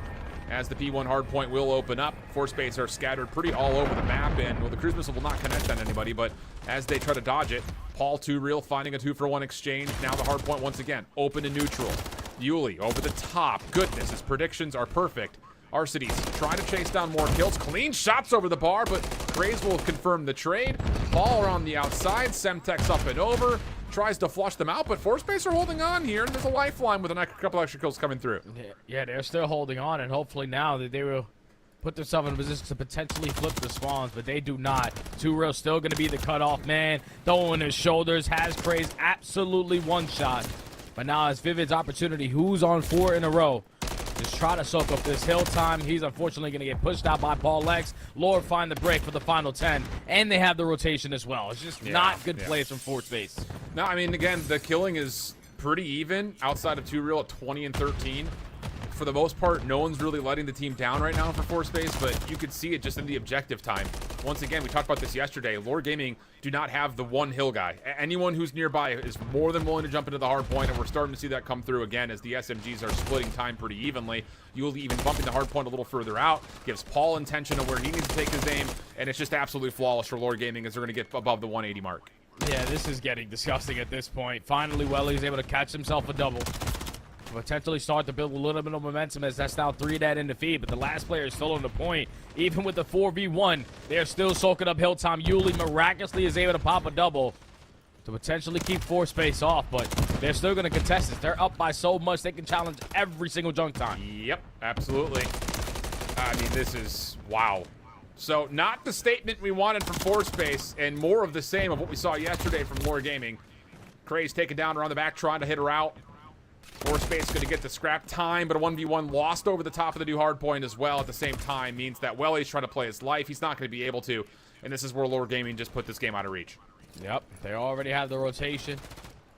as the P1 hardpoint will open up. Force-Base are scattered pretty all over the map, and well, the Cruise Missile will not connect on anybody, but as they try to dodge it, Paul 2 Real finding a 2-for-1 exchange. Now the hardpoint once again open and neutral. Yuli over the top. Goodness, his predictions are perfect. RCDs trying to chase down more kills. Clean shots over the bar, but Craze will confirm the trade. Paul on the outside. Semtex up and over. Tries to flush them out, but Force-Base are holding on here, and there's a lifeline with a couple extra kills coming through. Yeah, they're still holding on, and hopefully now that they will put themselves in a position to potentially flip the spawns, but they do not. Turo still going to be the cutoff man, throwing his shoulders, has Craze absolutely one shot. But now it's Vivid's opportunity. Who's on 4 in a row? Just try to soak up this hill time. He's unfortunately going to get pushed out by Paul Lex. Lord find the break for the final 10, and they have the rotation as well. It's just not good plays from Force-Base. No, I mean, again, the killing is pretty even outside of 2 Real at 20 and 13. For the most part, no one's really letting the team down right now for Force-Base, but you could see it just in the objective time. Once again, we talked about this yesterday. Lore Gaming do not have the one hill guy. Anyone who's nearby is more than willing to jump into the hard point, and we're starting to see that come through again as the SMGs are splitting time pretty evenly. You'll even bumping the hard point a little further out, gives Paul intention of where he needs to take his aim, and it's just absolutely flawless for Lore Gaming as they're going to get above the 180 mark. Yeah, this is getting disgusting at this point. Finally, Welly's able to catch himself a double. Potentially start to build a little bit of momentum as that's now 3 dead in the feed, but the last player is still on the point. Even with the 4v1, they're still soaking up hill time. Yuli miraculously is able to pop a double to potentially keep Force-Base off, but they're still going to contest this. They're up by so much they can challenge every single junk time. Yep, absolutely. I mean, this is wow. So not the statement we wanted from Force-Base, and more of the same of what we saw yesterday from Lore Gaming. Craze taken down around the back, trying to hit her out. Space going to get the scrap time, but a 1v1 lost over the top of the new hard point as well at the same time means that Welly's trying to play his life. He's not going to be able to, and this is where Lord Gaming just put this game out of reach. Yep, they already have the rotation.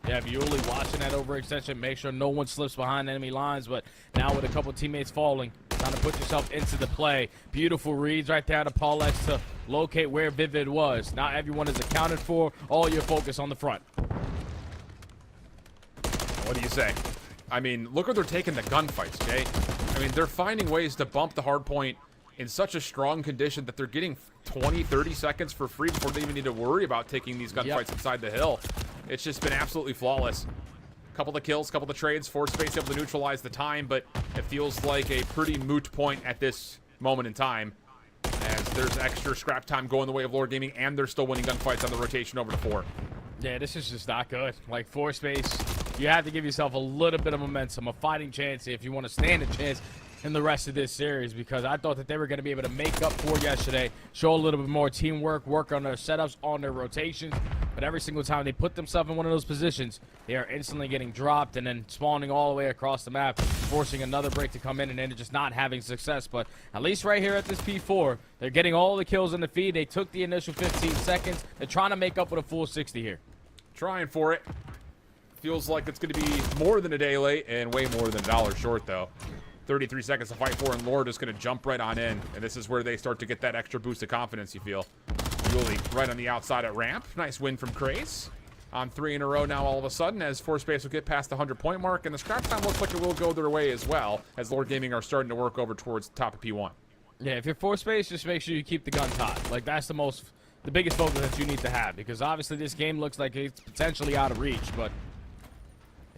You have Yuli watching that overextension, make sure no one slips behind enemy lines, but now with a couple teammates falling, trying to put yourself into the play. Beautiful reads right there to Paulex to locate where Vivid was. Now everyone is accounted for, all your focus on the front. What do you say? I mean, look where they're taking the gunfights, Jay. I mean, they're finding ways to bump the hard point in such a strong condition that they're getting 20, 30 seconds for free before they even need to worry about taking these gunfights inside the hill. It's just been absolutely flawless. Couple of kills, couple of trades, Space able to neutralize the time, but it feels like a pretty moot point at this moment in time, as there's extra scrap time going the way of Lord Gaming, and they're still winning gunfights on the rotation over to 4. Yeah, this is just not good. Like, Space, you have to give yourself a little bit of momentum, a fighting chance if you want to stand a chance in the rest of this series, because I thought that they were going to be able to make up for yesterday, show a little bit more teamwork, work on their setups, on their rotations, but every single time they put themselves in one of those positions, they are instantly getting dropped and then spawning all the way across the map, forcing another break to come in and then just not having success. But at least right here at this P4, they're getting all the kills in the feed. They took the initial 15 seconds. They're trying to make up with a full 60 here. Trying for it. Feels like it's going to be more than a day late and way more than a dollar short, though. 33 seconds to fight for, and Lord is going to jump right on in. And this is where they start to get that extra boost of confidence, you feel. Yuli right on the outside at ramp. Nice win from Craze. On 3 in a row now all of a sudden, as Space will get past the 100-point mark. And the scrap time looks like it will go their way as well, as Lord Gaming are starting to work over towards the top of P1. Yeah, if you're Space, just make sure you keep the gun hot. Like, that's the biggest focus that you need to have, because obviously this game looks like it's potentially out of reach. But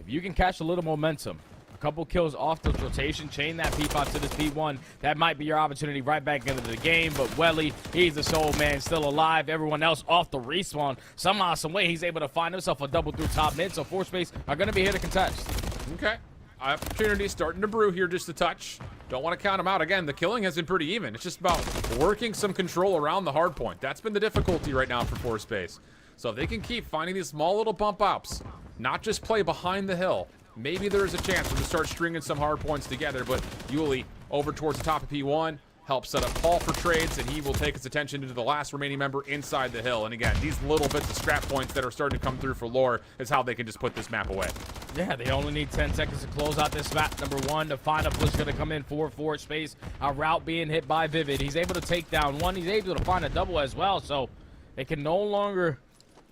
if you can catch a little momentum, a couple kills off the rotation, chain that P5 to this P1, that might be your opportunity right back into the game. But Welly, he's the sole man still alive. Everyone else off the respawn. Somehow, some way, he's able to find himself a double through top mid. So Space are going to be here to contest. Okay. Opportunity starting to brew here just a touch. Don't want to count them out. Again, the killing has been pretty even. It's just about working some control around the hard point. That's been the difficulty right now for Space. So if they can keep finding these small little bump ups, not just play behind the hill, maybe there's a chance to start stringing some hard points together. But Yuli over towards the top of P1 helps set up Paul for trades, and he will take his attention into the last remaining member inside the hill. And again, these little bits of scrap points that are starting to come through for Lore is how they can just put this map away. Yeah, they only need 10 seconds to close out this map. Number 1, to find a push going to come in for Space. A route being hit by Vivid. He's able to take down one. He's able to find a double as well. So they can no longer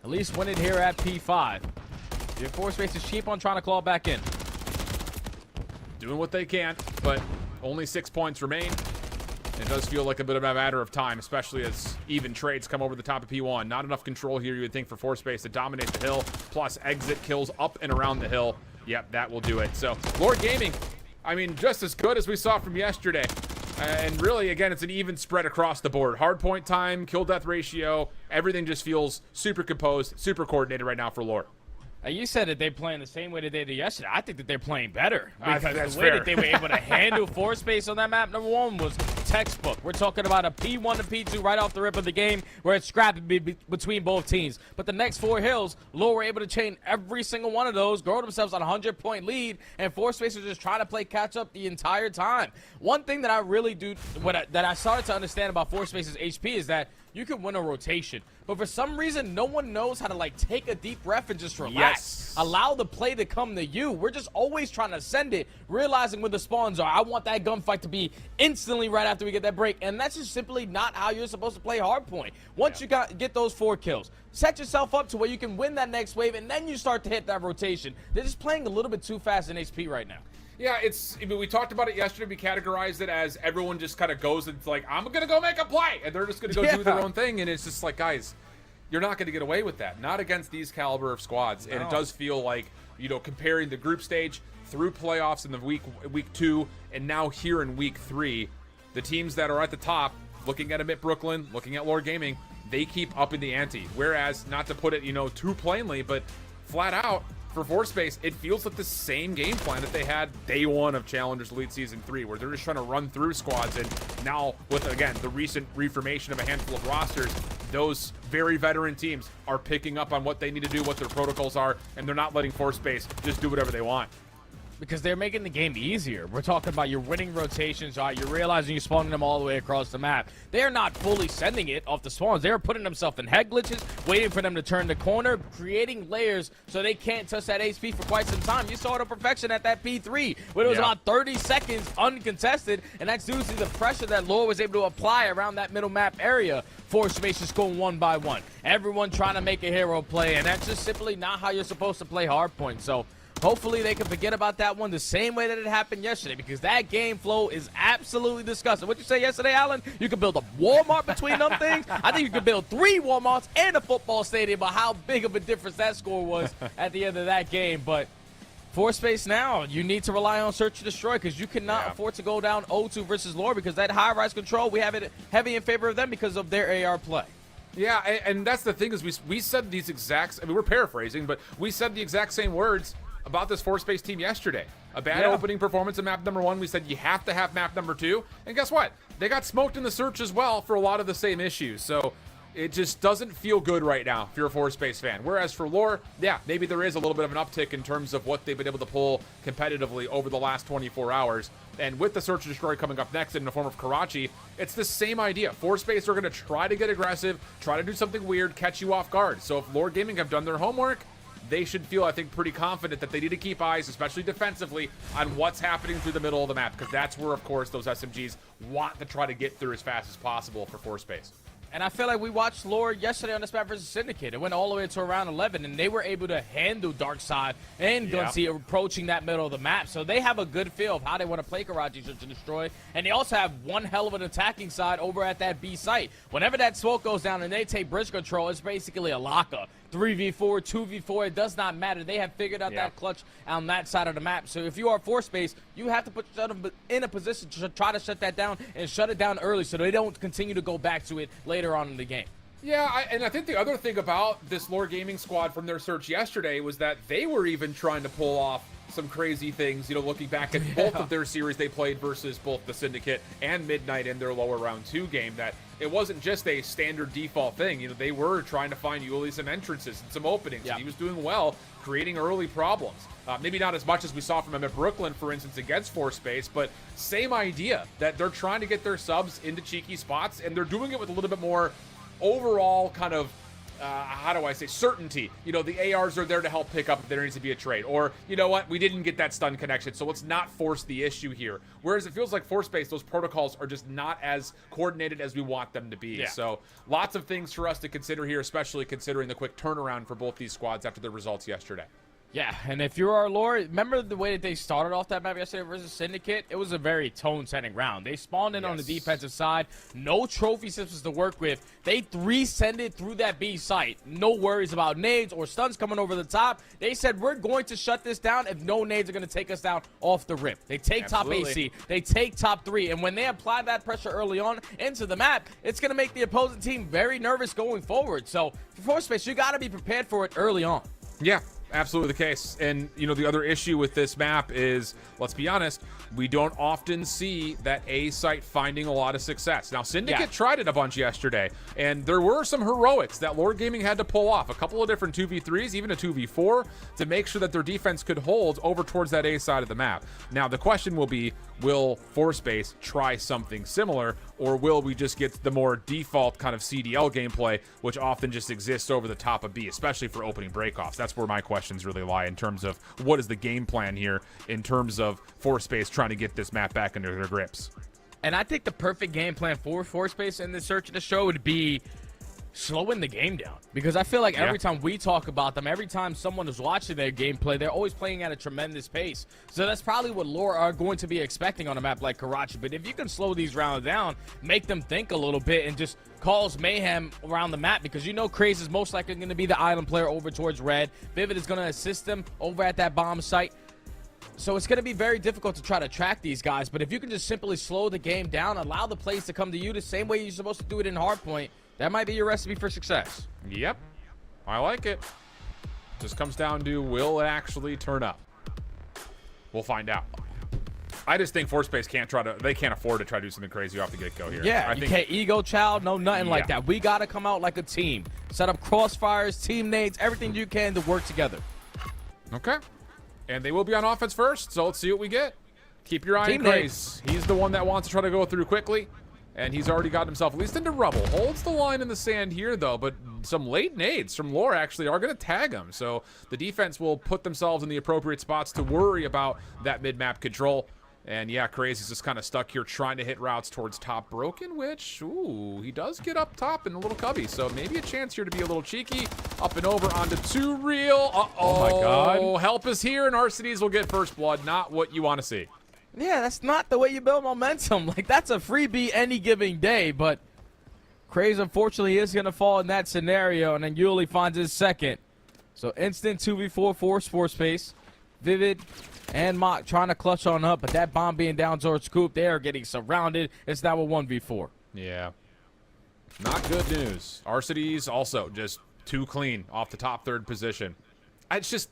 at least win it here at P5. Your Space is cheap on trying to claw back in. Doing what they can, but only 6 points remain. It does feel like a bit of a matter of time, especially as even trades come over the top of P1. Not enough control here, you would think, for Space to dominate the hill, plus exit kills up and around the hill. Yep, that will do it. So, Lord Gaming, I mean, just as good as we saw from yesterday. And really, again, it's an even spread across the board. Hard point time, kill-death ratio, everything just feels super composed, super coordinated right now for Lord. You said that they're playing the same way that they did yesterday. I think that they're playing better. Because that's the way fair. that they were able to handle Space on that map, number 1, was textbook. We're talking about a P1 to P2 right off the rip of the game, where it's scrappy between both teams. But the next 4 hills, Lore were able to chain every single one of those, grow themselves on a 100-point lead, and Space was just trying to play catch-up the entire time. One thing that I really do, that I started to understand about Space's HP is that you can win a rotation, but for some reason, no one knows how to, like, take a deep breath and just relax. Yes. Allow the play to come to you. We're just always trying to send it, realizing where the spawns are. I want that gunfight to be instantly right after we get that break, and that's just simply not how you're supposed to play hardpoint. Once you get those 4 kills, set yourself up to where you can win that next wave, and then you start to hit that rotation. They're just playing a little bit too fast in HP right now. Yeah, I mean, we talked about it yesterday. We categorized it as everyone just kind of goes and it's like, I'm going to go make a play. And they're just going to go do their own thing. And it's just like, guys, you're not going to get away with that. Not against these caliber of squads. No. And it does feel like, you know, comparing the group stage through playoffs in the week 2 and now here in week 3, the teams that are at the top, looking at Amit Brooklyn, looking at Lord Gaming, they keep up in the ante. Whereas, not to put it, you know, too plainly, but flat out, for Space, it feels like the same game plan that they had day 1 of Challengers Elite Season 3, where they're just trying to run through squads. And now, with, again, the recent reformation of a handful of rosters, those very veteran teams are picking up on what they need to do, what their protocols are, and they're not letting Space just do whatever they want. because they're making the game easier. We're talking about your winning rotations. All right, you're realizing you're spawning them all the way across the map. They're not fully sending it off the spawns. They're putting themselves in head glitches, waiting for them to turn the corner, creating layers so they can't touch that HP for quite some time. You saw it to perfection at that P3, where it was about 30 seconds uncontested, and that's due to the pressure that Lore was able to apply around that middle map area. Force Space just going one by one. Everyone trying to make a hero play, and that's just simply not how you're supposed to play hardpoint. So hopefully they can forget about that one the same way that it happened yesterday, because that game flow is absolutely disgusting. What'd you say yesterday, Alan? You could build a Walmart between them things? I think you could build 3 Walmarts and a football stadium, but how big of a difference that score was at the end of that game. But Force Space now, you need to rely on Search and Destroy, because you cannot afford to go down 0-2 versus Lore, because that high-rise control, we have it heavy in favor of them because of their AR play. Yeah, and that's the thing is we said these exact, I mean, we're paraphrasing, but we said the exact same words about this Force Space team yesterday. A bad opening performance in map number 1. We said you have to have map number 2. And guess what? They got smoked in the Search as well for a lot of the same issues. So it just doesn't feel good right now if you're a Force Space fan. Whereas for Lore, yeah, maybe there is a little bit of an uptick in terms of what they've been able to pull competitively over the last 24 hours. And with the Search and Destroy coming up next in the form of Karachi, it's the same idea. Force Space are going to try to get aggressive, try to do something weird, catch you off guard. So if Lore Gaming have done their homework, they should feel, I think, pretty confident that they need to keep eyes, especially defensively, on what's happening through the middle of the map, because that's where, of course, those SMGs want to try to get through as fast as possible for Force Space. And I feel like we watched Lore yesterday on this map versus Syndicate. It went all the way to around 11, and they were able to handle Darkside and Gunsy approaching that middle of the map. So they have a good feel of how they want to play Karachi Search and Destroy. And they also have one hell of an attacking side over at that B site. Whenever that smoke goes down and they take bridge control, it's basically a locker. 3v4, 2v4, it does not matter. They have figured out that clutch on that side of the map. So if you are Force Space, you have to put yourself in a position to try to shut that down and shut it down early so they don't continue to go back to it later on in the game. Yeah, and I think the other thing about this Lore Gaming squad from their search yesterday was that they were even trying to pull off some crazy things, you know, looking back at both of their series they played versus both the Syndicate and Midnight in their lower round 2 game, that it wasn't just a standard default thing. You know, they were trying to find Yuli some entrances and some openings. And he was doing well, creating early problems. Maybe not as much as we saw from him at Brooklyn, for instance, against Force Space, but same idea, that they're trying to get their subs into cheeky spots, and they're doing it with a little bit more overall kind of how do I say, certainty. You know, the ARs are there to help pick up if there needs to be a trade. Or, you know what, we didn't get that stun connection, so let's not force the issue here. Whereas it feels like Force Space, those protocols are just not as coordinated as we want them to be. So lots of things for us to consider here, especially considering the quick turnaround for both these squads after the results yesterday. Yeah, and if you're our Lore, remember the way that they started off that map yesterday versus Syndicate? It was a very tone-setting round. They spawned in on the defensive side, no trophy systems to work with. They 3-sended through that B site. No worries about nades or stuns coming over the top. They said, we're going to shut this down if no nades are going to take us down off the rip. They take top AC, they take top 3, and when they apply that pressure early on into the map, it's going to make the opposing team very nervous going forward. So, for Force Space, you got to be prepared for it early on. Yeah. Absolutely the case. And, you know, the other issue with this map is, let's be honest, we don't often see that A site finding a lot of success. Now, Syndicate tried it a bunch yesterday, and there were some heroics that Lore Gaming had to pull off. A couple of different 2v3s, even a 2v4, to make sure that their defense could hold over towards that A side of the map. Now, the question will be, will Force Space try something similar, or will we just get the more default kind of CDL gameplay, which often just exists over the top of B, especially for opening breakoffs? That's where my questions really lie in terms of what is the game plan here in terms of Force Space trying to get this map back under their grips. And I think the perfect game plan for Force Space in this Search and Destroy would be slowing the game down, because I feel like every time we talk about them, every time someone is watching their gameplay, they're always playing at a tremendous pace. So that's probably what Lore are going to be expecting on a map like Karachi. But if you can slow these rounds down, make them think a little bit, and just cause mayhem around the map, because you know Craze is most likely going to be the island player over towards red. Vivid is going to assist them over at that bomb site. So it's going to be very difficult to try to track these guys. But if you can just simply slow the game down, allow the plays to come to you the same way you're supposed to do it in hardpoint, that might be your recipe for success. Yep. I like it. Just comes down to, will it actually turn up? We'll find out. I just think Force Space can't afford to try to do something crazy off the get-go here. Yeah, you can't ego child, no nothing like that. We got to come out like a team. Set up crossfires, team nades, everything you can to work together. Okay. And they will be on offense first, so let's see what we get. Keep your eye on Team Craze. He's the one that wants to try to go through quickly, and he's already got himself at least into rubble. Holds the line in the sand here, though, but some late nades from Lore actually are going to tag him, so the defense will put themselves in the appropriate spots to worry about that mid-map control. And yeah, Craze is just kind of stuck here trying to hit routes towards top broken, which, ooh, he does get up top in a little cubby. So maybe a chance here to be a little cheeky. Up and over onto 2 real. Uh-oh. Oh my God. Help is here, and Arcades will get first blood. Not what you want to see. Yeah, that's not the way you build momentum. Like, that's a freebie any given day, but Craze, unfortunately, is going to fall in that scenario, and then Yuli finds his second. So instant 2v4 for Sports Space. Vivid and Mock trying to clutch on up, but that bomb being down towards Scoop, they are getting surrounded. It's now a 1v4. Yeah. Not good news. Arcades also just too clean off the top 3rd position. It's just,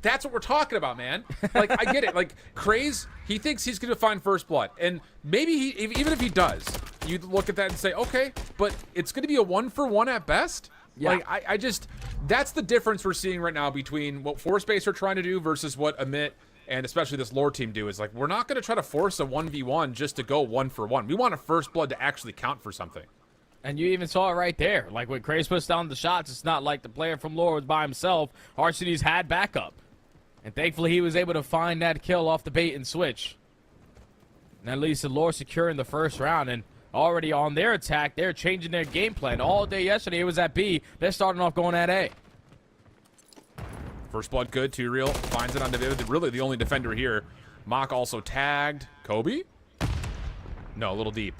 that's what we're talking about, man. Like, I get it. Like, Craze, he thinks he's going to find first blood. And maybe even if he does, you look at that and say, okay, but it's going to be a 1-for-1 at best? Yeah. Like, I just, that's the difference we're seeing right now between what Force-Space are trying to do versus what Amit and especially this Lore team do. Is like, we're not going to try to force a 1v1 just to go 1-for-1. We want a first blood to actually count for something. And you even saw it right there. Like, when Craze puts down the shots, it's not like the player from Lore was by himself. Arcades had backup. And thankfully, he was able to find that kill off the bait and switch. And at least the Lore securing the first round. And already on their attack, they're changing their game plan. All day yesterday, it was at B. They're starting off going at A. First blood good. 2 real finds it on David. Really the only defender here. Mock also tagged. Kobe? No, a little deep.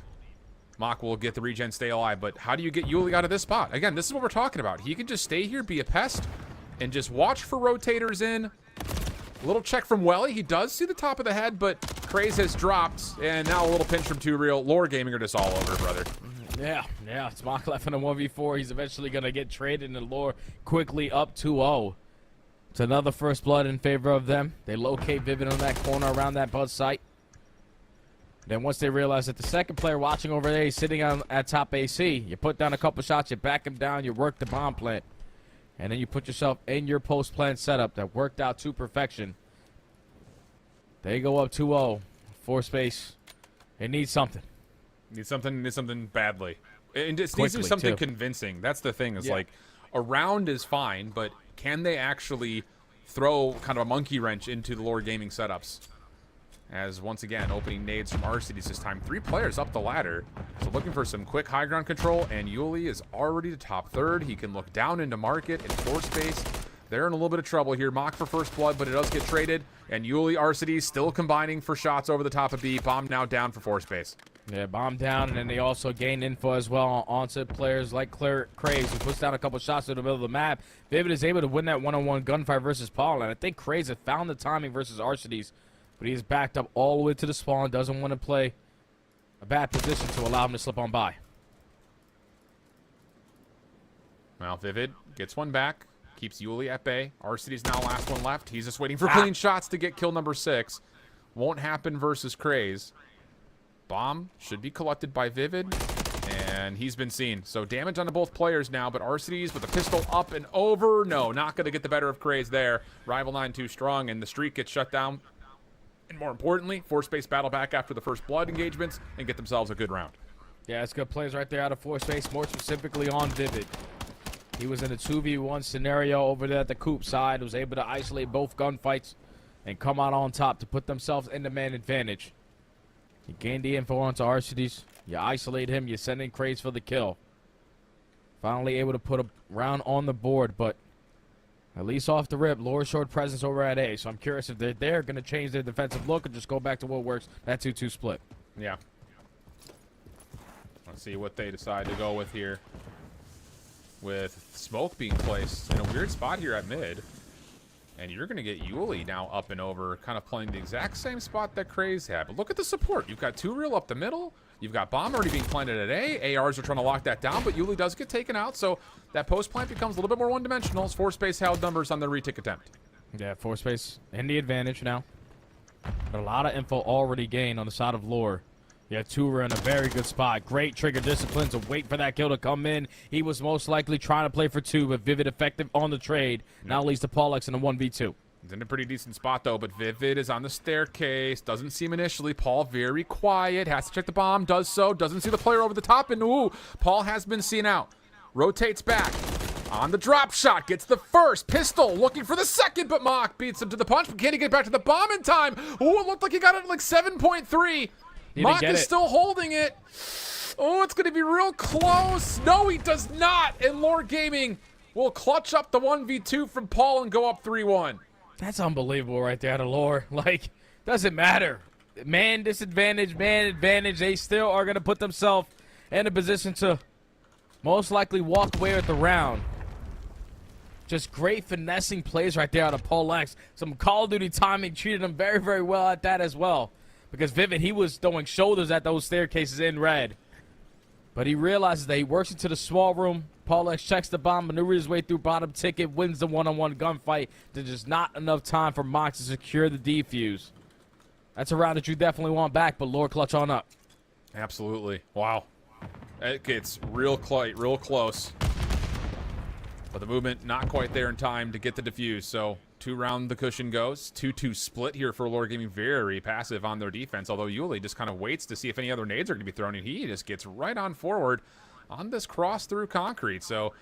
Mock will get the regen, stay alive. But how do you get Yuli out of this spot? Again, this is what we're talking about. He can just stay here, be a pest, and just watch for rotators in. A little check from Welly. He does see the top of the head, but Craze has dropped. And now a little pinch from 2 real. Lore Gaming are just all over, brother. Yeah. It's Mock left in a 1v4. He's eventually going to get traded, and Lore quickly up 2-0. It's another first blood in favor of them. They locate Vivid on that corner around that buzz site. Then once they realize that the second player watching over there, he's sitting at top AC, you put down a couple shots, you back him down, you work the bomb plant. And then you put yourself in your post-plant setup that worked out to perfection. They go up 2-0. Force Space. They need something. Need something badly. And it needs to Quickly, be something too. convincing. That's the thing, is Yeah. like, a round is fine, but can they actually throw kind of a monkey wrench into the Lore Gaming setups? As once again, opening nades from Arcades this time. 3 players up the ladder. So looking for some quick high ground control, and Yuli is already to top 3rd. He can look down into market and Force Space. They're in a little bit of trouble here. Mock for first blood, but it does get traded. And Yuli, Arcades still combining for shots over the top of B. Bomb now down for Force Space. Yeah, bomb down, and then they also gain info as well onto players like Craze, who puts down a couple shots in the middle of the map. Vivid is able to win that one-on-one gunfight versus Paul, and I think Craze has found the timing versus Arcades, but he's backed up all the way to the spawn, doesn't want to play a bad position to allow him to slip on by. Well, Vivid gets one back, keeps Yuli at bay. Arcades now last one left. He's just waiting for clean shots to get kill number 6. Won't happen versus Craze. Bomb should be collected by Vivid, and he's been seen. So damage onto both players now, but Arcades with the pistol up and over. No, not going to get the better of Craze there. Rival 9 too strong, and the streak gets shut down. And more importantly, Force Space battle back after the first blood engagements and get themselves a good round. Yeah, it's good plays right there out of Force Space, more specifically on Vivid. He was in a 2v1 scenario over there at the Coop side, was able to isolate both gunfights and come out on top to put themselves in the man advantage. You gain the info onto Arcades, you isolate him, you send in Craze for the kill. Finally able to put a round on the board, but at least off the rip, Lore showed presence over at A, so I'm curious if they're going to change their defensive look or just go back to what works, that 2-2 split. Yeah. Let's see what they decide to go with here. With smoke being placed in a weird spot here at mid. And you're going to get Yuli now up and over, kind of playing the exact same spot that Craze had. But look at the support. You've got 2 real up the middle. You've got Bomb already being planted at A. ARs are trying to lock that down, but Yuli does get taken out. So that post plant becomes a little bit more one-dimensional as Force Space held numbers on the retic attempt. Yeah, Force Space in the advantage now. But a lot of info already gained on the side of Lore. Yeah, Tura in a very good spot. Great trigger discipline to wait for that kill to come in. He was most likely trying to play for 2, but Vivid effective on the trade. Now leads to Pollux in a 1v2. He's in a pretty decent spot, though, but Vivid is on the staircase. Doesn't seem initially. Paul very quiet. Has to check the bomb. Does so. Doesn't see the player over the top. And, ooh, Paul has been seen out. Rotates back. On the drop shot. Gets the first. Pistol looking for the second, but Mock beats him to the punch. But can he get back to the bomb in time? Ooh, it looked like he got it at like 7.3. Mock is still holding it. Oh, it's going to be real close. No, he does not. And Lore Gaming will clutch up the 1v2 from Paul and go up 3-1. That's unbelievable right there to Lore. Like, doesn't matter. Man disadvantage, man advantage. They still are going to put themselves in a position to most likely walk away with the round. Just great finessing plays right there out of Paul X. Some Call of Duty timing treated him very, very well at that as well. Because Vivid, he was throwing shoulders at those staircases in red. But he realizes that he works into the small room. Paul X checks the bomb, maneuvers his way through bottom ticket, wins the one-on-one gunfight. There's just not enough time for Mox to secure the defuse. That's a round that you definitely want back, but Lore clutch on up. Absolutely. Wow. It gets real close. But the movement not quite there in time to get the defuse. So 2 round the cushion goes. 2-2 split here for Lore Gaming. Very passive on their defense. Although Yuli just kind of waits to see if any other nades are going to be thrown. And he just gets right on forward on this cross through concrete. So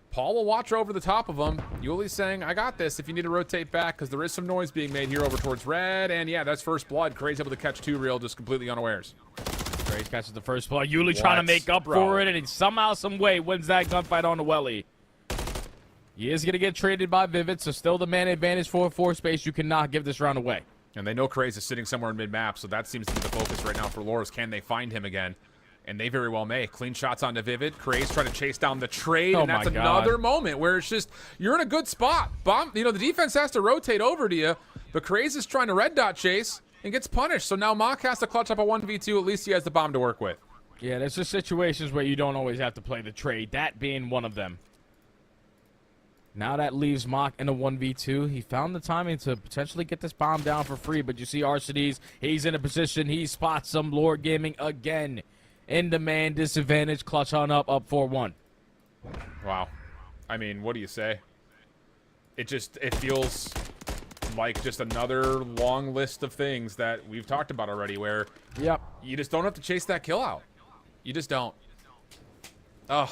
Paul will watch over the top of him. Yuli's saying, I got this if you need to rotate back, because there is some noise being made here over towards red. And yeah, that's first blood. Cray's able to catch 2 real just completely unawares. Cray catches the first blood. Yuli trying to make up for it, and he somehow, some way wins that gunfight on the welly. He is going to get traded by Vivid, so still the man advantage for space. You cannot give this round away. And they know Craze is sitting somewhere in mid-map, so that seems to be the focus right now for Lore. Can they find him again? And they very well may. Clean shots onto Vivid. Craze trying to chase down the trade, and that's another moment where it's just, you're in a good spot. Bomb, the defense has to rotate over to you, but Craze is trying to red dot chase and gets punished. So now Mock has to clutch up a 1v2. At least he has the bomb to work with. Yeah, there's just situations where you don't always have to play the trade, that being one of them. Now that leaves Mock in a 1v2. He found the timing to potentially get this bomb down for free, but you see Arcides, he's in a position, he spots some Lore Gaming again. In the man disadvantage, clutch on up 4-1. Wow. I mean, what do you say? It feels like just another long list of things that we've talked about already where you just don't have to chase that kill out. You just don't. Ugh.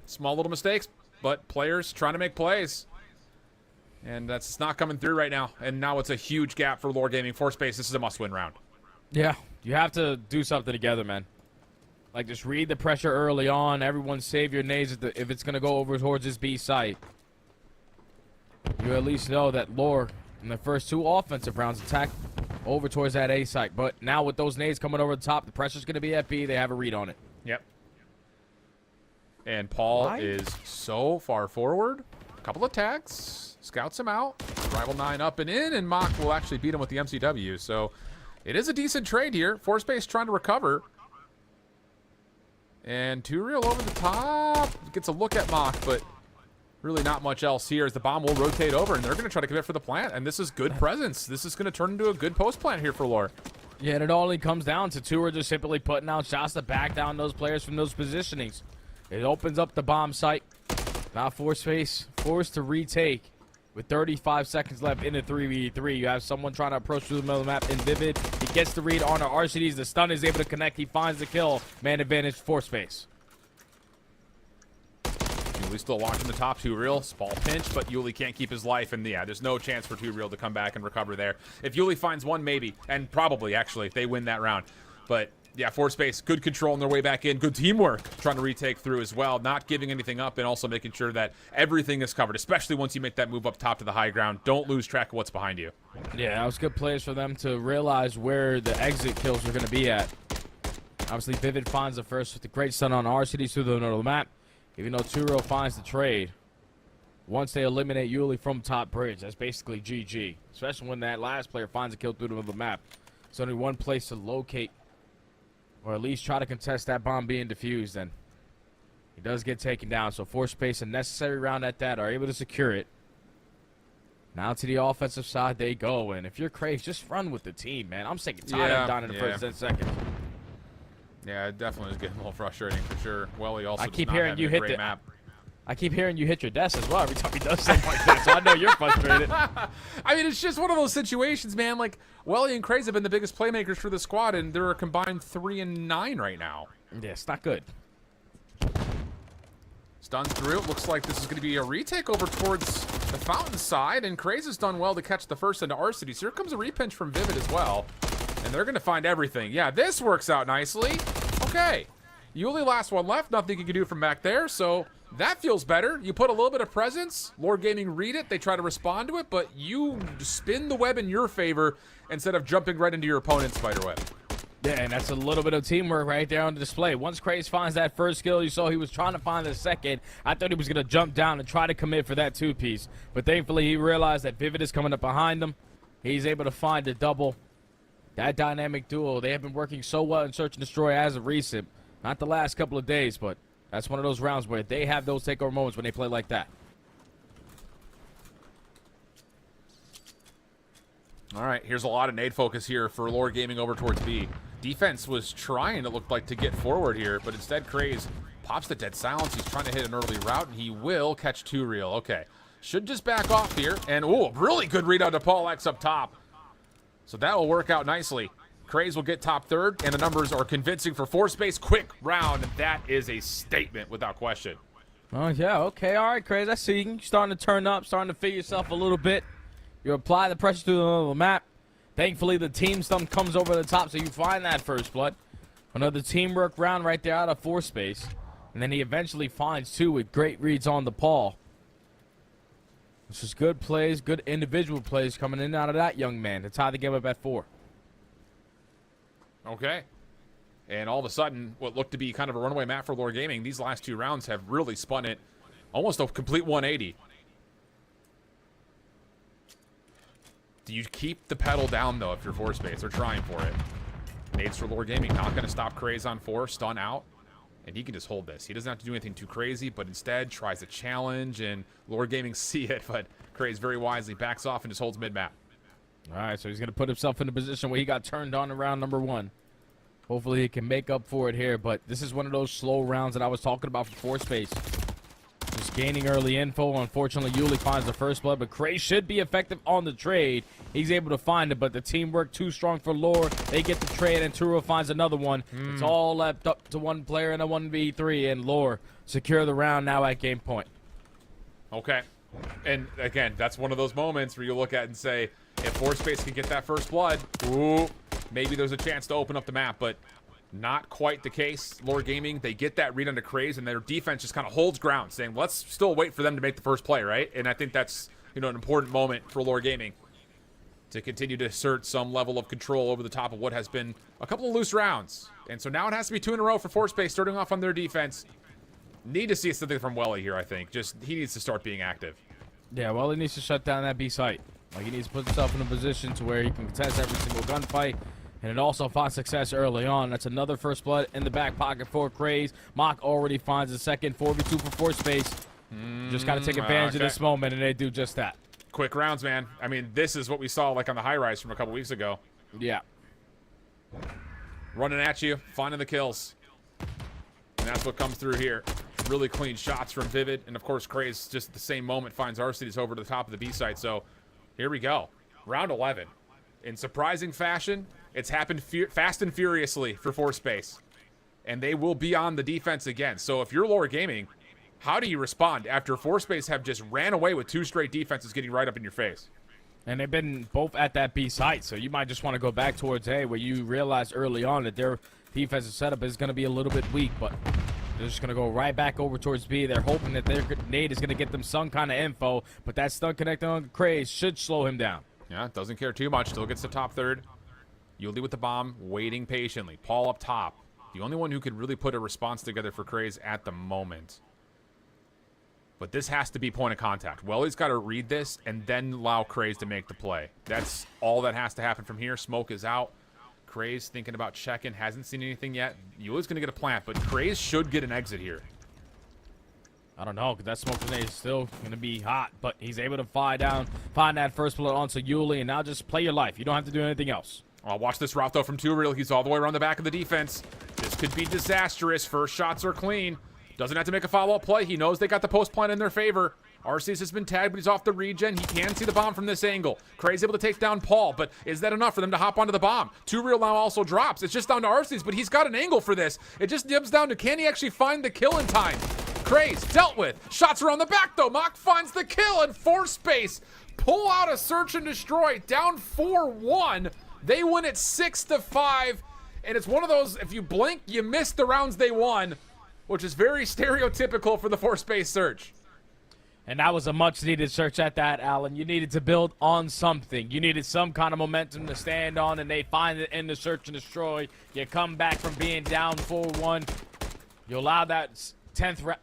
Small little mistakes, but players trying to make plays. And that's not coming through right now. And now it's a huge gap for Lore Gaming. For space, this is a must-win round. Yeah, you have to do something together, man. Like, just read the pressure early on. Everyone save your nades if it's going to go over towards this B site. You at least know that Lore, in the first 2 offensive rounds, attack over towards that A site. But now with those nades coming over the top, the pressure's going to be at B. They have a read on it. Yep. And Paul is so far forward. A couple of tags. Scouts him out. Rival 9 up and in, and Mock will actually beat him with the MCW. So it is a decent trade here. Force-Base trying to recover. And 2 real over the top. Gets a look at Mock, but really not much else here as the bomb will rotate over, and they're going to try to commit for the plant. And this is good presence. This is going to turn into a good post plant here for Lore. Yeah, and it only comes down to 2 are just simply putting out shots to back down those players from those positionings. It opens up the bomb site. Now Force-Base forced to retake. With 35 seconds left in the 3v3, you have someone trying to approach through the middle of the map in Vivid. He gets the read on Arcides. The stun is able to connect. He finds the kill. Man advantage for space. Yuli still watching the top 2 real. Small pinch, but Yuli can't keep his life. And yeah, there's no chance for 2 real to come back and recover there. If Yuli finds one, maybe. And probably, actually, if they win that round. But yeah, Force-Base, good control on their way back in. Good teamwork trying to retake through as well. Not giving anything up and also making sure that everything is covered, especially once you make that move up top to the high ground. Don't lose track of what's behind you. Yeah, that was good plays for them to realize where the exit kills are going to be at. Obviously, Vivid finds the first with the great stun on Arcides through the middle of the map. Even though 2-0 finds the trade. Once they eliminate Yuli from top bridge, that's basically GG. Especially when that last player finds a kill through the middle of the map. There's only one place to locate or at least try to contest that bomb being defused, and he does get taken down. So Force-Base, a necessary round at that, are able to secure it. Now to the offensive side they go, and if you're Craze, just run with the team, man. I'm sick and tired of down in the first 10 seconds. Yeah, it definitely is getting a little frustrating for sure. Welly also I keep hearing you hit the map. I keep hearing you hit your desk as well every time he does something like that, so I know you're frustrated. I mean, it's just one of those situations, man. Like, Welly and Craze have been the biggest playmakers for the squad, and they're a combined 3 and 9 right now. Yeah, it's not good. Stuns through. It looks like this is going to be a retake over towards the Fountain side, and Craze has done well to catch the first into Arcity. So here comes a repinch from Vivid as well, and they're going to find everything. Yeah, this works out nicely. Okay. Yuli last one left. Nothing you can do from back there, so that feels better. You put a little bit of presence. Lord Gaming read it. They try to respond to it, but you spin the web in your favor instead of jumping right into your opponent's spider web. Yeah, and that's a little bit of teamwork right there on display. Once Craze finds that first kill, you saw he was trying to find the second. I thought he was going to jump down and try to commit for that 2-piece. But thankfully, he realized that Vivid is coming up behind him. He's able to find the double. That dynamic duo, they have been working so well in Search and Destroy as of recent. Not the last couple of days, but that's one of those rounds where they have those takeover moments when they play like that. All right, here's a lot of nade focus here for Lord Gaming over towards B. Defense was trying, it looked like, to get forward here, but instead Craze pops the dead silence. He's trying to hit an early route, and he will catch 2 real. Okay, should just back off here, and ooh, really good read out to Paul X up top. So that will work out nicely. Craze will get top third, and the numbers are convincing for 4 space. Quick round, and that is a statement without question. Oh, yeah, okay, all right, Craze, I see you. You're starting to turn up, starting to feel yourself a little bit. You apply the pressure to the middle of the map. Thankfully, the team stump comes over the top, so you find that first blood. Another teamwork round right there out of 4 space. And then he eventually finds 2 with great reads on the Paul. This is good plays, good individual plays coming in and out of that young man to tie the game up at 4. Okay. And all of a sudden, what looked to be kind of a runaway map for Lord Gaming, these last 2 rounds have really spun it almost a complete 180. Do you keep the pedal down, though, if you're 4 space? They're trying for it. Nades for Lord Gaming. Not going to stop Craze on 4. Stun out. And he can just hold this. He doesn't have to do anything too crazy, but instead tries a challenge, and Lord Gaming see it, but Craze very wisely backs off and just holds mid-map. All right, so he's going to put himself in a position where he got turned on in round number 1. Hopefully he can make up for it here, but this is one of those slow rounds that I was talking about for 4 space. Just gaining early info. Unfortunately, Yuli finds the first blood, but Craze should be effective on the trade. He's able to find it, but the teamwork too strong for Lore. They get the trade, and Turo finds another one. It's all left up to one player in a 1v3, and Lore secure the round now at game point. Okay. And again, that's one of those moments where you look at it and say, if 4 space can get that first blood, ooh, maybe there's a chance to open up the map, but not quite the case. Lord Gaming, they get that read onto Craze, and their defense just kind of holds ground, saying, let's still wait for them to make the first play, right? And I think that's, you know, an important moment for Lord Gaming to continue to assert some level of control over the top of what has been a couple of loose rounds. And so now it has to be 2 in a row for 4 space, starting off on their defense. Need to see something from Welly here, I think. Just, he needs to start being active. Yeah, well, he needs to shut down that B site. Like, he needs to put himself in a position to where he can contest every single gunfight. And it also finds success early on. That's another first blood in the back pocket for Craze. Mock already finds a second 4v2 for 4 space. Just got to take advantage of this moment, and they do just that. Quick rounds, man. I mean, this is what we saw like on the Highrise from a couple weeks ago. Yeah. Running at you, finding the kills. And that's what comes through here. Really clean shots from Vivid. And, of course, Craze just at the same moment finds Arcity's over to the top of the B site. So here we go. Round 11. In surprising fashion, it's happened fast and furiously for 4 space. And they will be on the defense again. So if you're Lore Gaming, how do you respond after 4 space have just ran away with 2 straight defenses getting right up in your face? And they've been both at that B site, so you might just want to go back towards A, where you realize early on that their defensive setup is going to be a little bit weak, but they're just going to go right back over towards B. They're hoping that their nade is going to get them some kind of info, but that stun connecting on Craze should slow him down. Yeah, doesn't care too much. Still gets the top third. Yuli with the bomb, waiting patiently. Paul up top. The only one who could really put a response together for Craze at the moment. But this has to be point of contact. Welly's got to read this and then allow Craze to make the play. That's all that has to happen from here. Smoke is out. Craze thinking about checking. Hasn't seen anything yet. Yuli's going to get a plant, but Craze should get an exit here. I don't know, because that smoke grenade is still going to be hot, but he's able to find that first bullet onto Yuli, and now just play your life. You don't have to do anything else. I'll watch this route, though, from 2 real. He's all the way around the back of the defense. This could be disastrous. First shots are clean. Doesn't have to make a follow-up play. He knows they got the post plant in their favor. Arceus has been tagged, but he's off the regen. He can see the bomb from this angle. Cray's able to take down Paul, but is that enough for them to hop onto the bomb? 2 Real now also drops. It's just down to Arceus, but he's got an angle for this. It just comes down to, can he actually find the kill in time? Cray's dealt with. Shots around the back, though. Mach finds the kill in force space. Pull out a search and destroy. Down 4-1. They win it 6-5. And it's one of those, if you blink, you miss the rounds they won, which is very stereotypical for the force-based search. And that was a much-needed search at that, Alan. You needed to build on something. You needed some kind of momentum to stand on, and they find it in the search and destroy. You come back from being down 4-1. You allow that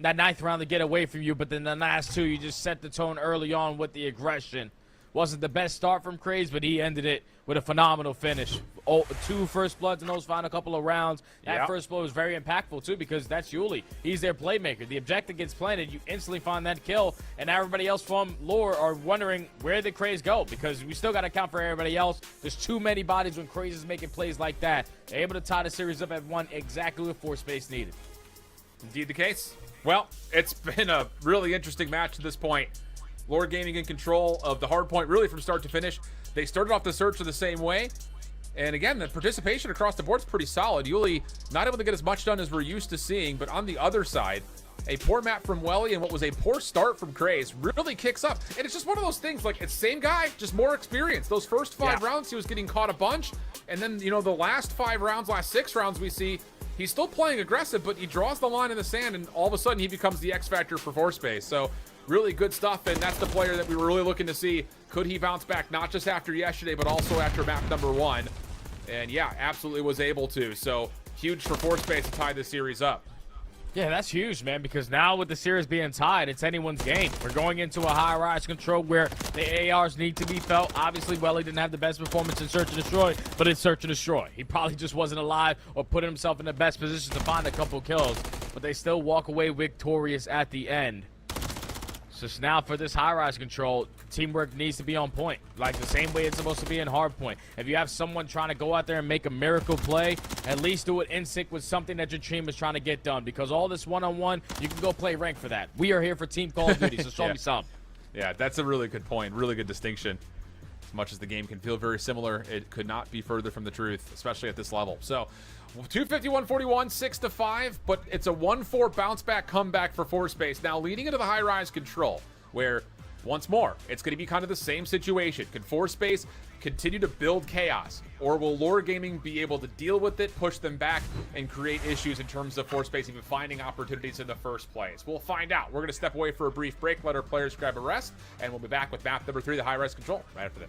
ninth round to get away from you, but then the last 2, you just set the tone early on with the aggression. Wasn't the best start from Craze, but he ended it with a phenomenal finish. 2 first bloods in those final couple of rounds. That first blow was very impactful, too, because that's Yuli. He's their playmaker. The objective gets planted. You instantly find that kill, and everybody else from Lore are wondering where did Craze go, because we still got to account for everybody else. There's too many bodies when Craze is making plays like that. They're able to tie the series up at 1 exactly with force space needed. Indeed the case. Well, it's been a really interesting match to this point. Lord Gaming in control of the hard point really from start to finish. They started off the search the same way. And again, the participation across the board is pretty solid. Yuli not able to get as much done as we're used to seeing, but on the other side, a poor map from Welly and what was a poor start from Craze really kicks up. And it's just one of those things, like, it's same guy, just more experience. Those first 5 rounds, he was getting caught a bunch. And then, you know, the last 5 rounds, last 6 rounds we see, he's still playing aggressive, but he draws the line in the sand, and all of a sudden he becomes the X factor for force space. So really good stuff, and that's the player that we were really looking to see. Could he bounce back, not just after yesterday, but also after map number 1? And yeah, absolutely was able to. So huge for force space to tie this series up. Yeah, that's huge, man, because now with the series being tied, it's anyone's game. We're going into a high-rise control where the ARs need to be felt. Obviously, Welly didn't have the best performance in Search and Destroy, but it's Search and Destroy. He probably just wasn't alive or put himself in the best position to find a couple kills, but they still walk away victorious at the end. So now for this high-rise control, teamwork needs to be on point, like the same way it's supposed to be in hardpoint. If you have someone trying to go out there and make a miracle play, at least do it in sync with something that your team is trying to get done, because all this one-on-one, you can go play rank for that. We are here for Team Call of Duty, so show me some. Yeah, that's a really good point, really good distinction. As much as the game can feel very similar, it could not be further from the truth, especially at this level. So 251-41, 6-5, but it's a 1-4 bounce back comeback for force space. Now leading into the high-rise control, where once more, it's going to be kind of the same situation. Can force space continue to build chaos, or will Lore Gaming be able to deal with it, push them back, and create issues in terms of force space even finding opportunities in the first place? We'll find out. We're going to step away for a brief break, let our players grab a rest, and we'll be back with map number 3, the high-rise control, right after this.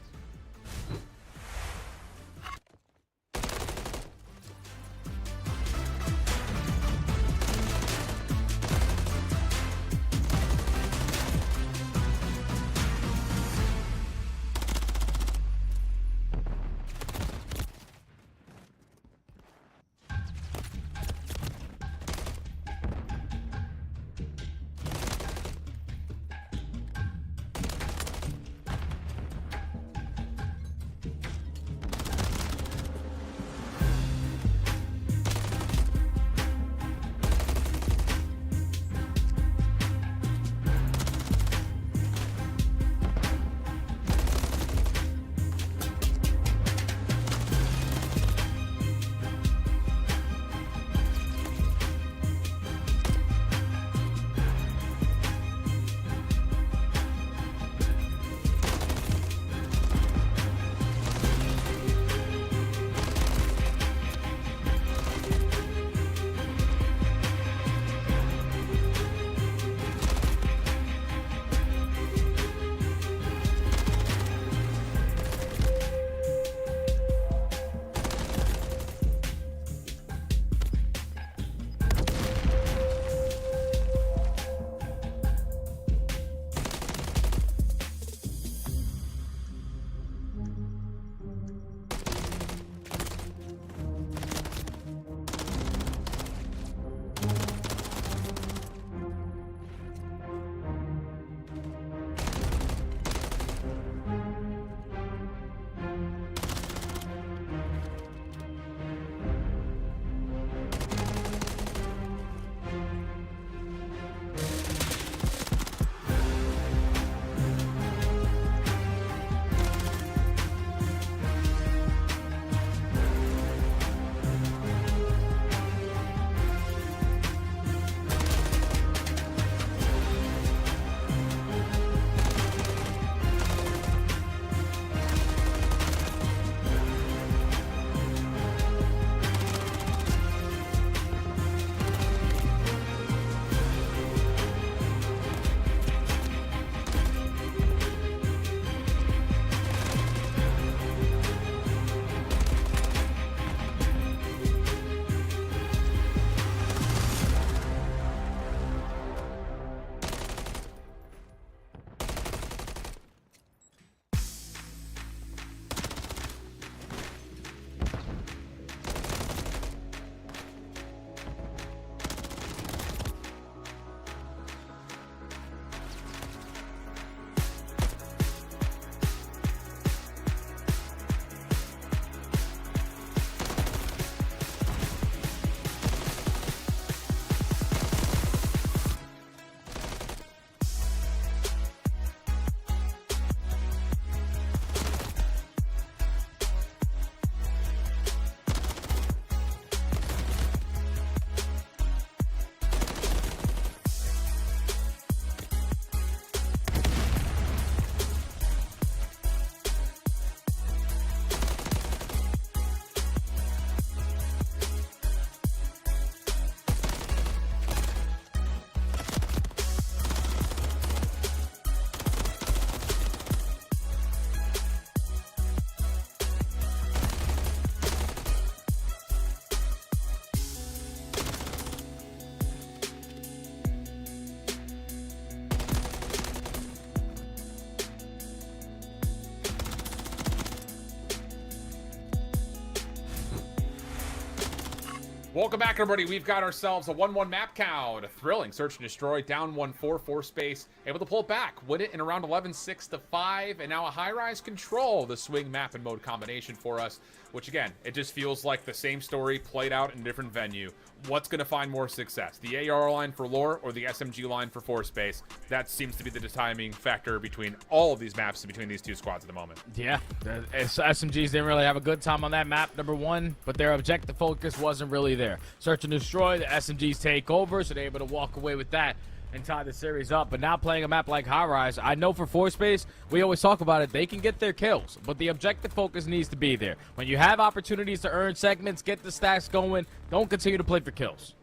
Welcome back, everybody. We've got ourselves a 1-1 map count. A thrilling search and destroy. Down 1-4, four space. Able to pull it back. Win it in around 11, 6-5. And now a high-rise control. The swing map and mode combination for us. Which, again, it just feels like the same story played out in a different venue. What's going to find more success? The AR line for lore or the SMG line for four space? That seems to be the determining factor between all of these maps and between these two squads at the moment. Yeah, the SMGs didn't really have a good time on that map, number one, but their objective focus wasn't really there. Search and destroy, the SMGs take over, so they're able to walk away with that and tie the series up. But now playing a map like Highrise, I know for four space, we always talk about it, they can get their kills, but the objective focus needs to be there. When you have opportunities to earn segments, get the stacks going, don't continue to play for kills.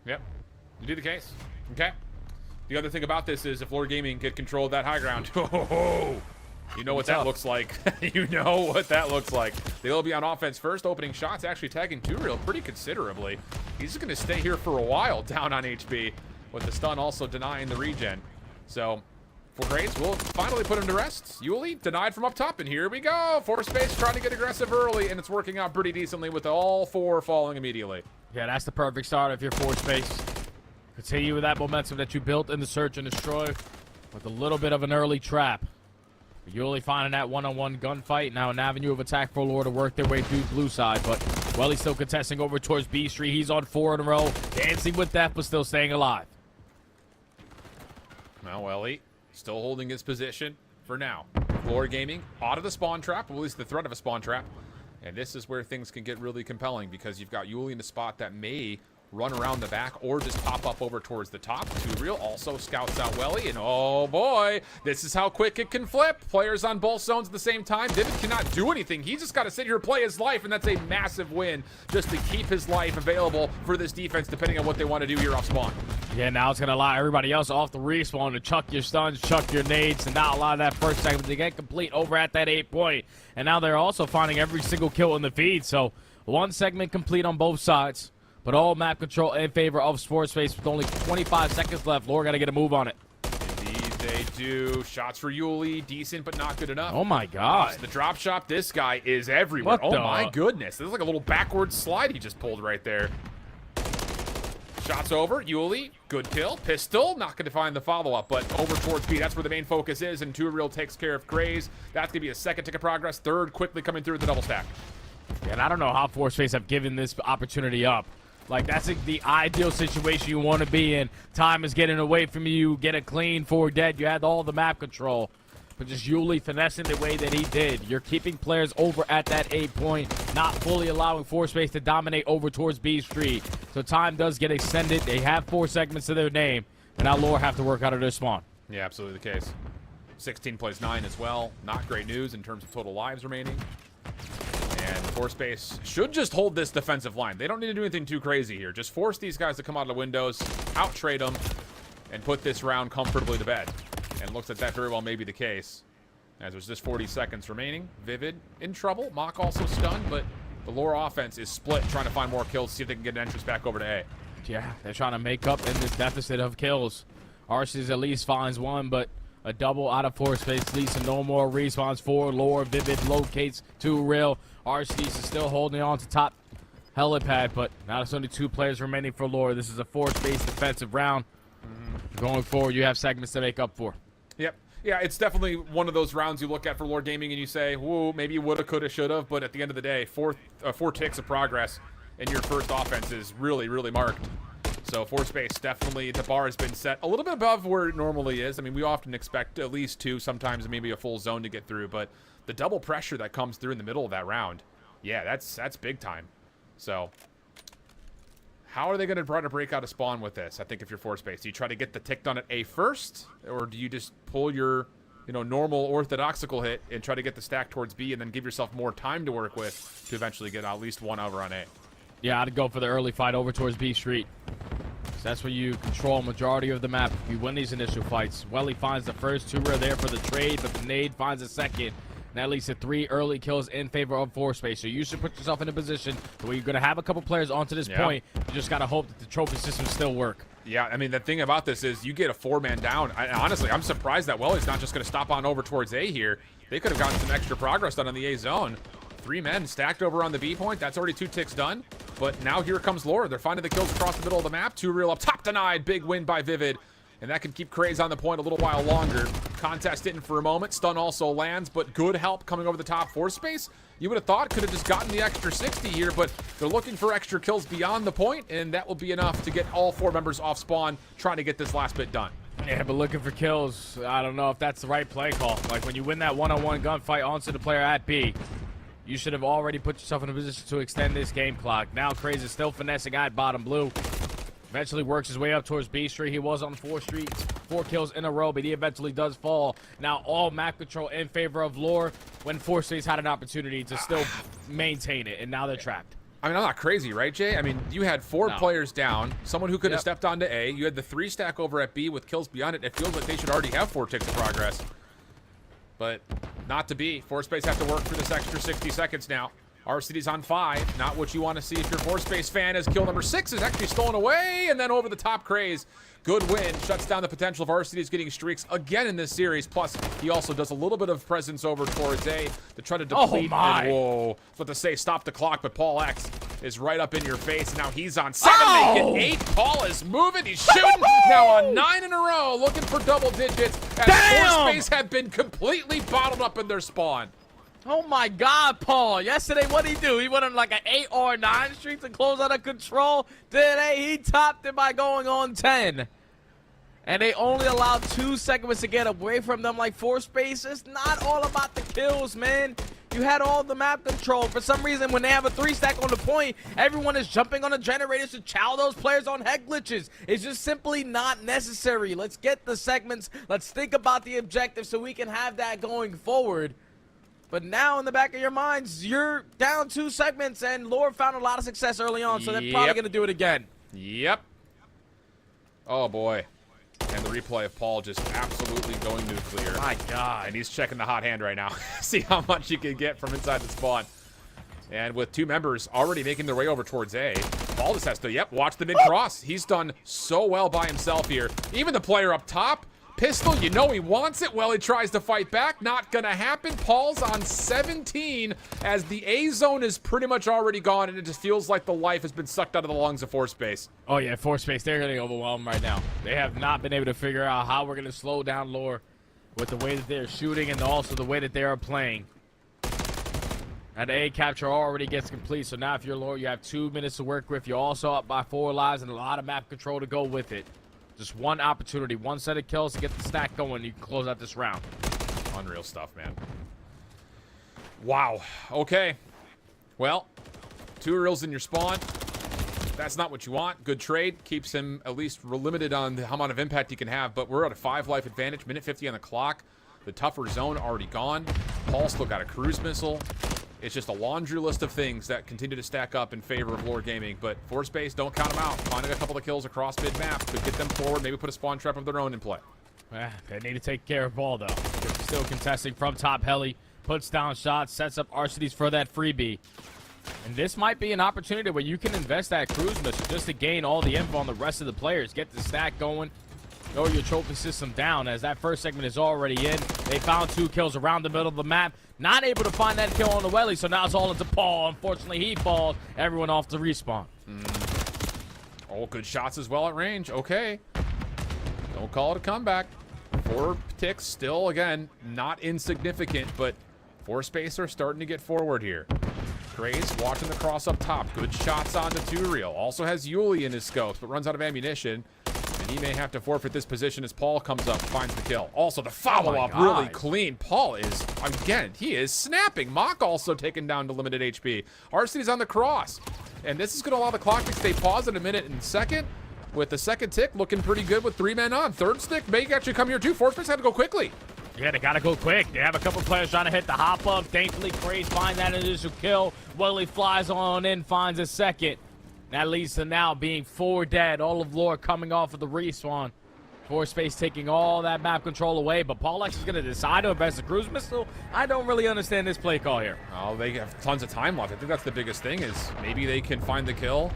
Yep, you do the case. Okay. The other thing about this is if Lord Gaming get control of that high ground, you know what that looks like. You know what that looks like. They'll be on offense first, opening shots, actually tagging 2Real pretty considerably. He's going to stay here for a while down on HP, with the stun also denying the regen. So, for grades, we'll finally put him to rest. Yuli denied from up top, and here we go. Four space trying to get aggressive early, and it's working out pretty decently with all four falling immediately. Yeah, that's the perfect start of your four space. Continue with that momentum that you built in the search and destroy with a little bit of an early trap. Yuli finding that one-on-one gunfight. Now an avenue of attack for Lore to work their way through blue side, but Welly's still contesting over towards B Street. He's on 4 in a row, dancing with death, but still staying alive. Now Welly still holding his position for now. Lore Gaming out of the spawn trap, or at least the threat of a spawn trap. And this is where things can get really compelling because you've got Yuli in a spot that may run around the back or just pop up over towards the top. 2Real also scouts out Welly, and oh boy, this is how quick it can flip. Players on both zones at the same time. Vivid cannot do anything. He's just got to sit here and play his life, and that's a massive win just to keep his life available for this defense depending on what they want to do here off spawn. Yeah, now it's going to allow everybody else off the respawn to chuck your stuns, chuck your nades, and not allow that first segment to get complete over at that 8 point. And now they're also finding every single kill in the feed, so one segment complete on both sides. But all map control in favor of Sports Space with only 25 seconds left. Lore got to get a move on it. Indeed they do. Shots for Yuli. Decent, but not good enough. Oh, my God. The drop shot, this guy is everywhere. What the? My goodness. This is like a little backwards slide he just pulled right there. Shots over. Yuli, good kill. Pistol, not going to find the follow-up, but over towards B. That's where the main focus is, and 2Real takes care of Graze. That's going to be a second tick of progress. Third quickly coming through with the double stack. And I don't know how Force Space have given this opportunity up. Like, that's the ideal situation you want to be in. Time is getting away from you. Get it clean for dead. You had all the map control. But just Yuli finessing the way that he did. You're keeping players over at that 8 point, not fully allowing Force Space to dominate over towards B Street. So time does get extended. They have 4 segments to their name. And now Lore have to work out of their spawn. Yeah, absolutely the case. 16 plays 9 as well. Not great news in terms of total lives remaining. And Force Space should just hold this defensive line. They don't need to do anything too crazy here. Just force these guys to come out of the windows, out-trade them, and put this round comfortably to bed. And looks like that very well may be the case. As there's just 40 seconds remaining. Vivid in trouble. Mach also stunned, but the Lore offense is split, trying to find more kills, see if they can get an entrance back over to A. Yeah, they're trying to make up in this deficit of kills. Arceus at least finds one, but a double out of Force Space leads to no more respawns for Lore. Vivid locates 2Real. Arceus is still holding on to top helipad, but now there's only 2 players remaining for Lore. This is a Force Space defensive round. Going forward, you have segments to make up for. Yep. Yeah, it's definitely one of those rounds you look at for Lord Gaming and you say, whoa, maybe you woulda, coulda, shoulda, but at the end of the day, 4 ticks of progress in your first offense is really, really marked. So Force Space, definitely the bar has been set a little bit above where it normally is. I mean, we often expect at least 2, sometimes maybe a full zone to get through, but the double pressure that comes through in the middle of that round, yeah, that's big time. So how are they going to try to break out a spawn with this? I think if you're Force Space, do you try to get the tick done at A first, or do you just pull your, normal orthodoxical hit and try to get the stack towards B and then give yourself more time to work with to eventually get at least one over on A? Yeah, I'd go for the early fight over towards B Street. So that's where you control a majority of the map. You win these initial fights. Welly finds the first 2Real there for the trade, but the nade finds a second. And that leads to 3 early kills in favor of Force Space. So you should put yourself in a position where you're going to have a couple players onto this point. You just got to hope that the trophy system still work. Yeah, I mean, the thing about this is you get a 4-man down. Honestly, I'm surprised that Welly's not just going to stop on over towards A here. They could have gotten some extra progress done on the A zone. 3 men stacked over on the B point. That's already 2 ticks done. But now here comes Lore. They're finding the kills across the middle of the map. 2 real up top denied. Big win by Vivid. And that can keep Craze on the point a little while longer. Contest didn't for a moment. Stun also lands, but good help coming over the top. Force space, you would have thought could have just gotten the extra 60 here, but they're looking for extra kills beyond the point, and that will be enough to get all 4 members off spawn, trying to get this last bit done. Yeah, but looking for kills, I don't know if that's the right play call. Like, when you win that one-on-one gunfight onto the player at B, you should have already put yourself in a position to extend this game clock. Now Craze is still finessing at bottom blue. Eventually works his way up towards B Street. He was on 4th Street, 4 kills in a row, but he eventually does fall. Now all map control in favor of Lore when 4th Street's had an opportunity to still maintain it, and now they're trapped. I mean, I'm not crazy, right, Jay? I mean, you had 4 players down, someone who could have stepped onto A. You had the 3 stack over at B with kills beyond it. It feels like they should already have 4 ticks of progress. But not to be. Force Space have to work for this extra 60 seconds now. RCD's on 5. Not what you want to see if you're a Force Space fan, as kill number 6 is actually stolen away, and then over the top Craze. Good win. Shuts down the potential of RCD's getting streaks again in this series. Plus, he also does a little bit of presence over towards A to try to deplete. Oh my. Whoa. But to say stop the clock, but Paul X is right up in your face. And now he's on 7, making 8. Paul is moving. He's shooting. Now on 9 in a row, looking for double digits. As Force Space have been completely bottled up in their spawn. Oh my God, Paul. Yesterday, what did he do? He went on like an 8 or 9 streak to close out of control. Today, he topped it by going on 10. And they only allowed 2 seconds to get away from them. Like, Force Space, it's not all about the kills, man. You had all the map control. For some reason, when they have a 3 stack on the point, everyone is jumping on the generators to chow those players on head glitches. It's just simply not necessary. Let's get the segments. Let's think about the objective so we can have that going forward. But now in the back of your minds, you're down 2 segments, and Lore found a lot of success early on, so they're probably going to do it again. Yep. Oh, boy. And the replay of Paul just absolutely going nuclear. My God. And he's checking the hot hand right now. See how much he can get from inside the spawn. And with 2 members already making their way over towards A, Paul just has to, watch the mid-cross. He's done so well by himself here. Even the player up top, Pistol, you know he wants it. Well, he tries to fight back. Not gonna happen. Paul's on 17 as the A zone is pretty much already gone, and it just feels like the life has been sucked out of the lungs of Force Space. Oh, yeah, Force Space, they're getting overwhelmed right now. They have not been able to figure out how we're going to slow down Lore with the way that they're shooting and also the way that they are playing. And the A capture already gets complete, so now if you're Lore, you have 2 minutes to work with. You're also up by 4 lives and a lot of map control to go with it. Just 1 opportunity, 1 set of kills to get the stack going. You can close out this round. Unreal stuff, man. Wow. Okay. Well, 2 reels in your spawn. That's not what you want. Good trade. Keeps him at least limited on how amount of impact he can have, but we're at a 5 life advantage. Minute 50 on the clock. The tougher zone already gone. Paul still got a cruise missile. It's just a laundry list of things that continue to stack up in favor of Lore Gaming. But Force Space, don't count them out. Finding a couple of kills across mid-map could get them forward, maybe put a spawn trap of their own in play. They need to take care of ball, though. They're still contesting from top heli. Puts down shots, sets up RCDs for that freebie. And this might be an opportunity where you can invest that cruise mission just to gain all the info on the rest of the players. Get the stack going. Throw your trophy system down as that first segment is already in. They found 2 kills around the middle of the map. Not able to find that kill on the welly, so now it's all into Paul. Unfortunately, he falls. Everyone off the respawn. Oh, good shots as well at range. Okay. Don't call it a comeback. 4 ticks still, again, not insignificant, but Force Space are starting to get forward here. Craze watching the cross up top. Good shots on the 2-reel. Also has Yuli in his scopes, but runs out of ammunition. And he may have to forfeit this position as Paul comes up and finds the kill. Also, the follow-up really clean. Paul is, again, he is snapping. Mock also taken down to limited HP. RCD's on the cross. And this is going to allow the clock to stay paused in a minute and second. With the second tick looking pretty good with 3 men on. Third stick may actually come here too. Force Space had to go quickly. Yeah, they got to go quick. They have a couple players trying to hit the hop up. Thankfully, Craze finds that initial kill. Welly flies on in, finds a second. That leads to now being 4 dead. All of Lore coming off of the respawn. Force Space taking all that map control away, but Paul X is going to decide to invest the cruise missile. I don't really understand this play call here. Oh, they have tons of time left. I think that's the biggest thing is maybe they can find the kill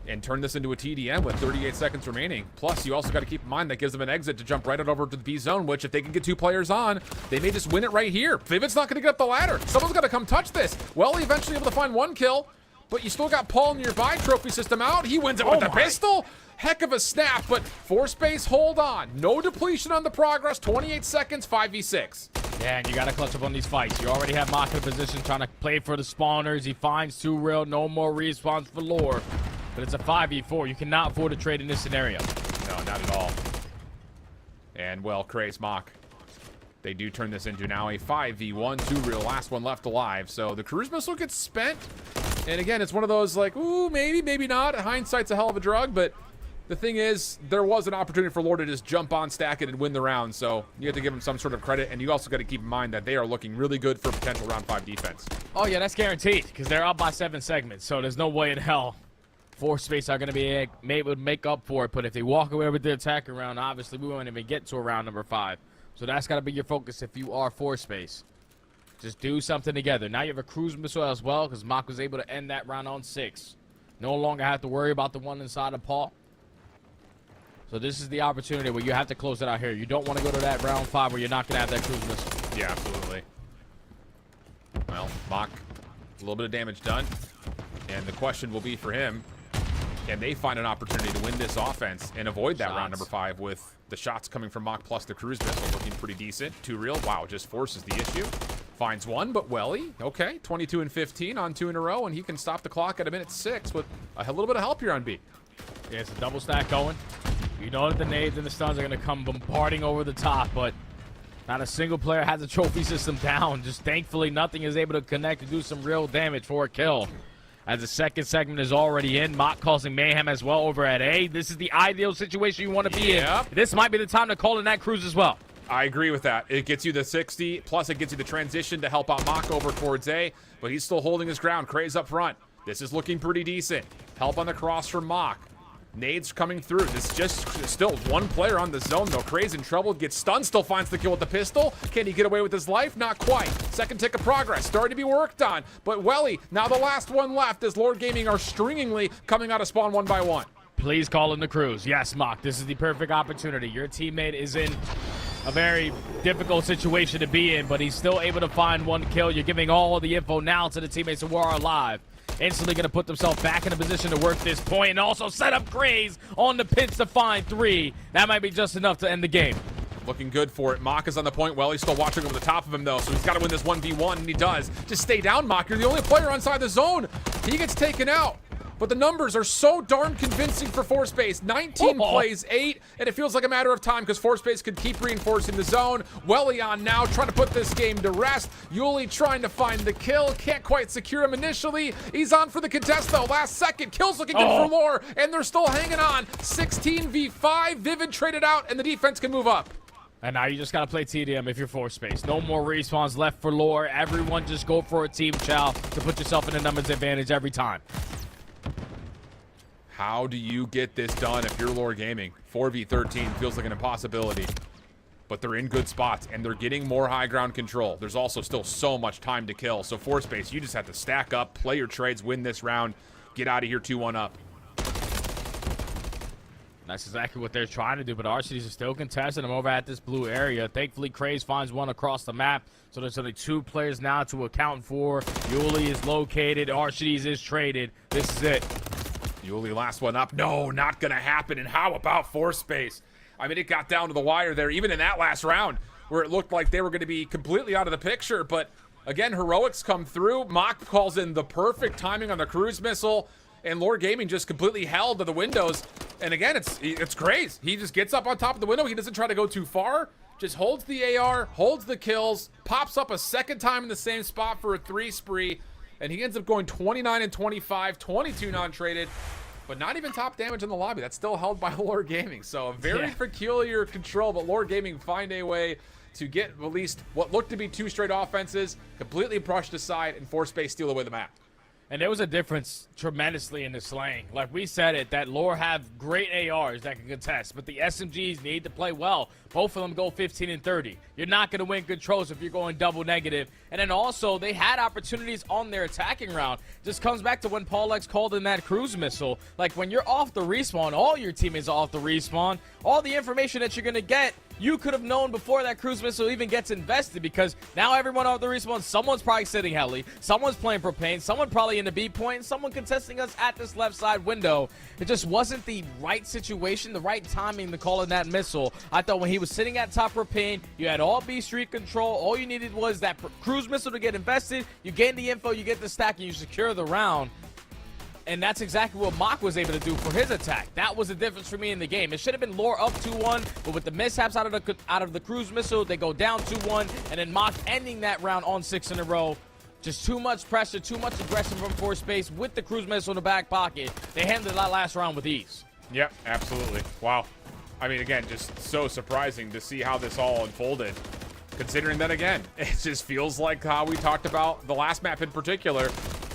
and turn this into a TDM with 38 seconds remaining. Plus, you also got to keep in mind that gives them an exit to jump right out over to the B zone, which if they can get 2 players on, they may just win it right here. Vivid's not going to get up the ladder. Someone's got to come touch this. Well, he eventually able to find 1 kill, but you still got Paul nearby. Trophy system out. He wins it with the pistol. Heck of a snap, but Force-Base, hold on. No depletion on the progress. 28 seconds, 5v6. Yeah, and you got to clutch up on these fights. You already have Mach in a position trying to play for the spawners. He finds 2 real, no more respawns for lore. But it's a 5v4. You cannot afford to trade in this scenario. No, not at all. And, well, Craze Mach. They do turn this into now a 5v1, 2 real, last one left alive. So the cruise missile gets spent. And again, it's one of those like, ooh, maybe, maybe not. Hindsight's a hell of a drug, but the thing is, there was an opportunity for Lore to just jump on, stack it, and win the round. So you have to give them some sort of credit. And you also got to keep in mind that they are looking really good for potential round 5 defense. Oh, yeah, that's guaranteed because they're up by 7 segments. So there's no way in hell Force-Base are going to be able to make up for it. But if they walk away with the attack round, obviously we won't even get to a round number 5. So that's got to be your focus if you are Force-Base. Just do something together. Now you have a cruise missile as well because Mach was able to end that round on 6. No longer have to worry about the one inside of Paul. So this is the opportunity where you have to close it out here. You don't want to go to that round 5 where you're not going to have that cruise missile. Yeah, absolutely. Well, Mach, a little bit of damage done. And the question will be for him, can they find an opportunity to win this offense and avoid that round number 5 with the shots coming from Mach plus the cruise missile looking pretty decent. 2 real. Wow, just forces the issue. Finds 1, but Welly, okay, 22 and 15 on 2 in a row, and he can stop the clock at a minute 6 with a little bit of help here on B. Yeah, it's a double stack going. You know that the nades and the stuns are going to come bombarding over the top, but not a single player has a trophy system down. Just thankfully, nothing is able to connect and do some real damage for a kill. As the second segment is already in, Mach causing mayhem as well over at A. This is the ideal situation you want to be in. This might be the time to call in that cruise as well. I agree with that. It gets you the 60, plus it gets you the transition to help out Mach over towards A, but he's still holding his ground. Craze up front. This is looking pretty decent. Help on the cross from Mach. Nades coming through. This is just still 1 player on the zone, though. Craze in trouble. Gets stunned. Still finds the kill with the pistol. Can he get away with his life? Not quite. Second tick of progress. Starting to be worked on. But Welly, now the last one left as Lord Gaming are stringingly coming out of spawn 1 by 1. Please call in the cruise. Yes, Mach. This is the perfect opportunity. Your teammate is in a very difficult situation to be in, but he's still able to find 1 kill. You're giving all the info now to the teammates who are alive. Instantly going to put themselves back in a position to work this point and also set up Craze on the pinch to find 3. That might be just enough to end the game. Looking good for it. Mach is on the point. Well, he's still watching over the top of him, though, so he's got to win this 1v1, and he does. Just stay down, Mach. You're the only player inside the zone. He gets taken out. But the numbers are so darn convincing for Force-Base. 19 plays 8, and it feels like a matter of time because Force-Base could keep reinforcing the zone. Welly on now, trying to put this game to rest. Yuli trying to find the kill. Can't quite secure him initially. He's on for the contest, though. Last second. Kill's looking good for Lore, and they're still hanging on. 16v5. Vivid traded out, and the defense can move up. And now you just got to play TDM if you're Force-Base. No more respawns left for Lore. Everyone just go for a team chow to put yourself in a numbers advantage every time. How do you get this done if you're Lore Gaming? 4v13 feels like an impossibility. But they're in good spots, and they're getting more high ground control. There's also still so much time to kill. So Force-Base, you just have to stack up, play your trades, win this round, get out of here 2-1 up. That's exactly what they're trying to do, but RCDs are still contesting them over at this blue area. Thankfully, Craze finds 1 across the map, so there's only 2 players now to account for. Yuli is located. RCDs is traded. This is it. Yuli, last one up. No, not going to happen. And how about Force-Base? I mean, it got down to the wire there, even in that last round, where it looked like they were going to be completely out of the picture. But, again, heroics come through. Mach calls in the perfect timing on the cruise missile, and Lore Gaming just completely held to the windows. And, again, it's Craze. He just gets up on top of the window. He doesn't try to go too far. Just holds the AR, holds the kills, pops up a second time in the same spot for a 3 spree. And he ends up going 29 and 25, 22 non-traded, but not even top damage in the lobby. That's still held by Lore Gaming. So a very peculiar control, but Lore Gaming find a way to get at least what looked to be 2 straight offenses completely brushed aside and Force-Base steal away the map. And there was a difference tremendously in the slaying. Like we said it, that Lore have great ARs that can contest, but the SMGs need to play well. Both of them go 15 and 30. You're not going to win controls if you're going double negative. And then also, they had opportunities on their attacking round. Just comes back to when Paul X called in that cruise missile. Like, when you're off the respawn, all your teammates are off the respawn. All the information that you're going to get, you could have known before that cruise missile even gets invested, because now everyone off the respawn, someone's probably sitting heli, someone's playing propane, someone probably in the B point, and someone contesting us at this left side window. It just wasn't the right situation, the right timing to call in that missile. I thought when he was sitting at top propane, you had all B street control. All you needed was that cruise missile to get invested. You gain the info, you get the stack, and you secure the round. And that's exactly what Mach was able to do for his attack. That was the difference for me in the game. It should have been Lore up 2-1, but with the mishaps out of the cruise missile, they go down 2-1, and then Mach ending that round on 6 in a row. Just too much pressure, too much aggression from force space with the cruise missile in the back pocket. They handled that last round with ease. Yep, absolutely. Wow. I mean, again, just so surprising to see how this all unfolded. Considering that, again, it just feels like how we talked about the last map in particular.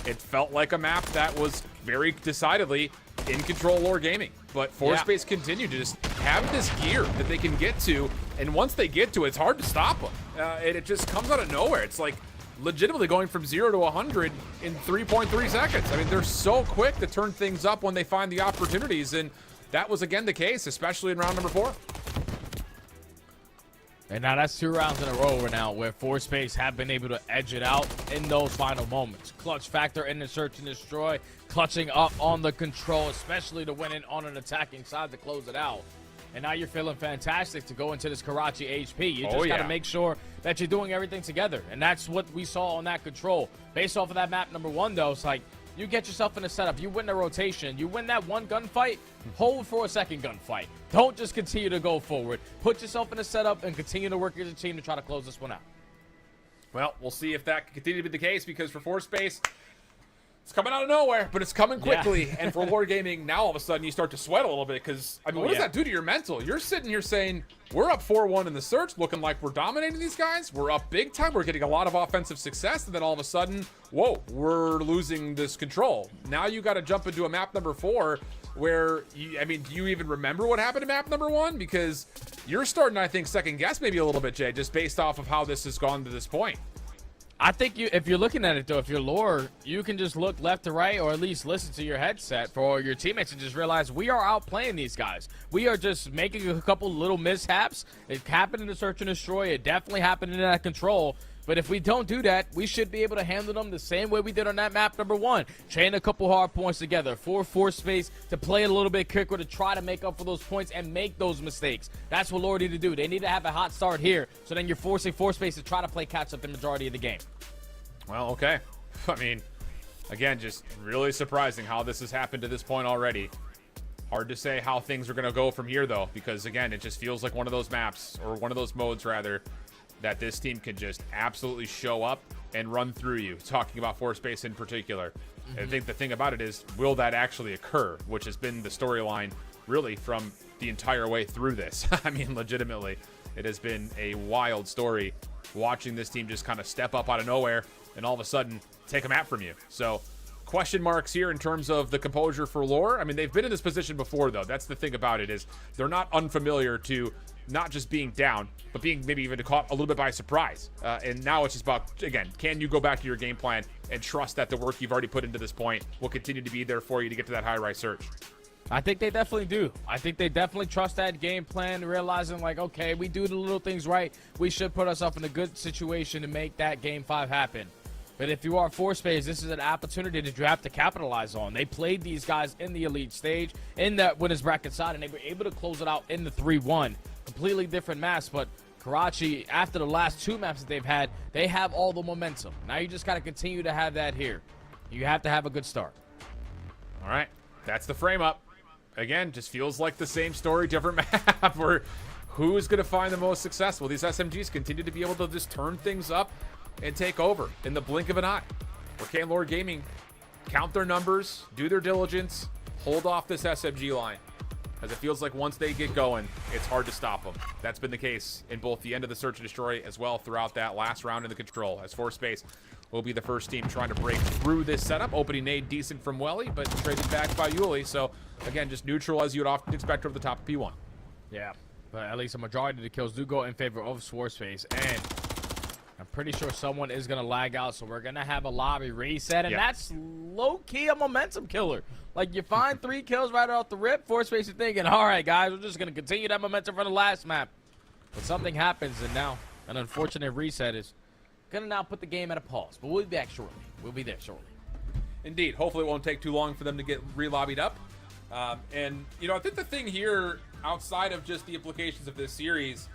It felt like a map that was very decidedly in control Lore Gaming. But Force-Space continued to just have this gear that they can get to, and once they get to it, it's hard to stop them. And it just comes out of nowhere. It's like legitimately going from 0 to 100 in 3.3 seconds. I mean, they're so quick to turn things up when they find the opportunities, and that was again the case, especially in round number 4. And now that's 2 rounds in a row now where Force Space have been able to edge it out in those final moments. Clutch factor in the search and destroy, clutching up on the control, especially to win it on an attacking side to close it out. And now you're feeling fantastic to go into this Karachi HP. You just got to make sure that you're doing everything together. And that's what we saw on that control. Based off of that map number 1, though, it's like you get yourself in a setup, you win the rotation, you win that one gunfight, hold for a second gunfight. Don't just continue to go forward. Put yourself in a setup and continue to work as a team to try to close this one out. Well, we'll see if that can continue to be the case, because for Force Space, it's coming out of nowhere, but it's coming quickly. Yeah. And for Lore Gaming, now all of a sudden you start to sweat a little bit, because, I mean, what does that do to your mental? You're sitting here saying, we're up 4-1 in the search, looking like we're dominating these guys. We're up big time. We're getting a lot of offensive success. And then all of a sudden, whoa, we're losing this control. Now you got to jump into a map number 4 where, I mean, do you even remember what happened in map number 1? Because you're starting, I think, second guess maybe a little bit, Jay, just based off of how this has gone to this point. I think if you're looking at it, though, if you're Lore, you can just look left to right, or at least listen to your headset for your teammates and just realize we are outplaying these guys. We are just making a couple little mishaps. It happened in the search and destroy. It definitely happened in that control. But if we don't do that, we should be able to handle them the same way we did on that map number 1. Chain a couple hard points together for Force Space to play a little bit quicker, to try to make up for those points and make those mistakes. That's what Lore need to do. They need to have a hot start here, so then you're forcing Force Space to try to play catch up the majority of the game. Well, okay. I mean, again, just really surprising how this has happened to this point already. Hard to say how things are going to go from here, though, because, again, it just feels like one of those maps, or one of those modes, rather, that this team can just absolutely show up and run through you, talking about Force Space in particular. I think the thing about it is, will that actually occur, which has been the storyline, really, from the entire way through this. I mean, legitimately, it has been a wild story watching this team just kind of step up out of nowhere and all of a sudden take a map from you. So question marks here in terms of the composure for Lore. I mean, they've been in this position before, though. That's the thing about it, is they're not unfamiliar to not just being down, but being maybe even caught a little bit by surprise. And now it's just about, again, can you go back to your game plan and trust that the work you've already put into this point will continue to be there for you to get to that high-rise search? I think they definitely do. I think they definitely trust that game plan, realizing, like, okay, we do the little things right. We should put ourselves in a good situation to make that Game 5 happen. But if you are Force Space, this is an opportunity that you have to capitalize on. They played these guys in the elite stage, in that winners bracket side, and they were able to close it out in the 3-1. Completely different maps, but Karachi, after the last 2 maps that they've had, they have all the momentum. Now you just got to continue to have that here. You have to have a good start. All right, that's the frame up. Again, just feels like the same story, different map, where who's going to find the most successful? These SMGs continue to be able to just turn things up and take over in the blink of an eye. Or can Lore Gaming count their numbers, do their diligence, hold off this SMG line? As it feels like once they get going, it's hard to stop them. That's been the case in both the end of the search and destroy as well throughout that last round in the control, as Force Space will be the first team trying to break through this setup. Opening nade decent from Welly, but traded back by Yuli. So, again, just neutral as you would often expect over the top of P1. Yeah, but at least a majority of the kills do go in favor of Space, and I'm pretty sure someone is going to lag out, so we're going to have a lobby reset, and that's low-key a momentum killer. Like, you find 3 kills right off the rip, Space is thinking, all right, guys, we're just going to continue that momentum from the last map. But something happens, and now an unfortunate reset is going to now put the game at a pause. But we'll be back shortly. We'll be there shortly. Indeed. Hopefully it won't take too long for them to get re-lobbied up. And, you know, I think the thing here, outside of just the implications of this series,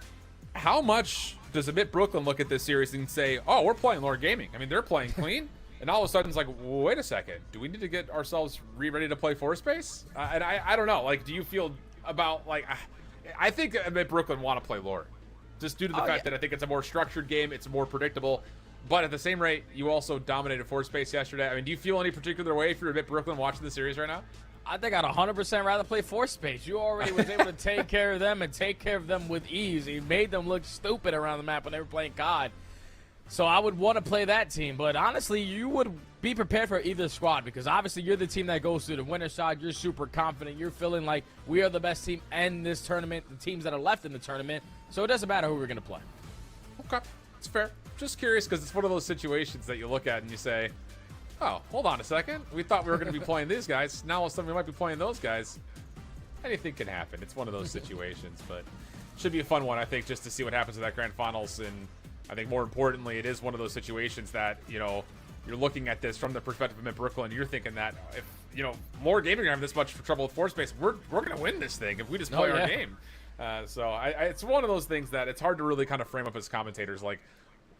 how much does Admit Brooklyn look at this series and say, oh, we're playing Lord Gaming? I mean, they're playing clean. And all of a sudden it's like, wait a second. Do we need to get ourselves ready to play Space? And I don't know. Like, do you feel about, like, I think Admit Brooklyn want to play Lord. Just due to the fact that I think it's a more structured game. It's more predictable. But at the same rate, you also dominated Space yesterday. I mean, do you feel any particular way if you're Admit Brooklyn watching the series right now? I think I'd 100% rather play Space. You already was able to take care of them and take care of them with ease. You made them look stupid around the map when they were playing COD. So I would want to play that team. But honestly, you would be prepared for either squad because obviously you're the team that goes through the winner side. You're super confident. You're feeling like we are the best team in this tournament, the teams that are left in the tournament. So it doesn't matter who we're going to play. Okay, it's fair. Just curious because it's one of those situations that you look at and you say, oh, hold on a second. We thought we were going to be playing these guys. Now all of a sudden we might be playing those guys. Anything can happen. It's one of those situations, but should be a fun one, I think, just to see what happens with that grand finals. And I think more importantly, it is one of those situations that, you know, you're looking at this from the perspective of Mid Brooklyn. You're thinking that if, you know, more gaming are having this much trouble with Space, we're going to win this thing if we just play our game. So it's one of those things that it's hard to really kind of frame up as commentators, like,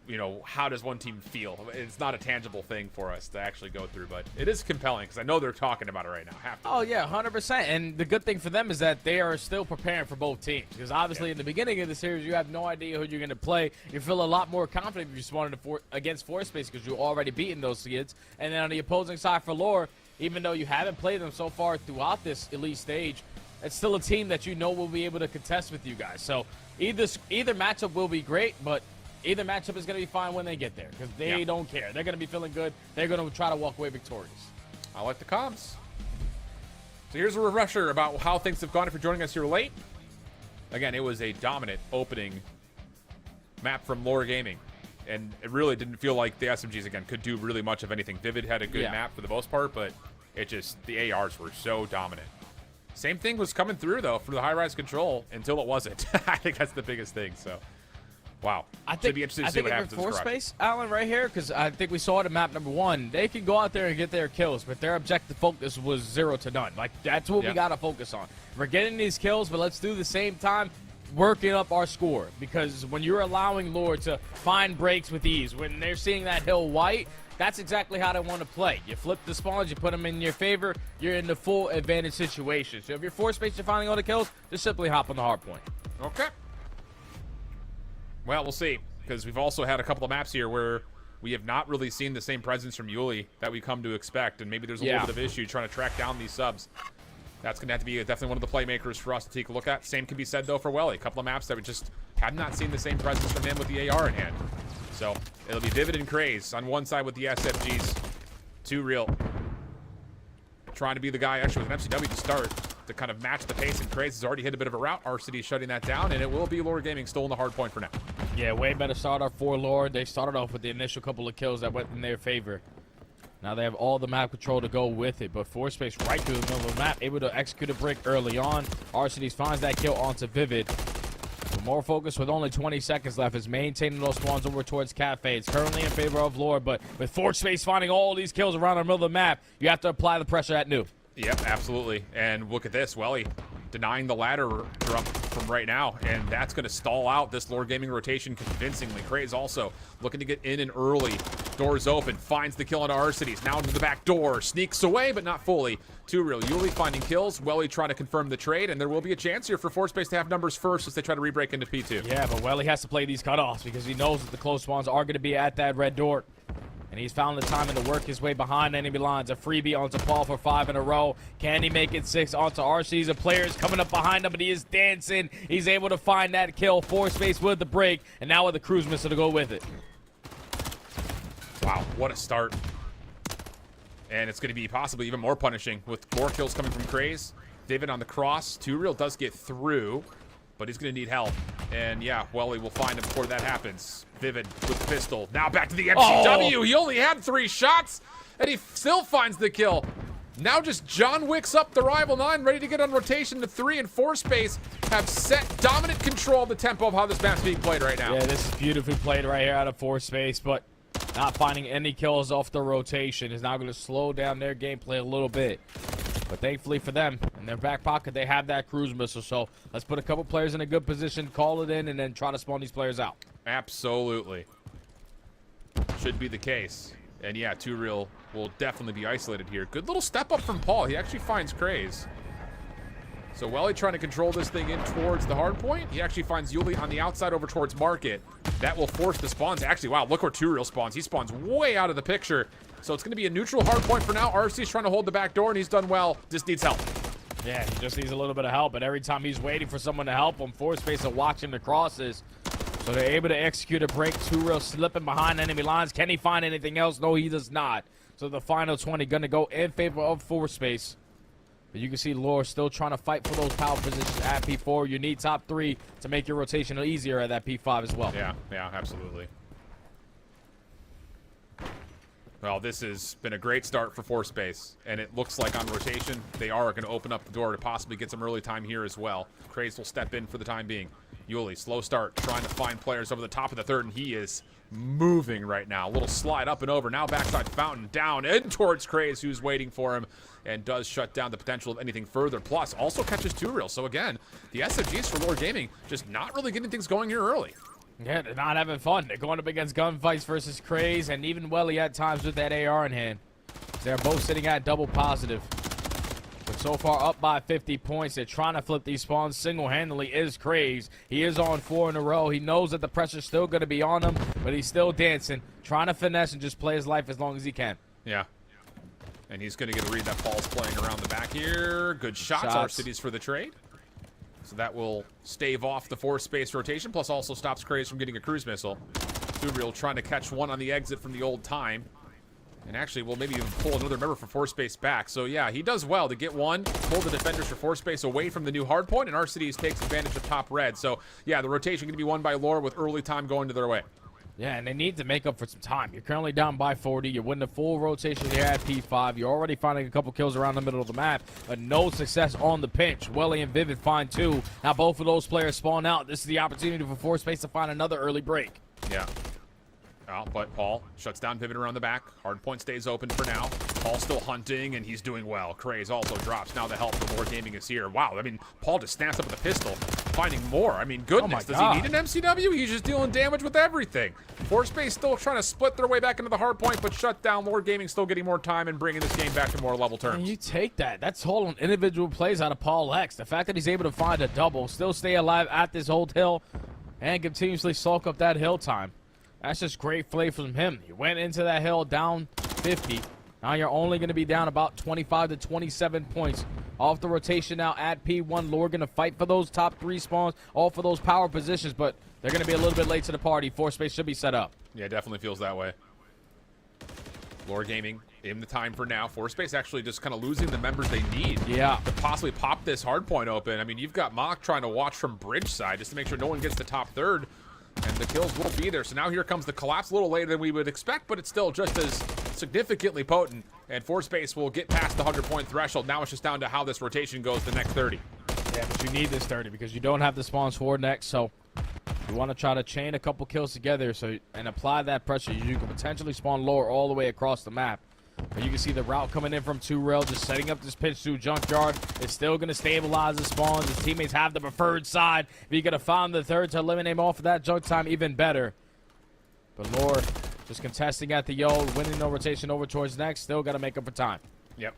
you know, how does one team feel? It's not a tangible thing for us to actually go through, but it is compelling because I know they're talking about it right now. Oh, yeah, 100%. And the good thing for them is that they are still preparing for both teams because obviously in the beginning of the series, you have no idea who you're going to play. You feel a lot more confident if you just wanted to against Space because you've already beaten those kids. And then on the opposing side for Lore, even though you haven't played them so far throughout this elite stage, it's still a team that you know will be able to contest with you guys. So either matchup will be great, but either matchup is going to be fine when they get there because they don't care. They're going to be feeling good. They're going to try to walk away victorious. I like the comms. So here's a refresher about how things have gone if you're joining us here late. Again, it was a dominant opening map from Lore Gaming. And it really didn't feel like the SMGs, again, could do really much of anything. Vivid had a good map for the most part, but it just, the ARs were so dominant. Same thing was coming through, though, for the high-rise control until it wasn't. I think that's the biggest thing, so. Wow. I think, be interesting to see what happens for Space, Alan, right here, because I think we saw it in map number 1. They can go out there and get their kills, but their objective focus was 0 to none. Like, that's what we got to focus on. We're getting these kills, but let's do the same time working up our score. Because when you're allowing Lord to find breaks with ease, when they're seeing that hill white, that's exactly how they want to play. You flip the spawns, you put them in your favor, you're in the full advantage situation. So if you're Space, you're finding all the kills, just simply hop on the hard point. Okay. Well, we'll see, because we've also had a couple of maps here where we have not really seen the same presence from Yuli that we come to expect, and maybe there's a little bit of issue trying to track down these subs. That's going to have to be definitely one of the playmakers for us to take a look at. Same can be said, though, for Welly. A couple of maps that we just have not seen the same presence from him with the AR in hand. So it'll be Vivid and Craze on one side with the SFGs. Too real. Trying to be the guy, actually, with an FCW to start to kind of match the pace, and Craze has already hit a bit of a route. RCD shutting that down, and it will be Lore Gaming still in the hard point for now. Yeah, way better start off for Lore. They started off with the initial couple of kills that went in their favor. Now they have all the map control to go with it, but Space right through the middle of the map, able to execute a break early on. RCD finds that kill onto Vivid. So more focus with only 20 seconds left is maintaining those spawns over towards Cafe. It's currently in favor of Lore, but with Space finding all these kills around the middle of the map, you have to apply the pressure at Noob. Yep, absolutely. And look at this, Welly denying the ladder drop from right now, and that's going to stall out this Lore Gaming rotation convincingly. Craze also looking to get in and early. Doors open, finds the kill on RCDs. Now into the back door, sneaks away, but not fully. Too real. Yuli finding kills. Welly trying to confirm the trade, and there will be a chance here for Space to have numbers first as they try to re-break into P2. Yeah, but Welly has to play these cutoffs because he knows that the close spawns are going to be at that red door. And he's found the time to work his way behind enemy lines. A freebie onto Paul for 5 in a row. Can he make it 6 onto RC's? A player is coming up behind him, but he is dancing. He's able to find that kill. Space with the break, and now with the cruise missile to go with it. Wow. Wow, what a start. And it's going to be possibly even more punishing with more kills coming from Craze. David on the cross. 2Real does get through, but he's going to need help. And yeah, Welly will find him before that happens. Vivid with the pistol. Now back to the MCW. He only had 3 shots, and he still finds the kill. Now just John Wick's up the rival 9, ready to get on rotation to 3 and 4 space. Have set dominant control of the tempo of how this map's being played right now. Yeah, this is beautifully played right here out of 4 space, but not finding any kills off the rotation is now going to slow down their gameplay a little bit. But thankfully for them, in their back pocket, they have that cruise missile. So let's put a couple players in a good position, call it in, and then try to spawn these players out. Absolutely. Should be the case. And yeah, 2Real will definitely be isolated here. Good little step up from Paul. He actually finds Craze. So Welly trying to control this thing in towards the hard point. He actually finds Yuli on the outside over towards Market. That will force the spawns. Actually, wow, look where 2Real spawns. He spawns way out of the picture. So it's going to be a neutral hard point for now. RC's trying to hold the back door, and he's done well. Just needs help. Yeah, he just needs a little bit of help, but every time he's waiting for someone to help him, 4 space are watching the crosses. So they're able to execute a break. 2Real slipping behind enemy lines. Can he find anything else? No, he does not. So the final 20 going to go in favor of 4 space. But you can see Lore still trying to fight for those power positions at P4. You need top 3 to make your rotation easier at that P5 as well. Yeah, absolutely. Well, this has been a great start for 4 space, and it looks like on rotation, they are going to open up the door to possibly get some early time here as well. Craze will step in for the time being. Yuli, slow start, trying to find players over the top of the 3rd, and he is moving right now. A little slide up and over. Now backside Fountain down in towards Craze, who's waiting for him and does shut down the potential of anything further. Plus, also catches 2Real. So again, the SFGs for Lore Gaming just not really getting things going here early. Yeah, they're not having fun. They're going up against gunfights versus Craze, and even Welly at times with that AR in hand. They're both sitting at double positive. But so far up by 50 points. They're trying to flip these spawns single-handedly is Craze. He is on 4 in a row. He knows that the pressure's still going to be on him, but he's still dancing, trying to finesse and just play his life as long as he can. Yeah. And he's going to get a read that Paul's playing around the back here. Good shots. Our cities for the trade. So that will stave off the 4 space rotation, plus also stops Craze from getting a cruise missile. 2Real trying to catch one on the exit from the old time. And actually, we'll maybe even pull another member for 4 space back. So yeah, he does well to get one, pull the defenders for 4 space away from the new hard point, and our cities takes advantage of top red. So yeah, the rotation going to be won by Lore with early time going to their way. Yeah, and they need to make up for some time. You're currently down by 40. You're winning the full rotation here at P5. You're already finding a couple kills around the middle of the map, but no success on the pinch. Welly and Vivid find 2. Now both of those players spawn out. This is the opportunity for 4 space to find another early break. Yeah. Oh, but Paul shuts down Vivid around the back. Hardpoint stays open for now. Paul still hunting, and he's doing well. Craze also drops. Now the help from Lore Gaming is here. Wow, I mean, Paul just snaps up with a pistol, finding more. I mean, goodness, does he need an MCW? He's just dealing damage with everything. 4 space still trying to split their way back into the hardpoint, but shut down. Lore Gaming still getting more time and bringing this game back to more level terms. And you take that. That's all on individual plays out of Paul X. The fact that he's able to find a double, still stay alive at this old hill, and continuously sulk up that hill time. That's just great play from him. He went into that hill down 50. Now you're only going to be down about 25 to 27 points. Off the rotation now at P1. Lore going to fight for those top 3 spawns, all for those power positions, but they're going to be a little bit late to the party. 4 space should be set up. Yeah, definitely feels that way. Lore Gaming in the time for now. 4 space actually just kind of losing the members they need. Yeah. To possibly pop this hard point open. I mean, you've got Mock trying to watch from bridge side just to make sure no one gets the top 3rd. And the kills will be there. So now here comes the collapse, a little later than we would expect, but it's still just as significantly potent. And 4 space will get past the 100-point threshold. Now it's just down to how this rotation goes the next 30. Yeah, but you need this 30 because you don't have the spawns for next. So you want to try to chain a couple kills together and apply that pressure. You can potentially spawn Lore all the way across the map. But you can see the route coming in from 2Real, just setting up this pitch through Junkyard. It's still going to stabilize the spawns. His teammates have the preferred side. If you could have found the 3rd to eliminate him off of that junk time, even better. But Lore just contesting at the old, winning no rotation over towards next. Still got to make up for time. Yep.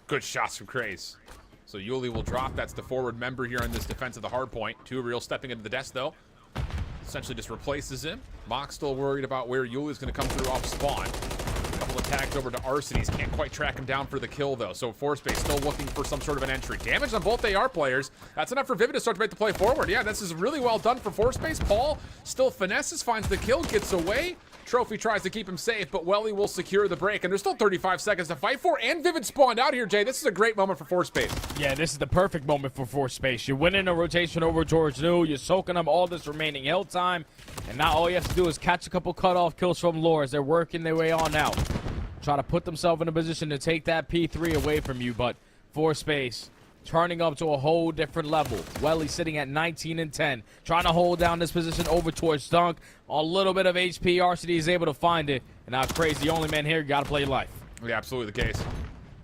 Good shots from Craze. So Yuli will drop. That's the forward member here on this defense of the hard point. 2Real stepping into the desk, though. Essentially just replaces him. Mock's still worried about where Yuli's going to come through off spawn. A couple attacks over to Arcines. Can't quite track him down for the kill, though. So 4 space still looking for some sort of an entry. Damage on both AR players. That's enough for Vivid to start to make the play forward. Yeah, this is really well done for 4 space. Paul still finesses, finds the kill, gets away. Trophy tries to keep him safe, but Welly will secure the break, and there's still 35 seconds to fight for, and Vivid spawned out here, Jay. This is a great moment for Force Space. Yeah, this is the perfect moment for Force Space. You're winning a rotation over towards New, you're soaking up all this remaining hill time, and now all you have to do is catch a couple cutoff kills from Lore as they're working their way on out. Try to put themselves in a position to take that P3 away from you, but Force Space turning up to a whole different level. Welly sitting at 19 and 10, trying to hold down this position over towards Dunk. A little bit of HP, RCD is able to find it, and now Crazy, the only man here, gotta play life. Yeah, absolutely the case.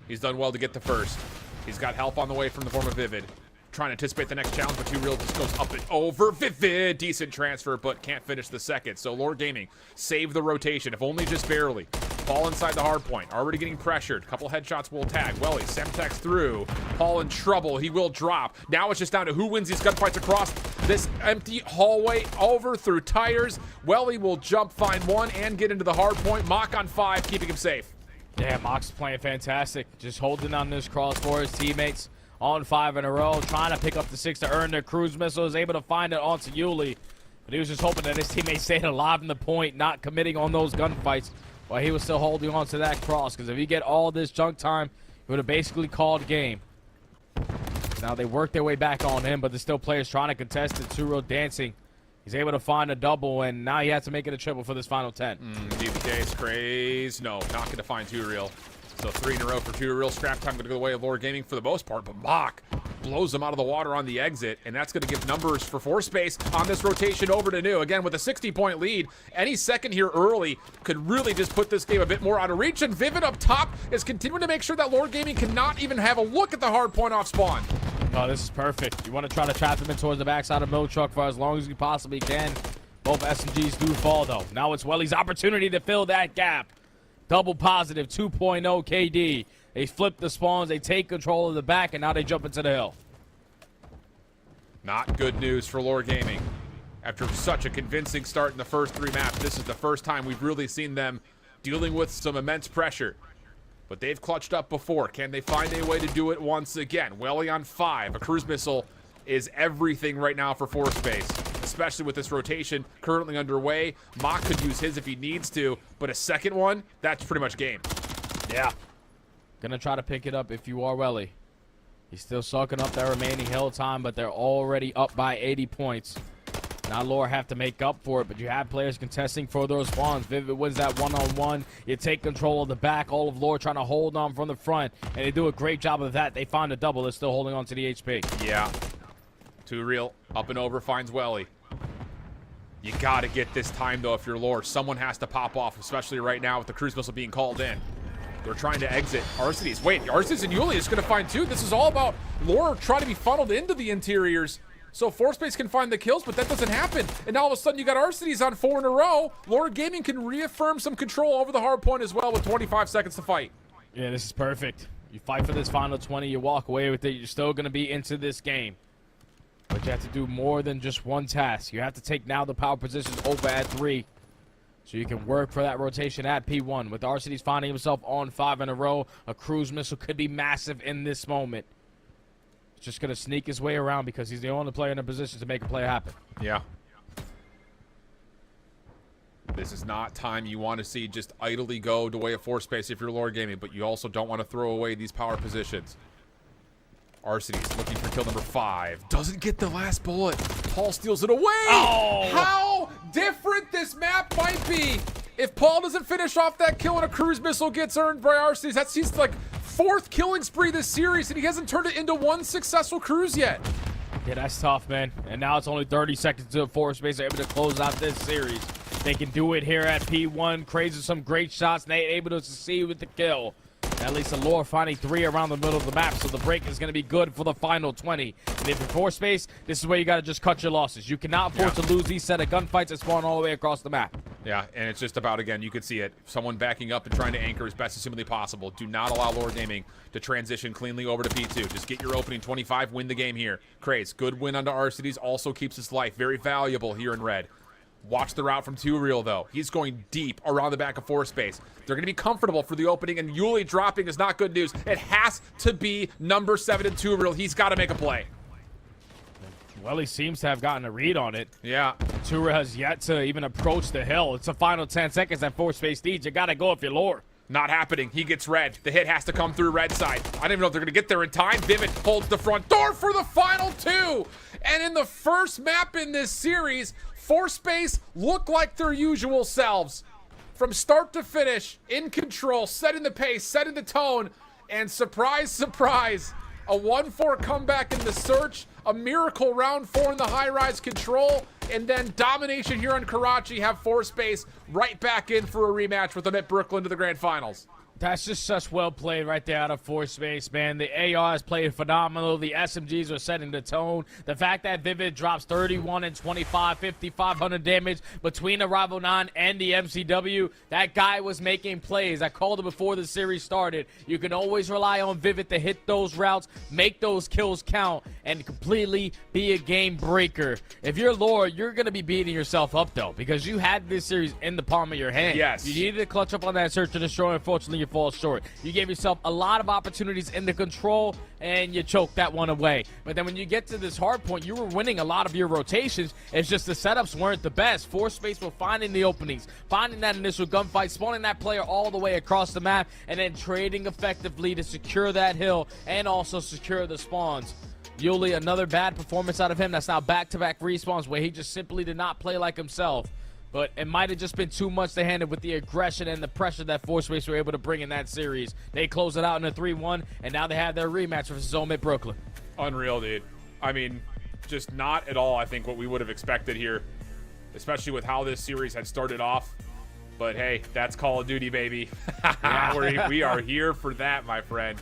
He's done well to get the first. He's got help on the way from the form of Vivid. Trying to anticipate the next challenge, but Too Real just goes up and over. Vivid, decent transfer, but can't finish the second. So Lord Gaming save the rotation, if only just barely. Ball inside the hard point, already getting pressured. Couple headshots will tag. Welly, Semtex through. Paul in trouble, he will drop. Now it's just down to who wins these gunfights across this empty hallway over through tires. Welly will jump, find one, and get into the hard point. Mock on 5, keeping him safe. Yeah, Mock's playing fantastic. Just holding on this cross for his teammates. On 5 in a row, trying to pick up the 6 to earn their cruise missile. Is able to find it onto Yuli, but he was just hoping that his teammates stayed alive in the point, not committing on those gunfights while he was still holding on to that cross, because if you get all this junk time, he would have basically called game. Now they work their way back on him, but there's still players trying to contest it. Too Real dancing. He's able to find a double, and now he has to make it a triple for this final 10. Indeed the case. Craze. No, not going to find Too Real. So 3 in a row for Too Real. Scrap time going to go the way of Lord Gaming for the most part, but Mock blows him out of the water on the exit, and that's going to give numbers for Force Space on this rotation over to New. Again, with a 60-point lead, any second here early could really just put this game a bit more out of reach, and Vivid up top is continuing to make sure that Lord Gaming cannot even have a look at the hard point off spawn. Oh, this is perfect. You want to try to trap him in towards the backside of Milk Truck for as long as you possibly can. Both SMGs do fall, though. Now it's Welly's opportunity to fill that gap. Double positive, 2.0 KD. They flip the spawns, they take control of the back, and now they jump into the hill. Not good news for Lore Gaming. After such a convincing start in the first 3 maps, this is the first time we've really seen them dealing with some immense pressure. But they've clutched up before. Can they find a way to do it once again? Welly on 5. A cruise missile is everything right now for Force Space, especially with this rotation currently underway. Mock could use his if he needs to, but a second one, that's pretty much game. Yeah. Gonna try to pick it up if you are Welly. He's still sucking up that remaining hill time, but they're already up by 80 points. Now Lore have to make up for it, but you have players contesting for those spawns. Vivid wins that one-on-one. You take control of the back. All of Lore trying to hold on from the front, and they do a great job of that. They find a double. They're still holding on to the HP. Yeah. Too Real, up and over, finds Welly. You gotta get this time, though, if you're Lore. Someone has to pop off, especially right now with the cruise missile being called in. They're trying to exit Arcides. Wait, Arcides and Yuli is going to find 2. This is all about Lore trying to be funneled into the interiors so Force Space can find the kills, but that doesn't happen. And now all of a sudden you got Arcides on 4 in a row. Lord Gaming can reaffirm some control over the hard point as well with 25 seconds to fight. Yeah, this is perfect. You fight for this final 20, you walk away with it. You're still going to be into this game. But you have to do more than just one task. You have to take now the power positions over at 3. So you can work for that rotation at P1. With Arcides finding himself on 5 in a row, a cruise missile could be massive in this moment. He's just going to sneak his way around because he's the only player in a position to make a play happen. Yeah. This is not time you want to see just idly go the way of Force Space if you're Lord Gaming, but you also don't want to throw away these power positions. Arcides looking for kill number 5. Doesn't get the last bullet. Paul steals it away. Oh! How different this map might be if Paul doesn't finish off that kill and a cruise missile gets earned by Arcides. That's his like 4th killing spree this series, and he hasn't turned it into 1 successful cruise yet. Yeah, that's tough, man. And now it's only 30 seconds to Force Space. They're able to close out this series. They can do it here at P1. Crazy some great shots, and they're able to succeed with the kill. At least the Lore finding 3 around the middle of the map, so the break is going to be good for the final 20. And if you're Force Space, this is where you got to just cut your losses. You cannot afford to lose these set of gunfights that spawn all the way across the map. Yeah, and it's just about, again, you can see it. Someone backing up and trying to anchor as best as humanly possible. Do not allow Lord Gaming to transition cleanly over to P2. Just get your opening 25, win the game here. Craze, good win onto Arcides, also keeps his life very valuable here in red. Watch the route from Too Real, though. He's going deep around the back of Force Space. They're going to be comfortable for the opening, and Yuli dropping is not good news. It has to be number 7 in Too Real. He's got to make a play. Well, he seems to have gotten a read on it. Yeah. Tura has yet to even approach the hill. It's the final 10 seconds at Force Space lead. You got to go if you're Lore. Not happening. He gets red. The hit has to come through red side. I don't even know if they're going to get there in time. Vivid holds the front door for the final 2. And in the first map in this series, Force Space look like their usual selves. From start to finish, in control, setting the pace, setting the tone, and surprise, surprise, a 1-4 comeback in the search, a miracle round 4 in the high-rise control, and then domination here on Karachi have Force Space right back in for a rematch with them at Brooklyn to the grand finals. That's just such well played right there out of Force Space, man. The ARs played phenomenal. The SMGs are setting the tone. The fact that Vivid drops 31 and 25, 5,500 damage between Arrival 9 and the MCW, that guy was making plays. I called it before the series started. You can always rely on Vivid to hit those routes, make those kills count, and completely be a game breaker. If you're Lore, you're going to be beating yourself up, though, because you had this series in the palm of your hand. Yes. You needed to clutch up on that search and destroy. Unfortunately, you fall short. You gave yourself a lot of opportunities in the control, and you choked that one away. But then when you get to this hard point, you were winning a lot of your rotations. It's just the setups weren't the best. Force Space were finding the openings, finding that initial gunfight, spawning that player all the way across the map, and then trading effectively to secure that hill and also secure the spawns. Yuli, another bad performance out of him. That's now back-to-back respawns where he just simply did not play like himself. But it might have just been too much to handle with the aggression and the pressure that Force Space were able to bring in that series. They closed it out in a 3-1, and now they have their rematch versus Omid Brooklyn. Unreal, dude. I mean, just not at all, I think, what we would have expected here, especially with how this series had started off. But hey, that's Call of Duty, baby. We are here for that, my friend.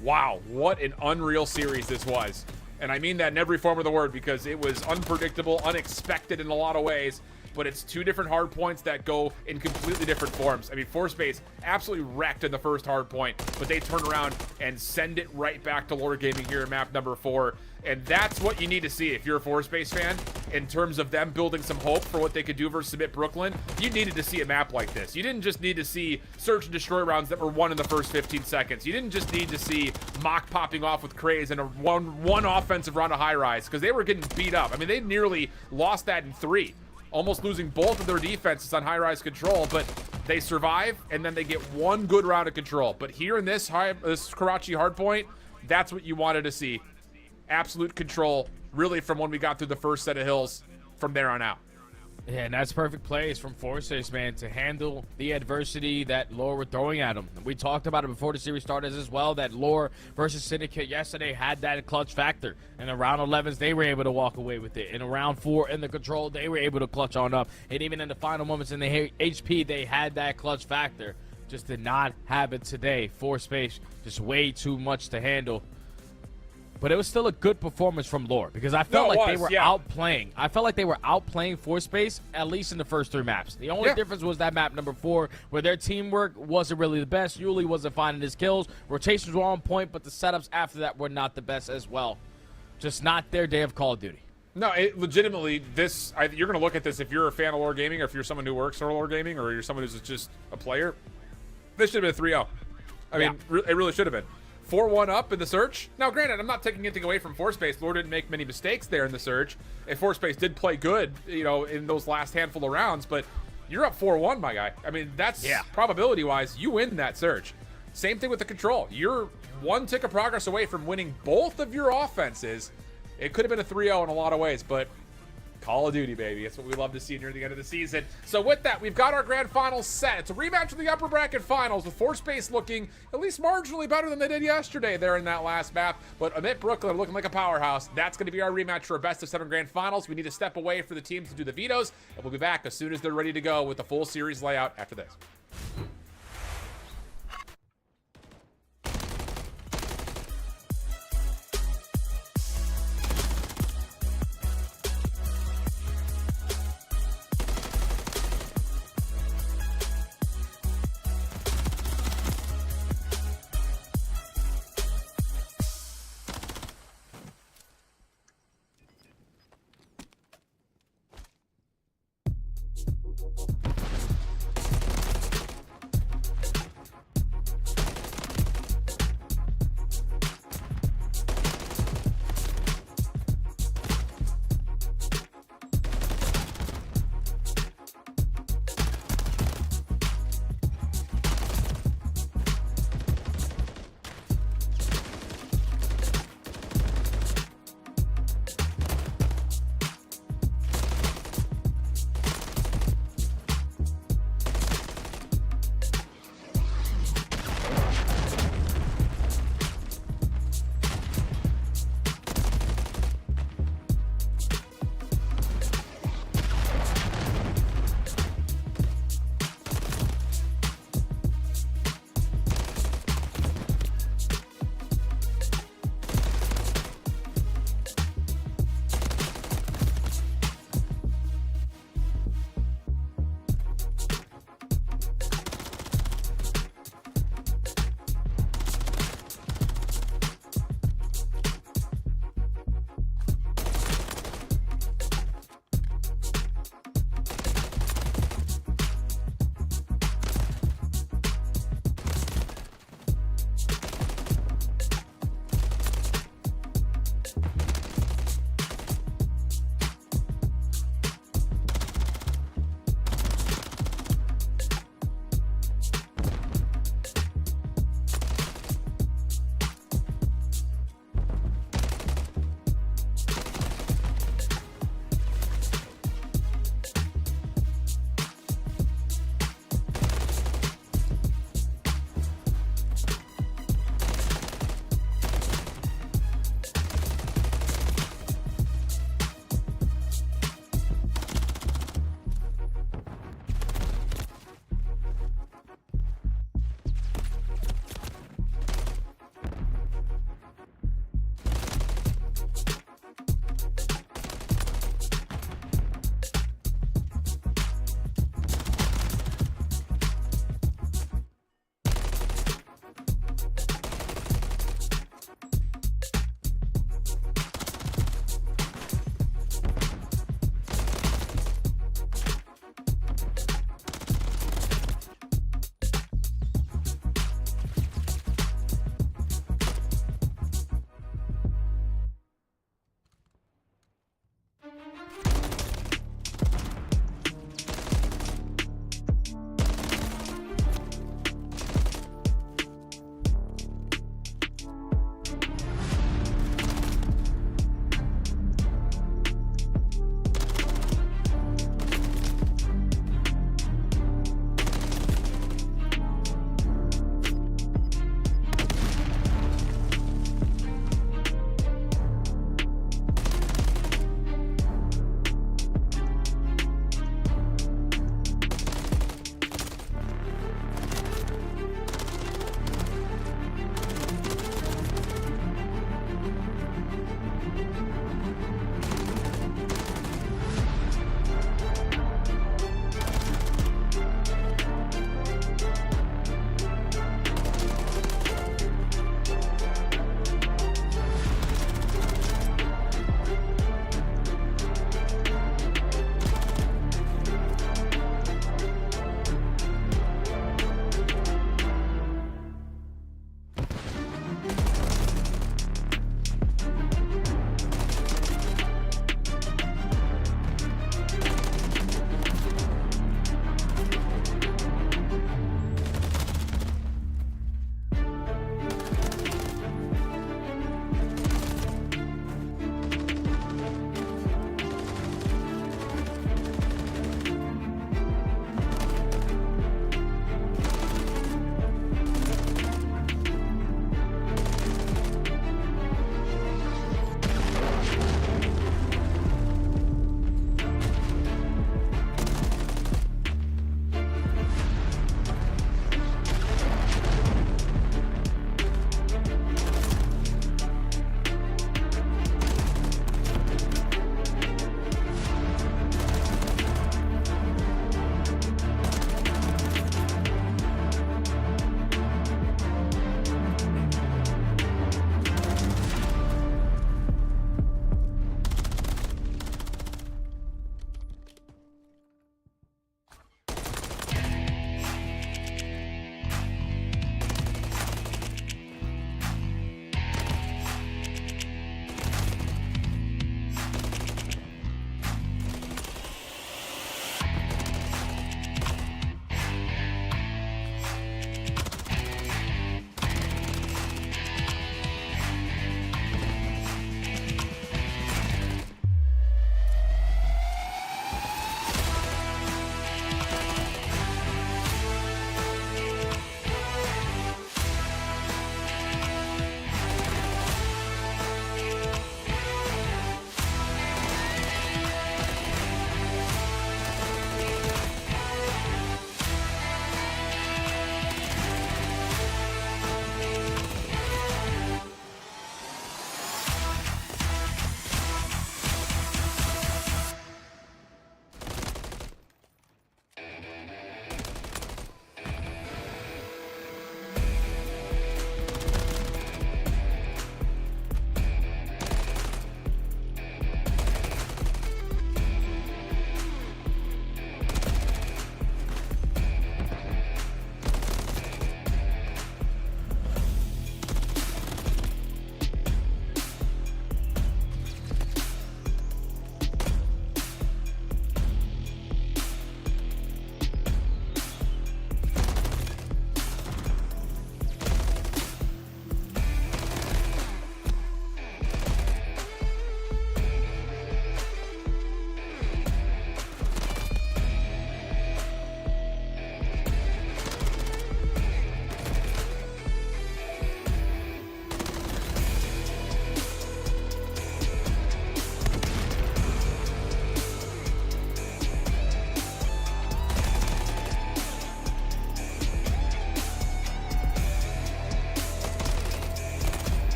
Wow, what an unreal series this was. And I mean that in every form of the word, because it was unpredictable, unexpected in a lot of ways. But it's two different hard points that go in completely different forms. I mean, Force Space absolutely wrecked in the first hard point, but they turn around and send it right back to Lore Gaming here in map number 4. And that's what you need to see if you're a Force Space fan, in terms of them building some hope for what they could do versus Submit Brooklyn. You needed to see a map like this. You didn't just need to see search and destroy rounds that were won in the first 15 seconds. You didn't just need to see Mock popping off with Craze and a one offensive round of Highrise, because they were getting beat up. I mean, they nearly lost that in 3. Almost losing both of their defenses on high-rise control, but they survive, and then they get one good round of control. But here in this Karachi hardpoint, that's what you wanted to see. Absolute control, really, from when we got through the first set of hills from there on out. Yeah, and that's perfect plays from Force Space, man, to handle the adversity that Lore were throwing at them. We talked about it before the series started as well, that Lore versus Syndicate yesterday had that clutch factor. In the round 11s, they were able to walk away with it. In round 4, in the control, they were able to clutch on up. And even in the final moments in the HP, they had that clutch factor. Just did not have it today. Force Space, just way too much to handle. But it was still a good performance from Lore, because I felt like they were outplaying. I felt like they were outplaying Force Space, at least in the first 3 maps. The only difference was that map number 4, where their teamwork wasn't really the best. Yuli wasn't finding his kills. Rotations were on point, but the setups after that were not the best as well. Just not their day of Call of Duty. No, legitimately, you're going to look at this if you're a fan of Lore Gaming, or if you're someone who works for Lore Gaming, or you're someone who's just a player. This should have been a 3-0. I mean, it really should have been. 4-1 up in the search. Now, granted, I'm not taking anything away from Force Space. Lore didn't make many mistakes there in the search. And Force Space did play good, you know, in those last handful of rounds. But you're up 4-1, my guy. I mean, that's probability-wise, you win that search. Same thing with the control. You're one tick of progress away from winning both of your offenses. It could have been a 3-0 in a lot of ways, but Call of Duty, baby. That's what we love to see near the end of the season. So with that, we've got our grand finals set. It's a rematch of the upper bracket finals, with Force Space looking at least marginally better than they did yesterday there in that last map. But Omid Brooklyn looking like a powerhouse. That's going to be our rematch for a best of 7 grand finals. We need to step away for the teams to do the vetoes, and we'll be back as soon as they're ready to go with the full series layout after this.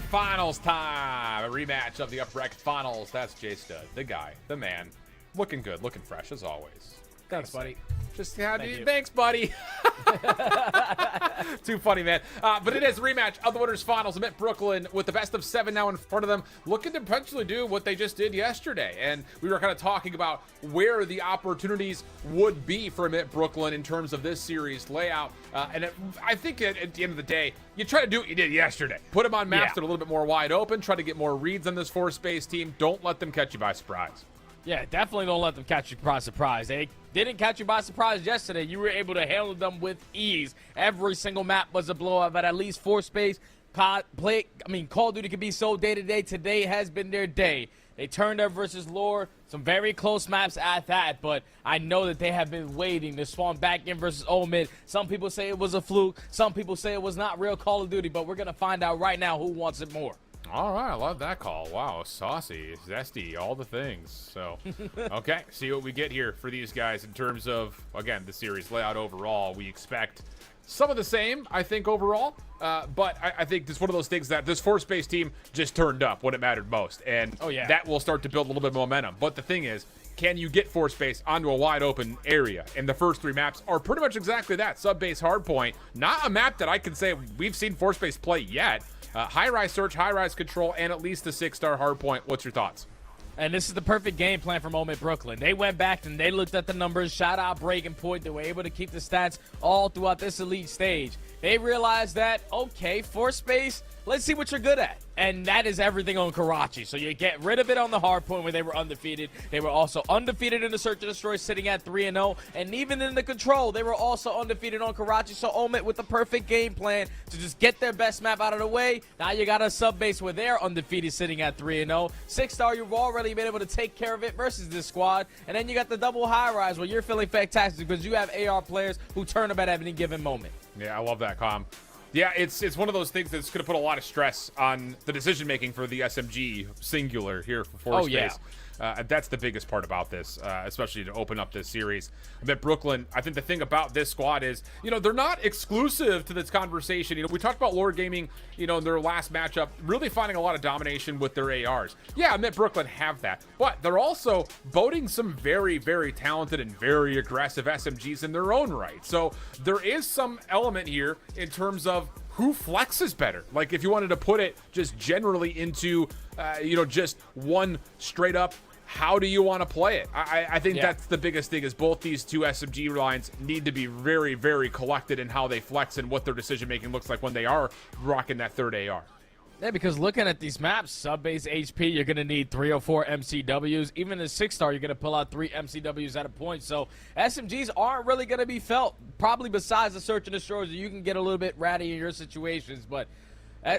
finals time. A rematch of the Upper Bracket finals. That's J Stud, the guy, the man. Looking good, looking fresh as always. Thanks, buddy. Just how do Thank you. Thanks, buddy. Too funny, man. But it is a rematch of the winners finals. Amit Brooklyn with the best of 7 now in front of them, looking to potentially do what they just did yesterday. And we were kind of talking about where the opportunities would be for Amit Brooklyn in terms of this series layout. I think at the end of the day, you try to do what you did yesterday. Put them on maps that are a little bit more wide open. Try to get more reads on this 4-space team. Don't let them catch you by surprise. Yeah, definitely don't let them catch you by surprise. They didn't catch you by surprise yesterday. You were able to handle them with ease. Every single map was a blowout at least 4 space. Call of Duty can be so day-to-day. Today has been their day. They turned up versus Lore. Some very close maps at that, but I know that they have been waiting to spawn back in versus Omid. Some people say it was a fluke. Some people say it was not real Call of Duty, but we're going to find out right now who wants it more. All right, I love that call. Wow, saucy, zesty, all the things. So, okay, see what we get here for these guys in terms of, again, the series layout overall. We expect some of the same, I think, overall. But I think it's one of those things that this 4-space team just turned up when it mattered most. And that will start to build a little bit of momentum. But the thing is, can you get 4-space onto a wide open area? And the first 3 maps are pretty much exactly that. Sub-base hardpoint. Not a map that I can say we've seen 4-space play yet. High-rise search, high-rise control, and at least a 6-star hardpoint. What's your thoughts? And this is the perfect game plan for Moment Brooklyn. They went back and they looked at the numbers, shout out breaking point. They were able to keep the stats all throughout this elite stage. They realized that, okay, 4-space, let's see what you're good at. And that is everything on Karachi. So you get rid of it on the hard point where they were undefeated. They were also undefeated in the Search and Destroy, sitting at 3-0. And even in the Control, they were also undefeated on Karachi. So Omid with the perfect game plan to just get their best map out of the way. Now you got a sub-base where they're undefeated, sitting at 3-0. 6-star, you've already been able to take care of it versus this squad. And then you got the double high-rise where you're feeling fantastic because you have AR players who turn up at any given moment. Yeah, I love that, Com. Yeah, it's one of those things that's going to put a lot of stress on the decision-making for the SMG singular here for 4-space. Yeah. That's the biggest part about this, especially to open up this series. I bet Brooklyn, I think the thing about this squad is, they're not exclusive to this conversation. We talked about Lord Gaming, in their last matchup, really finding a lot of domination with their ARs. Yeah, I bet Brooklyn have that, but they're also boating some very, very talented and very aggressive SMGs in their own right. So there is some element here in terms of who flexes better. Like if you wanted to put it just generally into, just one straight up, how do you want to play it? I think that's the biggest thing is both these two SMG lines need to be very, very collected in how they flex and what their decision-making looks like when they are rocking that third AR. Yeah, because looking at these maps, sub-base HP, you're going to need 3 or 4 MCWs. Even in 6-star, you're going to pull out 3 MCWs at a point. So SMGs aren't really going to be felt, probably besides the Search and Destroyers. You can get a little bit ratty in your situations, but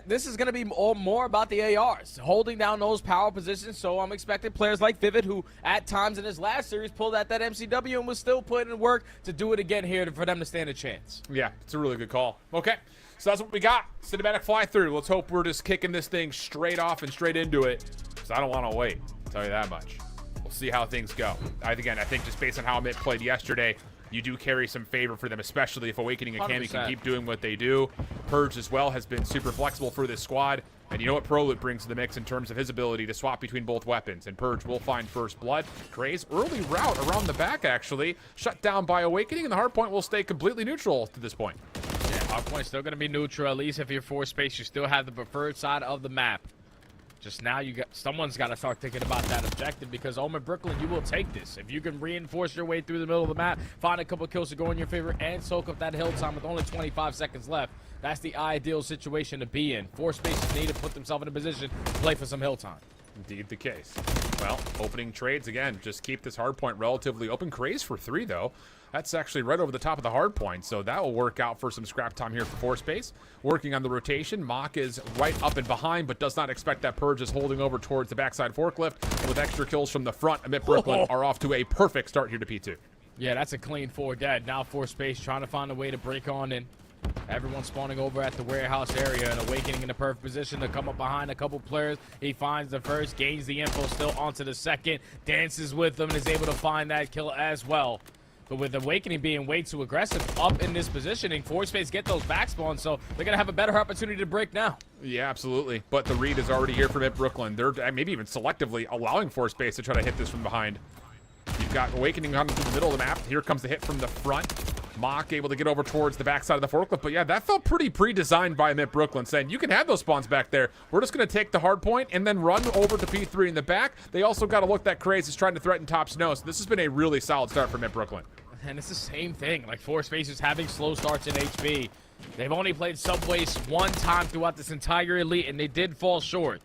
this is going to be more about the ARs, holding down those power positions. So I'm expecting players like Vivid, who at times in his last series pulled out that MCW and was still putting in work to do it again here for them to stand a chance. Yeah, it's a really good call. Okay, so that's what we got. Cinematic fly-through. Let's hope we're just kicking this thing straight off and straight into it, because I don't want to wait. I'll tell you that much. We'll see how things go. I think just based on how Amit played yesterday, you do carry some favor for them, especially if Awakening and Cammy can keep doing what they do. Purge as well has been super flexible for this squad. And you know what ProLoot brings to the mix in terms of his ability to swap between both weapons. And Purge will find first blood. Craze, early route around the back, actually. Shut down by Awakening, and the hardpoint will stay completely neutral to this point. Yeah, hardpoint's still going to be neutral. At least if you're 4-space, you still have the preferred side of the map. Just now, someone's got to start thinking about that objective, because Omen Brooklyn, you will take this. If you can reinforce your way through the middle of the map, find a couple kills to go in your favor, and soak up that hill time with only 25 seconds left, that's the ideal situation to be in. 4-spaces need to put themselves in a position to play for some hill time. Indeed the case. Well, opening trades again. Just keep this hardpoint relatively open. Craze for 3, though. That's actually right over the top of the hard point, so that will work out for some scrap time here for 4-space. Working on the rotation, Mock is right up and behind, but does not expect that Purge is holding over towards the backside forklift. And with extra kills from the front, Amit Brooklyn are off to a perfect start here to P2. Yeah, that's a clean 4 dead. Now 4-space trying to find a way to break on in. Everyone spawning over at the warehouse area and Awakening in the perfect position to come up behind a couple players. He finds the first, gains the info, still onto the second, dances with them, and is able to find that kill as well. But with Awakening being way too aggressive up in this positioning, Force-Space get those back spawns, so they're going to have a better opportunity to break now. Yeah, absolutely. But the read is already here from Mid Brooklyn. They're maybe even selectively allowing Force-Space to try to hit this from behind. You've got Awakening on through the middle of the map. Here comes the hit from the front. Mock able to get over towards the backside of the forklift. But yeah, that felt pretty pre-designed by Mid Brooklyn, saying you can have those spawns back there. We're just going to take the hard point and then run over to P3 in the back. They also got to look that Craze is trying to threaten top snow. So this has been a really solid start for Mid Brooklyn. And it's the same thing. Like, Force-Space is having slow starts in HB. They've only played Subways one time throughout this entire Elite, and they did fall short.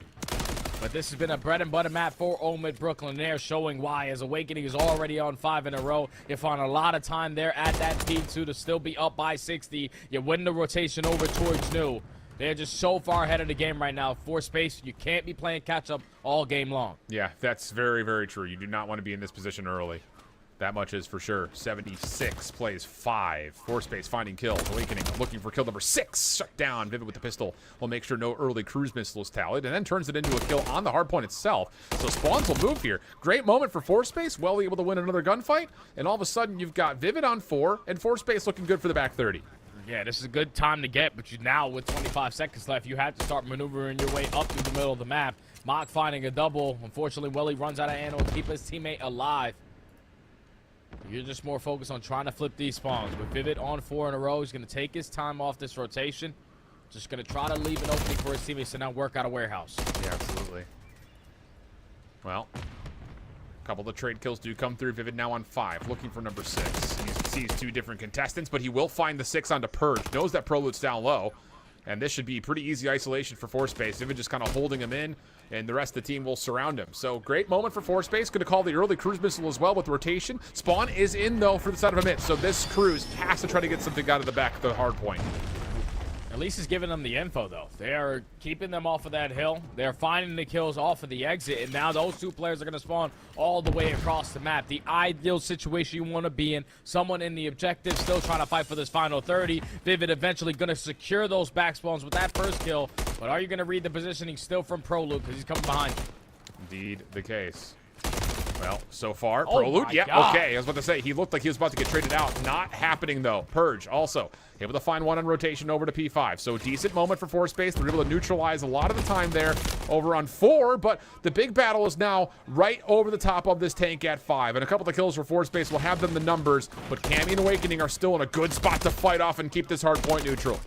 But this has been a bread and butter map for Mid Brooklyn. They're showing why, as Awakening is already on 5 in a row. If on a lot of time they're at that P2 to still be up by 60, you win the rotation over towards New. They're just so far ahead of the game right now. Force-Space, you can't be playing catch-up all game long. Yeah, that's very, very true. You do not want to be in this position early. That much is for sure. 76 plays 5. Force-Space finding kills. Awakening looking for kill number 6. Shut down. Vivid with the pistol will make sure no early cruise missiles tallied, and then turns it into a kill on the hardpoint itself. So spawns will move here. Great moment for Force-Space. Well able to win another gunfight, and all of a sudden you've got Vivid on 4 and Force-Space looking good for the back 30. Yeah, this is a good time to get, but you now, with 25 seconds left, you have to start maneuvering your way up through the middle of the map. Mock finding a double. Unfortunately, Welly runs out of ammo to keep his teammate alive. You're just more focused on trying to flip these spawns. With Vivid on 4 in a row, he's going to take his time off this rotation. Just going to try to leave an opening for his teammates to now work out a warehouse. Yeah, absolutely. Well, a couple of the trade kills do come through. Vivid now on 5, looking for number 6. He sees 2 different contestants, but he will find the 6 onto Purge. Knows that Prolude's down low, and this should be pretty easy isolation for Force-Space. Vivid just kind of holding him in, and the rest of the team will surround him. So great moment for Force-Space. Going to call the early cruise missile as well with rotation. Spawn is in, though, for the side of a mid. So this cruise has to try to get something out of the back of the hard point. At least he's giving them the info, though. They are keeping them off of that hill. They're finding the kills off of the exit, and now those 2 players are going to spawn all the way across the map. The ideal situation you want to be in. Someone in the objective still trying to fight for this final 30. Vivid eventually going to secure those back spawns with that first kill. But are you going to read the positioning still from Prolude, because he's coming behind you? Indeed the case. Well, so far, Oh Prolude, my yeah, God. okay. I was about to say, he looked like he was about to get traded out. Not happening, though. Purge, also, able to find one on rotation over to P5. So, decent moment for Force-Space. They're able to neutralize a lot of the time there over on 4, but the big battle is now right over the top of this tank at 5. And a couple of the kills for Force-Space will have them the numbers, but Cammy and Awakening are still in a good spot to fight off and keep this hard point neutral.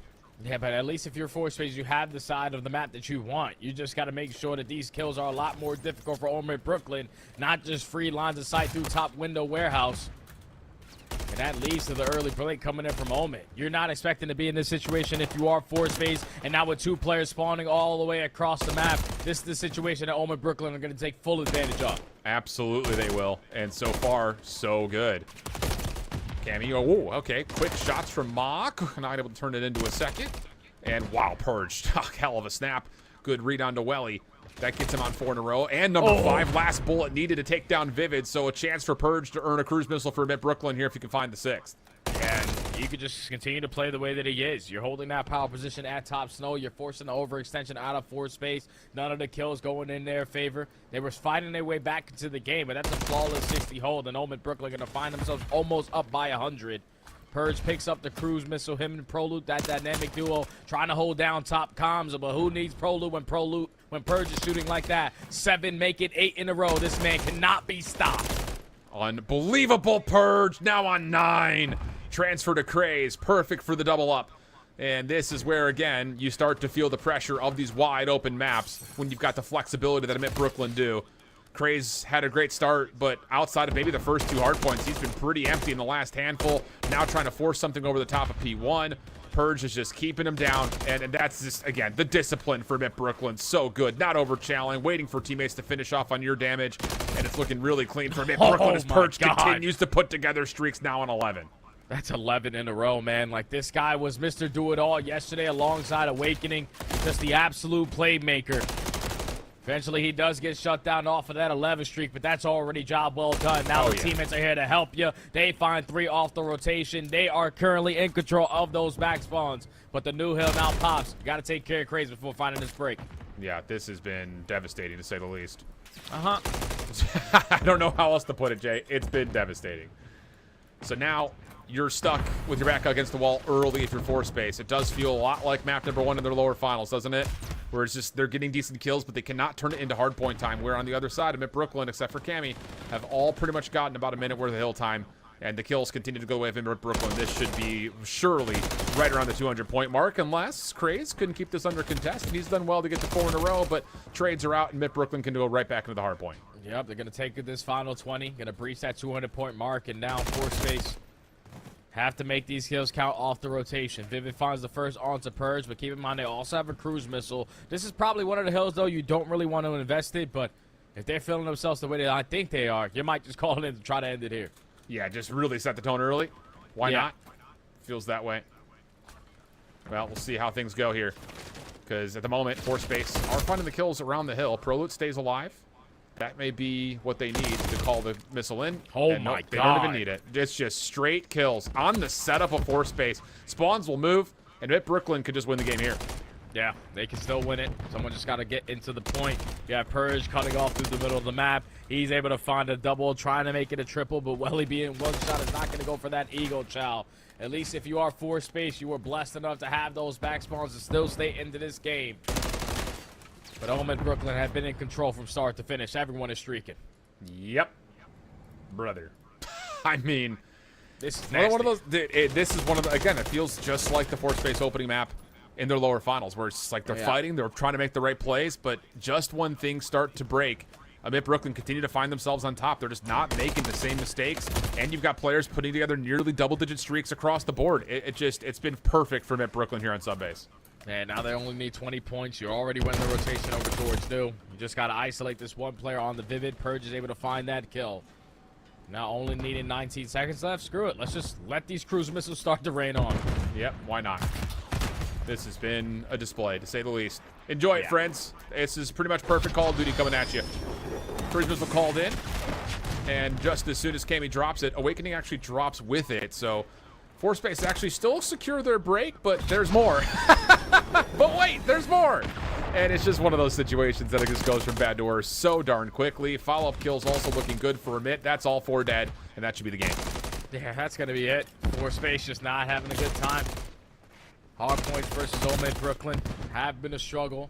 Yeah, but at least if you're Force-Space, you have the side of the map that you want. You just got to make sure that these kills are a lot more difficult for Mid Brooklyn, not just free lines of sight through top window warehouse. And that leads to the early play coming in from Omen. You're not expecting to be in this situation if you are Force-Space, and now with 2 players spawning all the way across the map, this is the situation that Mid Brooklyn are going to take full advantage of. Absolutely they will, and so far, so good. Cammy, oh, okay, quick shots from Mock, not able to turn it into a second. And wow, Purge, hell of a snap. Good read on to Welly. That gets him on 4 in a row. And number 5, last bullet needed to take down Vivid, so a chance for Purge to earn a cruise missile for Mid Brooklyn here if he can find the 6th. And you could just continue to play the way that he is. You're holding that power position at top snow. You're forcing the overextension out of Force-Space. None of the kills going in their favor. They were fighting their way back into the game, but that's a flawless 60 hold, and Mid Brooklyn going to find themselves almost up by 100. Purge picks up the cruise missile. Him and Prolude, that dynamic duo, trying to hold down top comms. But who needs Prolude when Purge is shooting like that? 7, make it 8 in a row. This man cannot be stopped. Unbelievable Purge, now on 9. Transfer to Craze, perfect for the double up. And this is where, again, you start to feel the pressure of these wide open maps when you've got the flexibility that Mid Brooklyn do. Craze had a great start, but outside of maybe the first 2 hardpoints, he's been pretty empty in the last handful. Now trying to force something over the top of P1. Purge is just keeping him down, and that's just, again, the discipline for Mid Brooklyn. So good, not over-challenging, waiting for teammates to finish off on your damage, and it's looking really clean for Mid Brooklyn as Purge continues to put together streaks now on 11. That's 11 in a row, man. Like, this guy was Mr. Do-It-All yesterday alongside Awakening. Just the absolute playmaker. Eventually, he does get shut down off of that 11 streak, but that's already job well done. Now the teammates are here to help you. They find 3 off the rotation. They are currently in control of those back spawns, but the new hill now pops. You got to take care of Craze before finding this break. Yeah, this has been devastating, to say the least. Uh-huh. I don't know how else to put it, Jay. It's been devastating. So now you're stuck with your back against the wall early if you're force space. It does feel a lot like map number 1 in their lower finals, doesn't it? Where it's just they're getting decent kills, but they cannot turn it into hardpoint time. Where on the other side of it, Brooklyn, except for Cammy, have all pretty much gotten about a minute worth of hill time. And the kills continue to go away from Brooklyn. This should be surely right around the 200-point mark, unless Craze couldn't keep this under contest. And he's done well to get to 4 in a row, but trades are out, and Mid Brooklyn can go right back into the hard point. Yep, they're going to take this final 20, going to breach that 200-point mark, and now force space have to make these kills count off the rotation. Vivid finds the first onto Purge, but keep in mind they also have a cruise missile. This is probably one of the hills, though, you don't really want to invest it, but if they're feeling themselves the way that I think they are, you might just call it in to try to end it here. Yeah, just really set the tone early. Why not? Feels that way. Well, we'll see how things go here. Because at the moment, force space are finding the kills around the hill. Proloot stays alive. That may be what they need to call the missile in. Oh and my God. They don't even need it. It's just straight kills on the setup of force space. Spawns will move, and Mid Brooklyn could just win the game here. Yeah, they can still win it. Someone just got to get into the point. You have Purge cutting off through the middle of the map. He's able to find a double, trying to make it a triple, but Welly being one shot is not going to go for that Eagle Chow. At least if you are force space, you were blessed enough to have those back spawns to still stay into this game. But Omen Brooklyn have been in control from start to finish. Everyone is streaking. Yep. Brother. I mean, This is one of nasty. those. This is one of the. Again, it feels just like the force space opening map in their lower finals, where it's like they're fighting, they're trying to make the right plays, but just when things start to break, Mid Brooklyn continue to find themselves on top. They're just not making the same mistakes, and you've got players putting together nearly double-digit streaks across the board. It's been perfect for Mid Brooklyn here on Subbase. And now they only need 20 points. You're already winning the rotation over towards new. You just got to isolate this one player on the Vivid. Purge is able to find that kill. Now only needing 19 seconds left. Screw it. Let's just let these cruise missiles start to rain on. Yep, why not? This has been a display, to say the least. Enjoy it, friends. This is pretty much perfect Call of Duty coming at you. Cruise missile called in, and just as soon as Cammy drops it, Awakening actually drops with it, so force space actually still secure their break, but there's more. But wait, there's more! And it's just one of those situations that it just goes from bad to worse so darn quickly. Follow-up kills also looking good for Amit. That's all 4 dead, and that should be the game. Yeah, that's going to be it. Force space just not having a good time. Hard points versus Omid Brooklyn have been a struggle.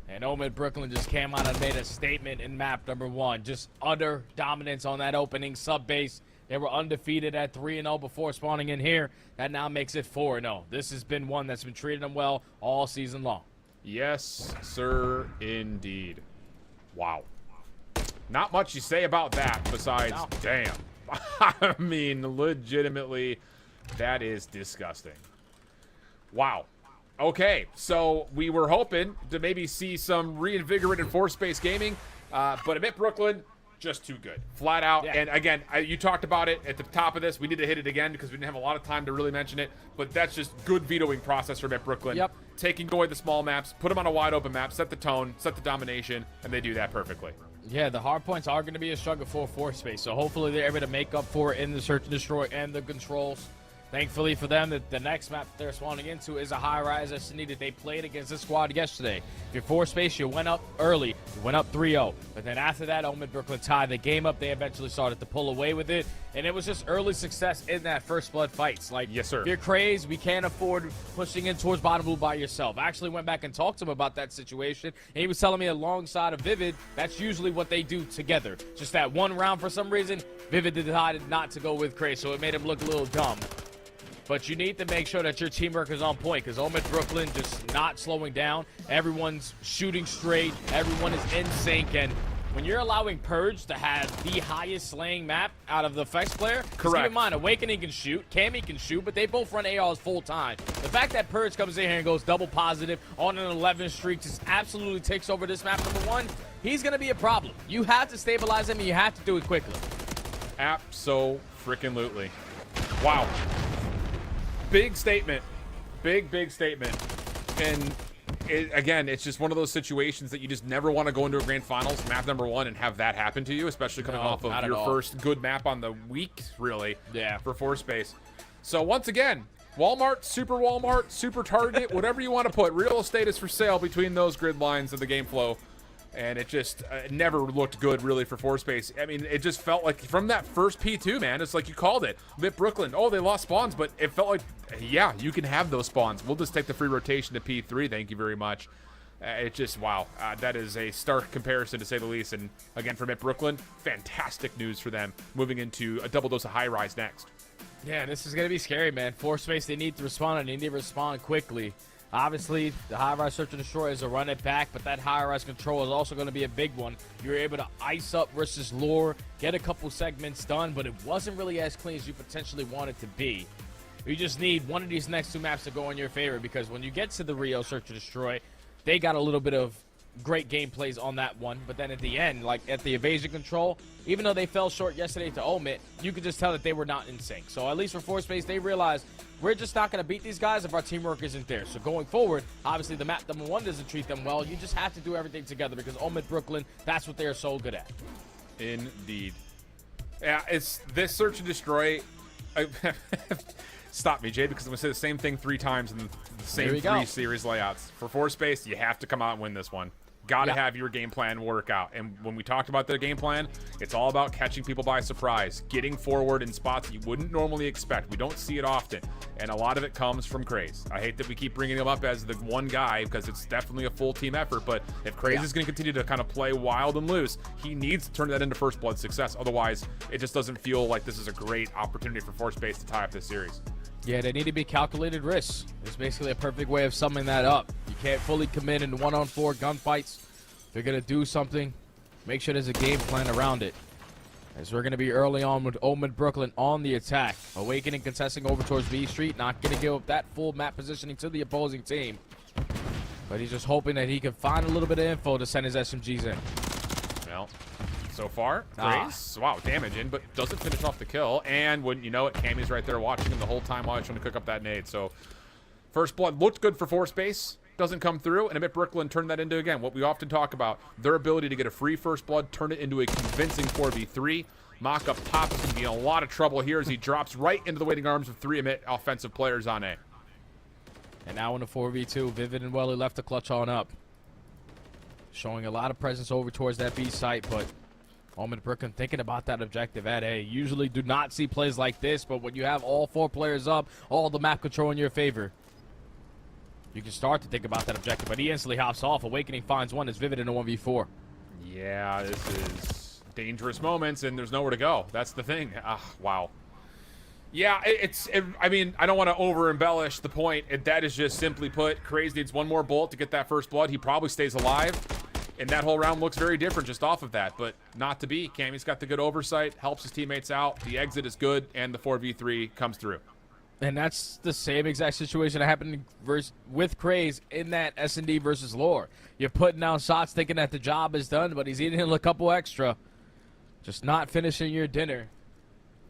And Omid Brooklyn just came out and made a statement in map number 1. Just utter dominance on that opening sub base. They were undefeated at 3-0 before spawning in here. That now makes it 4-0. This has been one that's been treating them well all season long. Yes, sir, indeed. Wow. Not much you say about that besides, damn. I mean, legitimately, that is disgusting. Wow. Okay, so we were hoping to maybe see some reinvigorated force space gaming, but Amit Brooklyn, just too good. Flat out. Yeah. And again, you talked about it at the top of this. We need to hit it again because we didn't have a lot of time to really mention it, but that's just good vetoing process for Amit Brooklyn. Yep. Taking away the small maps, put them on a wide open map, set the tone, set the domination, and they do that perfectly. Yeah, the hard points are going to be a struggle for force space, so hopefully they're able to make up for it in the search and destroy and the controls. Thankfully for them, the next map they're spawning into is a high-rise that's needed. They played against this squad yesterday. If you're force space, you went up early. You went up 3-0. But then after that, Omid Brooklyn tied the game up. They eventually started to pull away with it. And it was just early success in that first blood fights. Like, yes, sir. If you're crazed, we can't afford pushing in towards bottom blue by yourself. I actually went back and talked to him about that situation. And he was telling me alongside of Vivid, that's usually what they do together. Just that one round, for some reason, Vivid decided not to go with craze. So it made him look a little dumb. But you need to make sure that your teamwork is on point because Omid Brooklyn just not slowing down. Everyone's shooting straight. Everyone is in sync. And when you're allowing Purge to have the highest slaying map out of the Fex player, keep in mind, Awakening can shoot, Cammy can shoot, but they both run ARs full time. The fact that Purge comes in here and goes double positive on an 11 streak just absolutely takes over this map number 1. He's going to be a problem. You have to stabilize him and you have to do it quickly. Abso-freaking-lutely. Wow. Big statement. Big statement. And again, it's just one of those situations that you just never want to go into a grand finals, map number 1, and have that happen to you, especially coming off of your first good map on the week, really, for force space. So once again, Walmart, Super Target, whatever you want to put, real estate is for sale between those grid lines of the game flow. And it just never looked good, really, for Forespace. I mean, it just felt like from that first P2, man, it's like you called it. Lit Brooklyn, oh, they lost spawns, but it felt like, yeah, you can have those spawns. We'll just take the free rotation to P3, thank you very much. It's just, wow, that is a stark comparison, to say the least. And again, for Mid Brooklyn, fantastic news for them, moving into a double dose of Highrise next. Yeah, this is going to be scary, man. Forespace, they need to respond, and they need to respond quickly. Obviously, the Highrise Search and Destroy is a run it back, but that Highrise control is also going to be a big one. You're able to ice up versus lure, get a couple segments done, but it wasn't really as clean as you potentially want it to be. You just need one of these next 2 maps to go in your favor, because when you get to the Rio Search and Destroy, they got a little bit of great gameplays on that one, but then at the end, like at the evasion control, even though they fell short yesterday to Omit, you could just tell that they were not in sync. So at least for Forespace, they realized we're just not going to beat these guys if our teamwork isn't there. So going forward, obviously the map number 1 doesn't treat them well. You just have to do everything together, because Omit Brooklyn, that's what they are so good at. Indeed. Yeah, it's this Search and Destroy. Stop me, Jay, because I'm going to say the same thing 3 times in the same 3 series layouts. For Forespace, you have to come out and win this one. Got to have your game plan work out. And when we talked about the game plan, it's all about catching people by surprise, getting forward in spots you wouldn't normally expect. We don't see it often, and a lot of it comes from Craze. I hate that we keep bringing him up as the one guy, because it's definitely a full team effort, but if Craze is going to continue to kind of play wild and loose, he needs to turn that into first blood success. Otherwise, it just doesn't feel like this is a great opportunity for Forespace to tie up this series. Yeah, they need to be calculated risks. It's basically a perfect way of summing that up. You can't fully commit in 1-on-4 gunfights. If you're going to do something, make sure there's a game plan around it. As we're going to be early on with Omid Brooklyn on the attack. Awakening contesting over towards B Street. Not going to give up that full map positioning to the opposing team. But he's just hoping that he can find a little bit of info to send his SMGs in. Well, so far, Grace, wow, damage in, but doesn't finish off the kill. And wouldn't you know it, Cammy's right there watching him the whole time while he's trying to cook up that nade. So, first blood looked good for Forespace. Doesn't come through, and Amit Brooklyn turned that into, again, what we often talk about, their ability to get a free first blood, turn it into a convincing 4v3. Mock-up top is going to be in a lot of trouble here as he drops right into the waiting arms of 3 Amit offensive players on A. And now in the 4v2, Vivid and Welly left the clutch on up. Showing a lot of presence over towards that B site, but Omid Brooklyn thinking about that objective at A. Usually do not see plays like this, but when you have all 4 players up, all the map control in your favor, you can start to think about that objective, but he instantly hops off. Awakening finds one as Vivid in a 1v4. Yeah, this is dangerous moments, and there's nowhere to go. That's the thing. Wow. Yeah, I mean, I don't want to over-embellish the point. That is just simply put, Craze needs one more bullet to get that first blood. He probably stays alive, and that whole round looks very different just off of that, but not to be. Cammy's got the good oversight, helps his teammates out. The exit is good, and the 4v3 comes through. And that's the same exact situation that happened with Craze in that S&D versus Lore. You're putting down shots thinking that the job is done, but he's eating a couple extra. Just not finishing your dinner.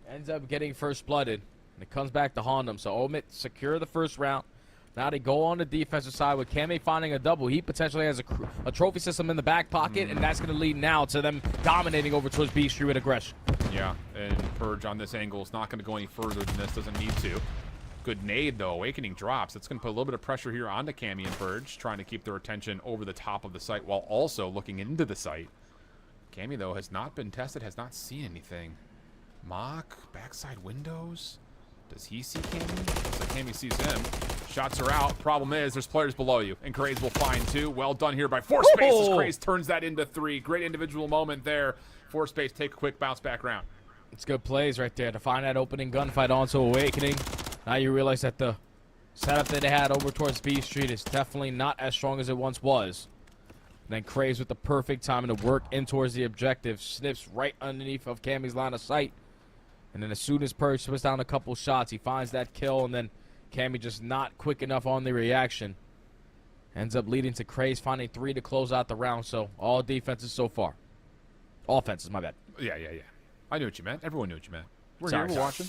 Ends up getting first blooded. And it comes back to haunt him. So Omit secure the first round. Now they go on the defensive side with Kame finding a double. He potentially has a trophy system in the back pocket, and that's going to lead now to them dominating over towards B Street with aggression. Yeah, and Purge on this angle is not going to go any further than this. Doesn't need to. Good nade, though. Awakening drops. That's going to put a little bit of pressure here onto Cammy and Purge, trying to keep their attention over the top of the site while also looking into the site. Cammy, though, has not been tested, has not seen anything. Mock, backside windows. Does he see Cammy? Looks like Cammy sees him. Shots are out. Problem is, there's players below you, and Craze will find 2. Well done here by Forespace as Craze turns that into 3. Great individual moment there. Forespace take a quick bounce back round. It's good plays right there to find that opening gunfight onto Awakening. Now you realize that the setup that they had over towards B Street is definitely not as strong as it once was. And then Craze with the perfect timing to work in towards the objective. Snips right underneath of Cammy's line of sight. And then as soon as Purge puts down a couple shots, he finds that kill, and then Cammy just not quick enough on the reaction. Ends up leading to Craze finding 3 to close out the round. So all defenses so far. Offenses, my bad. Yeah. I knew what you meant. Everyone knew what you meant. We're watching.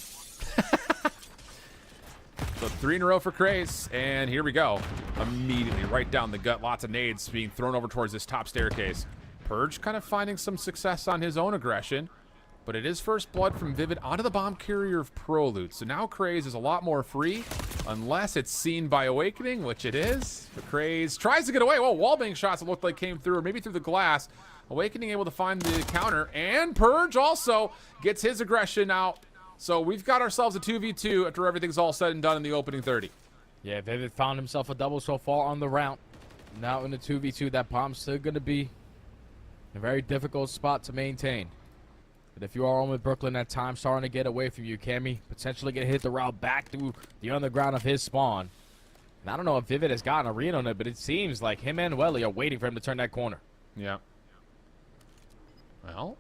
So 3 in a row for Craze, and here we go. Immediately right down the gut. Lots of nades being thrown over towards this top staircase. Purge kind of finding some success on his own aggression, but it is first blood from Vivid onto the bomb carrier of Proloot. So now Craze is a lot more free, unless it's seen by Awakening, which it is. But Craze tries to get away. Well, wallbang shots it looked like came through, or maybe through the glass. Awakening able to find the counter, and Purge also gets his aggression out. So we've got ourselves a 2v2 after everything's all said and done in the opening 30. Yeah, Vivid found himself a double so far on the round. Now in the 2v2, that bomb's still going to be a very difficult spot to maintain. But if you are on with Brooklyn, that time starting to get away from you, Cammy potentially gonna hit the route back through the underground of his spawn. And I don't know if Vivid has gotten a read on it, but it seems like him and Welly are waiting for him to turn that corner. Yeah. Well,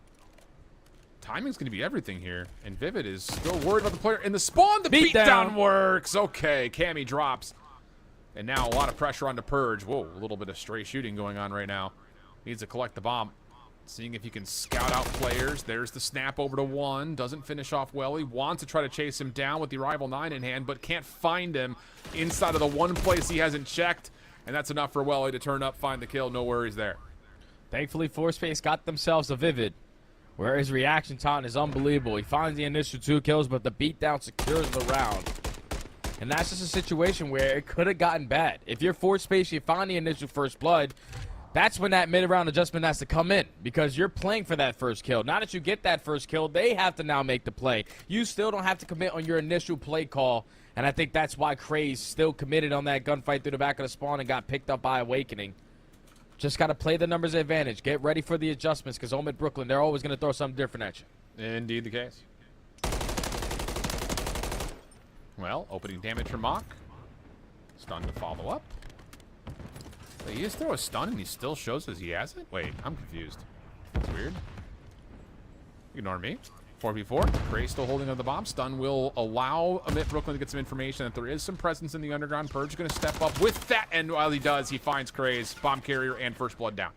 timing's going to be everything here, and Vivid is still worried about the player in the spawn. The beatdown works. Okay, Cammy drops. And now a lot of pressure onto Purge. Whoa, a little bit of stray shooting going on right now. Needs to collect the bomb. Seeing if he can scout out players. There's the snap over to 1. Doesn't finish off well. He wants to try to chase him down with the Arrival 9 in hand, but can't find him inside of the one place he hasn't checked. And that's enough for Welly to turn up, find the kill. No worries there. Thankfully, Force got themselves a Vivid, where his reaction time is unbelievable. He finds the initial 2 kills, but the beatdown secures the round. And that's just a situation where it could have gotten bad. If you're Force, you find the initial first blood, that's when that mid-round adjustment has to come in, because you're playing for that first kill. Now that you get that first kill, they have to now make the play. You still don't have to commit on your initial play call, and I think that's why Craze still committed on that gunfight through the back of the spawn and got picked up by Awakening. Just got to play the numbers advantage. Get ready for the adjustments, because Omid Brooklyn, they're always going to throw something different at you. Indeed the case. Well, opening damage from Mach. Stun to follow up. Wait, he just throw a stun and he still shows us he has it? Wait, I'm confused. That's weird. Ignore me. 4v4. Craze still holding on the bomb. Stun will allow Amit Brooklyn to get some information that there is some presence in the underground. Purge going to step up with that, and while he does, he finds Craze, bomb carrier, and first blood down.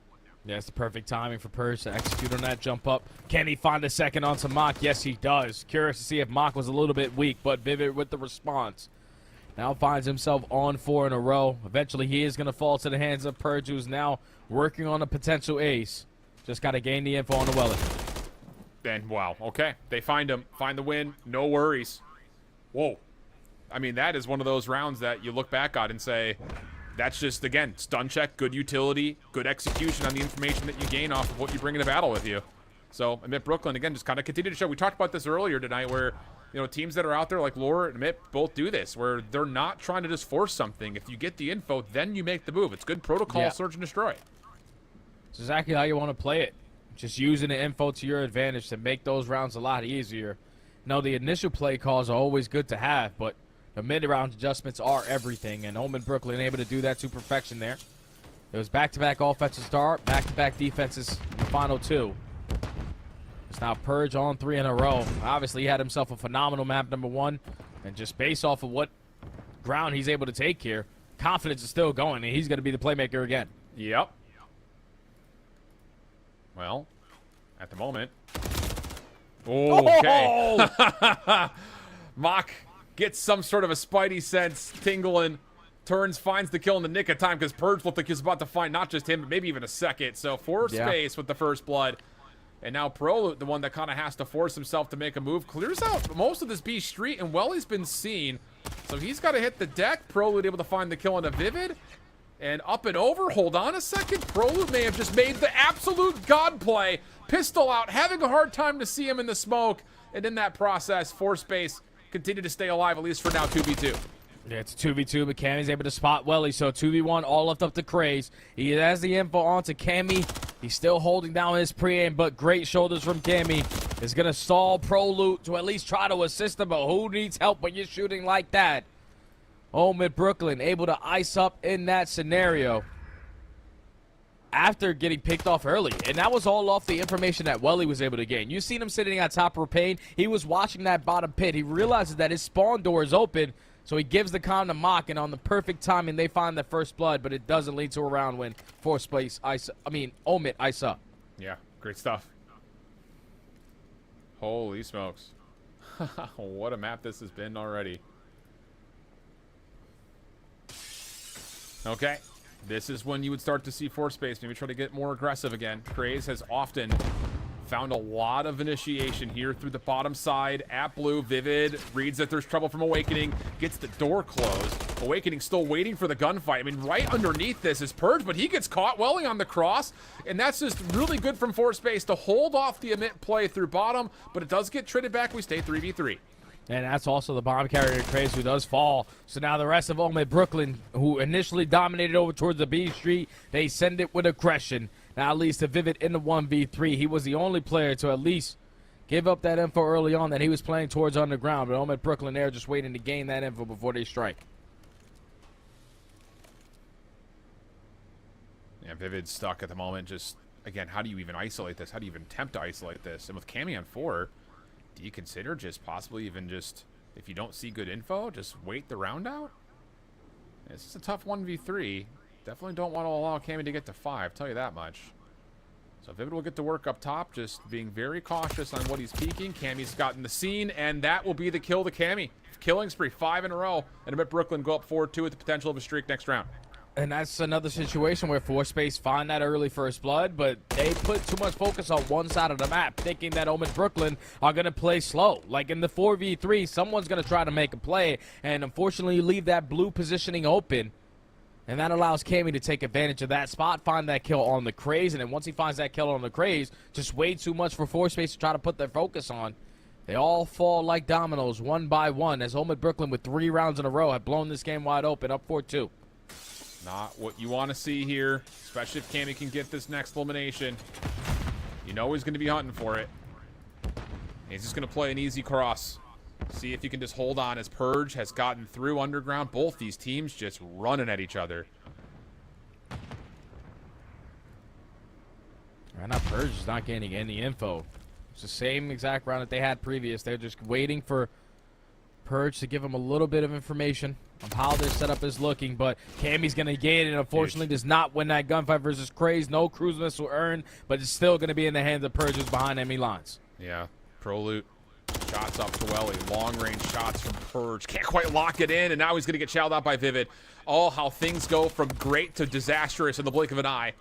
Yeah, it's the perfect timing for Purge to execute on that jump up. Can he find a second onto Mach? Yes, he does. Curious to see if Mach was a little bit weak, but Vivid with the response. Now finds himself on 4 in a row. Eventually, he is going to fall to the hands of Purge, who's now working on a potential ace. Just got to gain the info on the Welly. And wow, okay. They find him. Find the win. No worries. Whoa. I mean, that is one of those rounds that you look back on and say, that's just, again, stun check, good utility, good execution on the information that you gain off of what you bring into battle with you. So, Amit Brooklyn, again, just kind of continue to show. We talked about this earlier tonight where, you know, teams that are out there like Lore and Amit both do this, where they're not trying to just force something. If you get the info, then you make the move. It's good protocol, search and destroy. It's exactly how you want to play it. Just using the info to your advantage to make those rounds a lot easier. No, the initial play calls are always good to have, but the mid-round adjustments are everything, and Omen Brooklyn able to do that to perfection there. It was back-to-back offensive start, back-to-back defenses in the final 2. It's now Purge on 3 in a row. Obviously, he had himself a phenomenal map, number 1, and just based off of what ground he's able to take here, confidence is still going, and he's going to be the playmaker again. Yep. Well, at the moment. Okay. Mach gets some sort of a spidey sense tingling. Turns, finds the kill in the nick of time because Purge looked like he was about to find not just him, but maybe even a second. So force space with the first blood. And now Proloot, the one that kind of has to force himself to make a move, clears out most of this B street, and Welly's been seen. So he's got to hit the deck. Proloot able to find the kill on a Vivid. And up and over, hold on a second. Proloot may have just made the absolute god play. Pistol out, having a hard time to see him in the smoke. And in that process, force space continue to stay alive, at least for now, 2v2. Yeah, it's 2v2, but Cammy's able to spot Welly, so 2v1, all left up to Craze. He has the info onto Cammy. He's still holding down his pre-aim, but great shoulders from Cammy. Is going to stall Proloot to at least try to assist him, but who needs help when you're shooting like that? Omid Brooklyn able to ice up in that scenario after getting picked off early. And that was all off the information that Welly was able to gain. You seen him sitting on top of Pain. He was watching that bottom pit. He realizes that his spawn door is open, so he gives the comm to Mach, and on the perfect timing, they find the first blood, but it doesn't lead to a round win. Force place, Omid ice up. Yeah, great stuff. Holy smokes. What a map this has been already. Okay, this is when you would start to see force space maybe try to get more aggressive again. Craze has often Found a lot of initiation here through the bottom side at blue. Vivid reads that there's trouble from Awakening, gets the door closed. Awakening still waiting for the gunfight. I mean, right underneath this is Purge, but he gets caught welling on the cross, and that's just really good from Force-Space to hold off the emit play through bottom, but it does get traded back. We stay 3v3. And that's also the bomb carrier Craze, who does fall. So now the rest of Omid Brooklyn, who initially dominated over towards the B Street, they send it with aggression. Now at least to Vivid in the 1v3. He was the only player to at least give up that info early on that he was playing towards underground. But Omid Brooklyn there just waiting to gain that info before they strike. Yeah, Vivid's stuck at the moment. Just, again, how do you even isolate this? How do you even attempt to isolate this? And with Cammy on 4... do you consider just possibly even just, if you don't see good info, just wait the round out? This is a tough 1v3. Definitely don't want to allow Cammy to get to 5, tell you that much. So Vivid will get to work up top, just being very cautious on what he's peeking. Cammy's gotten the scene, and that will be the kill to Cammy. Killing spree, 5 in a row. And I bet Brooklyn go up 4-2 with the potential of a streak next round. And that's another situation where Force-Space find that early first blood, but they put too much focus on one side of the map, thinking that Omid Brooklyn are going to play slow. Like in the 4v3, someone's going to try to make a play, and unfortunately you leave that blue positioning open, and that allows Cammy to take advantage of that spot, find that kill on the Craze, and then once he finds that kill on the Craze, just way too much for Force-Space to try to put their focus on. They all fall like dominoes one by one, as Omid Brooklyn with 3 rounds in a row have blown this game wide open, up 4-2. Not what you want to see here, especially if Cammy can get this next elimination. You know he's going to be hunting for it. He's just going to play an easy cross. See if you can just hold on as Purge has gotten through underground. Both these teams just running at each other. Right now, Purge is not getting any info. It's the same exact round that they had previous. They're just waiting for Purge to give them a little bit of information of how their setup is looking, but Cammy's going to get it, and unfortunately does not win that gunfight versus Craze. No cruise missile earned, but it's still going to be in the hands of Purge, who's behind enemy lines. Yeah, Pro Loot. Shots up to Welly. Long-range shots from Purge. Can't quite lock it in, and now he's going to get shelled out by Vivid. Oh, how things go from great to disastrous in the blink of an eye.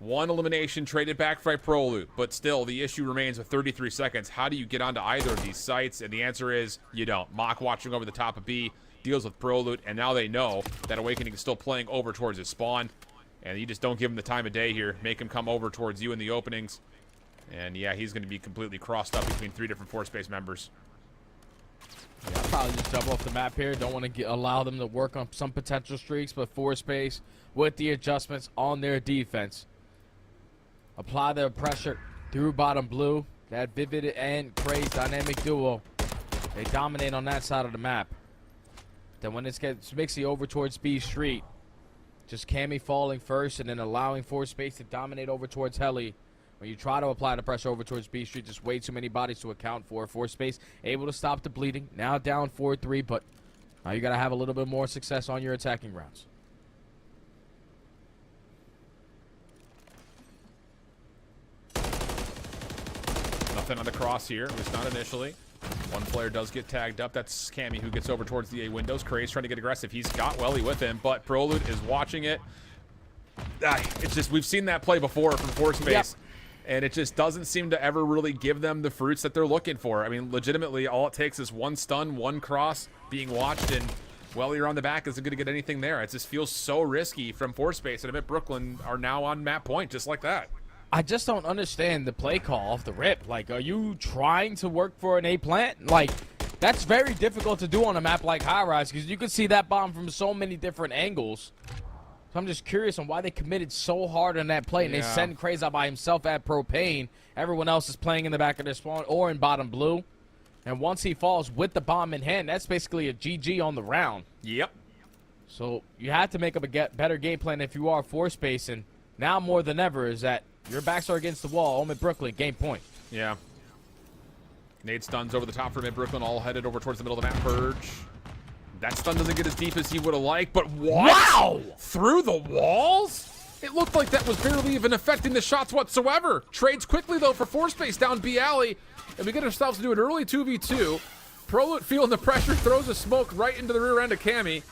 One elimination traded back by Pro Loot, but still the issue remains with 33 seconds. How do you get onto either of these sites? And the answer is you don't. Mock watching over the top of B deals with Pro Loot, and now they know that Awakening is still playing over towards his spawn, and you just don't give him the time of day here. Make him come over towards you in the openings, and yeah, he's going to be completely crossed up between 3 different Force-Space members. Yeah, I'll probably just jump off the map here. Don't want to allow them to work on some potential streaks, but Force-Space with the adjustments on their defense. Apply their pressure through bottom blue. That Vivid and Craze dynamic duo. They dominate on that side of the map. Then when it gets mixy over towards B Street, just Cammy falling first and then allowing Force-Space to dominate over towards Heli. When you try to apply the pressure over towards B Street, just way too many bodies to account for. Force-Space able to stop the bleeding. Now down 4-3, but now you got to have a little bit more success on your attacking rounds. Nothing on the cross here, at least not initially. One player does get tagged up. That's Cammy, who gets over towards the A windows. Craze trying to get aggressive. He's got Welly with him, but Proloot is watching it. It's just, we've seen that play before from Force-Space. Yep. And it just doesn't seem to ever really give them the fruits that they're looking for. I mean, legitimately, all it takes is one stun, one cross being watched, and Welly around the back isn't going to get anything there. It just feels so risky from Force-Space, and I bet Brooklyn are now on map point just like that. I just don't understand the play call off the rip. Like, are you trying to work for an A plant? Like, that's very difficult to do on a map like Highrise because you can see that bomb from so many different angles. So I'm just curious on why they committed so hard on that play, and they send Craze out by himself at Propane. Everyone else is playing in the back of their spawn or in bottom blue. And once he falls with the bomb in hand, that's basically a GG on the round. Yep. So you have to make up a better game plan if you are Force-Space, and now more than ever is that your backs are against the wall. Omid Brooklyn, game point. Yeah. Nade stuns over the top for Mid Brooklyn, all headed over towards the middle of the map. Purge. That stun doesn't get as deep as he would have liked, but what? Wow! Through the walls? It looked like that was barely even affecting the shots whatsoever. Trades quickly, though, for Force-Space down B alley, and we get ourselves to do an early 2v2. Proloot feeling the pressure, throws a smoke right into the rear end of Cammy.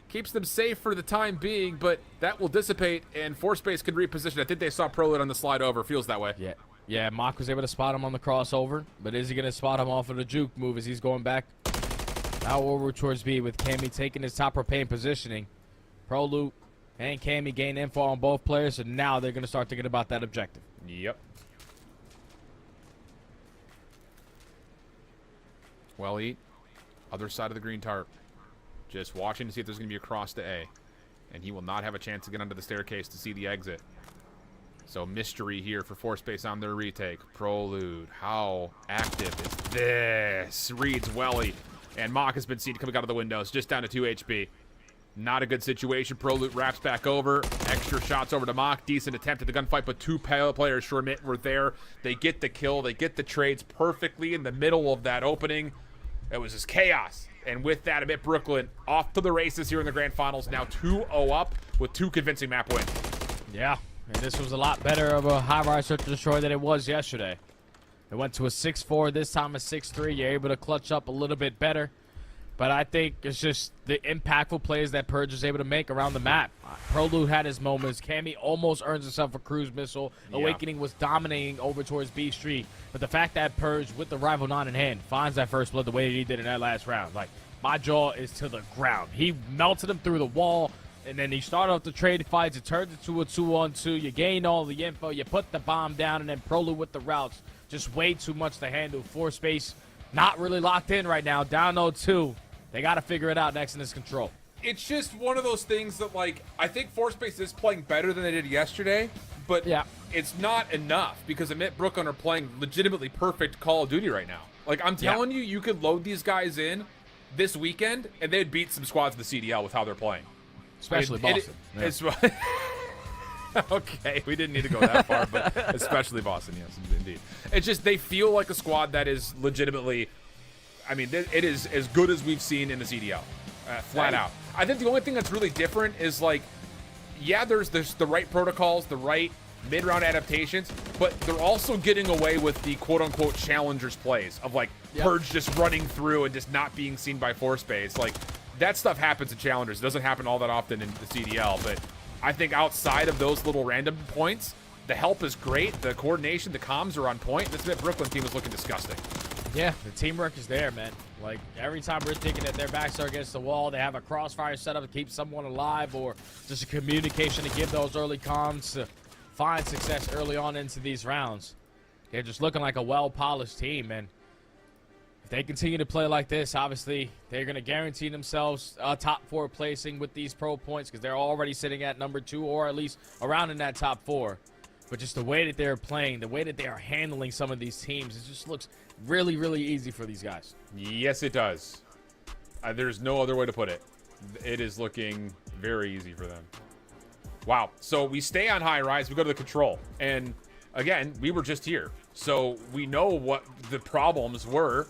Keeps them safe for the time being, but that will dissipate, and Force-Space can reposition. I think they saw Proloot on the slide over. Feels that way. Yeah. Yeah, Mock was able to spot him on the crossover, but is he going to spot him off of the juke move as he's going back? Now over towards B with Cammy taking his top propane positioning. Proloot and Cammy gain info on both players, and now they're going to start thinking about that objective. Yep. Well, eat. Other side of the green tarp. Just watching to see if there's going to be a cross to A. And he will not have a chance to get under the staircase to see the exit. So mystery here for ForceSpace on their retake. Prolude. How active is this? Reads Welly. And Mock has been seen coming out of the windows. Just down to 2 HP. Not a good situation. Prolude wraps back over. Extra shots over to Mock. Decent attempt at the gunfight, but two players, Shermit, were there. They get the kill. They get the trades perfectly in the middle of that opening. It was just chaos. And with that, Amit Brooklyn off to the races here in the grand finals. Now 2-0 up with 2 convincing map wins. Yeah, and this was a lot better of a high-rise search and destroy than it was yesterday. It went to a 6-4, this time a 6-3. You're able to clutch up a little bit better. But I think it's just the impactful plays that Purge was able to make around the map. Prolude had his moments. Cammy almost earns himself a cruise missile. Yeah. Awakening was dominating over towards B Street. But the fact that Purge, with the rival 9 in hand, finds that first blood the way that he did in that last round. Like, my jaw is to the ground. He melted him through the wall, and then he started off the trade fights. It turned into a 2-on-2. You gain all the info. You put the bomb down, and then Prolude with the routes. Just way too much to handle. ForceSpace not really locked in right now. Down 0-2. They got to figure it out next in this control. It's just one of those things that, like, I think ForceSpace is playing better than they did yesterday, but Yeah. it's not enough because Amit Brooklyn are playing legitimately perfect Call of Duty right now. Like, I'm telling you, you could load these guys in this weekend, and they'd beat some squads in the CDL with how they're playing. Especially Boston. It's okay, we didn't need to go that far, but especially Boston, yes, indeed. It's just they feel like a squad that is legitimately, I mean, it is as good as we've seen in the CDL, flat out. I think the only thing that's really different is, like, yeah, there's the right protocols, the right mid-round adaptations, but they're also getting away with the quote-unquote challengers plays of, like, Purge just running through and just not being seen by ForceSpace. Like, that stuff happens in challengers. It doesn't happen all that often in the CDL, but I think outside of those little random points, the help is great, the coordination, the comms are on point. This Mid Brooklyn team is looking disgusting. Yeah, the teamwork is there, man. Like, every time we're thinking that their backs are against the wall, they have a crossfire set up to keep someone alive, or just a communication to give those early comms to find success early on into these rounds. They're just looking like a well-polished team, and if they continue to play like this, obviously, they're going to guarantee themselves a top 4 placing with these pro points because they're already sitting at number 2 or at least around in that top 4. But just the way that they're playing, the way that they are handling some of these teams, it just looks really, really easy for these guys. Yes, it does. There's no other way to put it. It is looking very easy for them. Wow. So we stay on Highrise. We go to the control. And again, we were just here. So we know what the problems were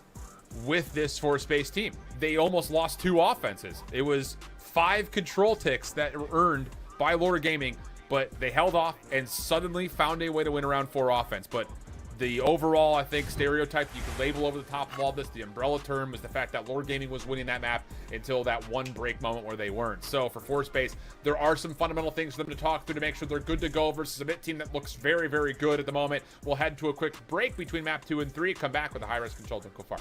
with this ForceSpace team. They almost lost 2 offenses. It was 5 control ticks that were earned by Lord Gaming, but they held off and suddenly found a way to win around 4 offense. But the overall, I think, stereotype you could label over the top of all this, the umbrella term, is the fact that Lord Gaming was winning that map until that one break moment where they weren't. So for ForceSpace, there are some fundamental things for them to talk through to make sure they're good to go versus a mid team that looks very, very good at the moment. We'll head to a quick break between map 2 and 3, come back with the high-res control. Don't go far.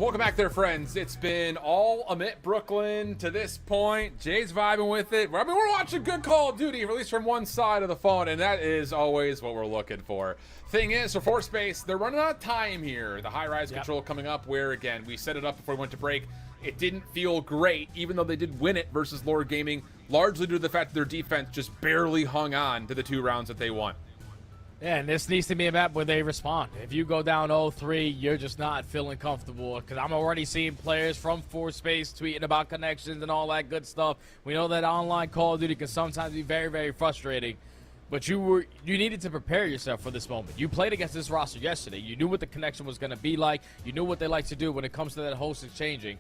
Welcome back there, friends. It's been all Amit Brooklyn to this point. Jay's vibing with it. I mean, we're watching good Call of Duty, at least from one side of the phone, and that is always what we're looking for. Thing is, for Force Space, they're running out of time here. The high-rise control coming up where, again, we set it up before we went to break. It didn't feel great, even though they did win it versus Lord Gaming, largely due to the fact that their defense just barely hung on to the 2 rounds that they won. Yeah, and this needs to be a map where they respond. If you go down 0-3, you're just not feeling comfortable. Because I'm already seeing players from Force Space tweeting about connections and all that good stuff. We know that online Call of Duty can sometimes be very, very frustrating. But you needed to prepare yourself for this moment. You played against this roster yesterday. You knew what the connection was going to be like. You knew what they like to do when it comes to that host exchanging.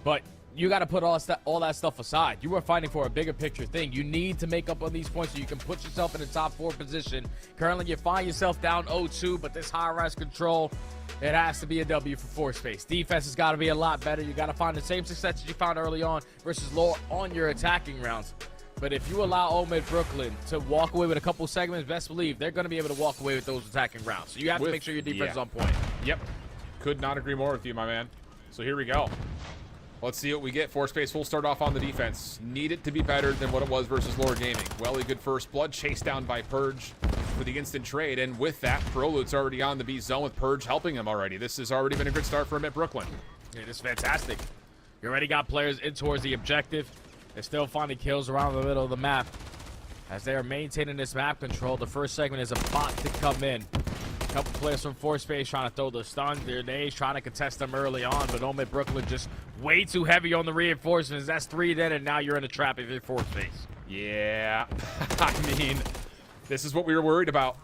But you got to put all that stuff aside. You are fighting for a bigger picture thing. You need to make up on these points so you can put yourself in the top 4 position. Currently, you find yourself down 0-2, but this high-rise control, it has to be a W for Force Space. Defense has got to be a lot better. You got to find the same success that you found early on versus low on your attacking rounds. But if you allow Omid Brooklyn to walk away with a couple segments, best believe they're going to be able to walk away with those attacking rounds. So you have to make sure your defense is on point. Yep. Could not agree more with you, my man. So here we go. Let's see what we get. Force Space will start off on the defense. Need it to be better than what it was versus Lord Gaming. Welly, good first blood. Chased down by Purge for the instant trade. And with that, Prolude's already on the B zone with Purge helping him already. This has already been a good start for him at Brooklyn. It is fantastic. You already got players in towards the objective. They're still finding kills around the middle of the map. As they are maintaining this map control, the first segment is about to come in. A couple players from Force Space trying to throw the stun. They're trying to contest them early on, but Omid Brooklyn just way too heavy on the reinforcements. That's 3 dead, and now you're in a trap if you're Force Space. Yeah. I mean, this is what we were worried about.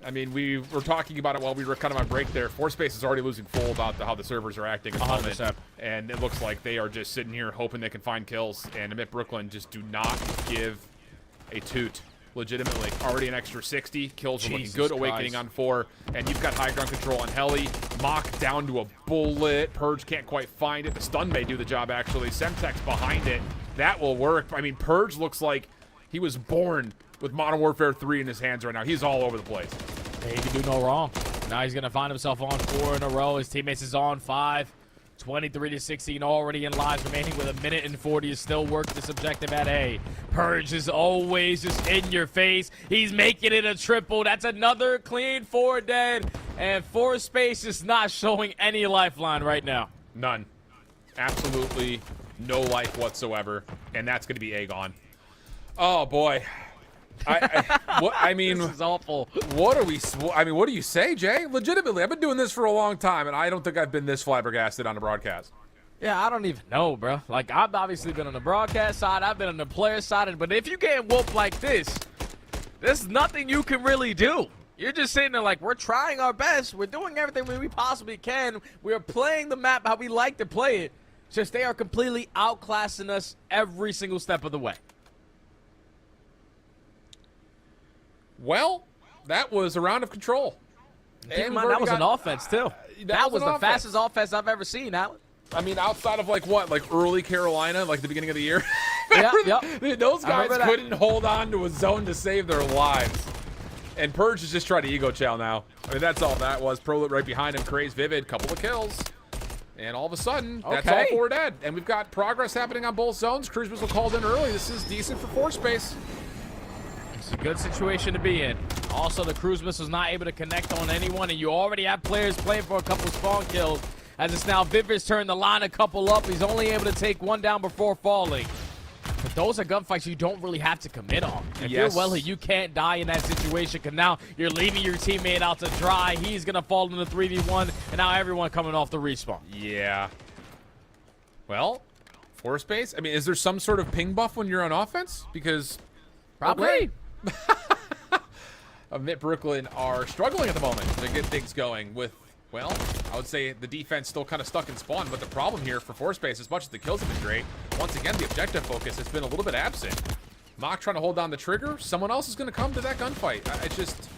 I mean, we were talking about it while we were kind of on break there. Force Space is already losing full about how the servers are acting at the moment. 100%. And it looks like they are just sitting here hoping they can find kills. And Amit Brooklyn just do not give a toot. Legitimately. Already an extra 60. Kills are looking good. Awakening on 4. And you've got high ground control on Heli. Mock down to a bullet. Purge can't quite find it. The stun may do the job, actually. Semtex behind it. That will work. I mean, Purge looks like he was born with Modern Warfare 3 in his hands right now. He's all over the place. He can do no wrong. Now he's going to find himself on 4 in a row. His teammates is on 5. 23-16 already in lives remaining with 1 minute and 40 is still work this objective at A. Purge is always just in your face. He's making it a triple. That's another clean 4 dead. And Force Space is not showing any lifeline right now. None. Absolutely no life whatsoever. And that's going to be A gone. Oh, boy. I mean, This is awful. what do you say, Jay? Legitimately, I've been doing this for a long time, and I don't think I've been this flabbergasted on a broadcast. Yeah, I don't even know, bro. Like, I've obviously been on the broadcast side. I've been on the player side. But if you get whooped like this, there's nothing you can really do. You're just sitting there like, we're trying our best. We're doing everything we possibly can. We're playing the map how we like to play it. Just they are completely outclassing us every single step of the way. Well, that was a round of control. Keep in mind, that was an offense, too. That was the fastest offense I've ever seen, Alan. I mean, outside of, like, what? Like, early Carolina, like the beginning of the year? Yep. Those guys couldn't hold on to a zone to save their lives. And Purge is just trying to ego chow now. I mean, that's all that was. Prolute right behind him. Craze Vivid, couple of kills. And all of a sudden, that's all 4 dead. And we've got progress happening on both zones. Cruise missile called in early. This is decent for Force Space. It's a good situation to be in. Also, the cruise missile's not able to connect on anyone, and you already have players playing for a couple spawn kills. As it's now Vivid's turn to line a couple up. He's only able to take 1 down before falling. But those are gunfights you don't really have to commit on. If you're Welly, you can't die in that situation, because now you're leaving your teammate out to dry. He's going to fall in the 3v1, and now everyone coming off the respawn. Yeah. Well, Force Space? I mean, is there some sort of ping buff when you're on offense? Because... Probably. Okay. Amit Brooklyn are struggling at the moment to get things going with, well, I would say the defense still kind of stuck in spawn, but the problem here for Force Space, as much as the kills have been great, once again, the objective focus has been a little bit absent. Mock trying to hold down the trigger, someone else is going to come to that gunfight.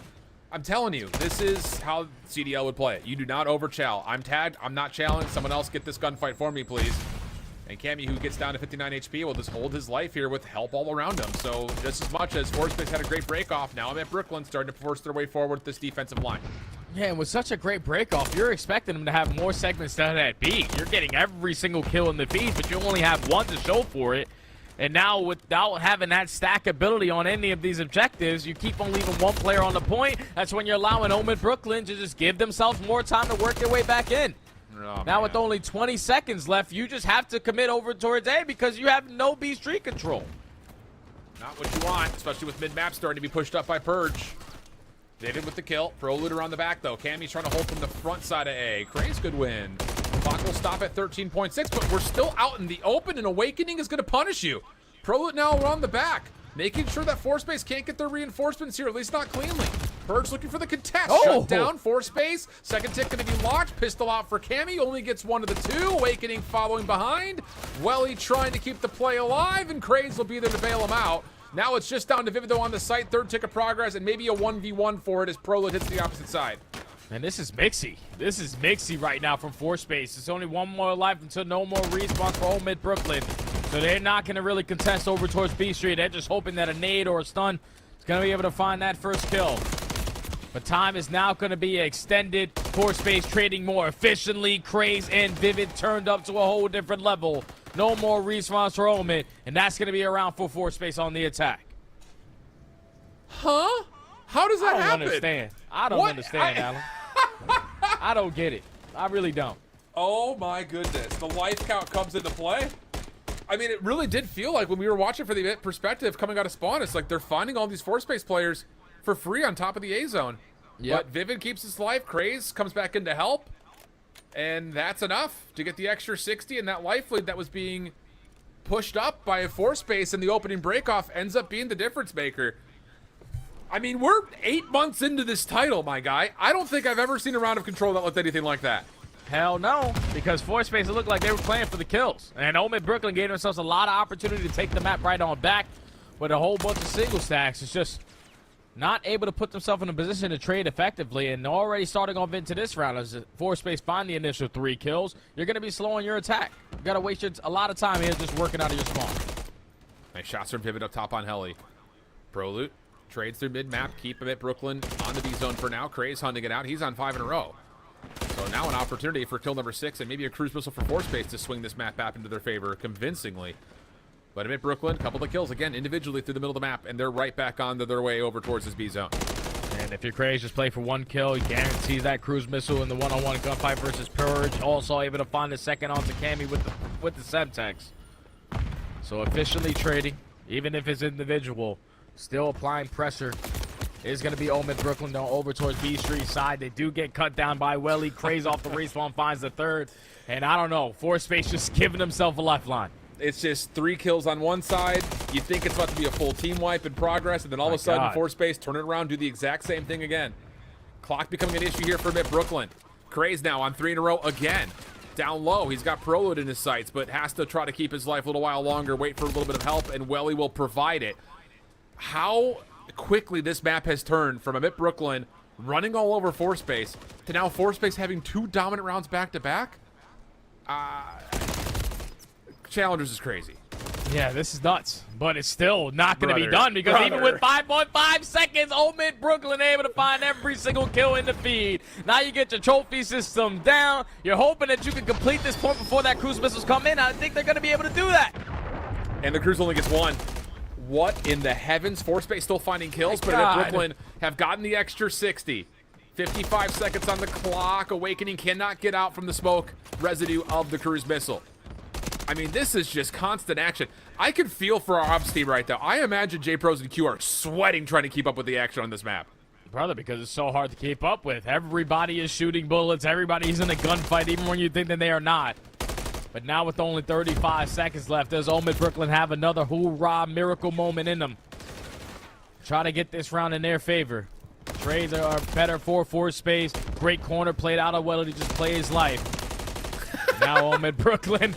I'm telling you, this is how CDL would play it. You do not over-chow. I'm tagged, I'm not challenged, someone else get this gunfight for me, please. And Cammy, who gets down to 59 HP, will just hold his life here with help all around him. So just as much as Force Space had a great break off, now Amit Brooklyn starting to force their way forward with this defensive line. Yeah, and with such a great break-off, you're expecting them to have more segments down at B. You're getting every single kill in the feed, but you only have one to show for it. And now, without having that stack ability on any of these objectives, you keep on leaving one player on the point. That's when you're allowing Omid Brooklyn to just give themselves more time to work their way back in. Oh, now, with only 20 seconds left, you just have to commit over towards A because you have no B street control. Not what you want, especially with mid-map starting to be pushed up by Purge. David with the kill. Prolute around the back, though. Cammy's trying to hold from the front side of A. Craze good win. Clock will stop at 13.6, but we're still out in the open, and Awakening is going to punish you. Prolute now around the back, making sure that Force Space can't get their reinforcements here, at least not cleanly. Purge looking for the contest. Shut down, Force Space. Second tick going to be locked. Pistol out for Cammy. Only gets one of the two. Awakening following behind. Welly trying to keep the play alive, and Craze will be there to bail him out. Now it's just down to Vivido on the site. Third tick of progress, and maybe a 1v1 for it as Prolute hits the opposite side. And this is Mixy. This is Mixy right now from Force Space. It's only one more life until no more respawns for Omid Brooklyn. So they're not going to really contest over towards B Street. They're just hoping that a nade or a stun is going to be able to find that first kill. But time is now going to be extended. Force Space trading more efficiently. Craze and Vivid turned up to a whole different level. No more respawns for Omid, and that's going to be around for Force Space on the attack. Huh? How does that happen? I don't understand. I don't understand, Alan. I don't get it. I really don't. Oh my goodness. The life count comes into play. I mean, it really did feel like when we were watching for the perspective coming out of spawn, it's like they're finding all these Force Space players for free on top of the A zone. Yep. But Vivid keeps his life. Craze comes back in to help. And that's enough to get the extra 60, and that life lead that was being pushed up by a Force Space in the opening breakoff ends up being the difference maker. I mean, we're 8 months into this title, my guy. I don't think I've ever seen a round of Control that looked anything like that. Hell no, because Force Space looked like they were playing for the kills. And Omid Brooklyn gave themselves a lot of opportunity to take the map right on back with a whole bunch of single stacks. It's just not able to put themselves in a position to trade effectively, and already starting off into this round as Force Space find the initial 3 kills, you're going to be slowing your attack. You got to waste a lot of time here just working out of your spawn. Nice shots from Vivid up top on Heli. Prolute trades through mid-map, keep him at Brooklyn on the B zone for now. Craze hunting it out. He's on 5 in a row. So now an opportunity for kill number 6 and maybe a cruise missile for Force Space to swing this map back into their favor convincingly. But amid Brooklyn, a couple of kills again individually through the middle of the map, and they're right back on their way over towards this B zone. And if you're Craze, just play for 1 kill. You guarantees that cruise missile in the one-on-one gunfight versus Purge. Also able to find the second onto Cammy with the Semtex. So efficiently trading, even if it's individual, still applying pressure. Is going to be Omid Brooklyn though over towards B Street side. They do get cut down by Welly. Craze off the respawn finds the third. And I don't know, Force Space just giving himself a lifeline. It's just 3 kills on one side. You think it's about to be a full team wipe in progress, and then all of a sudden, Force Space turn it around, do the exact same thing again. Clock becoming an issue here for Mid Brooklyn. Craze now on 3 in a row again. Down low, he's got Prolute in his sights, but has to try to keep his life a little while longer, wait for a little bit of help, and Welly will provide it. How quickly this map has turned from Amit Brooklyn running all over Force Space to now Force Space having 2 dominant rounds back-to-back? Challengers is crazy. Yeah, this is nuts. But it's still not going to be done because even with 5.5 seconds, Omid Brooklyn able to find every single kill in the feed. Now you get your trophy system down. You're hoping that you can complete this point before that cruise missiles come in. I think they're going to be able to do that. And the cruise only gets 1. What in the heavens? Force Space still finding kills, but Amit Brooklyn have gotten the extra 60. 55 seconds on the clock. Awakening cannot get out from the smoke residue of the cruise missile. I mean, this is just constant action. I can feel for our ops team right now. I imagine J-Pros and Q are sweating trying to keep up with the action on this map. Brother, because it's so hard to keep up with. Everybody is shooting bullets. Everybody's in a gunfight, even when you think that they are not. But now with only 35 seconds left, does Omid Brooklyn have another hoorah miracle moment in them? Try to get this round in their favor. Trades are better for Force Space. Great corner played out of Welly to just play his life. Now Omid Brooklyn,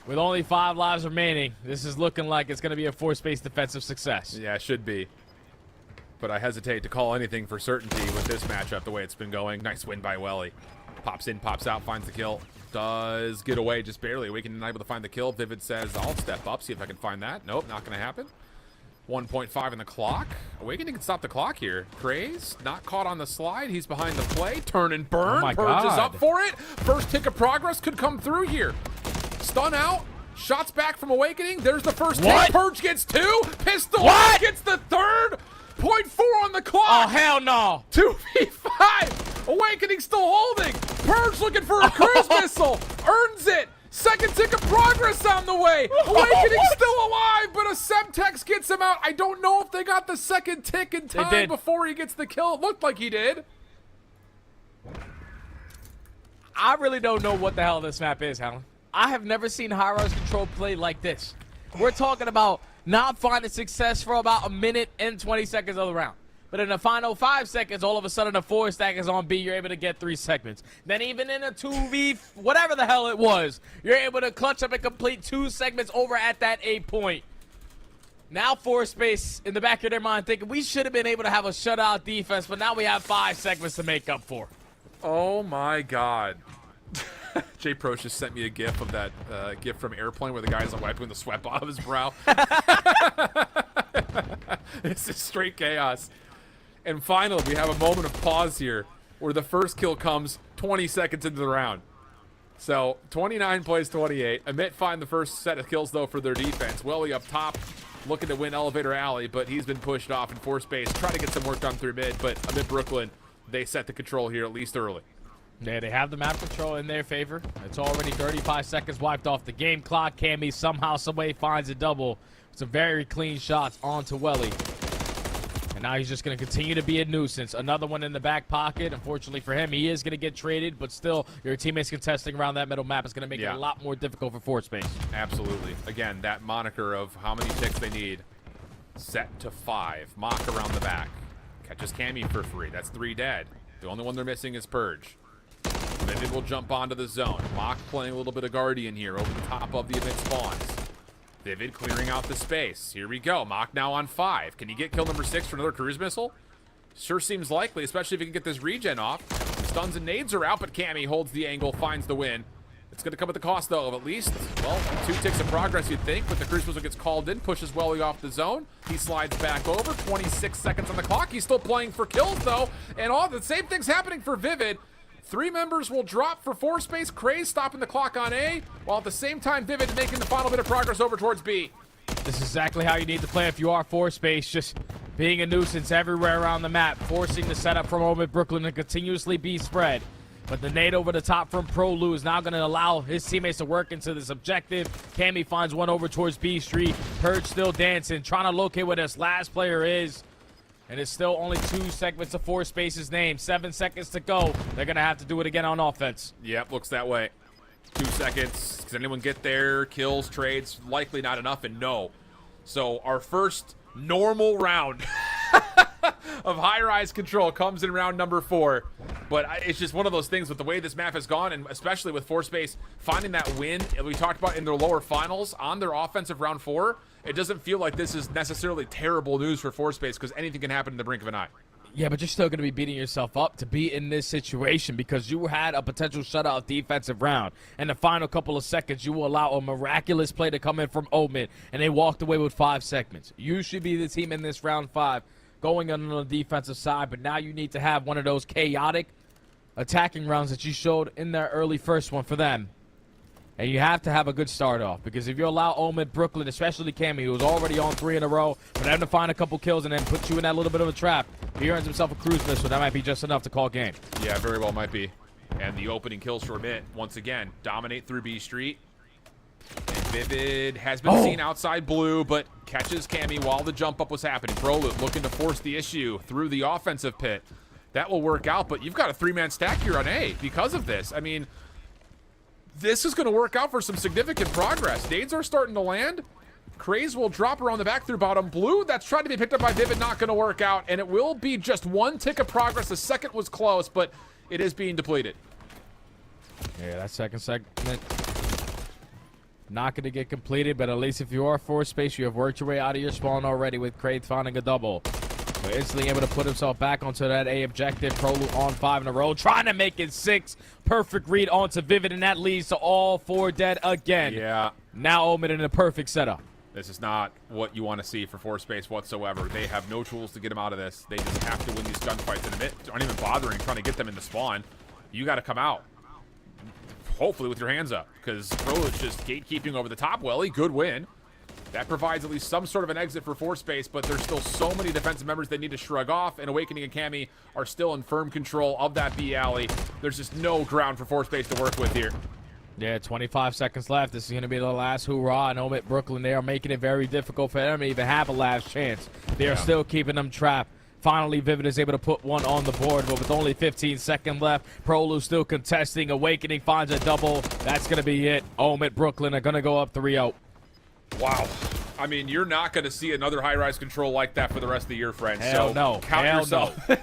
with only 5 lives remaining, this is looking like it's going to be a Force Space defensive success. Yeah, it should be. But I hesitate to call anything for certainty with this matchup the way it's been going. Nice win by Welly. Pops in, pops out, finds the kill. Does get away just barely. Awakening not able to find the kill. Vivid says, I'll step up, see if I can find that. Nope, not going to happen. 1.5 in the clock. Awakening can stop the clock here. Craze, not caught on the slide. He's behind the play. Turn and burn. Oh my Purge is God. up for it. First tick of progress could come through here. Stun out. Shots back from Awakening. There's the first What? tick. Purge gets 2. Pistol What? gets the third. 0.4 on the Oh, clock. hell no. 2v5. Awakening still holding. Purge looking for a cruise missile. Earns it. Second tick of progress on the way. Awakening still alive, but a Semtex gets him out. I don't know if they got the second tick in time did. before he gets the kill. It looked like he did. I really don't know what the hell this map is, Helen. I have never seen Highrise Control play like this. We're talking about not finding success for about a minute and 20 seconds of the round. But in the final 5 seconds, all of a sudden a 4 stack is on B. You're able to get 3 segments. Then even in a 2v, whatever the hell it was, you're able to clutch up and complete 2 segments over at that A point. Now 4 space in the back of their mind thinking we should have been able to have a shutout defense, but now we have 5 segments to make up for. Oh my God. Jay Prosh just sent me a gif of that gif from Airplane where the guy's wiping the sweat off his brow. This is straight chaos. And finally, we have a moment of pause here where the first kill comes 20 seconds into the round. So 29 plays 28. Amit find the first set of kills, though, for their defense. Welly up top, looking to win Elevator Alley, but he's been pushed off in 4 space. Try to get some work done through mid, but Amit Brooklyn, they set the control here at least early. Yeah, they have the map control in their favor. It's already 35 seconds wiped off the game clock. Cammy somehow, someway finds a double. Some very clean shots onto Welly. And now he's just going to continue to be a nuisance. Another one in the back pocket. Unfortunately for him, he is going to get traded, but still, your teammates contesting around that middle map is going to make it a lot more difficult for 4 space. Absolutely. Again, that moniker of how many ticks they need. Set to 5. Mock around the back. Catches Cammy for free. That's 3 dead. The only one they're missing is Purge. Vivid will jump onto the zone. Mock playing a little bit of Guardian here over the top of the event spawns. Vivid clearing out the space. Here we go. Mock now on 5. Can he get kill number 6 for another cruise missile? Sure seems likely, especially if he can get this regen off. Stuns and nades are out, but Cammy holds the angle, finds the win. It's going to come at the cost, though, of at least, well, 2 ticks of progress, you'd think, but the cruise missile gets called in, pushes Welly off the zone. He slides back over. 26 seconds on the clock. He's still playing for kills, though, and all the same thing's happening for Vivid. 3 members will drop for 4 space. Craze stopping the clock on A, while at the same time Vivid making the final bit of progress over towards B. This is exactly how you need to play if you are 4 space, just being a nuisance everywhere around the map, forcing the setup from Omen Brooklyn to continuously be spread. But the nade over the top from Prolu is now going to allow his teammates to work into this objective. Cammy finds one over towards B Street. Purge still dancing, trying to locate where this last player is. And it's still only 2 segments of 4 spaces named. 7 seconds to go. They're going to have to do it again on offense. Yep, looks that way. 2 seconds. Does anyone get there? Kills, trades, likely not enough, and no. So our first normal round of high-rise control comes in round number 4. But it's just one of those things with the way this map has gone, and especially with 4 space finding that win we talked about in their lower finals on their offensive round 4. It doesn't feel like this is necessarily terrible news for 4 space because anything can happen in the brink of an eye. Yeah, but you're still going to be beating yourself up to be in this situation because you had a potential shutout defensive round. And the final couple of seconds, you will allow a miraculous play to come in from Omen, and they walked away with 5 segments. You should be the team in this round 5 going on the defensive side, but now you need to have one of those chaotic attacking rounds that you showed in that early first one for them. And you have to have a good start off because if you allow Omen Brooklyn, especially Cammy, who was already on 3 in a row, for them to find a couple kills and then put you in that little bit of a trap, he earns himself a cruise missile. That might be just enough to call game. Yeah, very well might be. And the opening kills for Amit, once again, dominate through B Street. And Vivid has been seen outside blue, but catches Cammy while the jump up was happening. Prolu looking to force the issue through the offensive pit. That will work out, but you've got a 3-man stack here on A because of this. I mean, this is going to work out for some significant progress. Nades are starting to land. Craze will drop around the back through bottom blue. That's trying to be picked up by Vivid, not going to work out. And it will be just 1 tick of progress. The second was close, but it is being depleted. Yeah, that second segment not going to get completed, but at least if you are 4 space, you have worked your way out of your spawn already with Craze finding a double. But instantly able to put himself back onto that A objective. Prolu on 5 in a row, trying to make it 6. Perfect read onto Vivid, and that leads to all 4 dead again. Yeah. Now Omen in a perfect setup. This is not what you want to see for Force Space whatsoever. They have no tools to get them out of this. They just have to win these gunfights, and Amit aren't even bothering trying to get them in the spawn. You got to come out, hopefully with your hands up, because Pro is just gatekeeping over the top. Welly, good win. That provides at least some sort of an exit for Force Space, but there's still so many defensive members they need to shrug off, and Awakening and Cammy are still in firm control of that B alley. There's just no ground for Force Space to work with here. Yeah, 25 seconds left. This is going to be the last hurrah. And Omit Brooklyn, they are making it very difficult for them to even have a last chance. They are still keeping them trapped. Finally, Vivid is able to put one on the board, but with only 15 seconds left, Prolu still contesting. Awakening finds a double. That's going to be it. Omit Brooklyn are going to go up 3-0. Wow. I mean, you're not going to see another high-rise control like that for the rest of the year, friend. Hell so no. Count Hell yourself, no.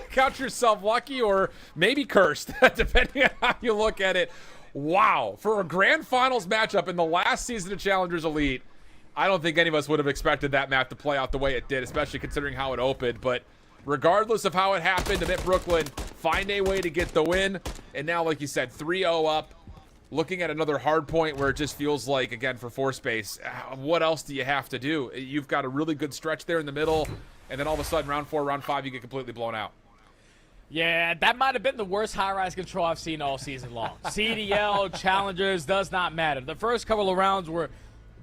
count yourself lucky or maybe cursed, depending on how you look at it. Wow. For a grand finals matchup in the last season of Challengers Elite, I don't think any of us would have expected that map to play out the way it did, especially considering how it opened. But regardless of how it happened, Amit Brooklyn find a way to get the win. And now, like you said, 3-0 up. Looking at another hard point where it just feels like, again, for Force Space, what else do you have to do? You've got a really good stretch there in the middle, and then all of a sudden, round 4, round 5, you get completely blown out. Yeah, that might have been the worst high-rise control I've seen all season long. CDL, Challengers, does not matter. The first couple of rounds were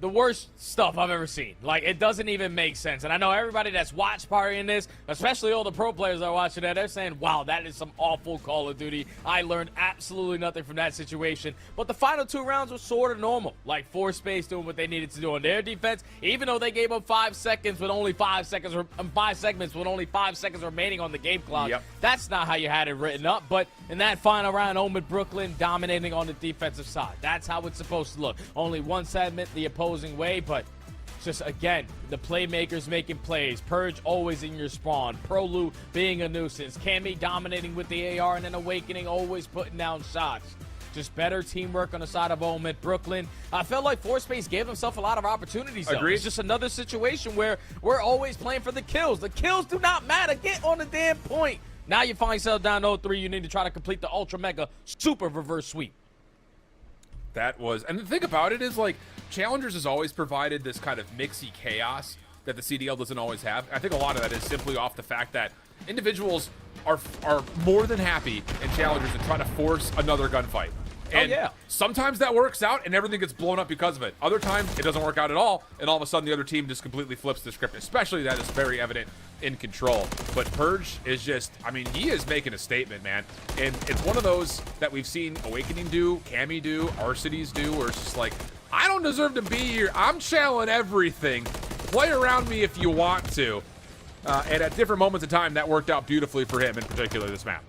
the worst stuff I've ever seen. Like, it doesn't even make sense. And I know everybody that's watch partying this, especially all the pro players that are watching that, they're saying, wow, that is some awful Call of Duty. I learned absolutely nothing from that situation. But the final 2 rounds were sort of normal. Like, Force Space doing what they needed to do on their defense, even though they gave up 5 seconds with only 5 seconds, or 5 segments with only 5 seconds remaining on the game clock. Yep. That's not how you had it written up. But in that final round, Omid Brooklyn dominating on the defensive side. That's how it's supposed to look. Only one segment the opposing way, but just, again, the playmakers making plays. Purge always in your spawn. Prolu being a nuisance. Cammy dominating with the AR, and then Awakening always putting down shots. Just better teamwork on the side of Omid Brooklyn. I felt like Force Space gave himself a lot of opportunities, though. Agreed. It's just another situation where we're always playing for the kills. The kills do not matter. Get on the damn point. Now you find yourself down 0-3. You need to try to complete the Ultra Mega Super Reverse Sweep. That was, and the thing about it is, like, Challengers has always provided this kind of mixy chaos that the CDL doesn't always have. I think a lot of that is simply off the fact that individuals are more than happy in Challengers to try to force another gunfight. And yeah. sometimes that works out and everything gets blown up because of it. Other times it doesn't work out at all, and all of a sudden the other team just completely flips the script, especially that is very evident in Control. But Purge is just, I mean, he is making a statement, man. And it's one of those that we've seen Awakening do, Cammy do, Arcides do, where it's just like, I don't deserve to be here. I'm challenging everything. Play around me if you want to. And at different moments in time, that worked out beautifully for him, in particular this map.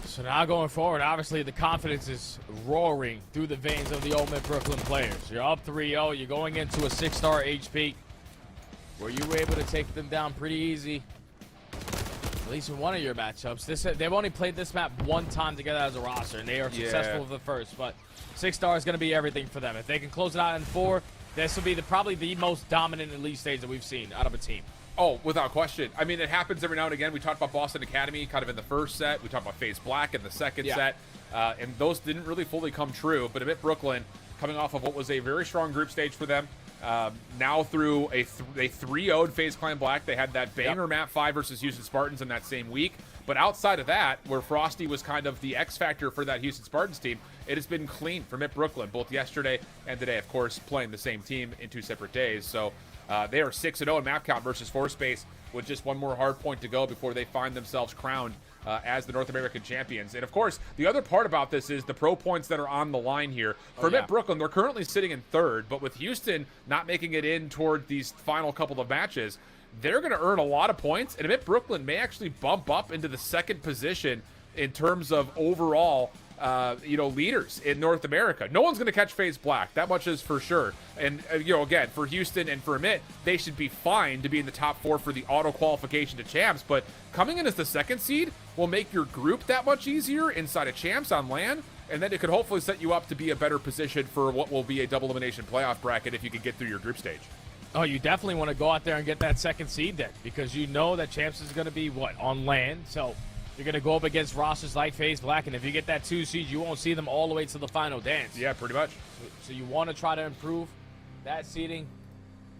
So now going forward, obviously the confidence is roaring through the veins of the Omid Brooklyn players. You're up 3-0. You're going into a 6-star HP where you were able to take them down pretty easy. At least in one of your matchups. They've only played this map one time together as a roster, and they are successful with the first. But 6-star is going to be everything for them. If they can close it out in 4, this will be probably the most dominant elite stage that we've seen out of a team. Oh, without question. I mean, it happens every now and again. We talked about Boston Academy kind of in the first set. We talked about FaZe Black in the second set. And those didn't really fully come true. But Amit Brooklyn, coming off of what was a very strong group stage for them, now through a 3-0'd FaZe Clan Black. They had that banger map 5 versus Houston Spartans in that same week. But outside of that, where Frosty was kind of the X factor for that Houston Spartans team, it has been clean for Amit Brooklyn, both yesterday and today. Of course, playing the same team in 2 separate days. So they are 6-0 in map count versus Force Space, with just one more hard point to go before they find themselves crowned as the North American champions. And of course, the other part about this is the pro points that are on the line here. For Amit Brooklyn, they're currently sitting in 3rd, but with Houston not making it in toward these final couple of matches, they're going to earn a lot of points, and Amit Brooklyn may actually bump up into the 2nd position in terms of overall leaders in North America. No one's going to catch FaZe Black. That much is for sure. And, again, for Houston and for Amit, they should be fine to be in the top 4 for the auto qualification to champs. But coming in as the 2nd seed will make your group that much easier inside of champs on LAN. And then it could hopefully set you up to be a better position for what will be a double elimination playoff bracket if you can get through your group stage. Oh, you definitely want to go out there and get that 2nd seed then, because you know that champs is going to be, on LAN. So you're going to go up against rosters like FaZe Black, and if you get that 2 seed, you won't see them all the way to the final dance. Yeah, pretty much. So you want to try to improve that seeding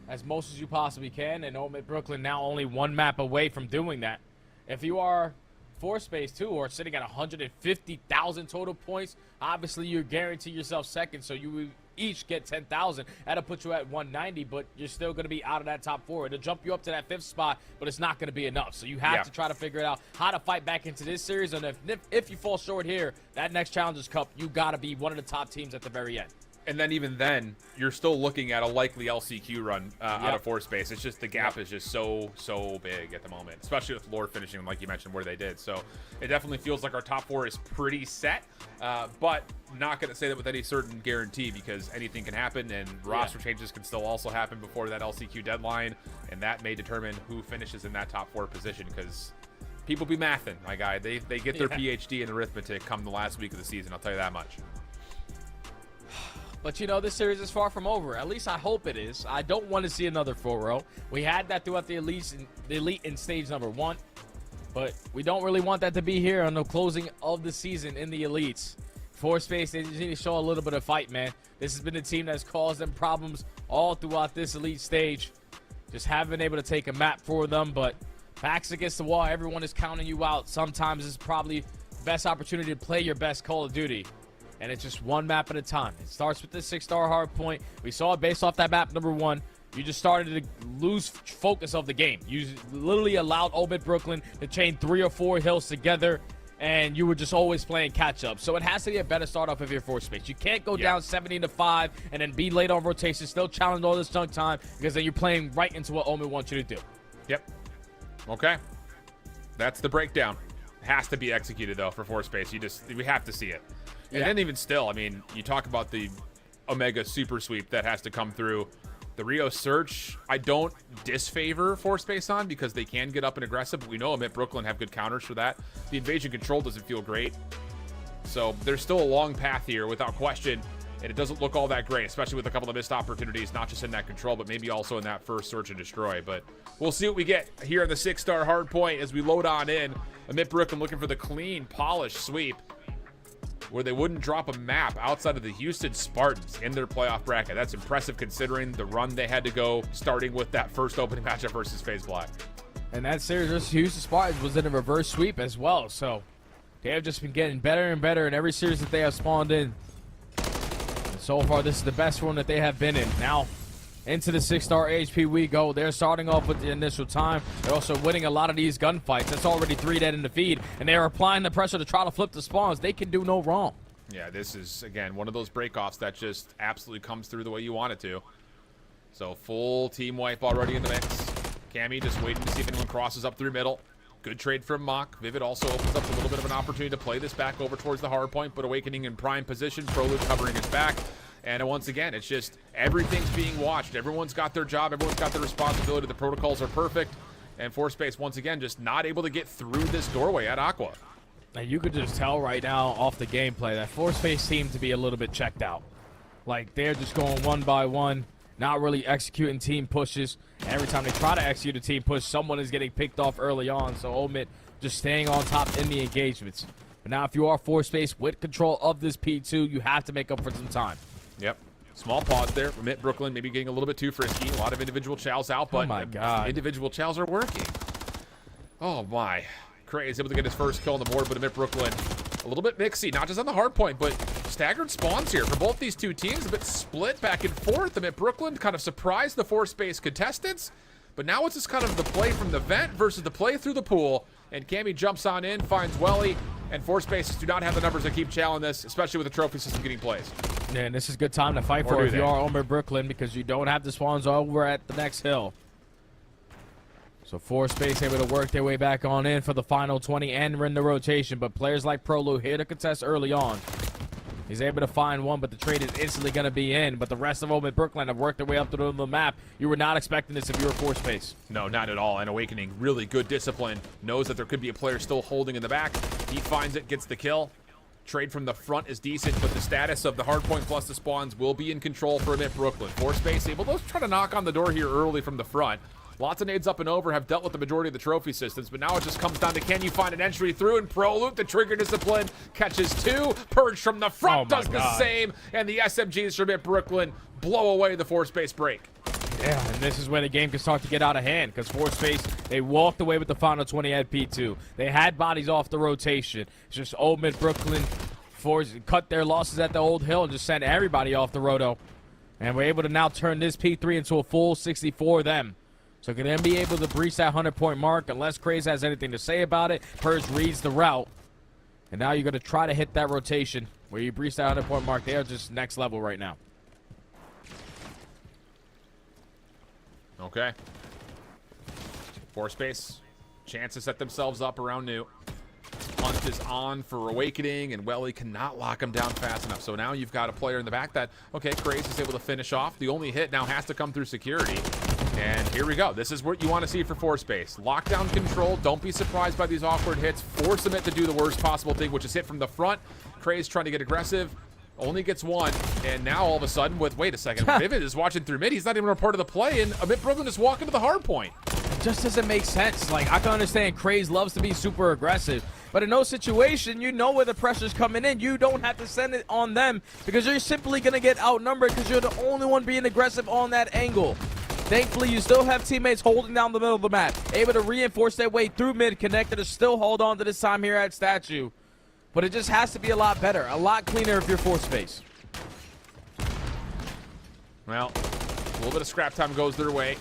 as most as you possibly can, and Omid Brooklyn now only one map away from doing that. If you are Force Space 2 or sitting at 150,000 total points, obviously you're guaranteeing yourself second, so you will each get 10,000. That'll put you at 190, but you're still going to be out of that top 4. It'll jump you up to that 5th spot, but it's not going to be enough. So you have to try to figure out how to fight back into this series, and if you fall short here, that next Challengers Cup, you got to be one of the top teams at the very end. And then even then, you're still looking at a likely LCQ run out of Force Space. It's just the gap is just so big at the moment, especially with Lord finishing, like you mentioned, where they did. So it definitely feels like our top 4 is pretty set, but not going to say that with any certain guarantee because anything can happen, and roster changes can still also happen before that LCQ deadline, and that may determine who finishes in that top 4 position because people be mathing, my guy. They get their PhD in arithmetic come the last week of the season, I'll tell you that much. But, you know, this series is far from over. At least I hope it is. I don't want to see another 4-0. We had that throughout the elite in stage number 1. But we don't really want that to be here on the closing of the season in the elites. Force Space, they just need to show a little bit of fight, man. This has been a team that's caused them problems all throughout this elite stage. Just haven't been able to take a map for them. But backs against the wall, everyone is counting you out. Sometimes it's probably the best opportunity to play your best Call of Duty. And it's just one map at a time. It starts with the 6-star hard point. We saw it based off that map number 1. You just started to lose focus of the game. You literally allowed Omid Brooklyn to chain 3 or 4 hills together, and you were just always playing catch-up. So it has to be a better start off of your Force Space. You can't go down 17-5 and then be late on rotation, still challenge all this junk time, because then you're playing right into what Omid wants you to do. Yep. Okay. That's the breakdown. Has to be executed, though, for Force Space. We have to see it. And then even still, I mean, you talk about the Omega Super Sweep that has to come through. The Rio Search, I don't disfavor Force Space on because they can get up and aggressive, but we know Omid Brooklyn have good counters for that. The Invasion Control doesn't feel great. So there's still a long path here without question, and it doesn't look all that great, especially with a couple of missed opportunities, not just in that control, but maybe also in that first Search and Destroy. But we'll see what we get here on the 6-star hard point as we load on in. Omid Brooklyn looking for the clean, polished sweep, where they wouldn't drop a map outside of the Houston Spartans in their playoff bracket. That's impressive considering the run they had to go, starting with that first opening matchup versus FaZe Black. And that series versus Houston Spartans was in a reverse sweep as well, so they have just been getting better and better in every series that they have spawned in. And so far, this is the best one that they have been in. Now, into the 6-star HP we go. They're starting off with the initial time. They're also winning a lot of these gunfights. That's already 3 dead in the feed, and they are applying the pressure to try to flip the spawns. They can do no wrong. Yeah, this is, again, one of those breakoffs that just absolutely comes through the way you want it to. So full team wipe already in the mix. Cammy just waiting to see if anyone crosses up through middle. Good trade from Mock. Vivid also opens up a little bit of an opportunity to play this back over towards the hard point, but Awakening in prime position. Prolude covering his back. And once again, it's just everything's being watched. Everyone's got their job. Everyone's got their responsibility. The protocols are perfect. And Force Space, once again, just not able to get through this doorway at Aqua. And you could just tell right now off the gameplay that Force Space seemed to be a little bit checked out. Like, they're just going one by one, not really executing team pushes. And every time they try to execute a team push, someone is getting picked off early on. So Omid just staying on top in the engagements. But now if you are Force Space with control of this P2, you have to make up for some time. Yep. Small pause there. Omid Brooklyn maybe getting a little bit too frisky. A lot of individual chows out, but oh my God, individual chows are working. Oh my. Cray is able to get his first kill on the board, but Omid Brooklyn a little bit mixy, not just on the hard point, but staggered spawns here for both these two teams. A bit split back and forth. Omid Brooklyn kind of surprised the Force Space contestants, but now it's just kind of the play from the vent versus the play through the pool. And Cammy jumps on in, finds Welly, and Force Spaces do not have the numbers to keep challenging this, especially with the trophy system getting placed. Yeah, and this is a good time to fight for if you are Omid Brooklyn, because you don't have the spawns over at the next hill. So Force Space able to work their way back on in for the final 20 and win the rotation, but players like Prolude here to contest early on. He's able to find one, but the trade is instantly going to be in. But the rest of Omid Brooklyn have worked their way up to the map. You were not expecting this if you were Force Space. No, not at all. And Awakening, really good discipline. Knows that there could be a player still holding in the back. He finds it, gets the kill. Trade from the front is decent, but the status of the hardpoint plus the spawns will be in control for Omid Brooklyn. Force Space able to try to knock on the door here early from the front. Lots of nades up and over, have dealt with the majority of the trophy systems, but now it just comes down to can you find an entry through, and Proloot, the trigger discipline, catches 2. Purge from the front does the same, and the SMGs from it Brooklyn blow away the force space break. Yeah, and this is where the game can start to get out of hand because Force Space, they walked away with the final 20 at P2. They had bodies off the rotation. It's just Old Mid Brooklyn cut their losses at the Old Hill and just sent everybody off the roto. And we're able to now turn this P3 into a full 60 for them. So can they be able to breach that 100-point mark unless Craze has anything to say about it? Purge reads the route. And now you're going to try to hit that rotation where you breach that 100-point mark. They are just next level right now. Okay. Force space. Chance to set themselves up around New. Hunt is on for Awakening, and Welly cannot lock him down fast enough. So now you've got a player in the back that, okay, Craze is able to finish off. The only hit now has to come through security. And here we go. This is what you want to see for Force space. Lockdown control. Don't be surprised by these awkward hits. Force them to do the worst possible thing, which is hit from the front. Craze trying to get aggressive. Only gets 1, and now all of a sudden with, wait a second, Vivid is watching through mid. He's not even a part of the play, and Amit Brooklyn is walking to the hard point. It just doesn't make sense. Like, I can understand Craze loves to be super aggressive, but in no situation, you know where the pressure's coming in. You don't have to send it on them because you're simply going to get outnumbered because you're the only one being aggressive on that angle. Thankfully, you still have teammates holding down the middle of the map, able to reinforce their way through mid, connected to still hold on to this time here at Statue. But it just has to be a lot better, a lot cleaner if you're Force Space. Well, a little bit of scrap time goes their way.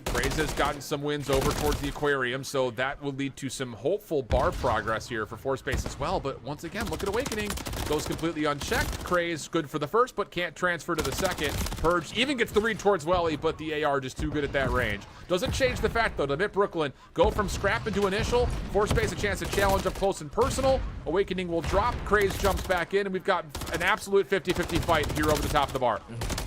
Craze has gotten some wins over towards the aquarium, so that will lead to some hopeful bar progress here for Force Space as well. But once again, look at Awakening. Goes completely unchecked. Craze good for the first, but can't transfer to the second. Purge even gets the read towards Welly, but the AR just too good at that range. Doesn't change the fact, though, that Mid Brooklyn go from scrap into initial. Force Space a chance to challenge up close and personal. Awakening will drop. Craze jumps back in, and we've got an absolute 50-50 fight here over the top of the bar.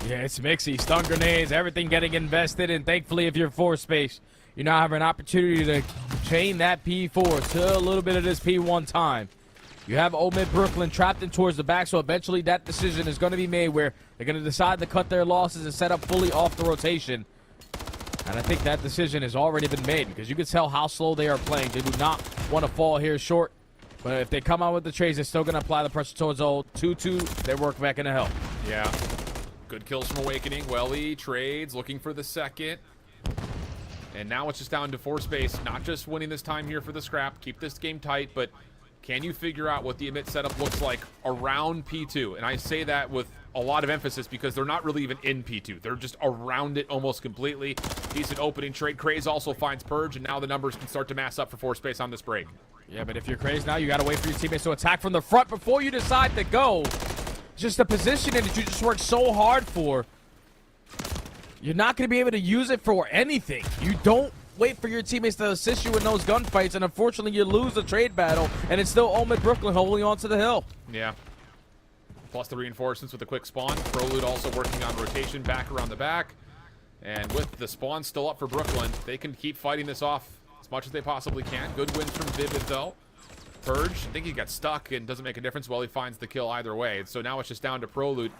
Yeah, it's mixy. Stun grenades, everything getting invested, and thankfully if you're Force Space, you now have an opportunity to chain that P4 to a little bit of this P1 time. You have Old Mid Brooklyn trapped in towards the back, so eventually that decision is going to be made where they're going to decide to cut their losses and set up fully off the rotation. And I think that decision has already been made because you can tell how slow they are playing. They do not want to fall here short. But if they come out with the trades, they're still going to apply the pressure towards Old. 2-2, they work back into hell. Yeah. Good kills from Awakening. Welly trades, looking for the second. And now it's just down to Force Space, not just winning this time here for the scrap. Keep this game tight, but can you figure out what the Emit setup looks like around P2? And I say that with a lot of emphasis because they're not really even in P2. They're just around it almost completely. Decent opening trade. Craze also finds Purge, and now the numbers can start to mass up for Force Space on this break. Yeah, but if you're Craze now, you got to wait for your teammates to attack from the front before you decide to go. Just the positioning that you just worked so hard for. You're not going to be able to use it for anything. You don't wait for your teammates to assist you in those gunfights, and unfortunately you lose the trade battle, and it's still Old Mid Brooklyn holding on to the hill. Yeah. Plus the reinforcements with a quick spawn. Proloot also working on rotation back around the back. And with the spawn still up for Brooklyn, they can keep fighting this off as much as they possibly can. Good wins from Vivid, though. Purge, I think he got stuck and doesn't make a difference while he finds the kill either way. So now it's just down to Proloot.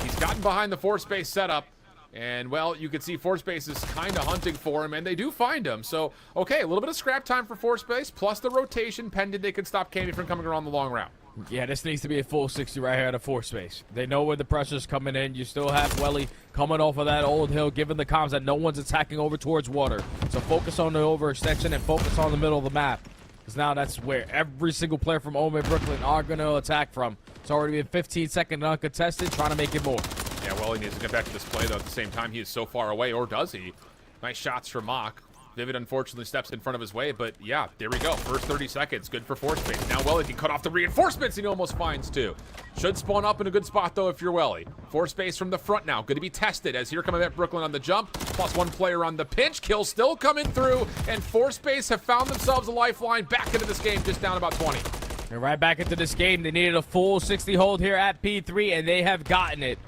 He's gotten behind the Force Space setup. And, well, you can see Force Space is kind of hunting for him, and they do find him. So, okay, a little bit of scrap time for Force Space, plus the rotation pending they could stop Candy from coming around the long route. Yeah, this needs to be a full 60 right here at a Force Space. They know where the pressure's coming in. You still have Welly coming off of that Old Hill, giving the comms that no one's attacking over towards water. So focus on the overextension and focus on the middle of the map. Because now that's where every single player from Old Mid Brooklyn are going to attack from. It's already been 15 seconds uncontested, trying to make it more. Yeah, well, he needs to get back to this play, though, at the same time. He is so far away, or does he? Nice shots from Mock. Vivid, unfortunately, steps in front of his way, but yeah, there we go. First 30 seconds, good for Force Space. Now Welly can cut off the reinforcements, and he almost finds two. Should spawn up in a good spot, though, if you're Welly. Force Space from the front now, going to be tested, as here come Met Brooklyn on the jump, plus one player on the pinch. Kill still coming through, and Force Space have found themselves a lifeline back into this game, just down about 20. They're right back into this game. They needed a full 60 hold here at P3, and they have gotten it.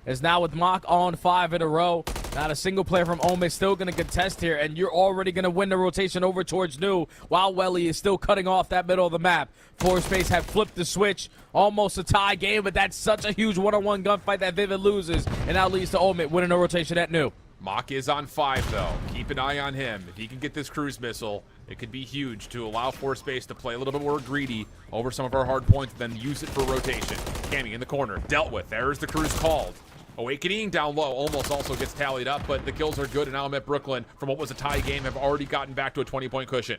As now with Mock on 5 in a row. Not a single player from Ome still going to contest here, and you're already going to win the rotation over towards New, while Welly is still cutting off that middle of the map. Force Space have flipped the switch. Almost a tie game, but that's such a huge one-on-one gunfight that Vivid loses, and now leads to Ome winning the rotation at New. Mock is on 5, though. Keep an eye on him. If he can get this cruise missile, it could be huge to allow Force-Space to play a little bit more greedy over some of our hard points, then use it for rotation. Cammy in the corner, dealt with. There's the cruise called. Awakening down low almost also gets tallied up, but the kills are good, and now Brooklyn, from what was a tie game, have already gotten back to a 20-point cushion.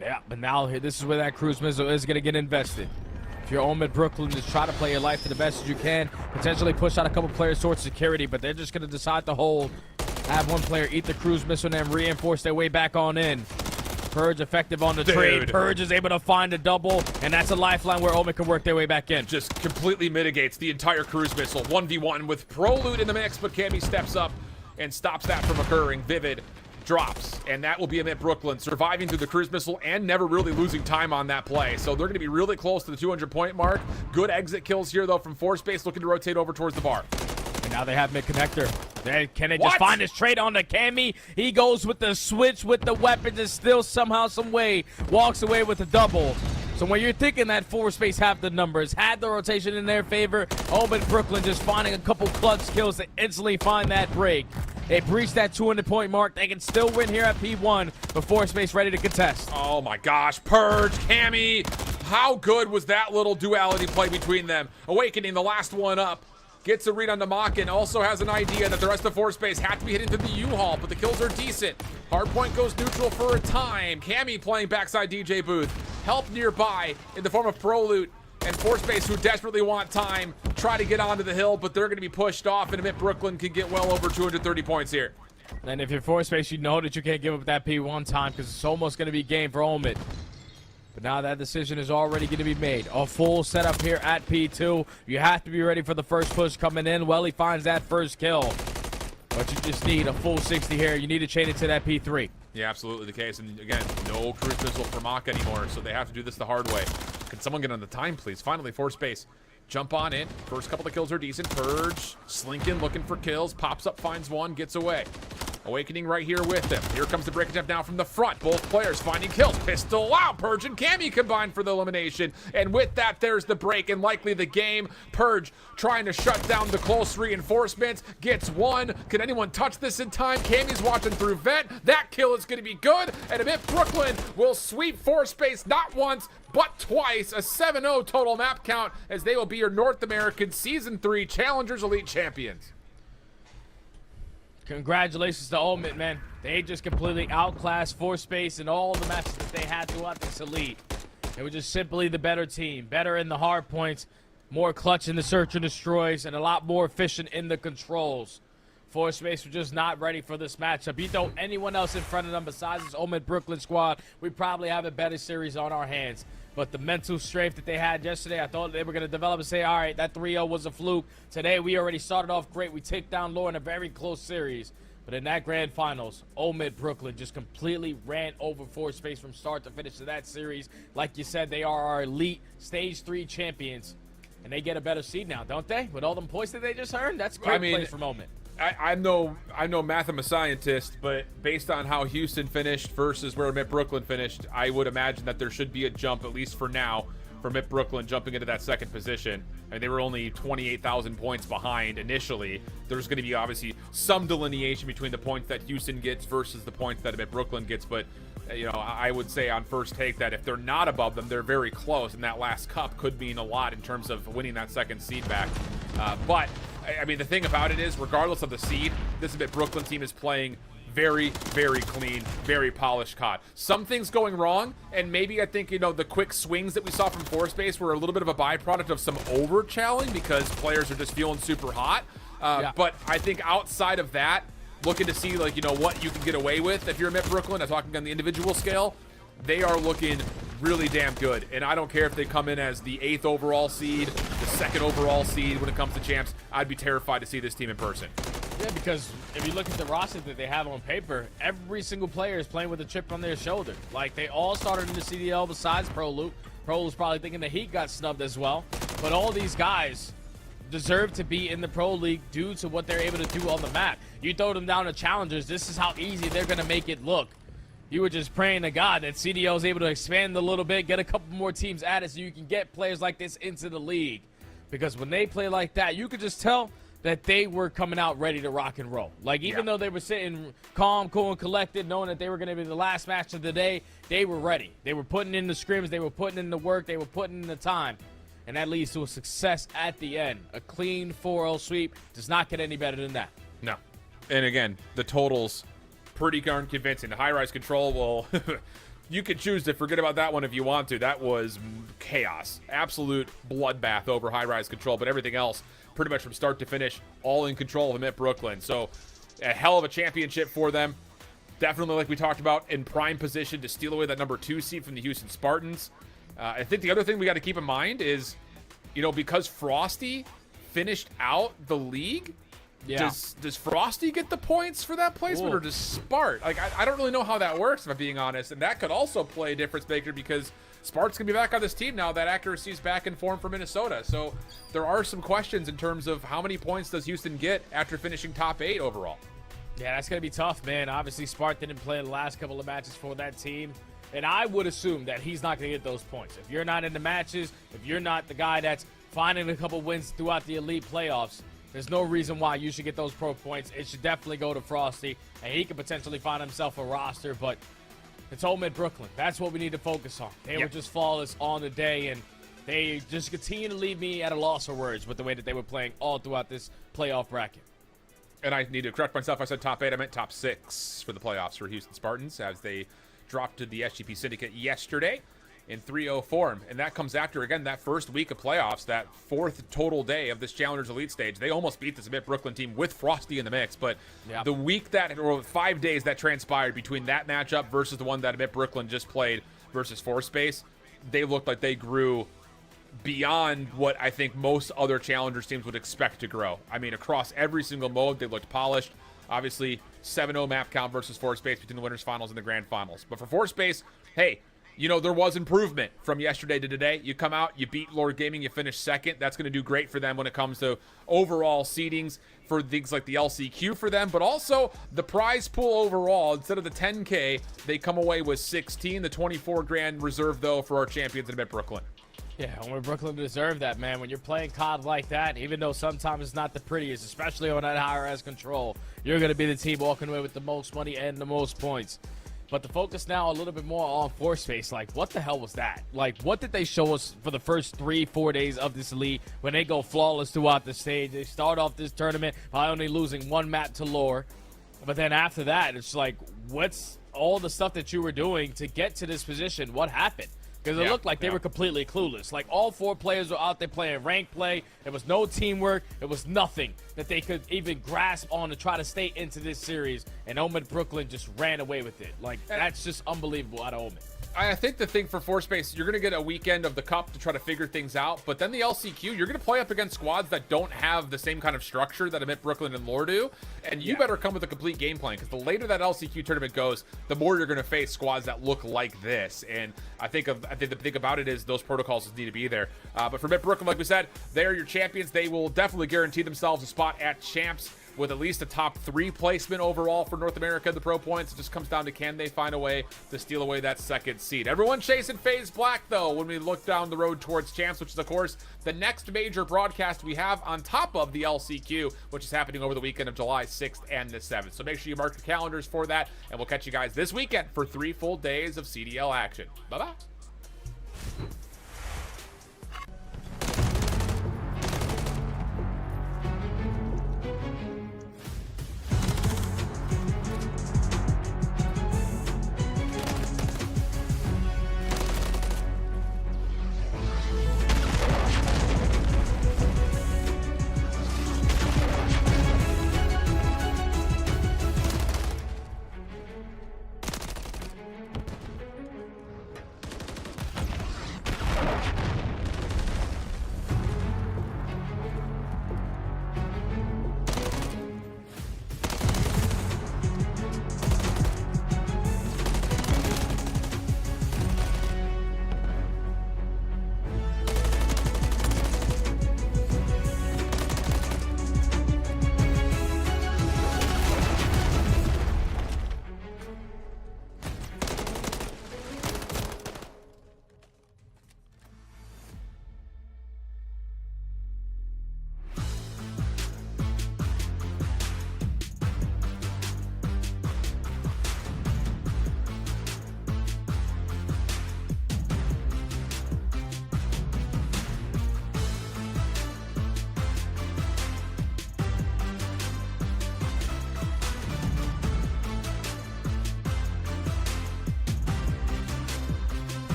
Yeah, but now this is where that cruise missile is going to get invested. If you're Omid Brooklyn, just try to play your life to the best as you can. Potentially push out a couple players towards security, but they're just going to decide to hold. Have one player eat the cruise missile and then reinforce their way back on in. Purge effective on the trade. Purge is able to find a double, and that's a lifeline where Omid can work their way back in. Just completely mitigates the entire cruise missile. 1v1 with Proloot in the mix, but Cammy steps up and stops that from occurring. Vivid drops, and that will be Brooklyn surviving through the cruise missile and never really losing time on that play. So they're going to be really close to the 200-point mark. Good exit kills here, though, from Force-Space, looking to rotate over towards the bar. And now they have mid-connector. Can they just find his trade on the Cammy? He goes with the switch with the weapons and still somehow, some way, walks away with a double. So when you're thinking that Force-Space have the numbers, had the rotation in their favor, Omid Brooklyn just finding a couple clutch kills to instantly find that break. They breach that 200-point mark. They can still win here at P1, but Force-Space ready to contest. Oh my gosh, Purge, Cammy, how good was that little duality play between them? Awakening, the last one up, gets a read on the Mock and also has an idea that the rest of Force-Space have to be hitting through the U-Haul, but the kills are decent. Hardpoint goes neutral for a time. Cammy playing backside DJ Booth. Help nearby in the form of Proloot and Force-Space, who desperately want time, try to get onto the hill, but they're going to be pushed off, and Brooklyn can get well over 230 points here. And if you're Force-Space, you know that you can't give up that P1 time because it's almost going to be game for Omid. But now that decision is already going to be made. A full setup here at P2. You have to be ready for the first push coming in. Well, he finds that first kill. But you just need a full 60 here. You need to chain it to that P3. Yeah, absolutely the case. And again, no cruise missile for Mock anymore, so they have to do this the hard way. Can someone get on the time, please? Finally, Force-Space. Jump on in. First couple of kills are decent. Purge, slinking, looking for kills. Pops up, finds one, gets away. Awakening right here with them. Here comes the break attempt now from the front. Both players finding kills. Pistol out. Purge and Cammy combined for the elimination. And with that, there's the break and likely the game. Purge trying to shut down the close reinforcements. Gets one. Can anyone touch this in time? Cammy's watching through vent. That kill is going to be good. And Brooklyn will sweep Force-Space not once, but twice. A 7-0 total map count as they will be your North American Season 3 Challengers Elite Champions. Congratulations to Omid, man. They just completely outclassed Force-Space in all the matches that they had throughout this elite. They were just simply the better team. Better in the hard points, more clutch in the search and destroys, and a lot more efficient in the controls. Force-Space were just not ready for this matchup. You throw anyone else in front of them besides this Omid Brooklyn squad, we probably have a better series on our hands. But the mental strength that they had yesterday, I thought they were going to develop and say, all right, that 3-0 was a fluke. Today, we already started off great. We take down Lore in a very close series. But in that grand finals, Omid Brooklyn just completely ran over Force-Space from start to finish of that series. Like you said, they are our elite Stage 3 champions. And they get a better seed now, don't they? With all them points that they just earned? That's a great place for Omid. I'm no math scientist, but based on how Houston finished versus where Brooklyn finished, I would imagine that there should be a jump, at least for now, for Brooklyn jumping into that second position. And they were only 28,000 points behind initially. There's going to be obviously some delineation between the points that Houston gets versus the points that Brooklyn gets, but you know, I would say on first take that if they're not above them, they're very close, and that last cup could mean a lot in terms of winning that second seed back. But I mean, the thing about it is, regardless of the seed, this Brooklyn team is playing very, very clean, very polished COD. Some things going wrong, and maybe I think, you know, the quick swings that we saw from Force-Space were a little bit of a byproduct of some over-challing because players are just feeling super hot. But I think outside of that, looking to see, like, you know, what you can get away with if you're Brooklyn, I'm talking on the individual scale, they are looking really damn good. And I don't care if they come in as the 8th overall seed, the 2nd overall seed when it comes to champs. I'd be terrified to see this team in person. Yeah, because if you look at the roster that they have on paper, every single player is playing with a chip on their shoulder. Like, they all started in the CDL besides Proloot. Proloot's probably thinking the Heat got snubbed as well. But all these guys deserve to be in the Pro League due to what they're able to do on the map. You throw them down to challengers, this is how easy they're going to make it look. You were just praying to God that CDL is able to expand a little bit, get a couple more teams added so you can get players like this into the league. Because when they play like that, you could just tell that they were coming out ready to rock and roll. Like, even though they were sitting calm, cool, and collected, knowing that they were going to be the last match of the day, they were ready. They were putting in the scrims, they were putting in the work, they were putting in the time. And that leads to a success at the end. A clean 4-0 sweep does not get any better than that. No. And again, the totals pretty darn convincing. The high-rise control, well, you could choose to forget about that one if you want to. That was chaos. Absolute bloodbath over high-rise control, but everything else, pretty much from start to finish, all in control of them at Brooklyn. So a hell of a championship for them. Definitely, like we talked about, in prime position to steal away that number 2 seed from the Houston Spartans. I think the other thing we got to keep in mind is, you know, because Frosty finished out the league, does Frosty get the points for that placement, or does Spart? Like, I don't really know how that works, if I'm being honest. And that could also play a difference maker, because Spart's going to be back on this team now that accuracy is back in form for Minnesota. So there are some questions in terms of how many points does Houston get after finishing top 8 overall. Yeah, that's going to be tough, man. Obviously, Spart didn't play the last couple of matches for that team. And I would assume that he's not going to get those points. If you're not in the matches, if you're not the guy that's finding a couple wins throughout the elite playoffs, there's no reason why you should get those pro points. It should definitely go to Frosty, and he could potentially find himself a roster, but it's home at Brooklyn. That's what we need to focus on. They were just flawless on the day, and they just continue to leave me at a loss of words with the way that they were playing all throughout this playoff bracket. And I need to correct myself. I said top 8. I meant top 6 for the playoffs for Houston Spartans, as they dropped to the SGP Syndicate yesterday in 3-0 form. And that comes after, again, that first week of playoffs, that 4th total day of this Challengers Elite stage. They almost beat this Brooklyn team with Frosty in the mix. But the week that, or 5 days that transpired between that matchup versus the one that Brooklyn just played versus Force-Space, they looked like they grew beyond what I think most other Challengers teams would expect to grow. I mean, across every single mode, they looked polished. Obviously, 7-0 map count versus Force-Space between the winners finals and the grand finals. But for Force-Space, hey, you know, there was improvement from yesterday to today. You come out, you beat Lord Gaming, you finish second. That's going to do great for them when it comes to overall seedings for things like the LCQ for them, but also the prize pool overall. Instead of the 10K, they come away with 16. The 24 grand reserved, though, for our champions in Brooklyn. Yeah, when Brooklyn deserve that, man. When you're playing COD like that, even though sometimes it's not the prettiest, especially on that high-res control, you're going to be the team walking away with the most money and the most points. But the focus now a little bit more on Force-Space. Like, what the hell was that? Like, what did they show us for the first 3-4 days of this elite when they go flawless throughout the stage? They start off this tournament by only losing 1 map to Lore. But then after that, it's like, what's all the stuff that you were doing to get to this position? What happened? Because it looked like they were completely clueless. Like, all 4 players were out there playing rank play. There was no teamwork. It was nothing that they could even grasp on to try to stay into this series. And Omen Brooklyn just ran away with it. Like, that's just unbelievable out of Omen. I think the thing for Force-Space, you're going to get a weekend of the Cup to try to figure things out, but then the LCQ, you're going to play up against squads that don't have the same kind of structure that Brooklyn and Lore do, and you better come with a complete game plan, because the later that LCQ tournament goes, the more you're going to face squads that look like this. And I think the thing about it is those protocols need to be there. But for Brooklyn, like we said, they are your champions. They will definitely guarantee themselves a spot at champs, with at least a top 3 placement overall for North America, the pro points. It just comes down to, can they find a way to steal away that 2nd seed. Everyone chasing FaZe Black, though, when we look down the road towards champs, which is, of course, the next major broadcast we have on top of the LCQ, which is happening over the weekend of July 6th and the 7th. So make sure you mark your calendars for that, and we'll catch you guys this weekend for 3 full days of CDL action. Bye-bye.